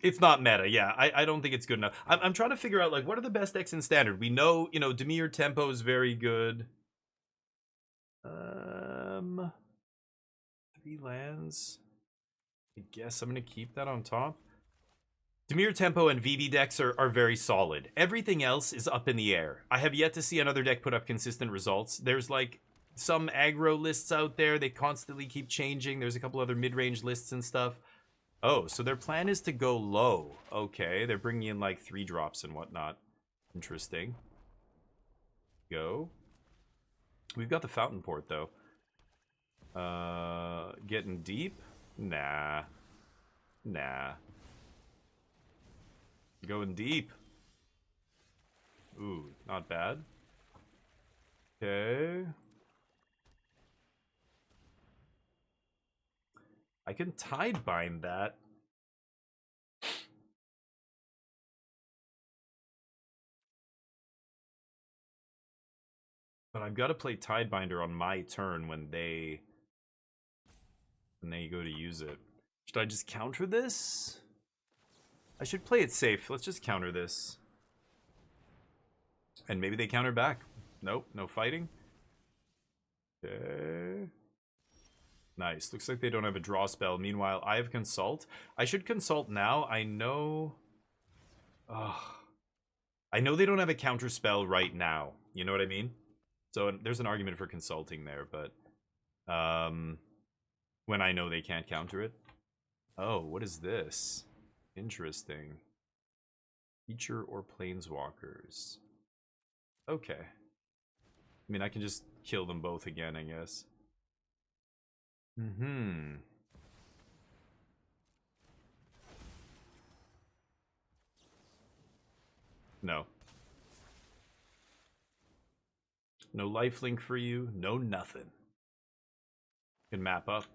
Speaker 2: It's not meta. Yeah, I don't think it's good enough. I'm trying to figure out, like, what are the best decks in Standard? We know, you know, Dimir Tempo is very good. 3 lands. I guess I'm going to keep that on top. Dimir Tempo and VV decks are very solid. Everything else is up in the air. I have yet to see another deck put up consistent results. There's, like, some aggro lists out there. They constantly keep changing. There's a couple other mid-range lists and stuff. Oh, so their plan is to go low. Okay, they're bringing in like 3 drops and whatnot. Interesting. Go. We've got the Fountain Port, though. Getting deep? Nah. Nah. Going deep. Ooh, not bad. Okay. I can tide bind that. But I've got to play Tidebinder on my turn when they go to use it. Should I just counter this? I should play it safe. Let's just counter this. And maybe they counter back. Nope, no fighting. Okay. Nice. Looks like they don't have a draw spell. Meanwhile, I have Consult. I should Consult now. I know... I know they don't have a counter spell right now. You know what I mean? So there's an argument for consulting there, but when I know they can't counter it. Oh, what is this? Interesting. Feature or planeswalkers. Okay. I mean, I can just kill them both again, I guess. Mm-hmm. No. No lifelink for you, no nothing. Can map up.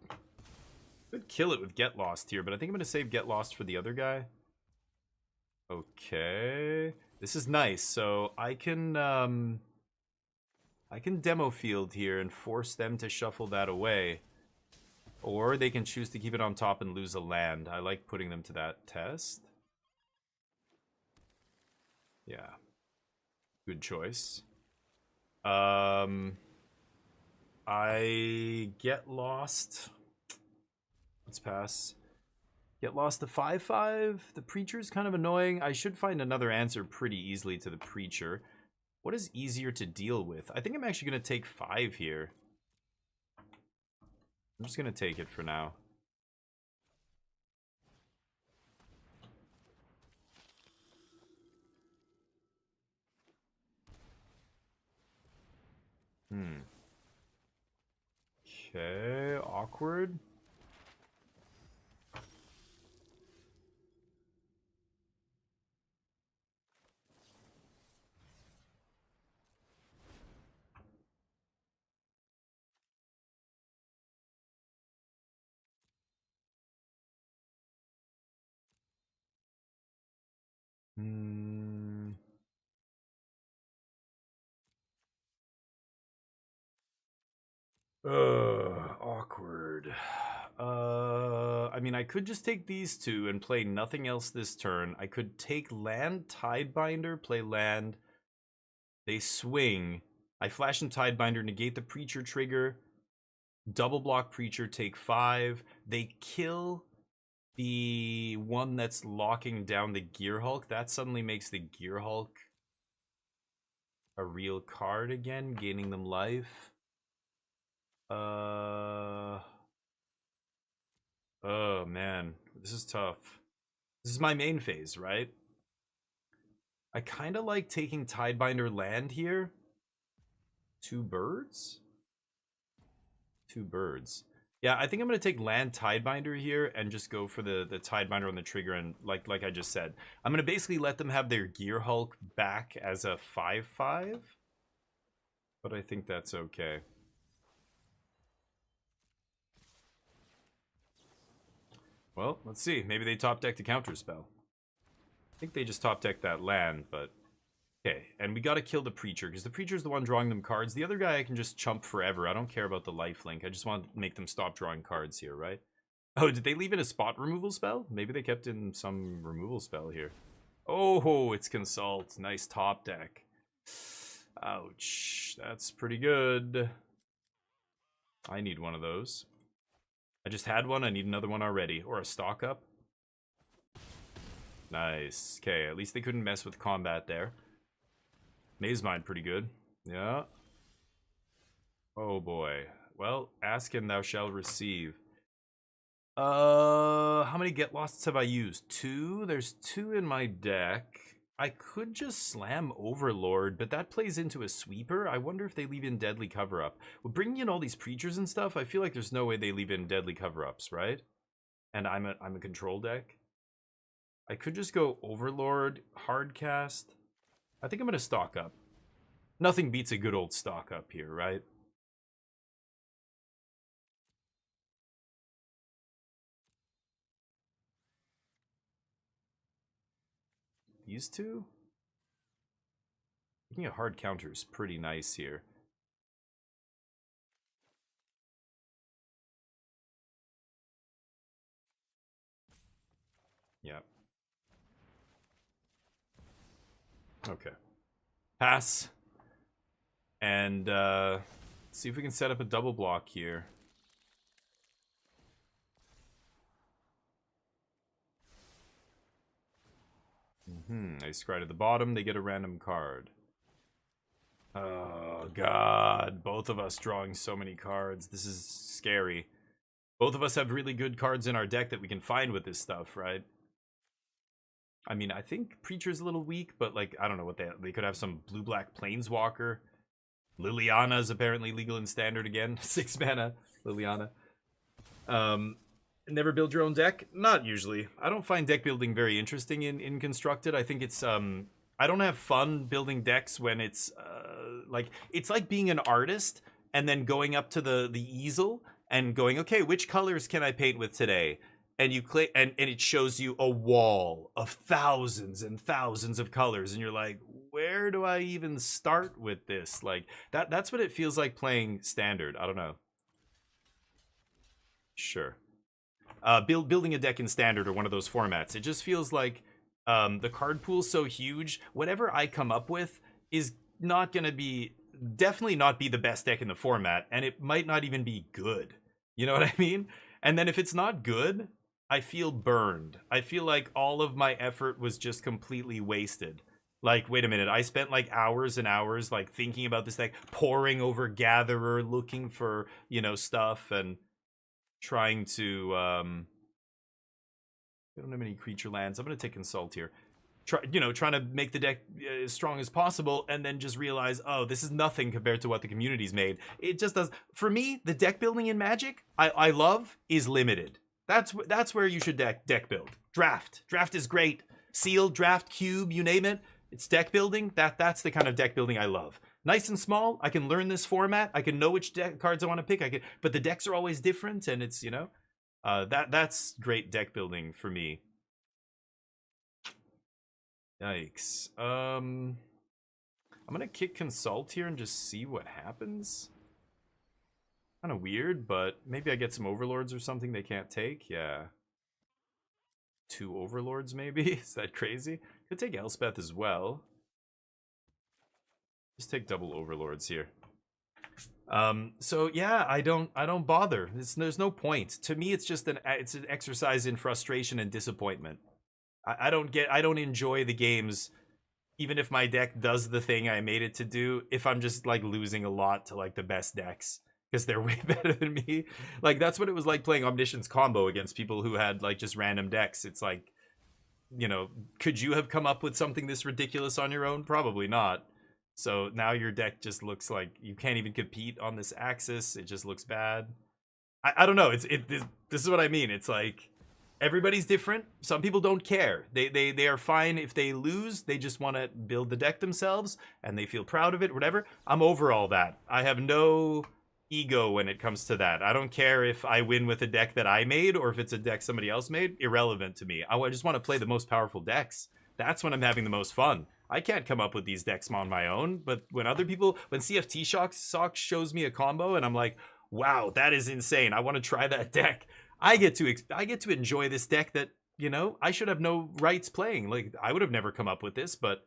Speaker 2: Could kill it with Get Lost here, but I think I'm going to save Get Lost for the other guy. Okay. This is nice, so I can demo field here and force them to shuffle that away. Or they can choose to keep it on top and lose a land. I like putting them to that test. Yeah. Good choice. I Get Lost. Let's pass. Get Lost to 5/5. The Preacher's kind of annoying. I should find another answer pretty easily to the Preacher. What is easier to deal with? I think I'm actually going to take 5 here. I'm just going to take it for now. Okay, awkward. Awkward. I mean, I could just take these two and play nothing else this turn. I could take land, Tidebinder, play land. They swing. I flash and Tidebinder, negate the Preacher trigger. Double block Preacher, take 5. They kill the one that's locking down the Gearhulk. That suddenly makes the Gearhulk a real card again, gaining them life. Oh man, this is tough. This is my main phase, right? I kind of like taking Tidebinder land here. 2 birds? 2 birds. Yeah, I think I'm going to take land Tidebinder here and just go for the Tidebinder on the trigger. And like I just said, I'm going to basically let them have their Gearhulk back as a 5/5. But I think that's okay. Well, let's see. Maybe they top deck the counterspell. I think they just top deck that land, but... Okay, and we gotta kill the Preacher, because the Preacher's the one drawing them cards. The other guy I can just chump forever. I don't care about the lifelink. I just want to make them stop drawing cards here, right? Oh, did they leave in a spot removal spell? Maybe they kept in some removal spell here. Oh, it's Consult. Nice top deck. Ouch. That's pretty good. I need one of those. I just had one. I need another one already. Or a stock up. Nice. Okay, at least they couldn't mess with combat there. Maze Mind pretty good. Yeah. Oh boy. Well, ask and thou shalt receive. How many Get Losts have I used? 2? There's 2 in my deck. I could just slam Overlord, but that plays into a sweeper. I wonder if they leave in Deadly Cover-Up. Well, bringing in all these Preachers and stuff, I feel like there's no way they leave in Deadly Cover-Ups, right? And I'm a control deck. I could just go Overlord, Hardcast. I think I'm going to stock up. Nothing beats a good old stock up here, right? These two? Making a hard counter is pretty nice here. Yeah. Okay. Pass. And see if we can set up a double block here. They scry to the bottom, they get a random card. Oh god, both of us drawing so many cards. This is scary. Both of us have really good cards in our deck that we can find with this stuff, right? I mean, I think Preacher's a little weak, but like, I don't know what they could have some blue-black Planeswalker. Liliana is apparently legal in Standard again. 6 mana, Liliana. Never build your own deck? Not usually. I don't find deck building very interesting in Constructed. I think it's, I don't have fun building decks when it's, it's like being an artist and then going up to the easel and going, okay, which colors can I paint with today? And you click, and it shows you a wall of thousands and thousands of colors, and you're like, where do I even start with this? Like, that's what it feels like playing Standard. I don't know. Sure. Building a deck in Standard or one of those formats, it just feels like the card pool's so huge, whatever I come up with is not going to be, definitely not be the best deck in the format, and it might not even be good. You know what I mean? And then if it's not good, I feel burned. I feel like all of my effort was just completely wasted. Like, wait a minute, I spent like hours and hours like thinking about this deck, poring over Gatherer, looking for, you know, stuff and trying to I don't have any creature lands. I'm gonna take Consult here. Trying to make the deck as strong as possible, and then just realize, oh, this is nothing compared to what the community's made. It just does. For me, the deck building in Magic, I love, is limited. That's where you should deck build. Draft is great. Sealed, draft, cube, you name it. It's deck building. That's the kind of deck building I love. Nice and small. I can learn this format. I can know which deck cards I want to pick. But the decks are always different, and it's, that's great deck building for me. Yikes. I'm gonna kick Consult here and just see what happens. Kind of weird, but maybe I get some Overlords or something they can't take. Yeah. 2 Overlords maybe? Is that crazy? Could take Elspeth as well. Just take double Overlords here. So yeah, I don't bother. There's no point. To me, it's just an exercise in frustration and disappointment. I don't enjoy the games, even if my deck does the thing I made it to do, if I'm just like losing a lot to like the best decks, because they're way better than me. Like, that's what it was like playing Omniscience Combo against people who had like just random decks. It's like, could you have come up with something this ridiculous on your own? Probably not. So now your deck just looks like you can't even compete on this axis. It just looks bad. I don't know. This is what I mean. It's like, everybody's different. Some people don't care. They are fine if they lose. They just want to build the deck themselves, and they feel proud of it, whatever. I'm over all that. I have no ego when it comes to that. I don't care if I win with a deck that I made or if it's a deck somebody else made. Irrelevant to me. I just want to play the most powerful decks. That's when I'm having the most fun. I can't come up with these decks on my own, but when other people, when CFT Sox shows me a combo and I'm like, wow, that is insane, I want to try that deck, I get to enjoy this deck that, I should have no rights playing. Like, I would have never come up with this, but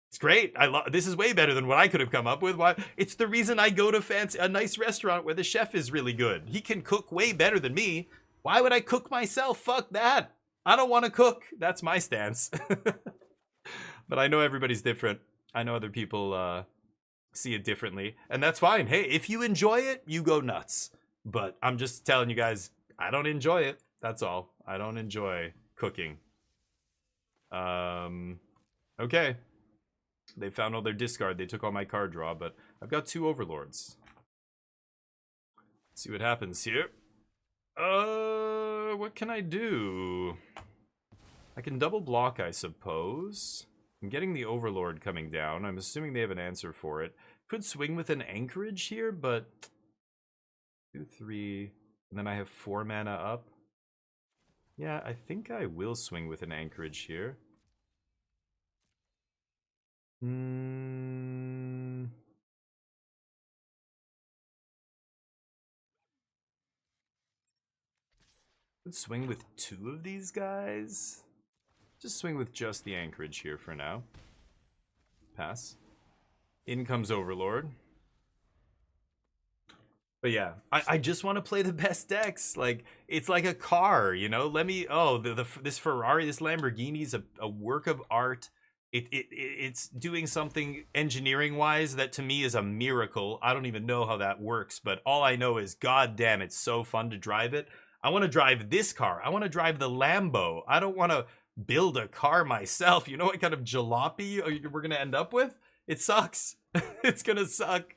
Speaker 2: it's great. This is way better than what I could have come up with. Why? It's the reason I go to a nice restaurant where the chef is really good. He can cook way better than me. Why would I cook myself? Fuck that. I don't want to cook. That's my stance. But I know everybody's different. I know other people see it differently, and that's fine. Hey, if you enjoy it, you go nuts. But I'm just telling you guys, I don't enjoy it. That's all. I don't enjoy cooking. Okay. They found all their discard. They took all my card draw, but I've got 2 Overlords. Let's see what happens here. What can I do? I can double block, I suppose. I'm getting the Overlord coming down. I'm assuming they have an answer for it. Could swing with an Anchorage here, but 2, 3, and then I have 4 mana up. Yeah, I think I will swing with an Anchorage here. Let's swing with 2 of these guys. Just swing with just the Anchorage here for now. Pass. In comes Overlord. But yeah, I just want to play the best decks. Like, it's like a car, you know? Let me... Oh, this Ferrari, this Lamborghini is a work of art. It's doing something engineering-wise that to me is a miracle. I don't even know how that works, but all I know is, god damn, it's so fun to drive it. I want to drive this car. I want to drive the Lambo. I don't want to build a car myself. You know what kind of jalopy we're going to end up with? It sucks. It's going to suck.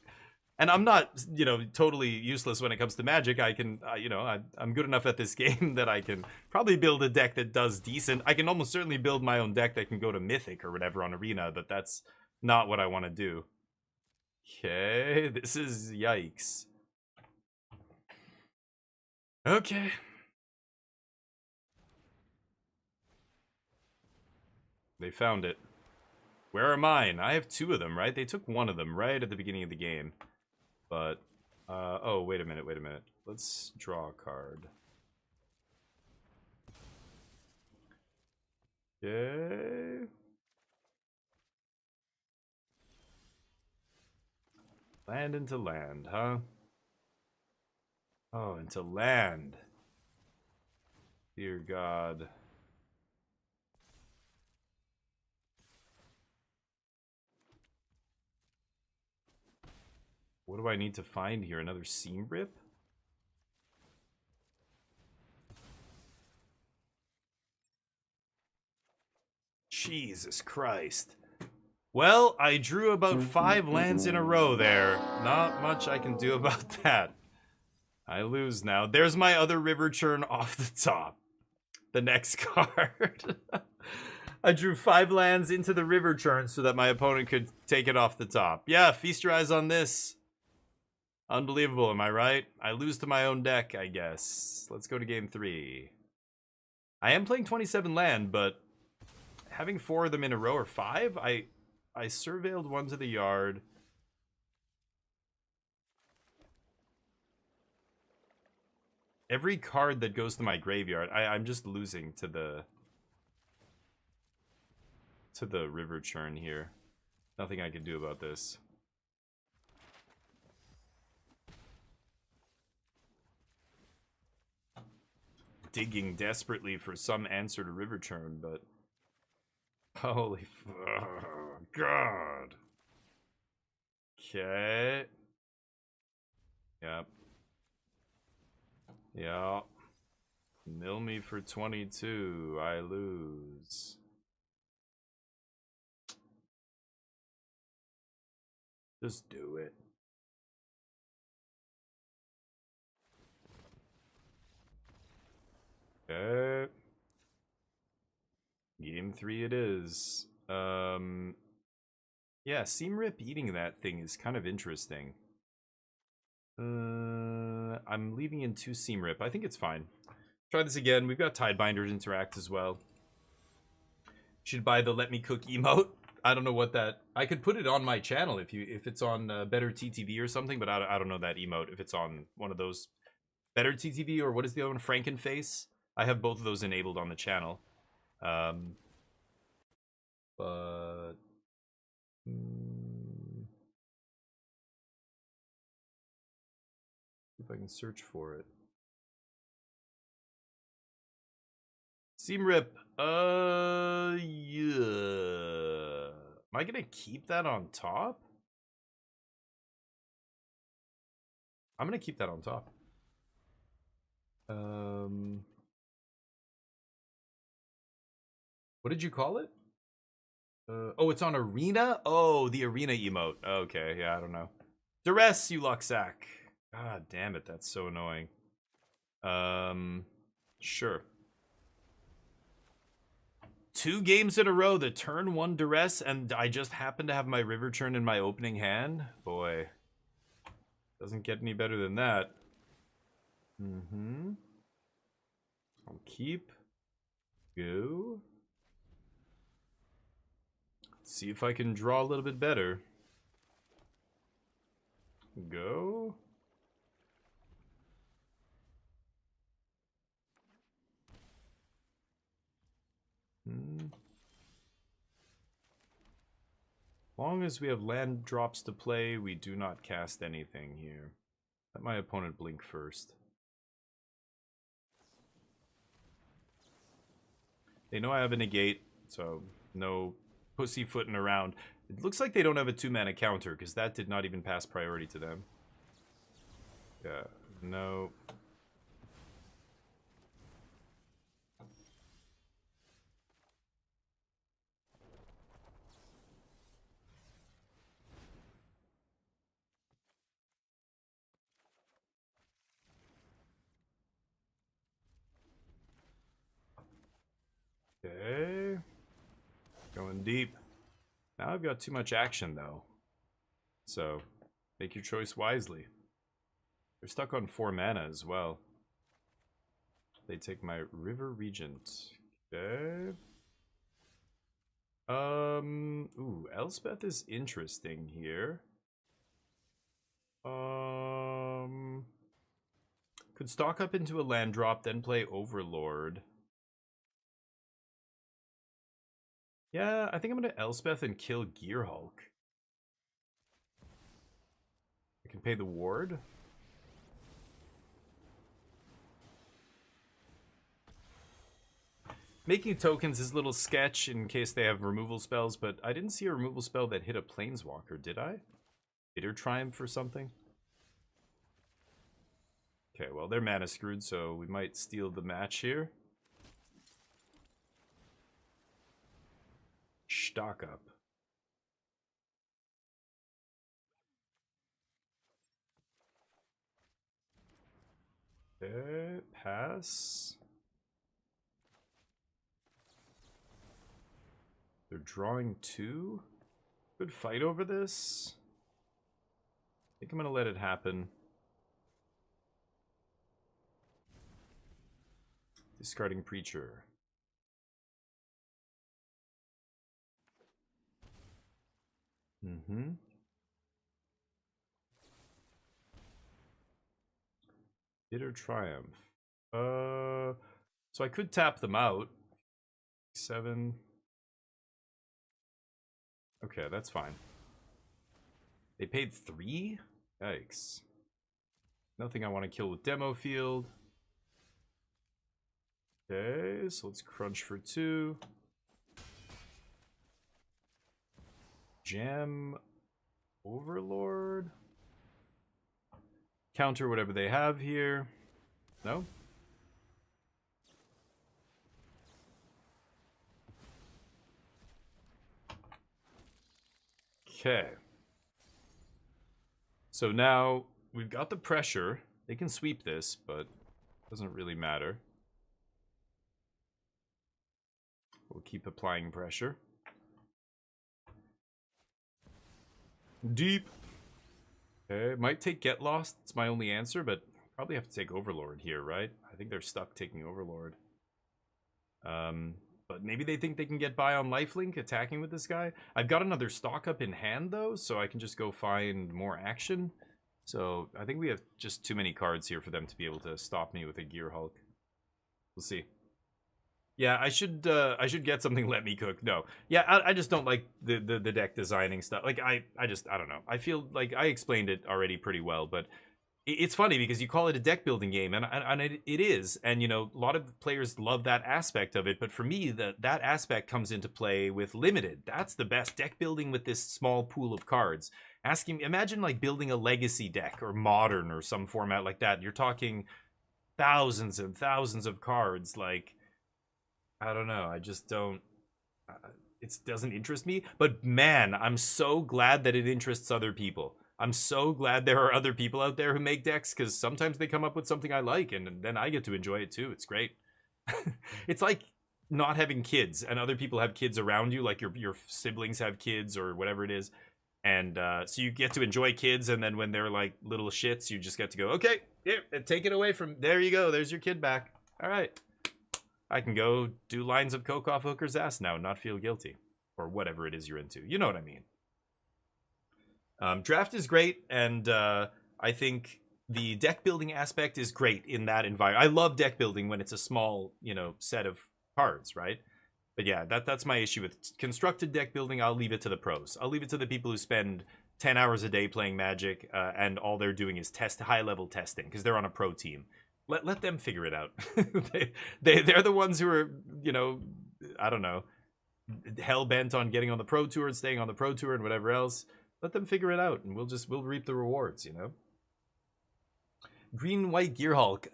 Speaker 2: And I'm not, you know, totally useless when it comes to Magic. I can, you know, I'm good enough at this game that I can probably build a deck that does decent. I can almost certainly build my own deck that can go to Mythic or whatever on Arena, but that's not what I want to do. Okay, this is yikes. Okay. They found it. Where are mine? I have 2 of them, right? They took 1 of them right at the beginning of the game. But, oh, wait a minute. Let's draw a card. Okay. Land into land, huh? Oh, into land. Dear God. What do I need to find here? Another Seam Rip? Jesus Christ. Well, I drew about 5 lands in a row there. Not much I can do about that. I lose now. There's my other River Churn off the top. The next card. I drew 5 lands into the River Churn so that my opponent could take it off the top. Yeah, feast your eyes on this. Unbelievable, am I right? I lose to my own deck, I guess. Let's go to game 3. I am playing 27 land, but having 4 of them in a row, or 5, I surveilled 1 to the yard. Every card that goes to my graveyard, I'm just losing to the River Churn here. Nothing I can do about this. Digging desperately for some answer to River Churn, but holy God. Okay. Yep. Yeah. Mill me for 22. I lose. Just do it. Okay. Game 3 it is. Yeah, Seam Rip eating that thing is kind of interesting. I'm leaving in 2 Seam Rip. I think it's fine. Try this again. We've got Tidebinder to interact as well. Should buy the Let Me Cook emote. I don't know what that... I could put it on my channel if it's on Better TTV or something, but I don't know that emote. If it's on one of those Better TTV or what is the other one? Frankenface. I have both of those enabled on the channel. But... if I can search for it. Seam Rip. Yeah. Am I gonna keep that on top? I'm gonna keep that on top. What did you call it? Oh, it's on Arena? Oh, the Arena emote. Okay, yeah, I don't know. Duress, you Luxac. God damn it, that's so annoying. Sure. 2 games in a row, the turn 1 Duress, and I just happen to have my River Turn in my opening hand? Boy. Doesn't get any better than that. I'll keep. Go. Let's see if I can draw a little bit better. Go. Long as we have land drops to play, we do not cast anything here. Let my opponent blink first. They know I have a negate, so no pussyfooting around. It looks like they don't have a 2-mana counter, because that did not even pass priority to them. Yeah, no. Okay. Going deep. Now I've got too much action, though. So, make your choice wisely. They're stuck on 4 mana as well. They take my River Regent. Okay. Ooh, Elspeth is interesting here. Could stock up into a land drop, then play Overlord. Yeah, I think I'm gonna Elspeth and kill Gearhulk. I can pay the ward. Making tokens is a little sketch in case they have removal spells, but I didn't see a removal spell that hit a Planeswalker, did I? Bitter Triumph or something? Okay, well, they're mana screwed, so we might steal the match here. Stock up. Okay, pass. They're drawing 2. Good fight over this. I think I'm gonna let it happen. Discarding Preacher. Bitter Triumph. So I could tap them out. 7. Okay, that's fine. They paid 3? Yikes. Nothing I want to kill with Demo Field. Okay, so let's crunch for 2. Jam Overlord. Counter whatever they have here. No? Okay. So now we've got the pressure. They can sweep this, but it doesn't really matter. We'll keep applying pressure. Deep. Okay, might take Get Lost. It's my only answer, but probably have to take Overlord here, right? I think they're stuck taking Overlord. But maybe they think they can get by on Lifelink attacking with this guy. I've got another stock up in hand, though, so I can just go find more action. So I think we have just too many cards here for them to be able to stop me with a Gearhulk. We'll see. Yeah, I should get something Let Me Cook. No. Yeah, I just don't like the deck designing stuff. Like, I don't know. I feel like I explained it already pretty well, but it's funny because you call it a deck building game, and it is. And, you know, a lot of players love that aspect of it, but for me, that aspect comes into play with Limited. That's the best deck building with this small pool of cards. Imagine, like, building a Legacy deck or Modern or some format like that. You're talking thousands and thousands of cards, like... I don't know. I just don't. it doesn't interest me. But man, I'm so glad that it interests other people. I'm so glad there are other people out there who make decks, because sometimes they come up with something I like, and then I get to enjoy it too. It's great. It's like not having kids, and other people have kids around you, like your siblings have kids or whatever it is. And so you get to enjoy kids, and then when they're like little shits, you just get to go, okay, here, take it away from, there you go, there's your kid back. All right. I can go do lines of coke off hooker's ass now and not feel guilty. Or whatever it is you're into. You know what I mean. Draft is great, and I think the deck building aspect is great in that environment. I love deck building when it's a small, set of cards, right? But yeah, that's my issue with constructed deck building. I'll leave it to the pros. I'll leave it to the people who spend 10 hours a day playing Magic, and all they're doing is high-level testing, because they're on a pro team. Let them figure it out. They're the ones who are, I don't know, hell-bent on getting on the pro tour and staying on the pro tour and whatever else. Let them figure it out, and we'll reap the rewards, Green White Gearhulk.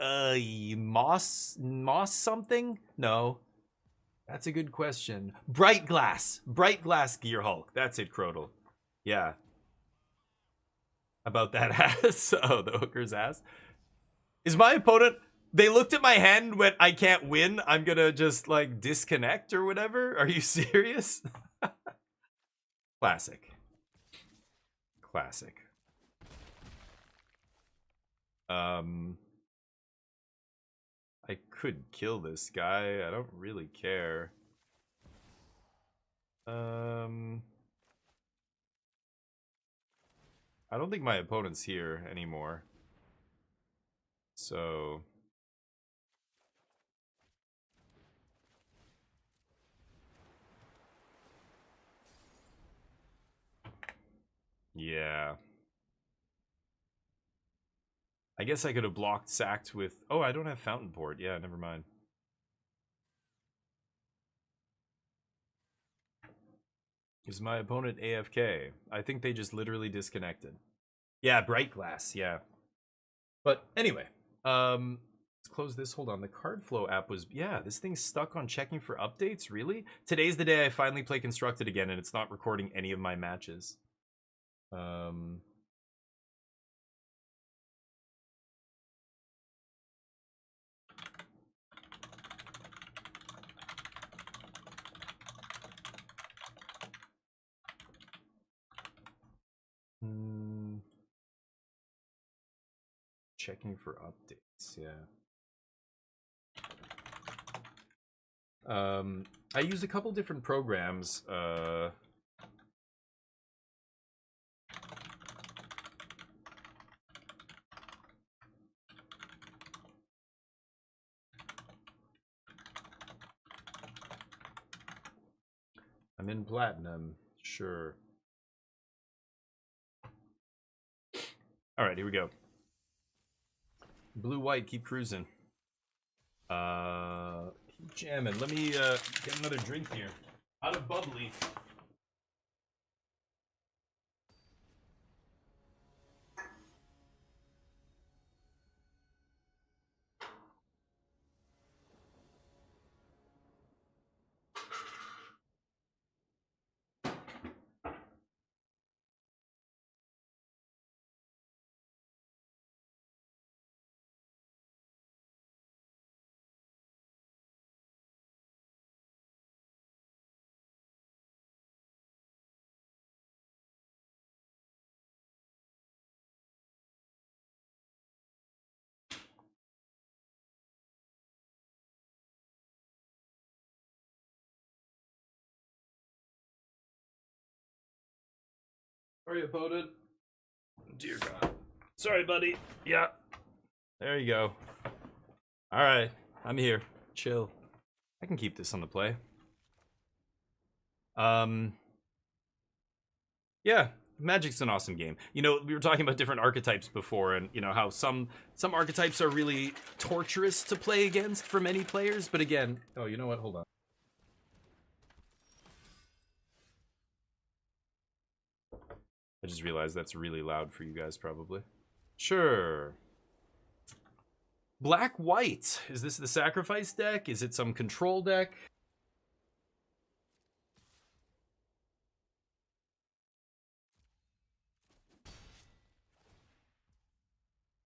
Speaker 2: Moss something? No. That's a good question. Bright Glass Gearhulk. That's it, Crodal. Yeah. About that ass. Oh, the hooker's ass. Is my opponent... They looked at my hand and went, I can't win. I'm gonna just, disconnect or whatever? Are you serious? Classic. I could kill this guy. I don't really care. I don't think my opponent's here anymore. So... yeah. I guess I could have blocked sacked with... Oh, I don't have Fountain Port. Yeah, never mind. Is my opponent AFK? I think they just literally disconnected. Yeah, Bright Glass, yeah. But anyway, let's close this. Hold on, the Card Flow app was... Yeah, this thing's stuck on checking for updates? Really? Today's the day I finally play Constructed again, and it's not recording any of my matches. Checking for updates, yeah. I use a couple different programs. I'm in Platinum, sure. All right, here we go. Blue-white, keep cruising. Keep jamming. Let me get another drink here. Out of bubbly. Sorry, opponent. Dear God. Sorry, buddy. Yeah. There you go. Alright. I'm here. Chill. I can keep this on the play. Yeah. Magic's an awesome game. We were talking about different archetypes before, and, how some archetypes are really torturous to play against for many players, but again... Oh, you know what? Hold on. I just realized that's really loud for you guys, probably. Sure. Black-white. Is this the sacrifice deck? Is it some control deck?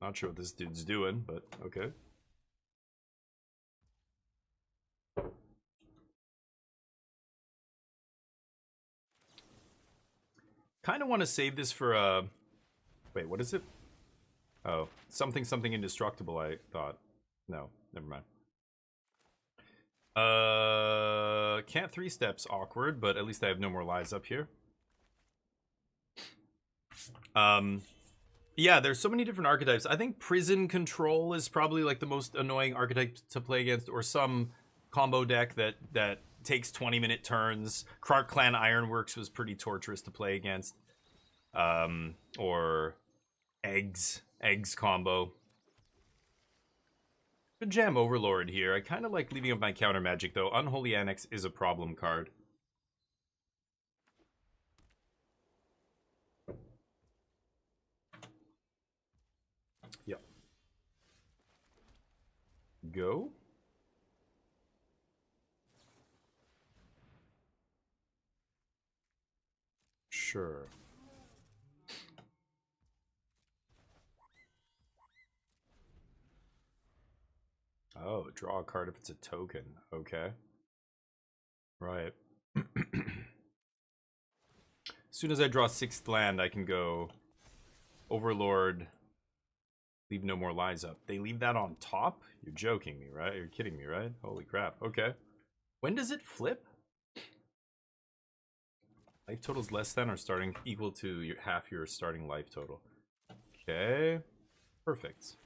Speaker 2: Not sure what this dude's doing, but okay. Kind of want to save this for wait, what is it? Oh, something indestructible, I thought. No, never mind. Can't 3 steps, awkward, but at least I have no more lies up here. Yeah, there's so many different archetypes. I think prison control is probably like the most annoying archetype to play against, or some combo deck that takes 20-minute turns. Krark Clan Ironworks was pretty torturous to play against. Or eggs combo. Good jam Overlord here. I kind of like leaving up my counter magic though. Unholy Annex is a problem card. Yep. Go. Sure. Oh, draw a card if it's a token. Okay. Right. As soon as I draw 6th land, I can go Overlord, leave no more lies up. They leave that on top? You're joking me, right? You're kidding me, right? Holy crap. Okay. When does it flip? Life total's less than or starting equal to half your starting life total. Okay. Perfect.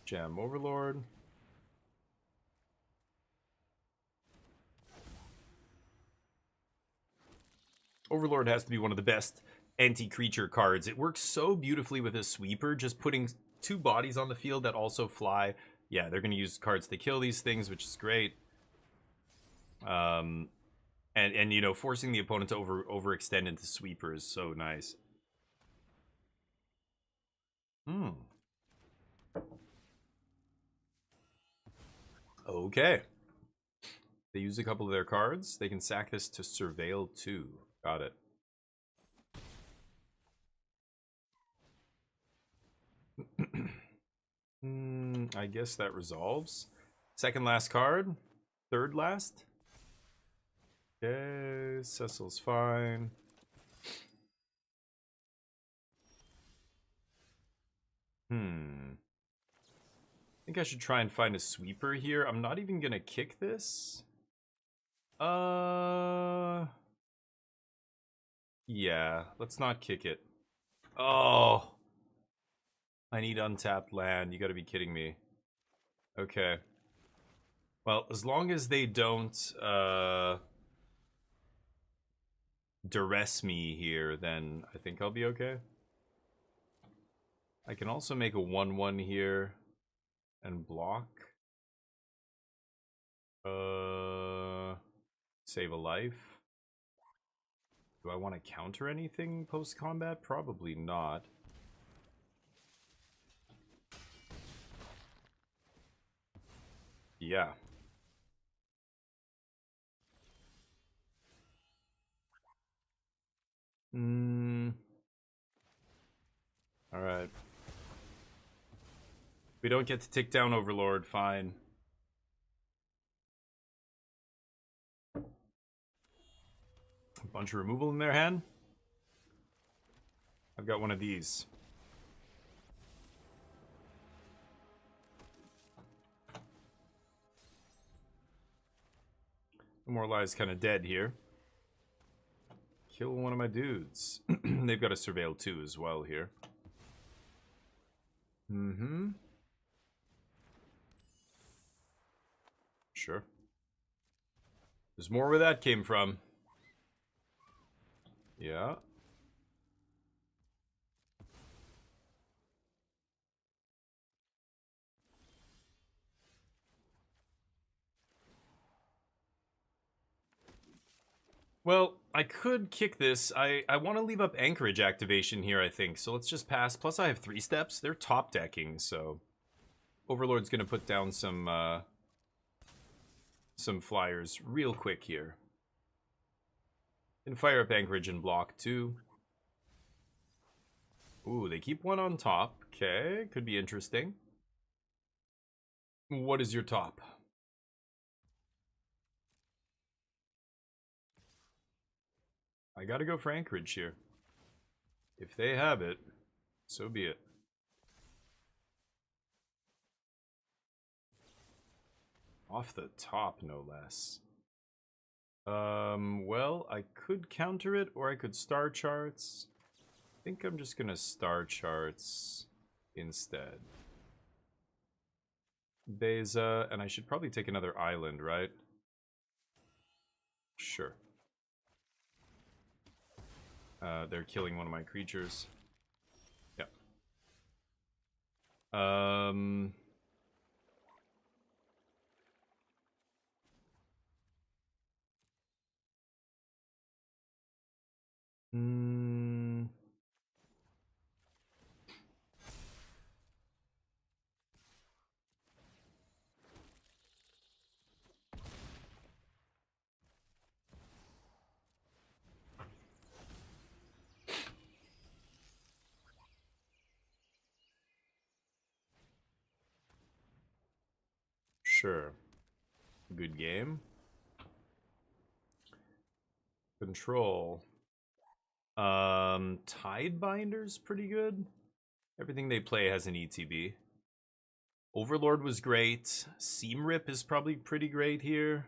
Speaker 2: Jam Overlord. Overlord has to be one of the best anti-creature cards. It works so beautifully with a sweeper, just putting 2 bodies on the field that also fly. Yeah, they're going to use cards to kill these things, which is great. And you know, forcing the opponent to overextend into sweeper is so nice. Okay. They use a couple of their cards. They can sack this to Surveil 2. Got it. I guess that resolves. Second last card. Third last. Okay, Cecil's fine. I think I should try and find a sweeper here. I'm not even gonna kick this. Yeah, let's not kick it. Oh, I need untapped land. You gotta be kidding me. Okay. Well, as long as they don't duress me here, then I think I'll be okay. I can also make a 1/1 here and block. Save a life. Do I want to counter anything post-combat? Probably not. Yeah. Alright. We don't get to tick down Overlord, fine. A bunch of removal in their hand. I've got one of these. Morlai's kind of dead here. Kill one of my dudes. They've got a Surveil 2 as well here. Sure. There's more where that came from. Yeah. Well, I could kick this. I want to leave up Anchorage activation here, I think. So let's just pass. Plus I have 3 steps. They're top decking, so Overlord's going to put down some flyers real quick here. And fire up Anchorage and block too. Ooh, they keep one on top. Okay, could be interesting. What is your top? I gotta go for Anchorage here. If they have it, so be it. Off the top, no less. Well, I could counter it, or I could star charts. I think I'm just gonna star charts instead. Beza, and I should probably take another island, right? Sure. They're killing one of my creatures. Yeah. Sure. Good game. Control. Tidebinder's pretty good. Everything they play has an ETB. Overlord was great. Seam Rip is probably pretty great here.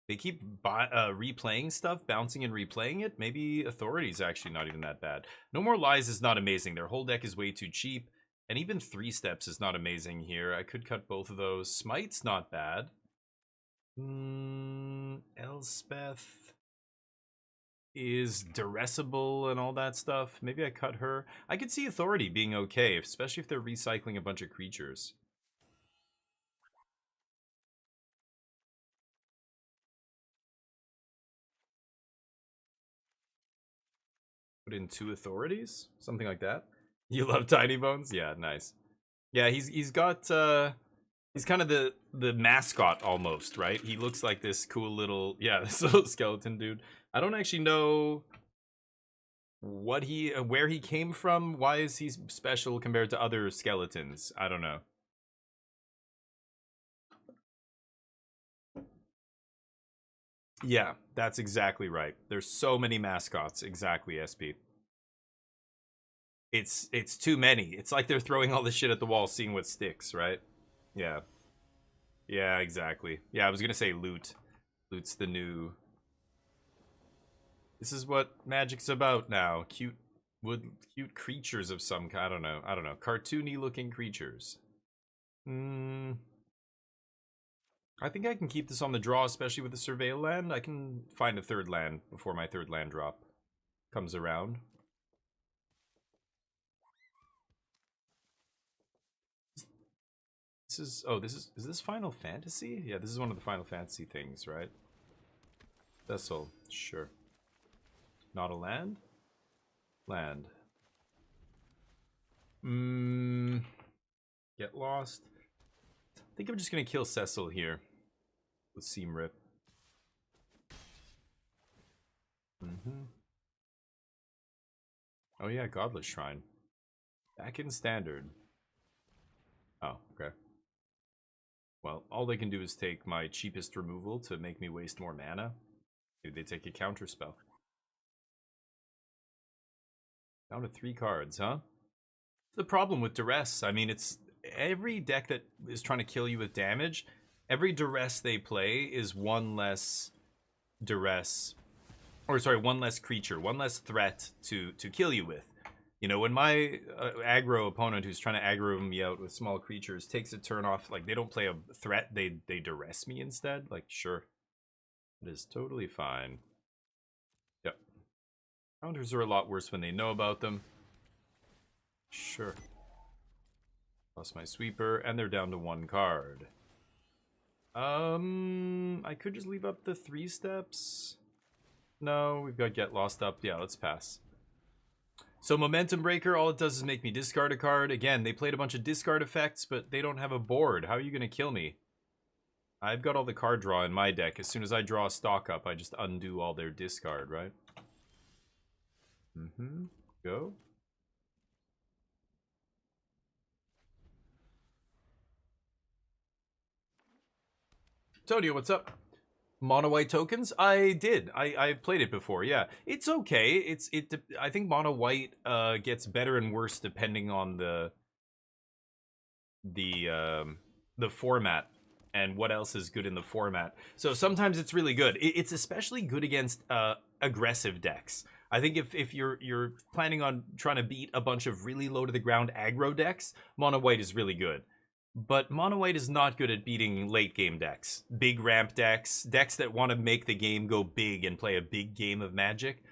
Speaker 2: They keep replaying stuff, bouncing and replaying it. Maybe Authority's actually not even that bad. No More Lies is not amazing. Their whole deck is way too cheap. And even 3 Steps is not amazing here. I could cut both of those. Smite's not bad. Elspeth is duressable and all that stuff. Maybe I cut her. I could see Authority being okay, especially if they're recycling a bunch of creatures. Put in 2 Authorities? Something like that? You love Tiny Bones? Yeah, nice. Yeah, he's got he's kind of the mascot almost, right? He looks like this cool little, yeah, this little skeleton dude. I don't actually know what where he came from. Why is he special compared to other skeletons? I don't know. Yeah, that's exactly right. There's so many mascots. Exactly, SP. It's too many. It's like they're throwing all this shit at the wall, seeing what sticks, right? Yeah. Yeah, exactly. Yeah, I was gonna say loot. Loot's the new... This is what Magic's about now. Cute creatures of some kind. I don't know. Cartoony looking creatures. I think I can keep this on the draw, especially with the Surveil land. I can find a 3rd land before my 3rd land drop comes around. Is this Final Fantasy? Yeah, this is one of the Final Fantasy things, right? Vessel, sure. Not a land? Land. Get lost. I think I'm just gonna kill Cecil here with Seam Rip. Oh yeah, Godless Shrine. Back in Standard. Oh, okay. Well, all they can do is take my cheapest removal to make me waste more mana. Maybe they take a counter spell. Down to 3 cards, huh? The problem with Duress, I mean, it's every deck that is trying to kill you with damage, every Duress they play is 1 less Duress, or sorry, 1 less creature, 1 less threat to kill you with. You know, when my aggro opponent who's trying to aggro me out with small creatures takes a turn off, like, they don't play a threat, they duress me instead. Like, sure. It is totally fine. Yep. Counters are a lot worse when they know about them. Sure. Lost my sweeper, and they're down to 1 card. I could just leave up the 3 steps. No, we've got Get Lost up. Yeah, let's pass. So Momentum Breaker, all it does is make me discard a card. Again, they played a bunch of discard effects, but they don't have a board. How are you going to kill me? I've got all the card draw in my deck. As soon as I draw a stock up, I just undo all their discard, right? Go. Tonio, what's up? Mono white tokens? I did. I played it before. Yeah, it's okay. I think mono white gets better and worse depending on the format and what else is good in the format. So sometimes it's really good. It's especially good against aggressive decks. I think if you're planning on trying to beat a bunch of really low to the ground aggro decks, mono white is really good. But mono white is not good at beating late game decks. Big ramp decks, decks that want to make the game go big and play a big game of Magic.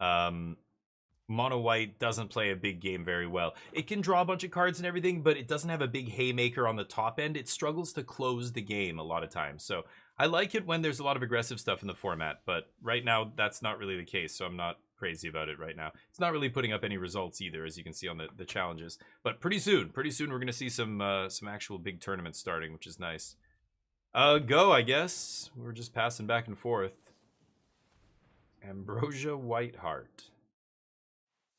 Speaker 2: Mono white doesn't play a big game very well. It can draw a bunch of cards and everything, but it doesn't have a big haymaker on the top end. It struggles to close the game a lot of times. So I like it when there's a lot of aggressive stuff in the format, but right now that's not really the case, so I'm not crazy about it right now. It's not really putting up any results either, as you can see on the challenges. But pretty soon we're gonna see some actual big tournaments starting, which is nice. Go, I guess. We're just passing back and forth. Ambrosia Whiteheart.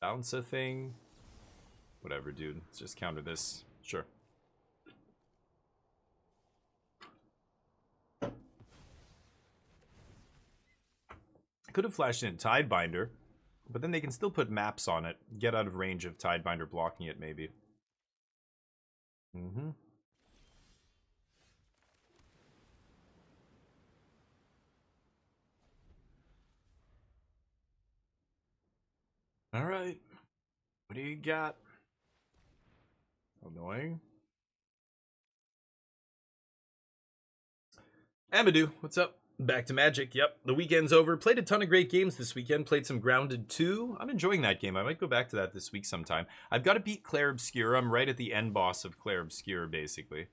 Speaker 2: Bounce a thing. Whatever, dude. Let's just counter this. Sure. Could have flashed in Tidebinder, but then they can still put maps on it. Get out of range of Tidebinder blocking it, maybe. Alright. What do you got? Annoying. Amadou, what's up? Back to Magic. Yep, the weekend's over. Played a ton of great games this weekend. Played some Grounded 2. I'm enjoying that game. I might go back to that this week sometime. I've got to beat Claire Obscure. I'm right at the end boss of Claire Obscure, basically.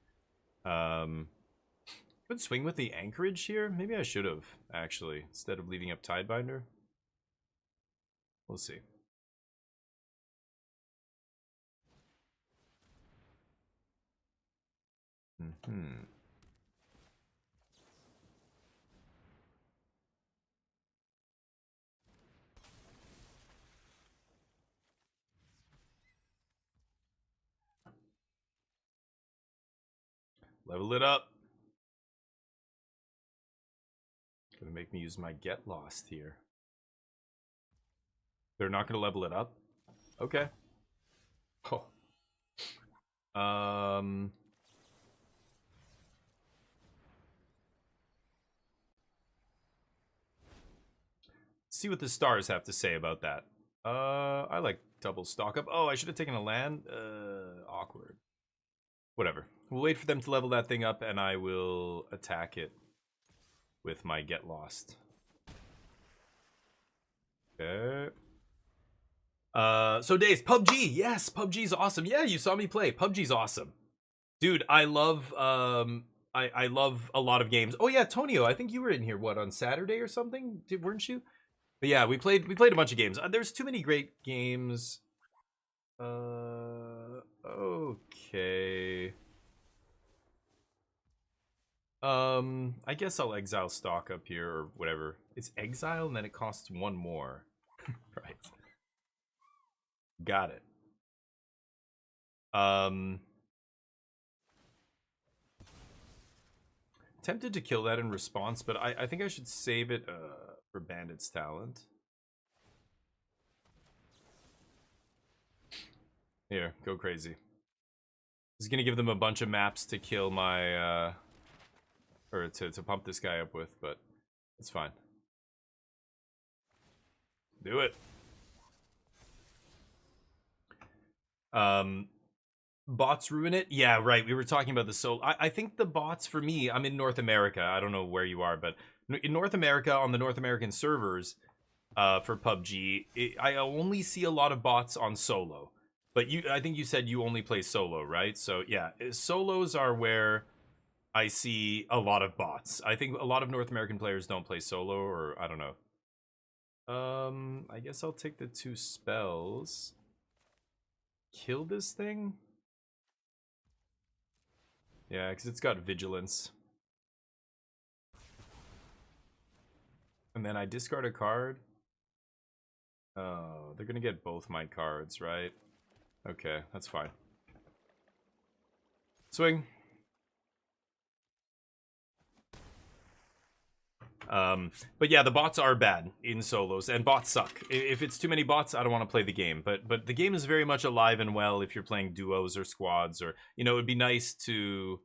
Speaker 2: Could swing with the Anchorage here? Maybe I should have, actually, instead of leaving up Tidebinder. We'll see. Level it up. Gonna make me use my Get Lost here. They're not gonna level it up? Okay. Oh. See what the stars have to say about that. I like double stock up. Oh, I should have taken a land. Awkward. Whatever. We'll wait for them to level that thing up, and I will attack it with my Get Lost. Okay. So Days, PUBG. Yes, PUBG's awesome. Yeah, you saw me play. PUBG's awesome. Dude, I love I love a lot of games. Oh yeah, Tonio, I think you were in here on Saturday or something? Weren't you? But yeah, we played a bunch of games. There's too many great games. Okay. I guess I'll exile stock up here or whatever. It's exile and then it costs one more. Right. Got it. Tempted to kill that in response, but I think I should save it for Bandit's Talent. Here, go crazy. This is gonna give them a bunch of maps to kill my or to pump this guy up with, but it's fine. Do it. Bots ruin it? Yeah, right. We were talking about the solo. I think the bots, for me, I'm in North America. I don't know where you are, but in North America, on the North American servers for PUBG, I only see a lot of bots on solo. But I think you said you only play solo, right? So yeah, solos are where I see a lot of bots. I think a lot of North American players don't play solo, or I don't know. I guess I'll take the 2 spells. Kill this thing? Yeah, because it's got vigilance. And then I discard a card. Oh, they're gonna get both my cards, right? Okay, that's fine. Swing. But yeah, the bots are bad in solos, and bots suck. If it's too many bots, I don't want to play the game. But the game is very much alive and well if you're playing duos or squads, or you know, it'd be nice to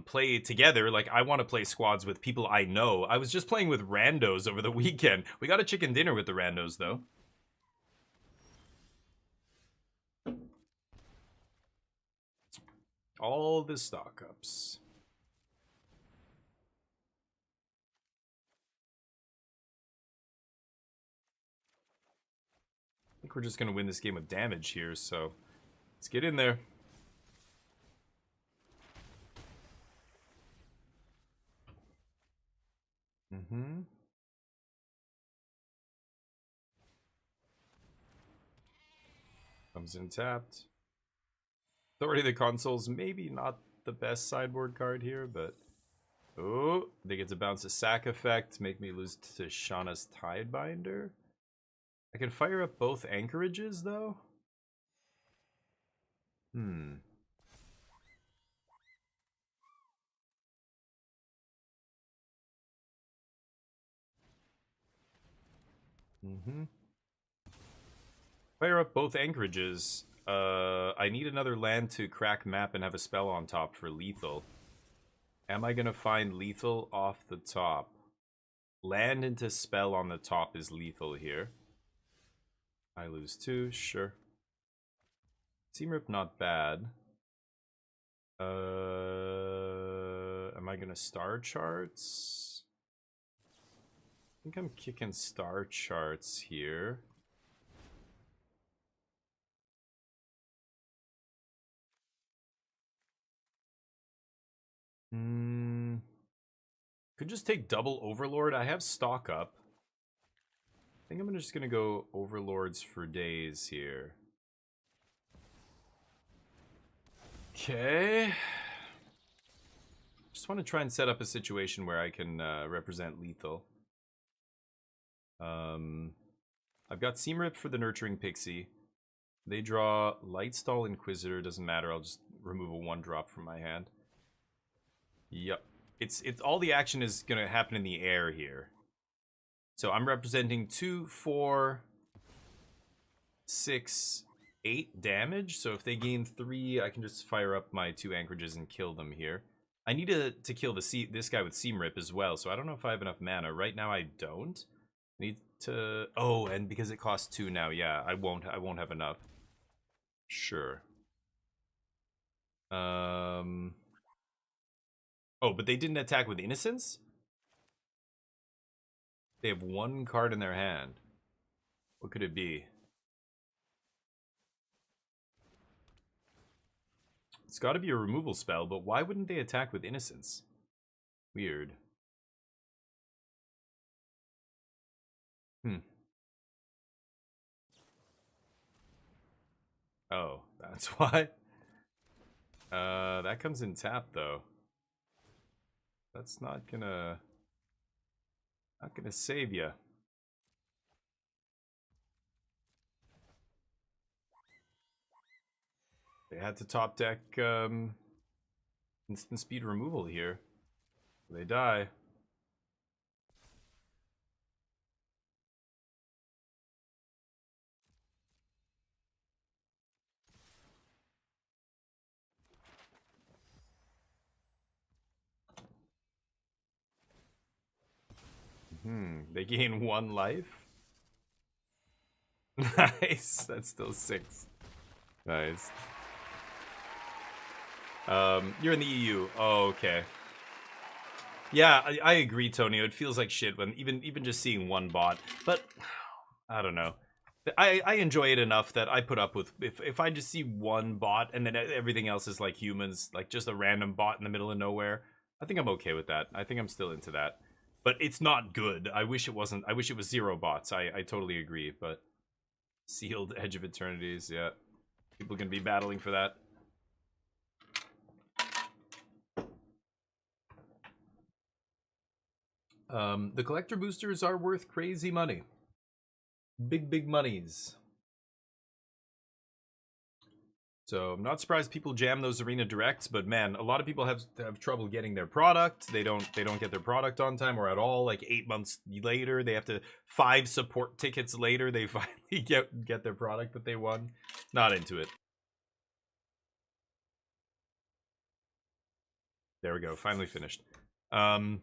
Speaker 2: play together. Like I want to play squads with people I know. I was just playing with randos over the weekend. We got a chicken dinner with the randos though. All the stock ups. I think we're just gonna win this game with damage here, so let's get in there. Comes in tapped. Authority of the Console's maybe not the best sideboard card here, but... Oh, they get to bounce a sack effect, make me lose to Shauna's Tidebinder. I can fire up both anchorages, though? Fire up both anchorages. I need another land to crack map and have a spell on top for lethal. Am I gonna find lethal off the top? Land into spell on the top is lethal here. I lose 2, sure. Seam Rip not bad. Am I gonna Star Charts? I think I'm kicking Star Charts here. Could just take double Overlord. I have stock up. I think I'm just gonna go Overlords for days here. Okay. Just want to try and set up a situation where I can represent lethal. I've got Seam Rip for the Nurturing Pixie. They draw Lightstall Inquisitor. Doesn't matter. I'll just remove a 1-drop from my hand. Yep. It's all the action is gonna happen in the air here. So I'm representing 2, 4, 6, 8 damage. So if they gain 3, I can just fire up my 2 anchorages and kill them here. I need to kill this guy with Seam Rip as well. So I don't know if I have enough mana. Right now I don't. I need to... Oh, and because it costs 2 now, yeah, I won't have enough. Sure. Oh, but they didn't attack with Innocence? They have 1 card in their hand. What could it be? It's got to be a removal spell, but why wouldn't they attack with Innocence? Weird. Oh, that's why? That comes in tap, though. That's not gonna save you. They had to top deck instant speed removal here. They die. They gain 1 life. Nice. That's still 6. Nice. You're in the EU. Oh, okay. Yeah, I agree, Tonio. It feels like shit when even just seeing 1 bot. But I don't know. I enjoy it enough that I put up with if I just see 1 bot and then everything else is like humans, like just a random bot in the middle of nowhere. I think I'm okay with that. I think I'm still into that. But it's not good. I wish it wasn't. I wish it was 0 bots. I totally agree. But Sealed Edge of Eternities, yeah. People can be battling for that. The collector boosters are worth crazy money. Big monies. So I'm not surprised people jam those arena directs, but man, a lot of people have trouble getting their product. They don't get their product on time or at all. Like 8 months later, they have to 5 support tickets later, they finally get their product that they won. Not into it. There we go, finally finished. Man,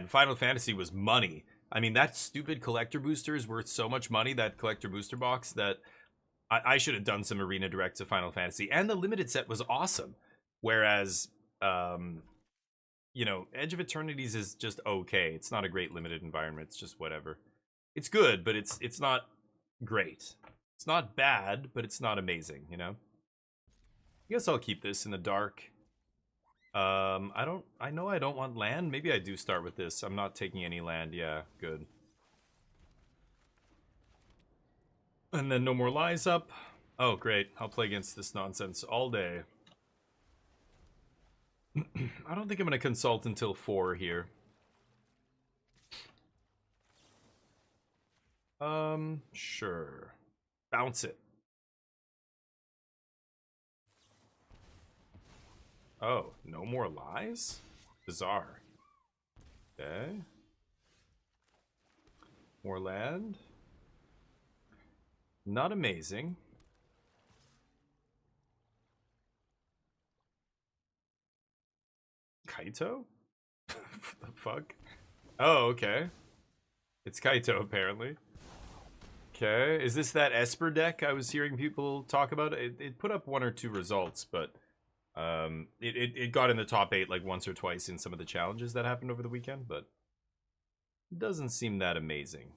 Speaker 2: Final Fantasy was money. I mean, that stupid collector booster is worth so much money, that collector booster box, that I should have done some arena directs of Final Fantasy. And the limited set was awesome. Whereas, you know, Edge of Eternities is just okay. It's not a great limited environment. It's just whatever. It's good, but it's not great. It's not bad, but it's not amazing, you know? I guess I'll keep this in the dark. I know I don't want land. Maybe I do start with this. I'm not taking any land. Yeah, good. And then no more lies up. Oh, great. I'll play against this nonsense all day. I don't think I'm going to consult until 4 here. Sure. Bounce it. Oh, no more lies? Bizarre. Okay. More land. Not amazing. Kaito? What the fuck? Oh, okay. It's Kaito, apparently. Okay, is this that Esper deck I was hearing people talk about? It put up 1 or 2 results, but it got in the top 8 like once or twice in some of the challenges that happened over the weekend, but it doesn't seem that amazing.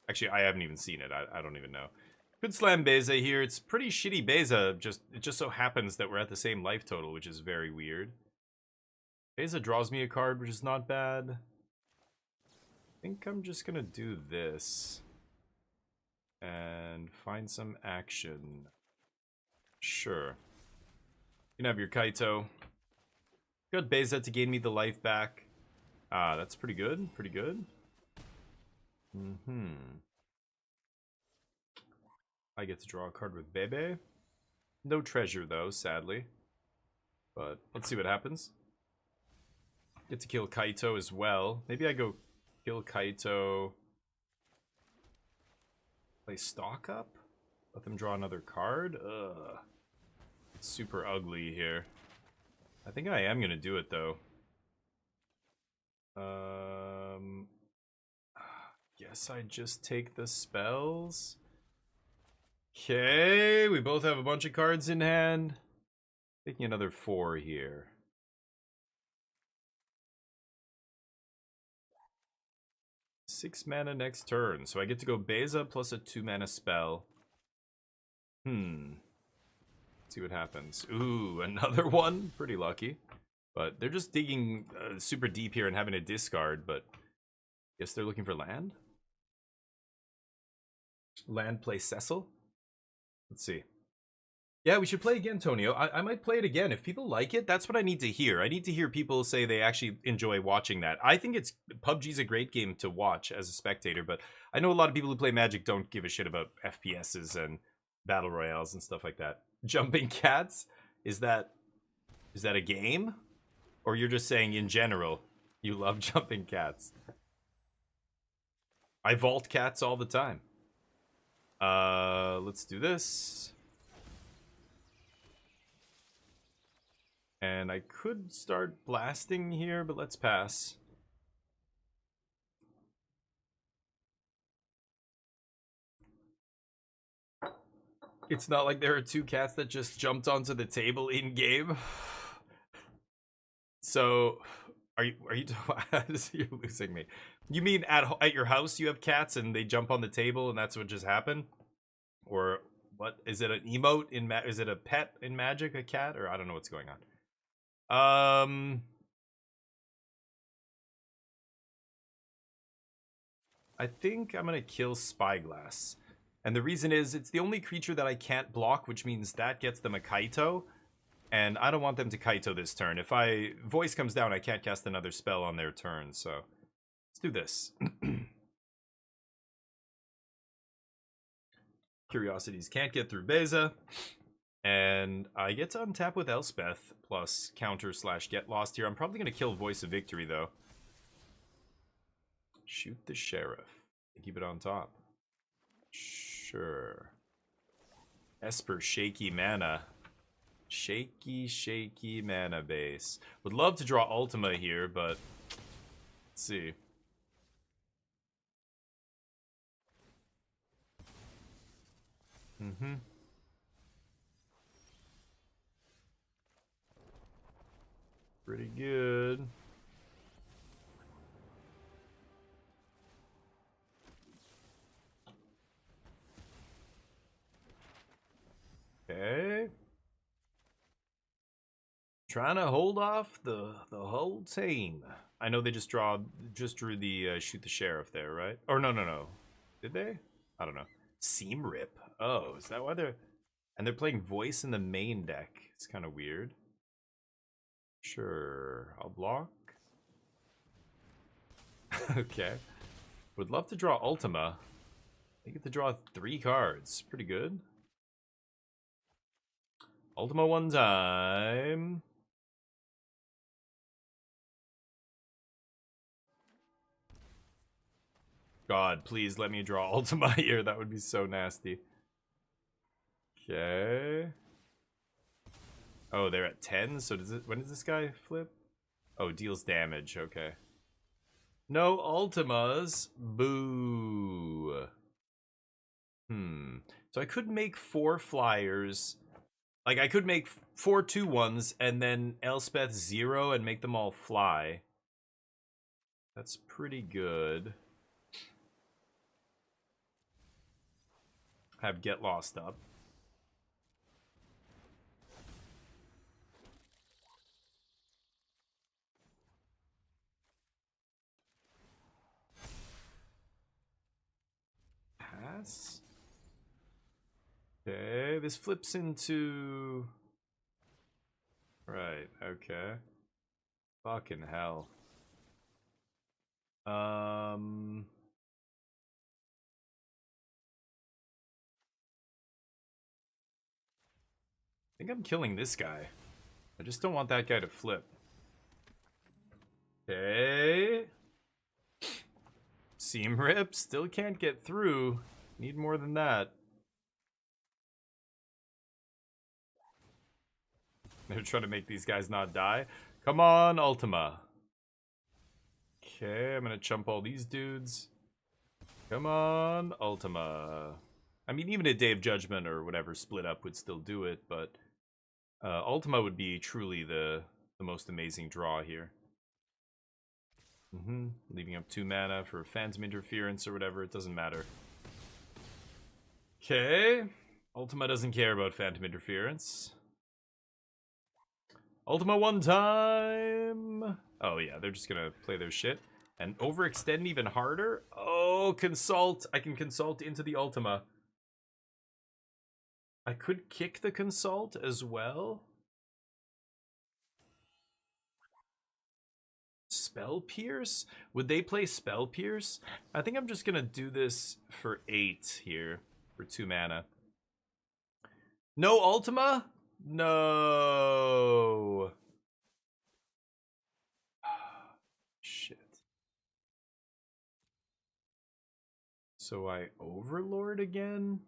Speaker 2: Actually, I haven't even seen it. I don't even know. Could slam Beza here. It's pretty shitty Beza. It just so happens that we're at the same life total, which is very weird. Beza draws me a card, which is not bad. I think I'm just gonna do this and find some action. Sure. You can have your Kaito. Got Beza to gain me the life back. Ah, that's pretty good. Pretty good. I get to draw a card with Bebe. No treasure, though, sadly. But let's see what happens. Get to kill Kaito as well. Maybe I go kill Kaito. Play stock up? Let them draw another card? Ugh. Super ugly here. I think I am gonna do it though. Guess I just take the spells. Okay, we both have a bunch of cards in hand. Taking another 4 here. Six mana next turn, so I get to go Beza plus a 2 mana spell. See what happens. Ooh, another one? Pretty lucky. But they're just digging super deep here and having a discard, but guess they're looking for land? Land play Cecil? Let's see. Yeah, we should play again, Tonio. I might play it again. If people like it, that's what I need to hear. I need to hear people say they actually enjoy watching that. I think PUBG's a great game to watch as a spectator, but I know a lot of people who play Magic don't give a shit about FPSs and Battle Royales and stuff like that. Jumping cats? Is that a game? Or you're just saying in general you love jumping cats? I vault cats all the time. Let's do this. And I could start blasting here, but let's pass. It's not like there are 2 cats that just jumped onto the table in game. So, are you you're losing me. You mean at your house you have cats and they jump on the table and that's what just happened? Or what? Is it an emote in is it a pet in Magic, a cat, or I don't know what's going on. I think I'm gonna kill Spyglass. And the reason is, it's the only creature that I can't block, which means that gets them a Kaito. And I don't want them to Kaito this turn. If Voice comes down, I can't cast another spell on their turn, so let's do this. Curiosities can't get through Beza. And I get to untap with Elspeth plus counter/get lost here. I'm probably going to kill Voice of Victory, though. Shoot the Sheriff. Keep it on top. Sure. Esper, shaky mana. Shaky mana base. Would love to draw Ultima here, but let's see. Pretty good. Okay. Trying to hold off the whole team. I know they just drew the shoot the sheriff there, right? Or no. Did they? I don't know. Seam rip. Oh, is that why they're... And they're playing voice in the main deck. It's kind of weird. Sure, I'll block. Okay. Would love to draw Ultima. I get to draw 3 cards. Pretty good. Ultima one time. God, please let me draw Ultima here. That would be so nasty. Okay. Oh, they're at 10. So does it? When does this guy flip? Oh, deals damage. Okay. No Ultimas. Boo. So I could make 4 flyers. Like, I could make 4 2-1s and then Elspeth 0 and make them all fly. That's pretty good. Have Get Lost up. Pass. Okay, this flips into... Right, okay. Fucking hell. I think I'm killing this guy. I just don't want that guy to flip. Okay. Seam rip, still can't get through. Need more than that. They're trying to make these guys not die. Come on, Ultima. Okay, I'm gonna chump all these dudes. Come on, Ultima. I mean, even a Day of Judgment or whatever split up would still do it, but Ultima would be truly the most amazing draw here. Leaving up 2 mana for Phantom Interference or whatever, it doesn't matter. Okay. Ultima doesn't care about Phantom Interference. Ultima one time! Oh yeah, they're just gonna play their shit. And overextend even harder? Oh, Consult! I can Consult into the Ultima. I could kick the Consult as well. Spell Pierce? Would they play Spell Pierce? I think I'm just gonna do this for 8 here. For 2 mana. No Ultima? No. Shit. So I Overlord again?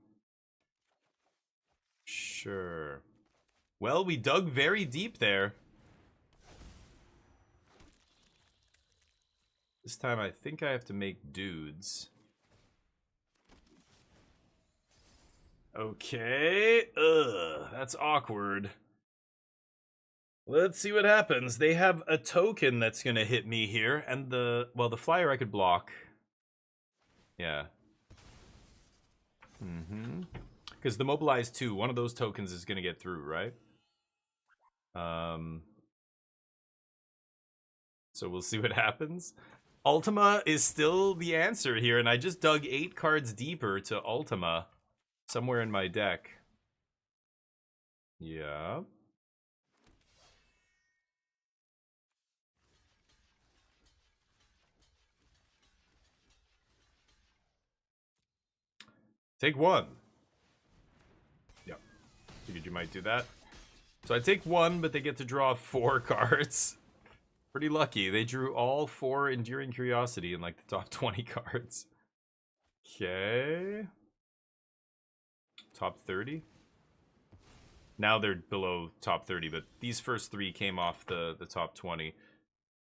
Speaker 2: Sure. Well, we dug very deep there. This time I think I have to make dudes. Okay. Ugh, that's awkward. Let's see what happens. They have a token that's gonna hit me here, and the flyer I could block. Yeah. Because the Mobilize 2, one of those tokens is gonna get through, right? So we'll see what happens. Ultima is still the answer here, and I just dug 8 cards deeper to Ultima. Somewhere in my deck. Yeah. Take 1. Figured you might do that. So I take 1, but they get to draw 4 cards. Pretty lucky. They drew all 4 Enduring Curiosity in like the top 20 cards. Okay. Top 30. Now they're below top 30, but these first 3 came off the top 20.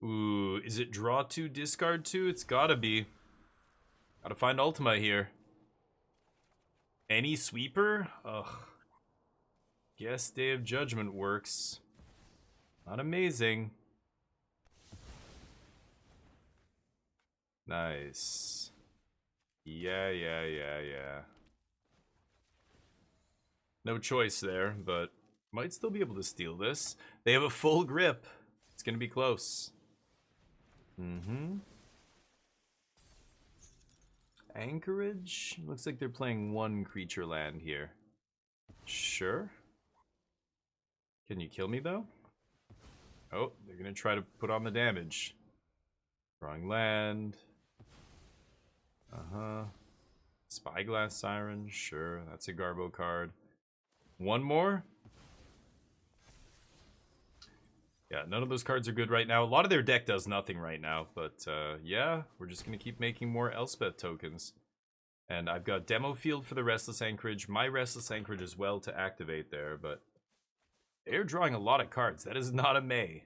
Speaker 2: Ooh, is it draw 2, discard 2? It's gotta be. Gotta find Ultima here. Any sweeper? Ugh. Guess Day of Judgment works. Not amazing. Nice. Yeah. No choice there, but might still be able to steal this. They have a full grip. It's gonna be close. Anchorage? Looks like they're playing 1 creature land here. Sure. Can you kill me though? Oh, they're gonna try to put on the damage. Drawing land. Spyglass Siren, sure, that's a Garbo card. 1 more? Yeah, none of those cards are good right now. A lot of their deck does nothing right now, but yeah, we're just gonna keep making more Elspeth tokens. And I've got Demo Field for the Restless Anchorage, my Restless Anchorage as well to activate there, but they're drawing a lot of cards. That is not a May.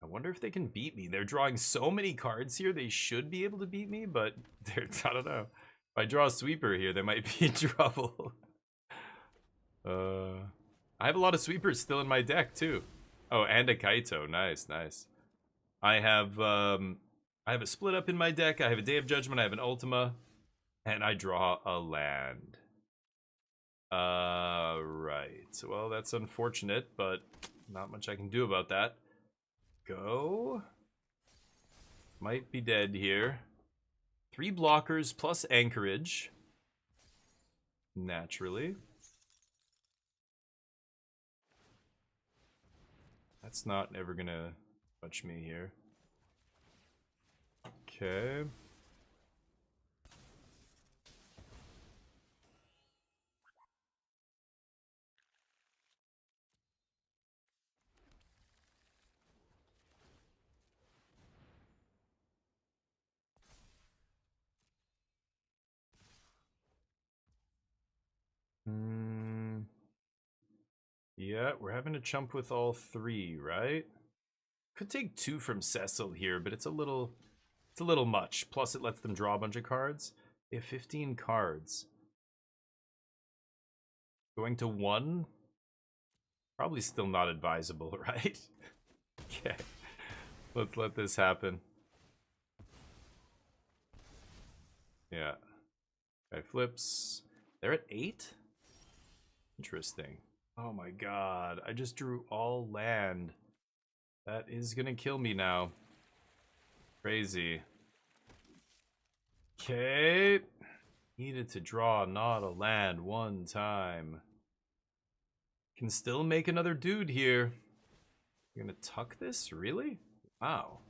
Speaker 2: I wonder if they can beat me. They're drawing so many cards here, they should be able to beat me, but they're, I don't know. If I draw a sweeper here, they might be in trouble. I have a lot of sweepers still in my deck, too. Oh, and a Kaito. Nice, nice. I have a split up in my deck. I have a Day of Judgment. I have an Ultima. And I draw a land. Right. Well, that's unfortunate, but not much I can do about that. Go. Might be dead here. 3 blockers plus Anchorage. Naturally. That's not ever gonna touch me here. Okay. Yeah, we're having to chump with all 3, right? Could take 2 from Cecil here, but it's a little much. Plus it lets them draw a bunch of cards. They have 15 cards. Going to 1? Probably still not advisable, right? Okay. Let's let this happen. Yeah. Guy flips. They're at 8? Interesting. Oh my god, I just drew all land. That is gonna kill me now. Crazy. Okay. Needed to draw not a land 1 time. Can still make another dude here. You're gonna tuck this? Really? Wow.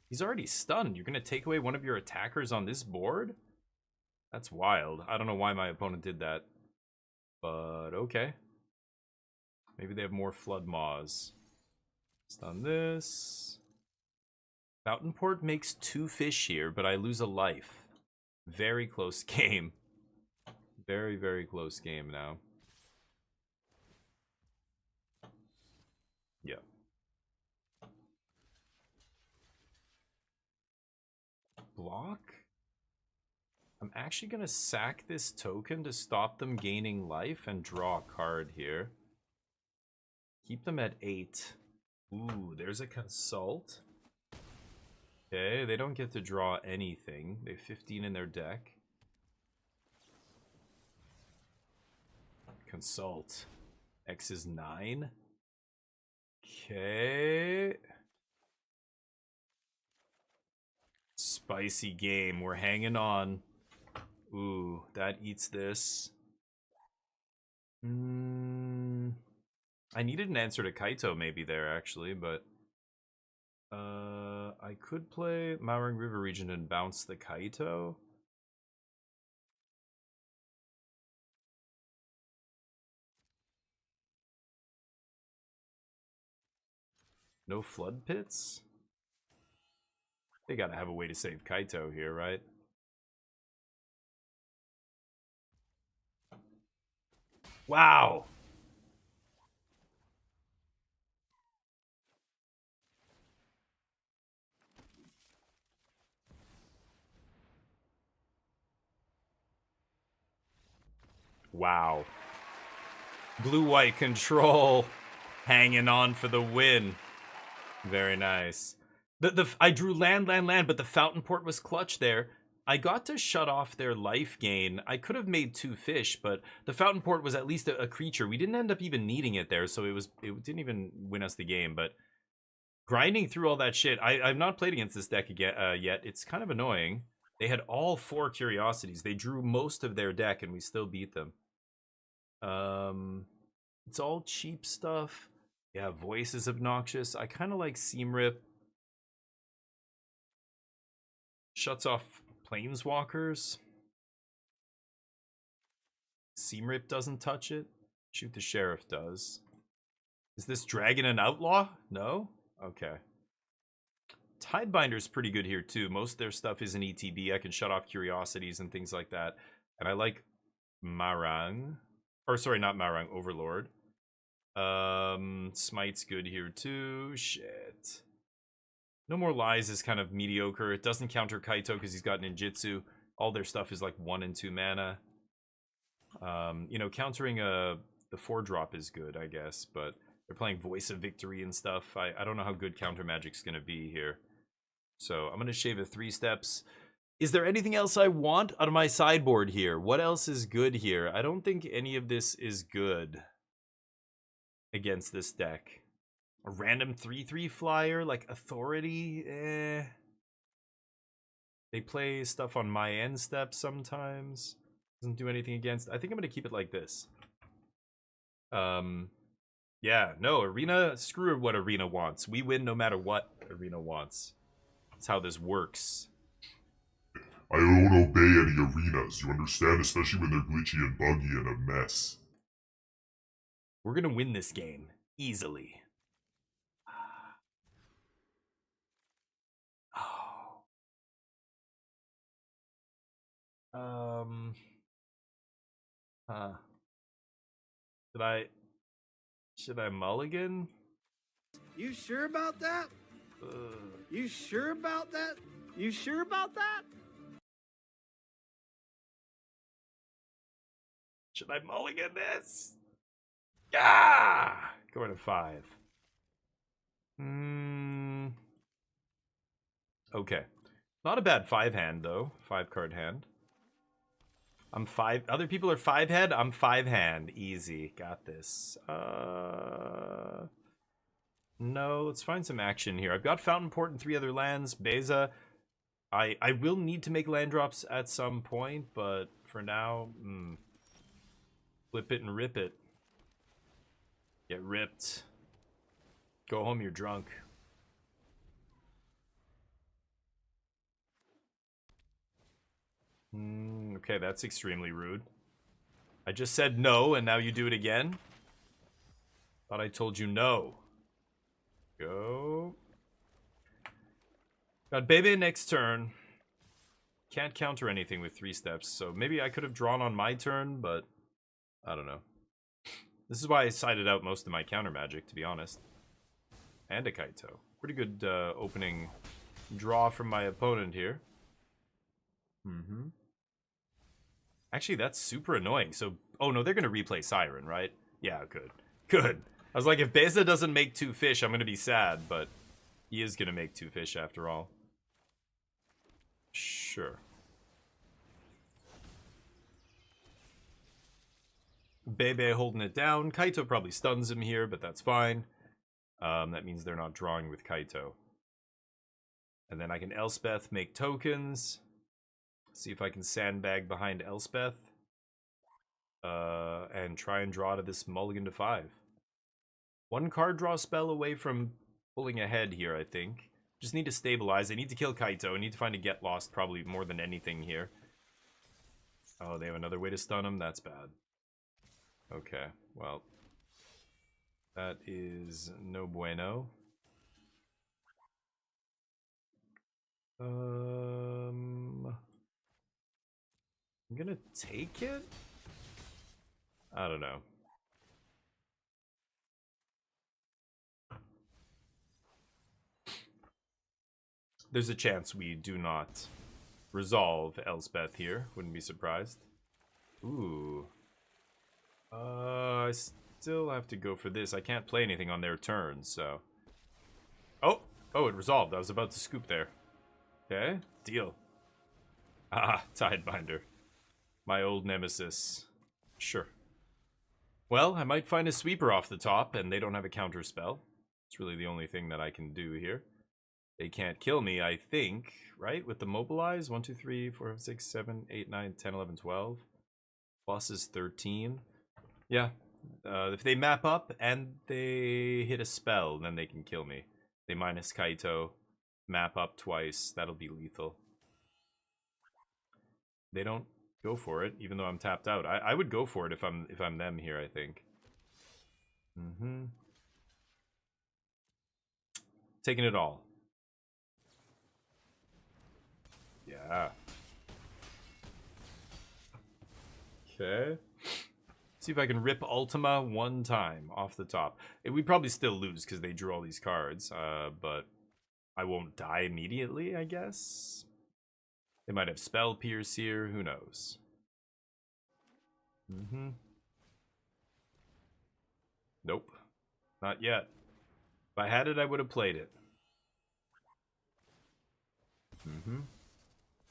Speaker 2: He's already stunned. You're gonna take away one of your attackers on this board? That's wild. I don't know why my opponent did that. But okay. Maybe they have more Flood Maws. Stun this. Fountain Port makes 2 fish here, but I lose a life. Very close game. Very, very close game now. Yeah. Block? I'm actually going to sack this token to stop them gaining life and draw a card here. Keep them at 8. Ooh, there's a Consult. Okay, they don't get to draw anything. They have 15 in their deck. Consult. X is 9. Okay. Spicy game. We're hanging on. Ooh, that eats this. I needed an answer to Kaito maybe there, actually, but... I could play Mowering River Region and bounce the Kaito. No flood pits? They gotta have a way to save Kaito here, right? Wow! Wow. Blue-white control hanging on for the win. Very nice. I drew land, but the Fountain Port was clutch there. I got to shut off their life gain. I could have made 2 fish, but the Fountain Port was at least a creature. We didn't end up even needing it there, so it didn't even win us the game. But grinding through all that shit, I've not played against this deck again, yet. It's kind of annoying. They had all 4 curiosities. They drew most of their deck, and we still beat them. It's all cheap stuff. Yeah, voice is obnoxious. I kind of like Seam Rip. Shuts off planeswalkers. Seam Rip doesn't touch it. Shoot the Sheriff does. Is this Dragon an outlaw? No? Okay. Tidebinder's pretty good here too. Most of their stuff is an ETB. I can shut off curiosities and things like that. And I like Marang. Or sorry, not Marang, Overlord. Smite's good here too. Shit. No More Lies is kind of mediocre. It doesn't counter Kaito because he's got ninjutsu. All their stuff is like 1 and 2 mana. You know, countering the 4-drop is good, I guess, but they're playing Voice of Victory and stuff. I don't know how good counter magic's gonna be here. So I'm gonna shave it 3 steps. Is there anything else I want out of my sideboard here? What else is good here? I don't think any of this is good against this deck. A random 3/3 flyer like Authority, They play stuff on my end step sometimes. Doesn't do anything against. I think I'm gonna keep it like this. Yeah, no, Arena, screw what Arena wants. We win no matter what Arena wants. That's how this works.
Speaker 4: I don't obey any arenas, you understand? Especially when they're glitchy and buggy and a mess.
Speaker 2: We're gonna win this game easily. Should I mulligan?
Speaker 3: You sure about that? You sure about that? You sure about that?
Speaker 2: Should I mulligan this? Yeah! Going to 5. Okay. Not a bad 5-hand, though. 5-card hand. I'm 5. Other people are 5-head. I'm 5-hand. Easy. Got this. No, let's find some action here. I've got Fountain Port and 3 other lands. Beza. I will need to make land drops at some point, but for now, flip it and rip it. Get ripped. Go home, you're drunk. Okay, that's extremely rude. I just said no, and now you do it again? Thought I told you no. Go. Got Bebe next turn. Can't counter anything with 3 steps, so maybe I could have drawn on my turn, but I don't know. This is why I sided out most of my counter magic, to be honest. And a Kaito. Pretty good opening draw from my opponent here. Actually, that's super annoying. So, oh no, they're going to replay Siren, right? Yeah, good. Good. I was like, if Beza doesn't make 2 fish, I'm going to be sad, but he is going to make 2 fish after all. Sure. Bebe holding it down. Kaito probably stuns him here, but that's fine. That means they're not drawing with Kaito. And then I can Elspeth make tokens. See if I can sandbag behind Elspeth. And try and draw to this mulligan to 5. 1 card draw spell away from pulling ahead here, I think. Just need to stabilize. I need to kill Kaito. I need to find a get lost probably more than anything here. Oh, they have another way to stun him? That's bad. Okay, well. That is no bueno. I'm gonna take it? I don't know. There's a chance we do not resolve Elspeth here. Wouldn't be surprised. Ooh. I still have to go for this. I can't play anything on their turn, so... Oh! Oh, it resolved. I was about to scoop there. Okay, deal. Ah, Tidebinder. My old nemesis. Sure. Well, I might find a sweeper off the top, and they don't have a counter spell. It's really the only thing that I can do here. They can't kill me, I think, right? With the mobilize? 1, 2, 3, 4, 5, 6, 7, 8, 9, 10, 11, 12. Boss is 13. Yeah. If they map up and they hit a spell, then they can kill me. They minus Kaito, map up twice, that'll be lethal. They don't go for it, even though I'm tapped out. I would go for it if I'm them here, I think. Taking it all. Yeah. Okay. See if I can rip Ultima one time off the top. We'd probably still lose because they drew all these cards, but I won't die immediately, I guess. They might have Spell Pierce here, who knows. Nope. Not yet. If I had it, I would have played it.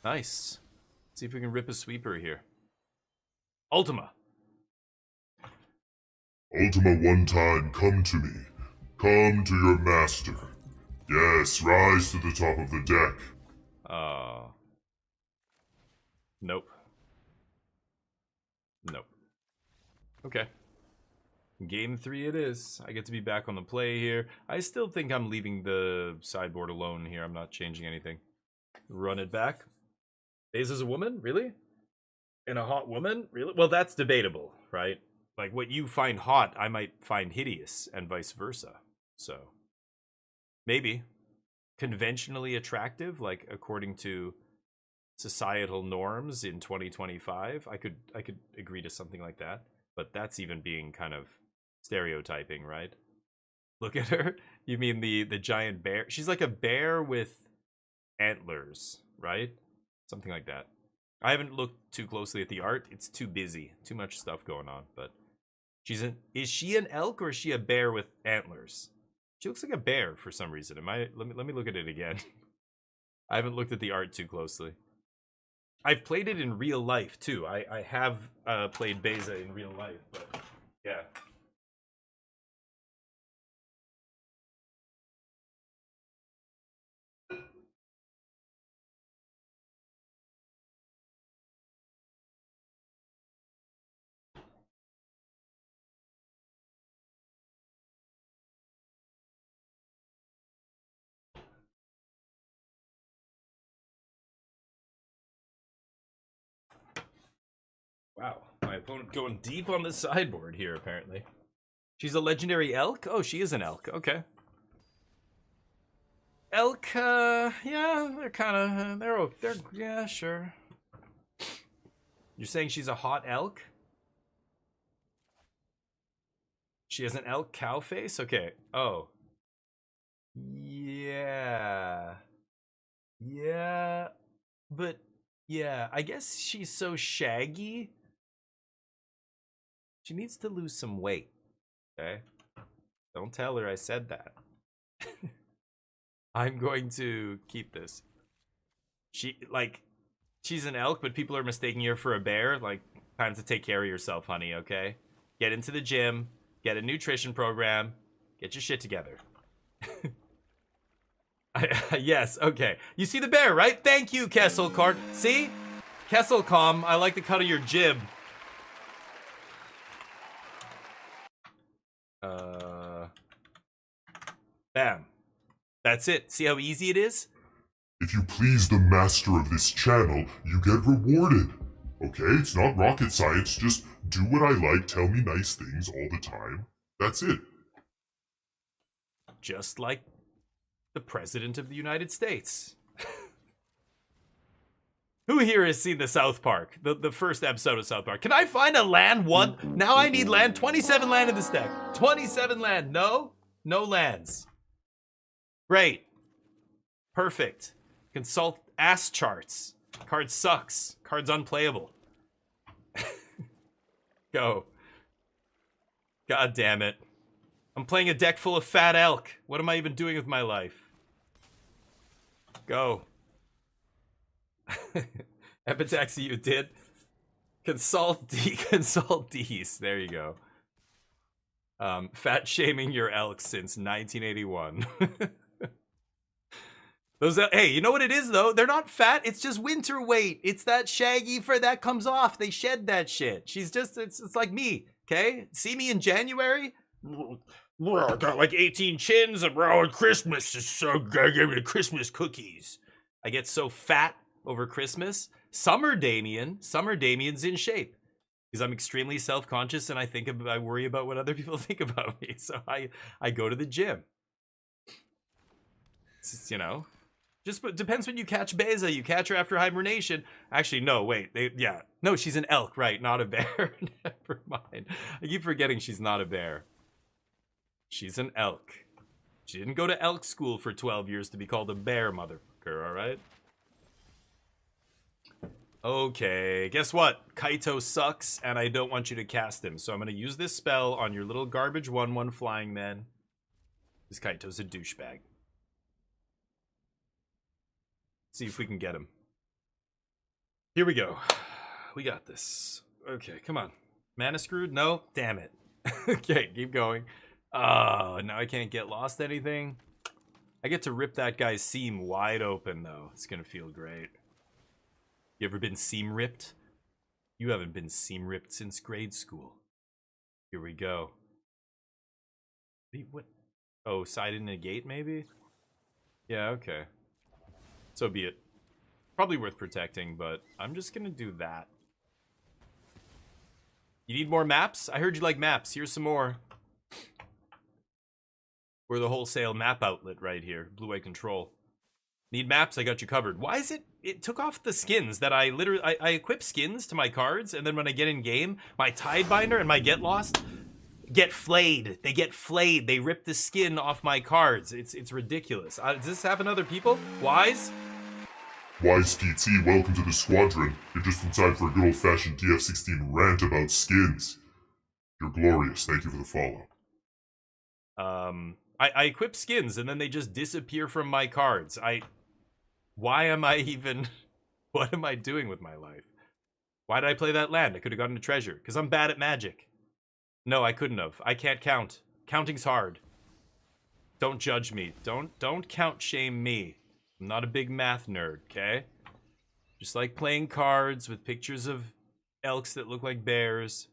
Speaker 2: Nice. Let's see if we can rip a sweeper here. Ultima!
Speaker 4: Ultima one time, come to me. Come to your master. Yes, rise to the top of the deck.
Speaker 2: Nope. Nope. Okay. Game 3 it is. I get to be back on the play here. I still think I'm leaving the sideboard alone here. I'm not changing anything. Run it back. Daze is a woman? Really? And a hot woman? Really? Well, that's debatable, right? Like, what you find hot, I might find hideous, and vice versa. So, maybe. Conventionally attractive, like, according to societal norms in 2025, I could agree to something like that. But that's even being kind of stereotyping, right? Look at her. You mean the giant bear? She's like a bear with antlers, right? Something like that. I haven't looked too closely at the art. It's too busy. Too much stuff going on. But is she an elk or is she a bear with antlers? She looks like a bear for some reason. Let me look at it again. I haven't looked at the art too closely. I've played it in real life too. I have played Beza in real life, but yeah. Wow, my opponent going deep on the sideboard here, apparently. She's a legendary elk? Oh, she is an elk. Okay. Elk, yeah, they're kind of, they're, yeah, sure. You're saying she's a hot elk? She has an elk cow face? Okay. Oh. Yeah. Yeah. But, yeah, I guess she's so shaggy. She needs to lose some weight. Okay? Don't tell her I said that. I'm going to keep this. She's an elk, but people are mistaking her for a bear. Like, time to take care of yourself, honey, okay? Get into the gym, get a nutrition program, get your shit together. Yes, okay. You see the bear, right? Thank you, Kesselcard. See? Kesselcom, I like the cut of your jib. Bam. That's it. See how easy it is?
Speaker 4: If you please the master of this channel, you get rewarded. Okay, it's not rocket science, just do what I like, tell me nice things all the time. That's it.
Speaker 2: Just like the President of the United States. Who here has seen the South Park? The first episode of South Park. Can I find a land one? Now I need land. 27 land in this deck. 27 land. No? No lands. Great. Perfect. Consult ass charts. Card sucks. Card's unplayable. Go. God damn it. I'm playing a deck full of fat elk. What am I even doing with my life? Go. Epitaxy, you did. Consult D's. There you go. Fat shaming your elk since 1981. Those, hey, you know what it is though? They're not fat. It's just winter weight. It's that shaggy fur that comes off. They shed that shit. She's just, it's like me. Okay, see me in January. I got like 18 chins, and bro, Christmas is so good. Give me the Christmas cookies. I get so fat over Christmas. Summer Damien's in shape because I'm extremely self-conscious and I worry about what other people think about me. So I go to the gym. It's just, you know, just depends when you catch Beza. You catch her after hibernation. Actually, no, wait. No, she's an elk, right? Not a bear. Never mind. I keep forgetting she's not a bear. She's an elk. She didn't go to elk school for 12 years to be called a bear, motherfucker, all right? Okay, guess what? Kaito sucks, and I don't want you to cast him. So I'm going to use this spell on your little garbage 1/1 flying man. This Kaito's a douchebag. See if we can get him. Here we go. We got this. Okay, come on. Mana screwed? No? Damn it. Okay, keep going. Oh, now I can't get lost anything. I get to rip that guy's seam wide open, though. It's going to feel great. You ever been seam ripped? You haven't been seam ripped since grade school. Here we go. What? Oh, side and negate, maybe? Yeah, okay. So be it. Probably worth protecting, but I'm just gonna do that. You need more maps? I heard you like maps. Here's some more. We're the wholesale map outlet right here. Blue-White Control. Need maps? I got you covered. Why is it? It took off the skins that I literally... I equip skins to my cards, and then when I get in game, my Tidebinder and my Get Lost get flayed. They get flayed. They rip the skin off my cards. It's ridiculous. Does this happen to other people? Wise?
Speaker 4: Wise PT, welcome to the squadron. You're just in time for a good old-fashioned DF16 rant about skins. You're glorious. Thank you for the follow.
Speaker 2: I equip skins, and then they just disappear from my cards. Why am I even... What am I doing with my life? Why did I play that land? I could have gotten a treasure. Because I'm bad at magic. No, I couldn't have. I can't count. Counting's hard. Don't judge me. Don't count shame me. I'm not a big math nerd, okay? Just like playing cards with pictures of elks that look like bears.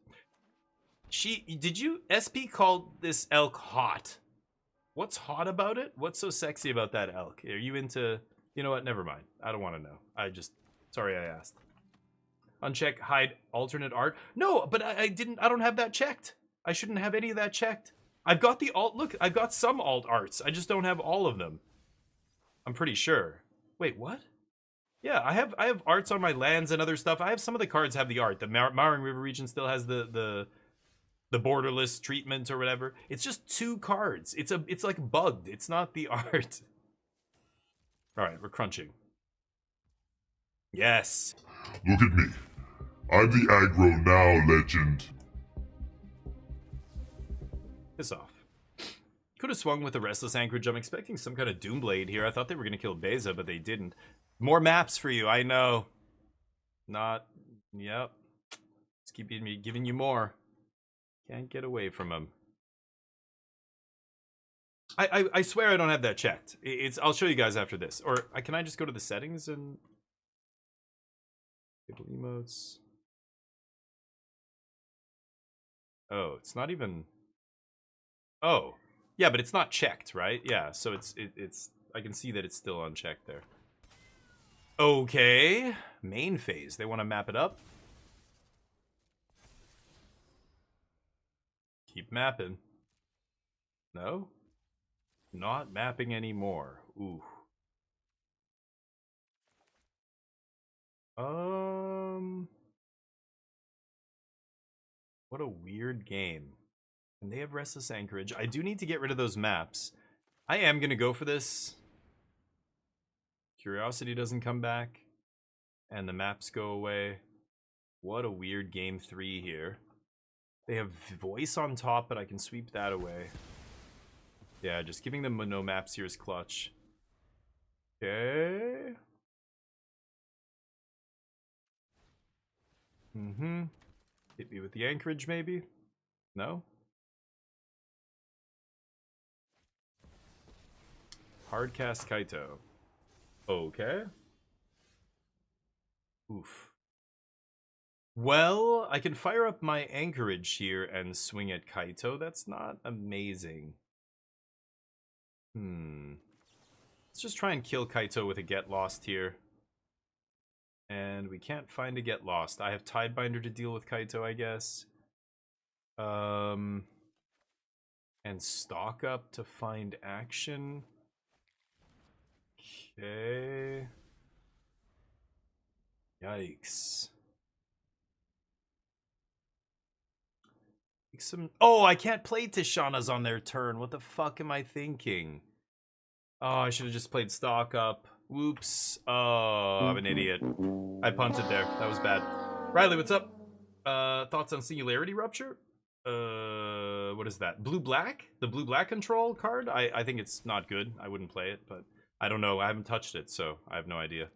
Speaker 2: SP called this elk hot. What's hot about it? What's so sexy about that elk? Are you into... You know what? Never mind. I don't want to know. Sorry I asked. Uncheck, hide, alternate art. No, but I don't have that checked. I shouldn't have any of that checked. I've got the alt, look, I've got some alt arts. I just don't have all of them. I'm pretty sure. Wait, what? Yeah, I have arts on my lands and other stuff. I have some of the cards have the art. The Mowing River region still has the borderless treatment or whatever. It's just 2 cards. It's like bugged. It's not the art. All right, we're crunching. Yes.
Speaker 4: Look at me. I'm the aggro now legend.
Speaker 2: Piss off. Could have swung with the Restless Anchorage. I'm expecting some kind of Doomblade here. I thought they were going to kill Beza, but they didn't. More maps for you, I know. Not... Yep. Let's keep giving you more. Can't get away from them. I swear I don't have that checked. I'll show you guys after this. Or can I just go to the settings and... Table emotes. Oh, it's not even... Oh. Yeah, but it's not checked, right? Yeah, so it's I can see that it's still unchecked there. Okay. Main phase. They want to map it up. Keep mapping. No? Not mapping anymore. Ooh. What a weird game. And they have Restless Anchorage. I do need to get rid of those maps. I am going to go for this. Curiosity doesn't come back. And the maps go away. What a weird game 3 here. They have voice on top, but I can sweep that away. Yeah, just giving them no maps here is clutch. Okay. Hit me with the Anchorage, maybe? No? Hardcast Kaito. Okay. Oof. Well, I can fire up my Anchorage here and swing at Kaito. That's not amazing. Let's just try and kill Kaito with a Get Lost here. And we can't find a Get Lost. I have Tidebinder to deal with Kaito, I guess. And stock up to find action. Okay. Yikes. Oh, I can't play Tishana's on their turn. What the fuck am I thinking? Oh, I should have just played stock up. Whoops. Oh, I'm an idiot. I punted there. That was bad. Riley, what's up? Thoughts on Singularity Rupture? What is that? Blue-black? The blue-black control card? I think it's not good. I wouldn't play it, but I don't know. I haven't touched it, so I have no idea.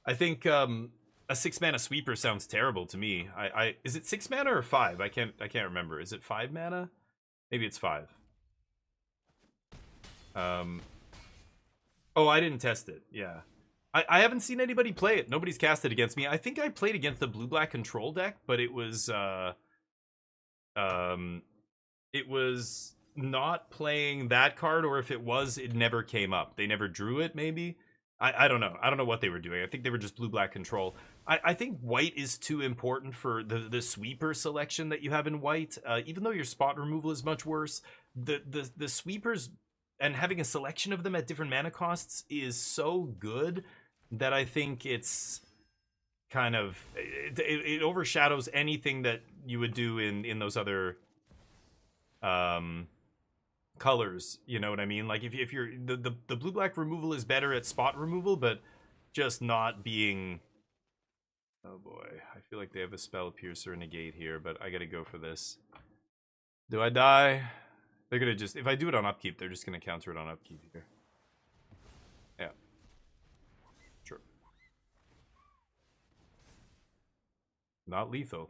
Speaker 2: I think a 6-mana sweeper sounds terrible to me. Is it 6 mana or 5? I can't remember. Is it 5 mana? Maybe it's 5. Oh, I didn't test it. Yeah. I haven't seen anybody play it. Nobody's cast it against me. I think I played against the blue-black control deck, but it was not playing that card, or if it was, it never came up. They never drew it, maybe. I don't know. I don't know what they were doing. I think they were just blue-black control. I think white is too important for the sweeper selection that you have in white. Even though your spot removal is much worse, the sweepers and having a selection of them at different mana costs is so good that I think it's kind of it overshadows anything that you would do in those other colors. You know what I mean? Like if you're the blue-black removal is better at spot removal, but just not being. Oh boy, I feel like they have a Spell Piercer negate here, but I gotta go for this. Do I die? They're gonna just, if I do it on upkeep, they're just gonna counter it on upkeep here. Yeah. Sure. Not lethal.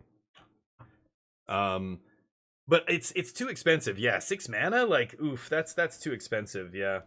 Speaker 2: But it's too expensive. Yeah, 6 mana? Like, oof, that's too expensive, yeah.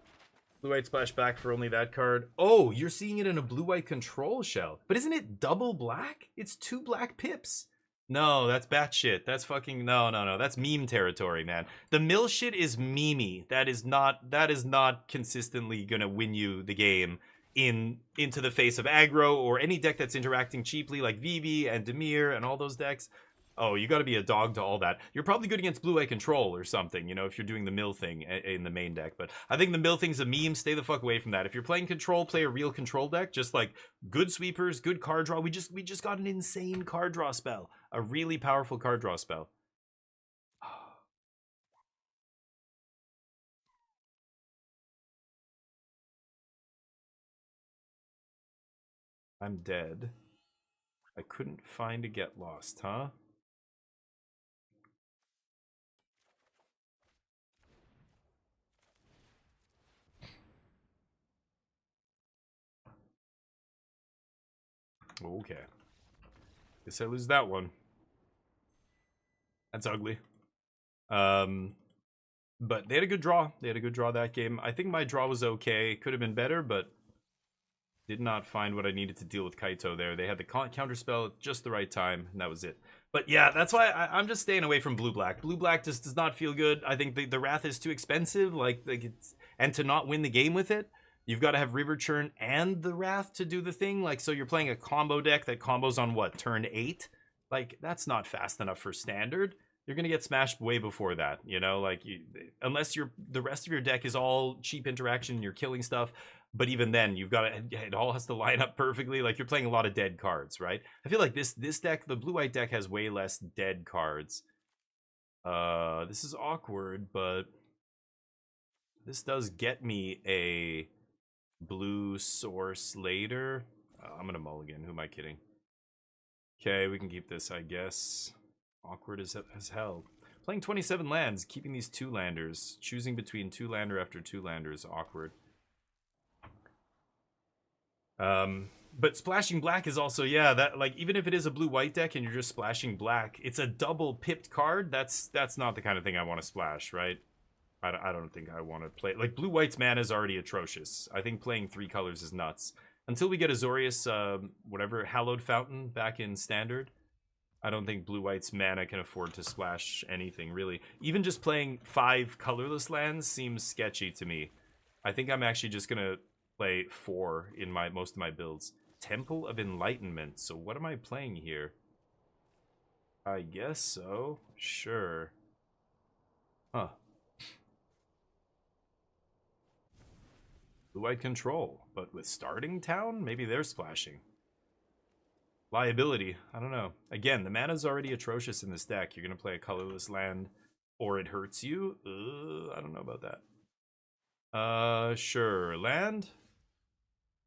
Speaker 2: Blue-white splashback for only that card. Oh, you're seeing it in a blue-white control shell. But isn't it double black? It's 2 black pips. No, that's batshit. That's fucking no. That's meme territory, man. The mill shit is memey. That is not consistently gonna win you the game into the face of aggro or any deck that's interacting cheaply like Vivi and Dimir and all those decks. Oh, you got to be a dog to all that. You're probably good against blue-white control or something, you know, if you're doing the mill thing in the main deck. But I think the mill thing's a meme. Stay the fuck away from that. If you're playing control, play a real control deck. Just like good sweepers, good card draw. We just got an insane card draw spell. A really powerful card draw spell. I'm dead. I couldn't find a Get Lost, huh? Okay. Guess I lose that one. That's ugly. But they had a good draw. They had a good draw that game. I think my draw was okay. Could have been better, but did not find what I needed to deal with Kaito there. They had the counterspell at just the right time, and that was it. But yeah, that's why I'm just staying away from blue-black. Blue-black just does not feel good. I think the Wrath is too expensive, and to not win the game with it, you've got to have River Churn and the Wrath to do the thing. Like, so you're playing a combo deck that combos on what, turn 8? Like, that's not fast enough for standard. You're gonna get smashed way before that, you know. Like, unless the rest of your deck is all cheap interaction, you're killing stuff. But even then, you've got to, it all has to line up perfectly. Like you're playing a lot of dead cards, right? I feel like this deck, the blue-white deck, has way less dead cards. This is awkward, but this does get me a blue source later. I'm gonna mulligan. Who am I kidding? Okay, we can keep this, I guess. Awkward as hell. Playing 27 lands, keeping these 2-landers. Choosing between 2-lander after 2-lander is awkward. But splashing black is also, yeah, that, like, even if it is a blue-white deck and you're just splashing black, it's a double pipped card. That's not the kind of thing I want to splash, right? I don't think I want to play, like, blue-white's mana is already atrocious. I think playing 3 colors is nuts. Until we get Azorius, whatever, Hallowed Fountain back in Standard, I don't think blue-white's mana can afford to splash anything, really. Even just playing 5 colorless lands seems sketchy to me. I think I'm actually just gonna play 4 in most of my builds. Temple of Enlightenment. So what am I playing here? I guess so. Sure. Huh. Blue-white control, but with Starting Town? Maybe they're splashing. Liability. I don't know. Again, the mana's already atrocious in this deck. You're going to play a colorless land, or it hurts you? I don't know about that. Sure. Land?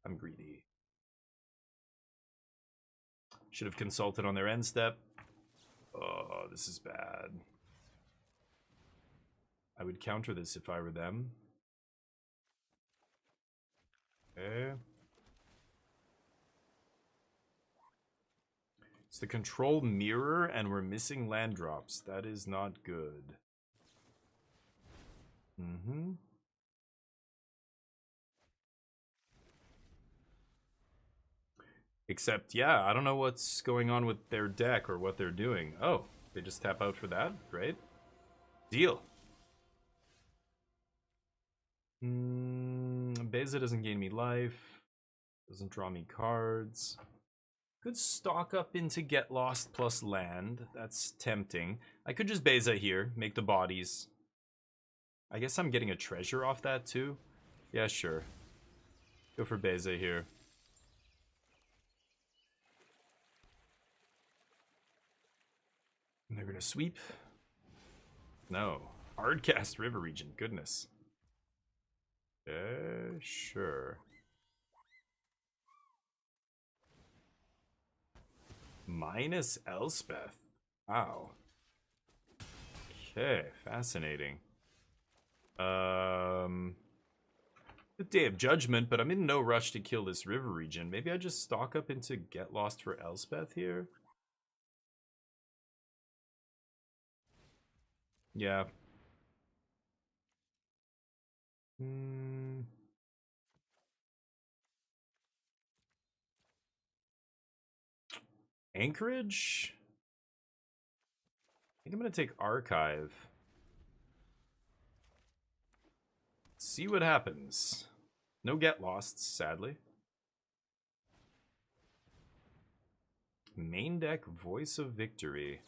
Speaker 2: I'm greedy. Should have consulted on their end step. Oh, this is bad. I would counter this if I were them. Okay. It's the control mirror, and we're missing land drops. That is not good. Except, yeah, I don't know what's going on with their deck or what they're doing. Oh, they just tap out for that? Great. Deal. Beza doesn't gain me life. Doesn't draw me cards. Could stock up into Get Lost plus land. That's tempting. I could just Beza here, make the bodies. I guess I'm getting a treasure off that too. Yeah, sure. Go for Beza here. And they're gonna sweep. No. Hardcast River Region. Goodness. Sure. Minus Elspeth. Wow. Okay, fascinating. Good Day of Judgment, but I'm in no rush to kill this river region. Maybe I just stock up into Get Lost for Elspeth here? Yeah. Anchorage? I think I'm gonna take Archive. See what happens. No Get Losts, sadly. Main deck, Voice of Victory.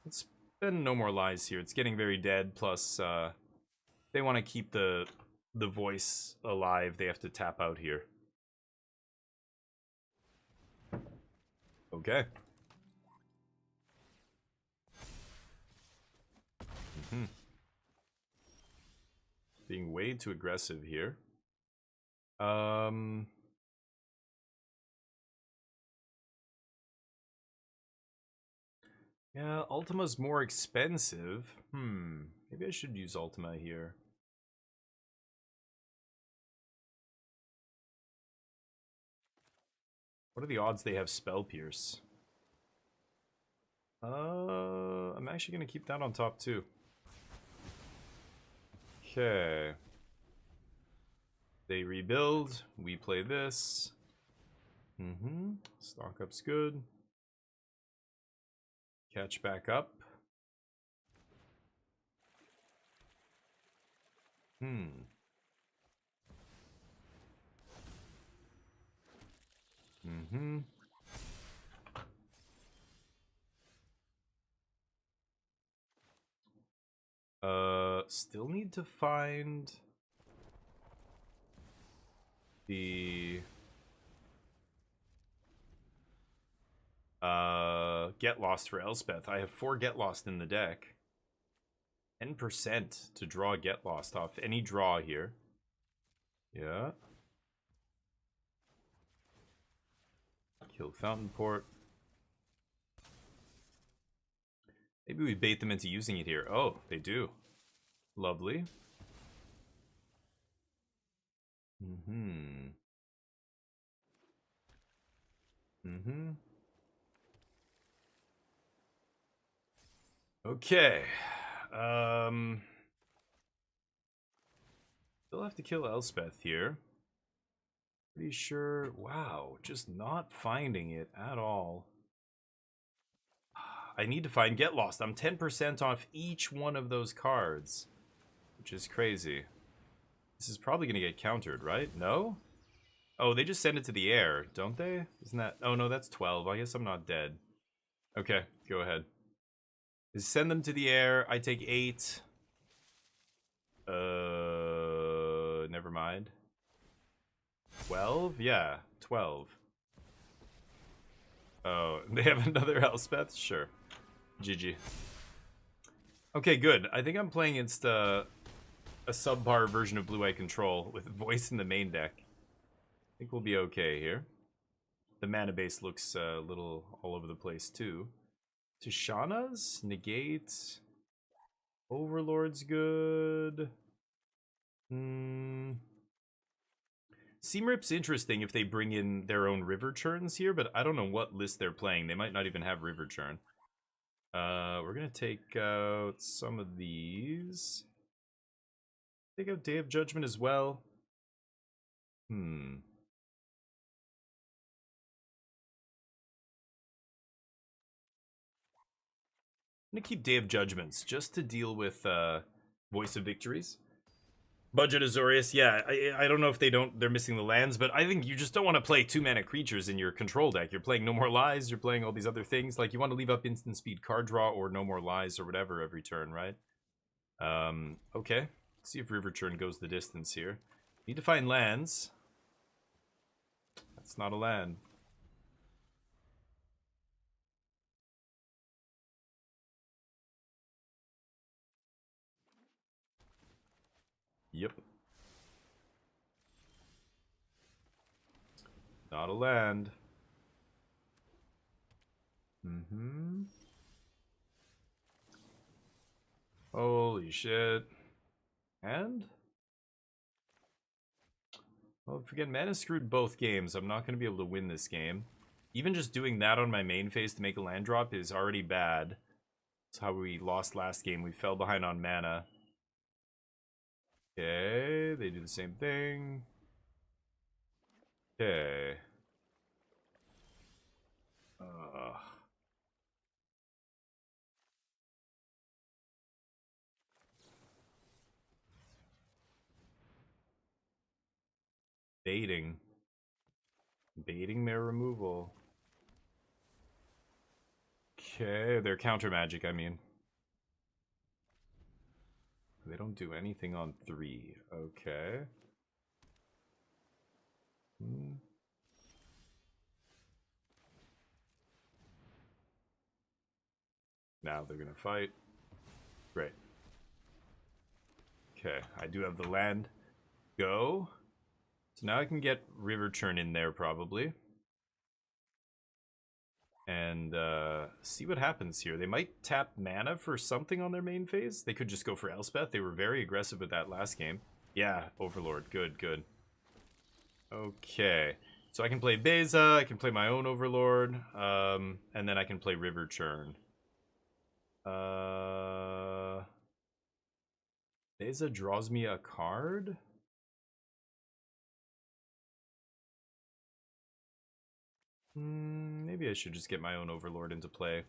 Speaker 2: Let's spend no more lies here. It's getting very dead, plus they want to keep the voice alive. They have to tap out here. Okay. Being way too aggressive here. Yeah, Ultima's more expensive. Maybe I should use Ultima here. What are the odds they have Spell Pierce? I'm actually gonna keep that on top too. Okay. They rebuild. We play this. Stock up's good. Catch back up. Still need to find The Get Lost for Elspeth. I have 4 Get Lost in the deck. 10% to draw Get Lost off any draw here. Yeah. Kill Fountain Port. Maybe we bait them into using it here. Oh, they do. Lovely. Okay. Still have to kill Elspeth here. Pretty sure. Wow, just not finding it at all. I need to find Get Lost. I'm 10% off each one of those cards, which is crazy. This is probably going to get countered, right? No? Oh, they just send it to the air, don't they? Isn't that... Oh, no, that's 12. I guess I'm not dead. Okay, go ahead. Just send them to the air. I take 8. Never mind. 12? Yeah, 12. Oh, they have another Elspeth? Sure. GG. Okay, good. I think I'm playing against a subpar version of Blue Eye Control with voice in the main deck. I think we'll be okay here. The mana base looks a little all over the place too. Tishana's? Negate. Overlord's good. Seamrip's interesting if they bring in their own River Churns here, but I don't know what list they're playing. They might not even have River Churn. We're going to take out some of these. Take out Day of Judgment as well. I'm going to keep Day of Judgments just to deal with Voice of Victories. Budget Azorius, yeah, I don't know if they're missing the lands, but I think you just don't want to play 2-mana creatures in your control deck. You're playing No More Lies, you're playing all these other things. Like, you want to leave up instant speed card draw or No More Lies or whatever every turn, right? Okay. Let's see if River Churn goes the distance here. Need to find lands. That's not a land. Yep. Not a land. Holy shit. And? Well, if we get mana screwed both games, I'm not going to be able to win this game. Even just doing that on my main phase to make a land drop is already bad. That's how we lost last game. We fell behind on mana. Okay, they do the same thing. Okay. Baiting. Baiting their removal. Okay, their counter magic, I mean. They don't do anything on 3. Okay. Now they're gonna fight. Great. Okay, I do have the land. Go. So now I can get River Churn in there probably. And see what happens here. They might tap mana for something on their main phase. They could just go for Elspeth. They were very aggressive with that last game. Yeah, Overlord. Good, good. Okay. So I can play Beza, I can play my own Overlord, and then I can play River Churn. Beza draws me a card? Maybe I should just get my own Overlord into play.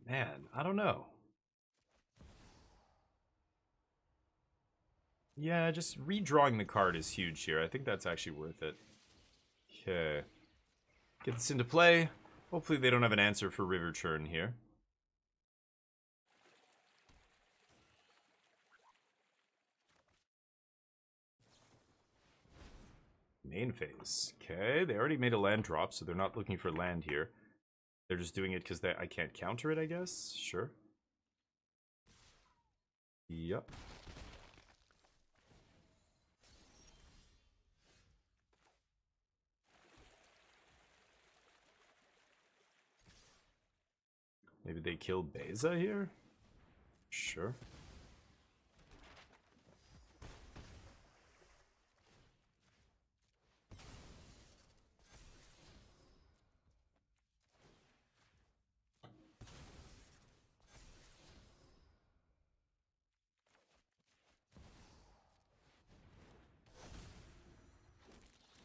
Speaker 2: Man, I don't know. Yeah, just redrawing the card is huge here. I think that's actually worth it. Okay. Get this into play. Hopefully they don't have an answer for River Churn here. Main phase. Okay, they already made a land drop, so they're not looking for land here. They're just doing it because I can't counter it, I guess. Sure. Yep. Maybe they kill Beza here? Sure.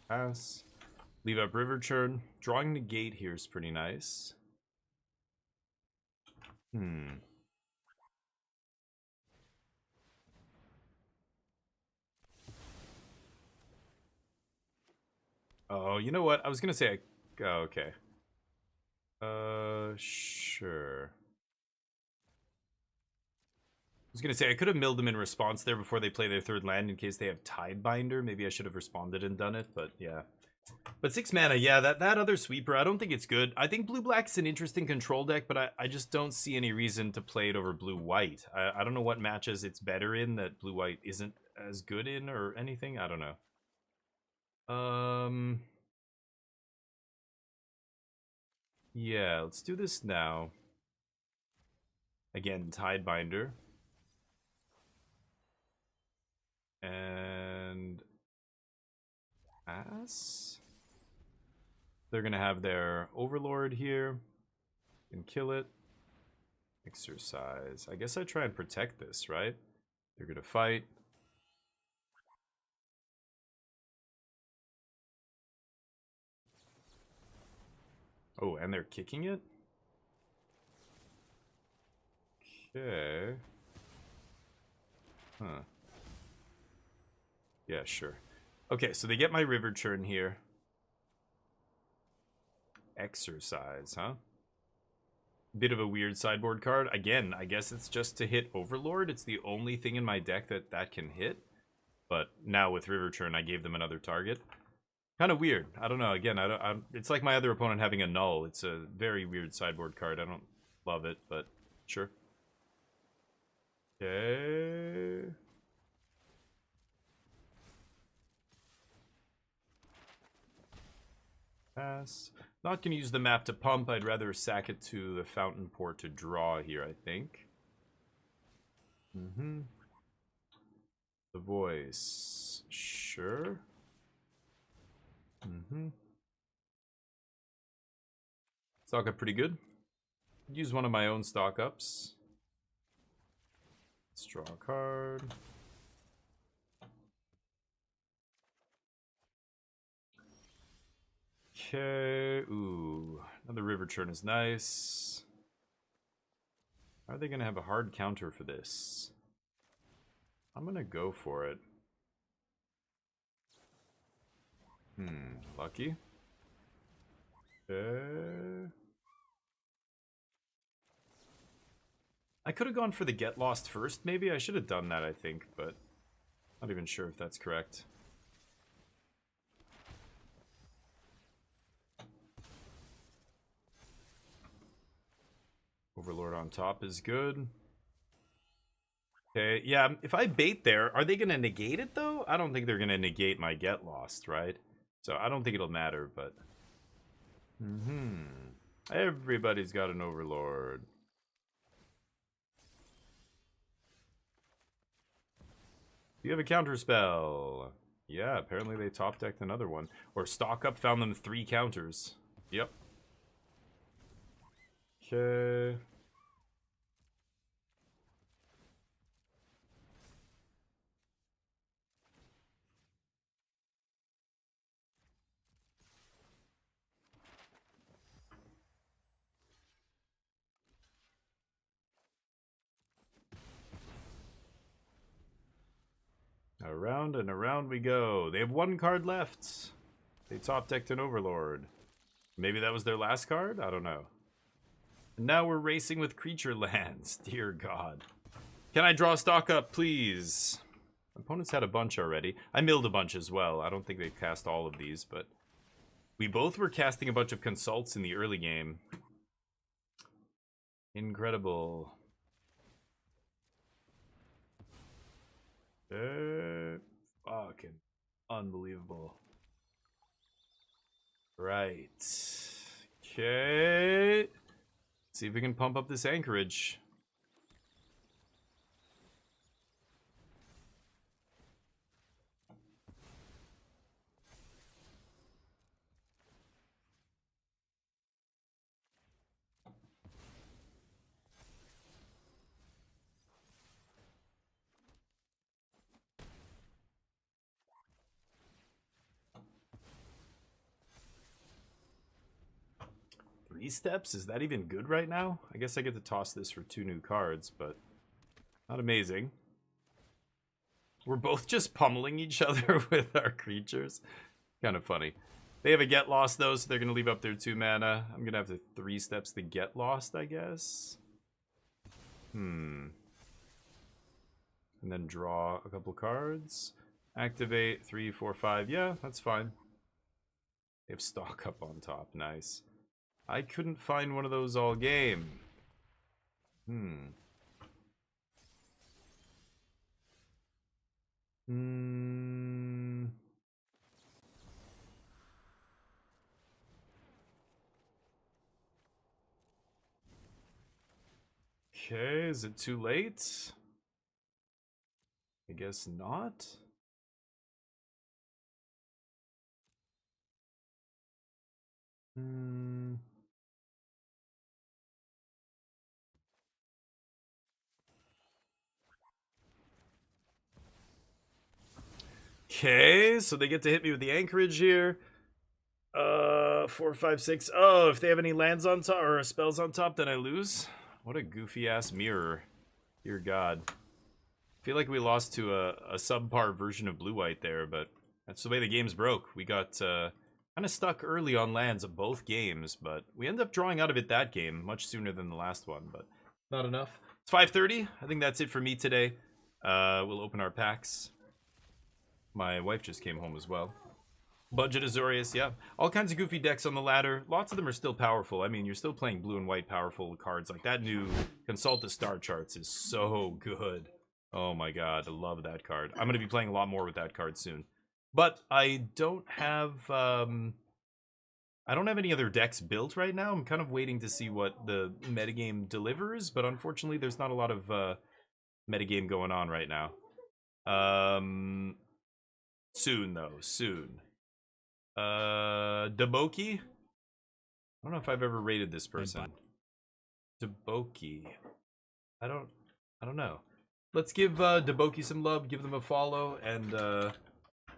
Speaker 2: Pass. Leave up River Churn. Drawing Negate here is pretty nice. Oh, you know what? I was gonna say oh, okay. Sure. I was gonna say I could have milled them in response there before they play their third land in case they have Tidebinder. Maybe I should have responded and done it, but yeah. But 6 mana, yeah, that other sweeper, I don't think it's good. I think blue-black's an interesting control deck, but I just don't see any reason to play it over blue-white. I don't know what matches it's better in that blue-white isn't as good in or anything. I don't know. Yeah, let's do this now. Again, Tidebinder. And pass. They're gonna have their Overlord here and kill it. Exercise. I guess I try and protect this, right? They're gonna fight. Oh, and they're kicking it? Okay. Huh. Yeah, sure. Okay, so they get my River Churn here. Exercise, huh? Bit of a weird sideboard card. Again, I guess it's just to hit Overlord. It's the only thing in my deck that can hit. But now with River Churn, I gave them another target. Kind of weird. I don't know. Again, it's like my other opponent having a null. It's a very weird sideboard card. I don't love it, but sure. Okay. Pass. Not going to use the map to pump. I'd rather sack it to the Fountain Port to draw here, I think. The Voice. Sure. Stock up pretty good. Use one of my own stock ups. Let's draw a card. Okay. Ooh. Another River Churn is nice. Are they going to have a hard counter for this? I'm going to go for it. Lucky. Okay. I could have gone for the Get Lost first, maybe. I should have done that, I think, but not even sure if that's correct. Overlord on top is good. Okay, yeah, if I bait there, are they going to negate it, though? I don't think they're going to negate my Get Lost, right? So I don't think it'll matter, but... Everybody's got an Overlord. Do you have a counter spell? Yeah, apparently they top decked another one. Or stock up found them 3 counters. Yep. Okay. Around and around we go. They have 1 card left. They top decked an Overlord. Maybe that was their last card? I don't know. And now we're racing with creature lands. Dear God. Can I draw stock up, please? Opponents had a bunch already. I milled a bunch as well. I don't think they cast all of these, but we both were casting a bunch of consults in the early game. Incredible. Fucking unbelievable. Right. Okay. See if we can pump up this anchorage. Steps? Is that even good right now? I guess I get to toss this for 2 new cards, but not amazing. We're both just pummeling each other with our creatures. Kind of funny. They have a get lost though, so they're going to leave up their 2 mana. I'm going to have to 3 steps the get lost, I guess. And then draw a couple cards. Activate 3, 4, 5. Yeah, that's fine. They have stock up on top. Nice. I couldn't find one of those all game. Okay, is it too late? I guess not. Okay, so they get to hit me with the anchorage here. 4, 5, 6. Oh, if they have any lands on top or spells on top, then I lose. What a goofy ass mirror. Dear God. I feel like we lost to a subpar version of blue-white there, but that's the way the game's broke. We got kind of stuck early on lands of both games, but we ended up drawing out of it that game much sooner than the last one, but not enough. It's 5:30. I think that's it for me today. We'll open our packs. My wife just came home as well. Budget Azorius, yeah. All kinds of goofy decks on the ladder. Lots of them are still powerful. I mean, you're still playing blue and white powerful cards. Like that new Consult the Star Charts is so good. Oh my god, I love that card. I'm going to be playing a lot more with that card soon. But I don't have any other decks built right now. I'm kind of waiting to see what the metagame delivers, but unfortunately there's not a lot of metagame going on right now. Soon though, soon. Deboki? I don't know if I've ever rated this person. Deboki. I don't know. Let's give Deboki some love, give them a follow, and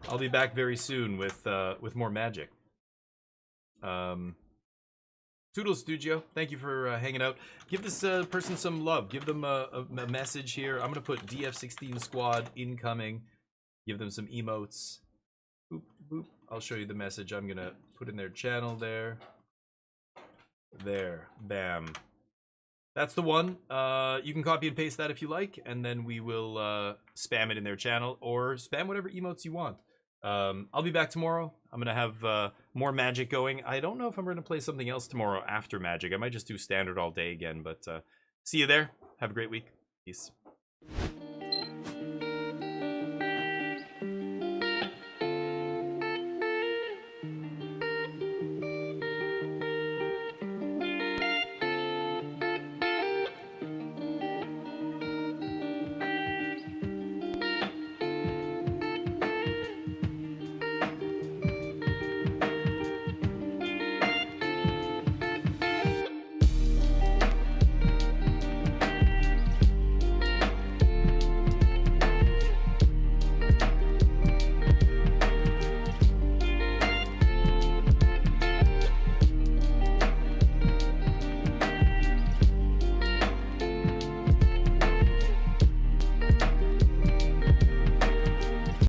Speaker 2: I'll be back very soon with more Magic. Toodles Studio, thank you for hanging out. Give this person some love. Give them a message here. I'm gonna put DF16 Squad incoming. Give them some emotes. Boop, boop. I'll show you the message I'm gonna put in their channel there. There, bam. That's the one. You can copy and paste that if you like, and then we will spam it in their channel, or spam whatever emotes you want. I'll be back tomorrow. I'm gonna have more Magic going. I don't know if I'm gonna play something else tomorrow after Magic. I might just do Standard all day again, but see you there. Have a great week. Peace.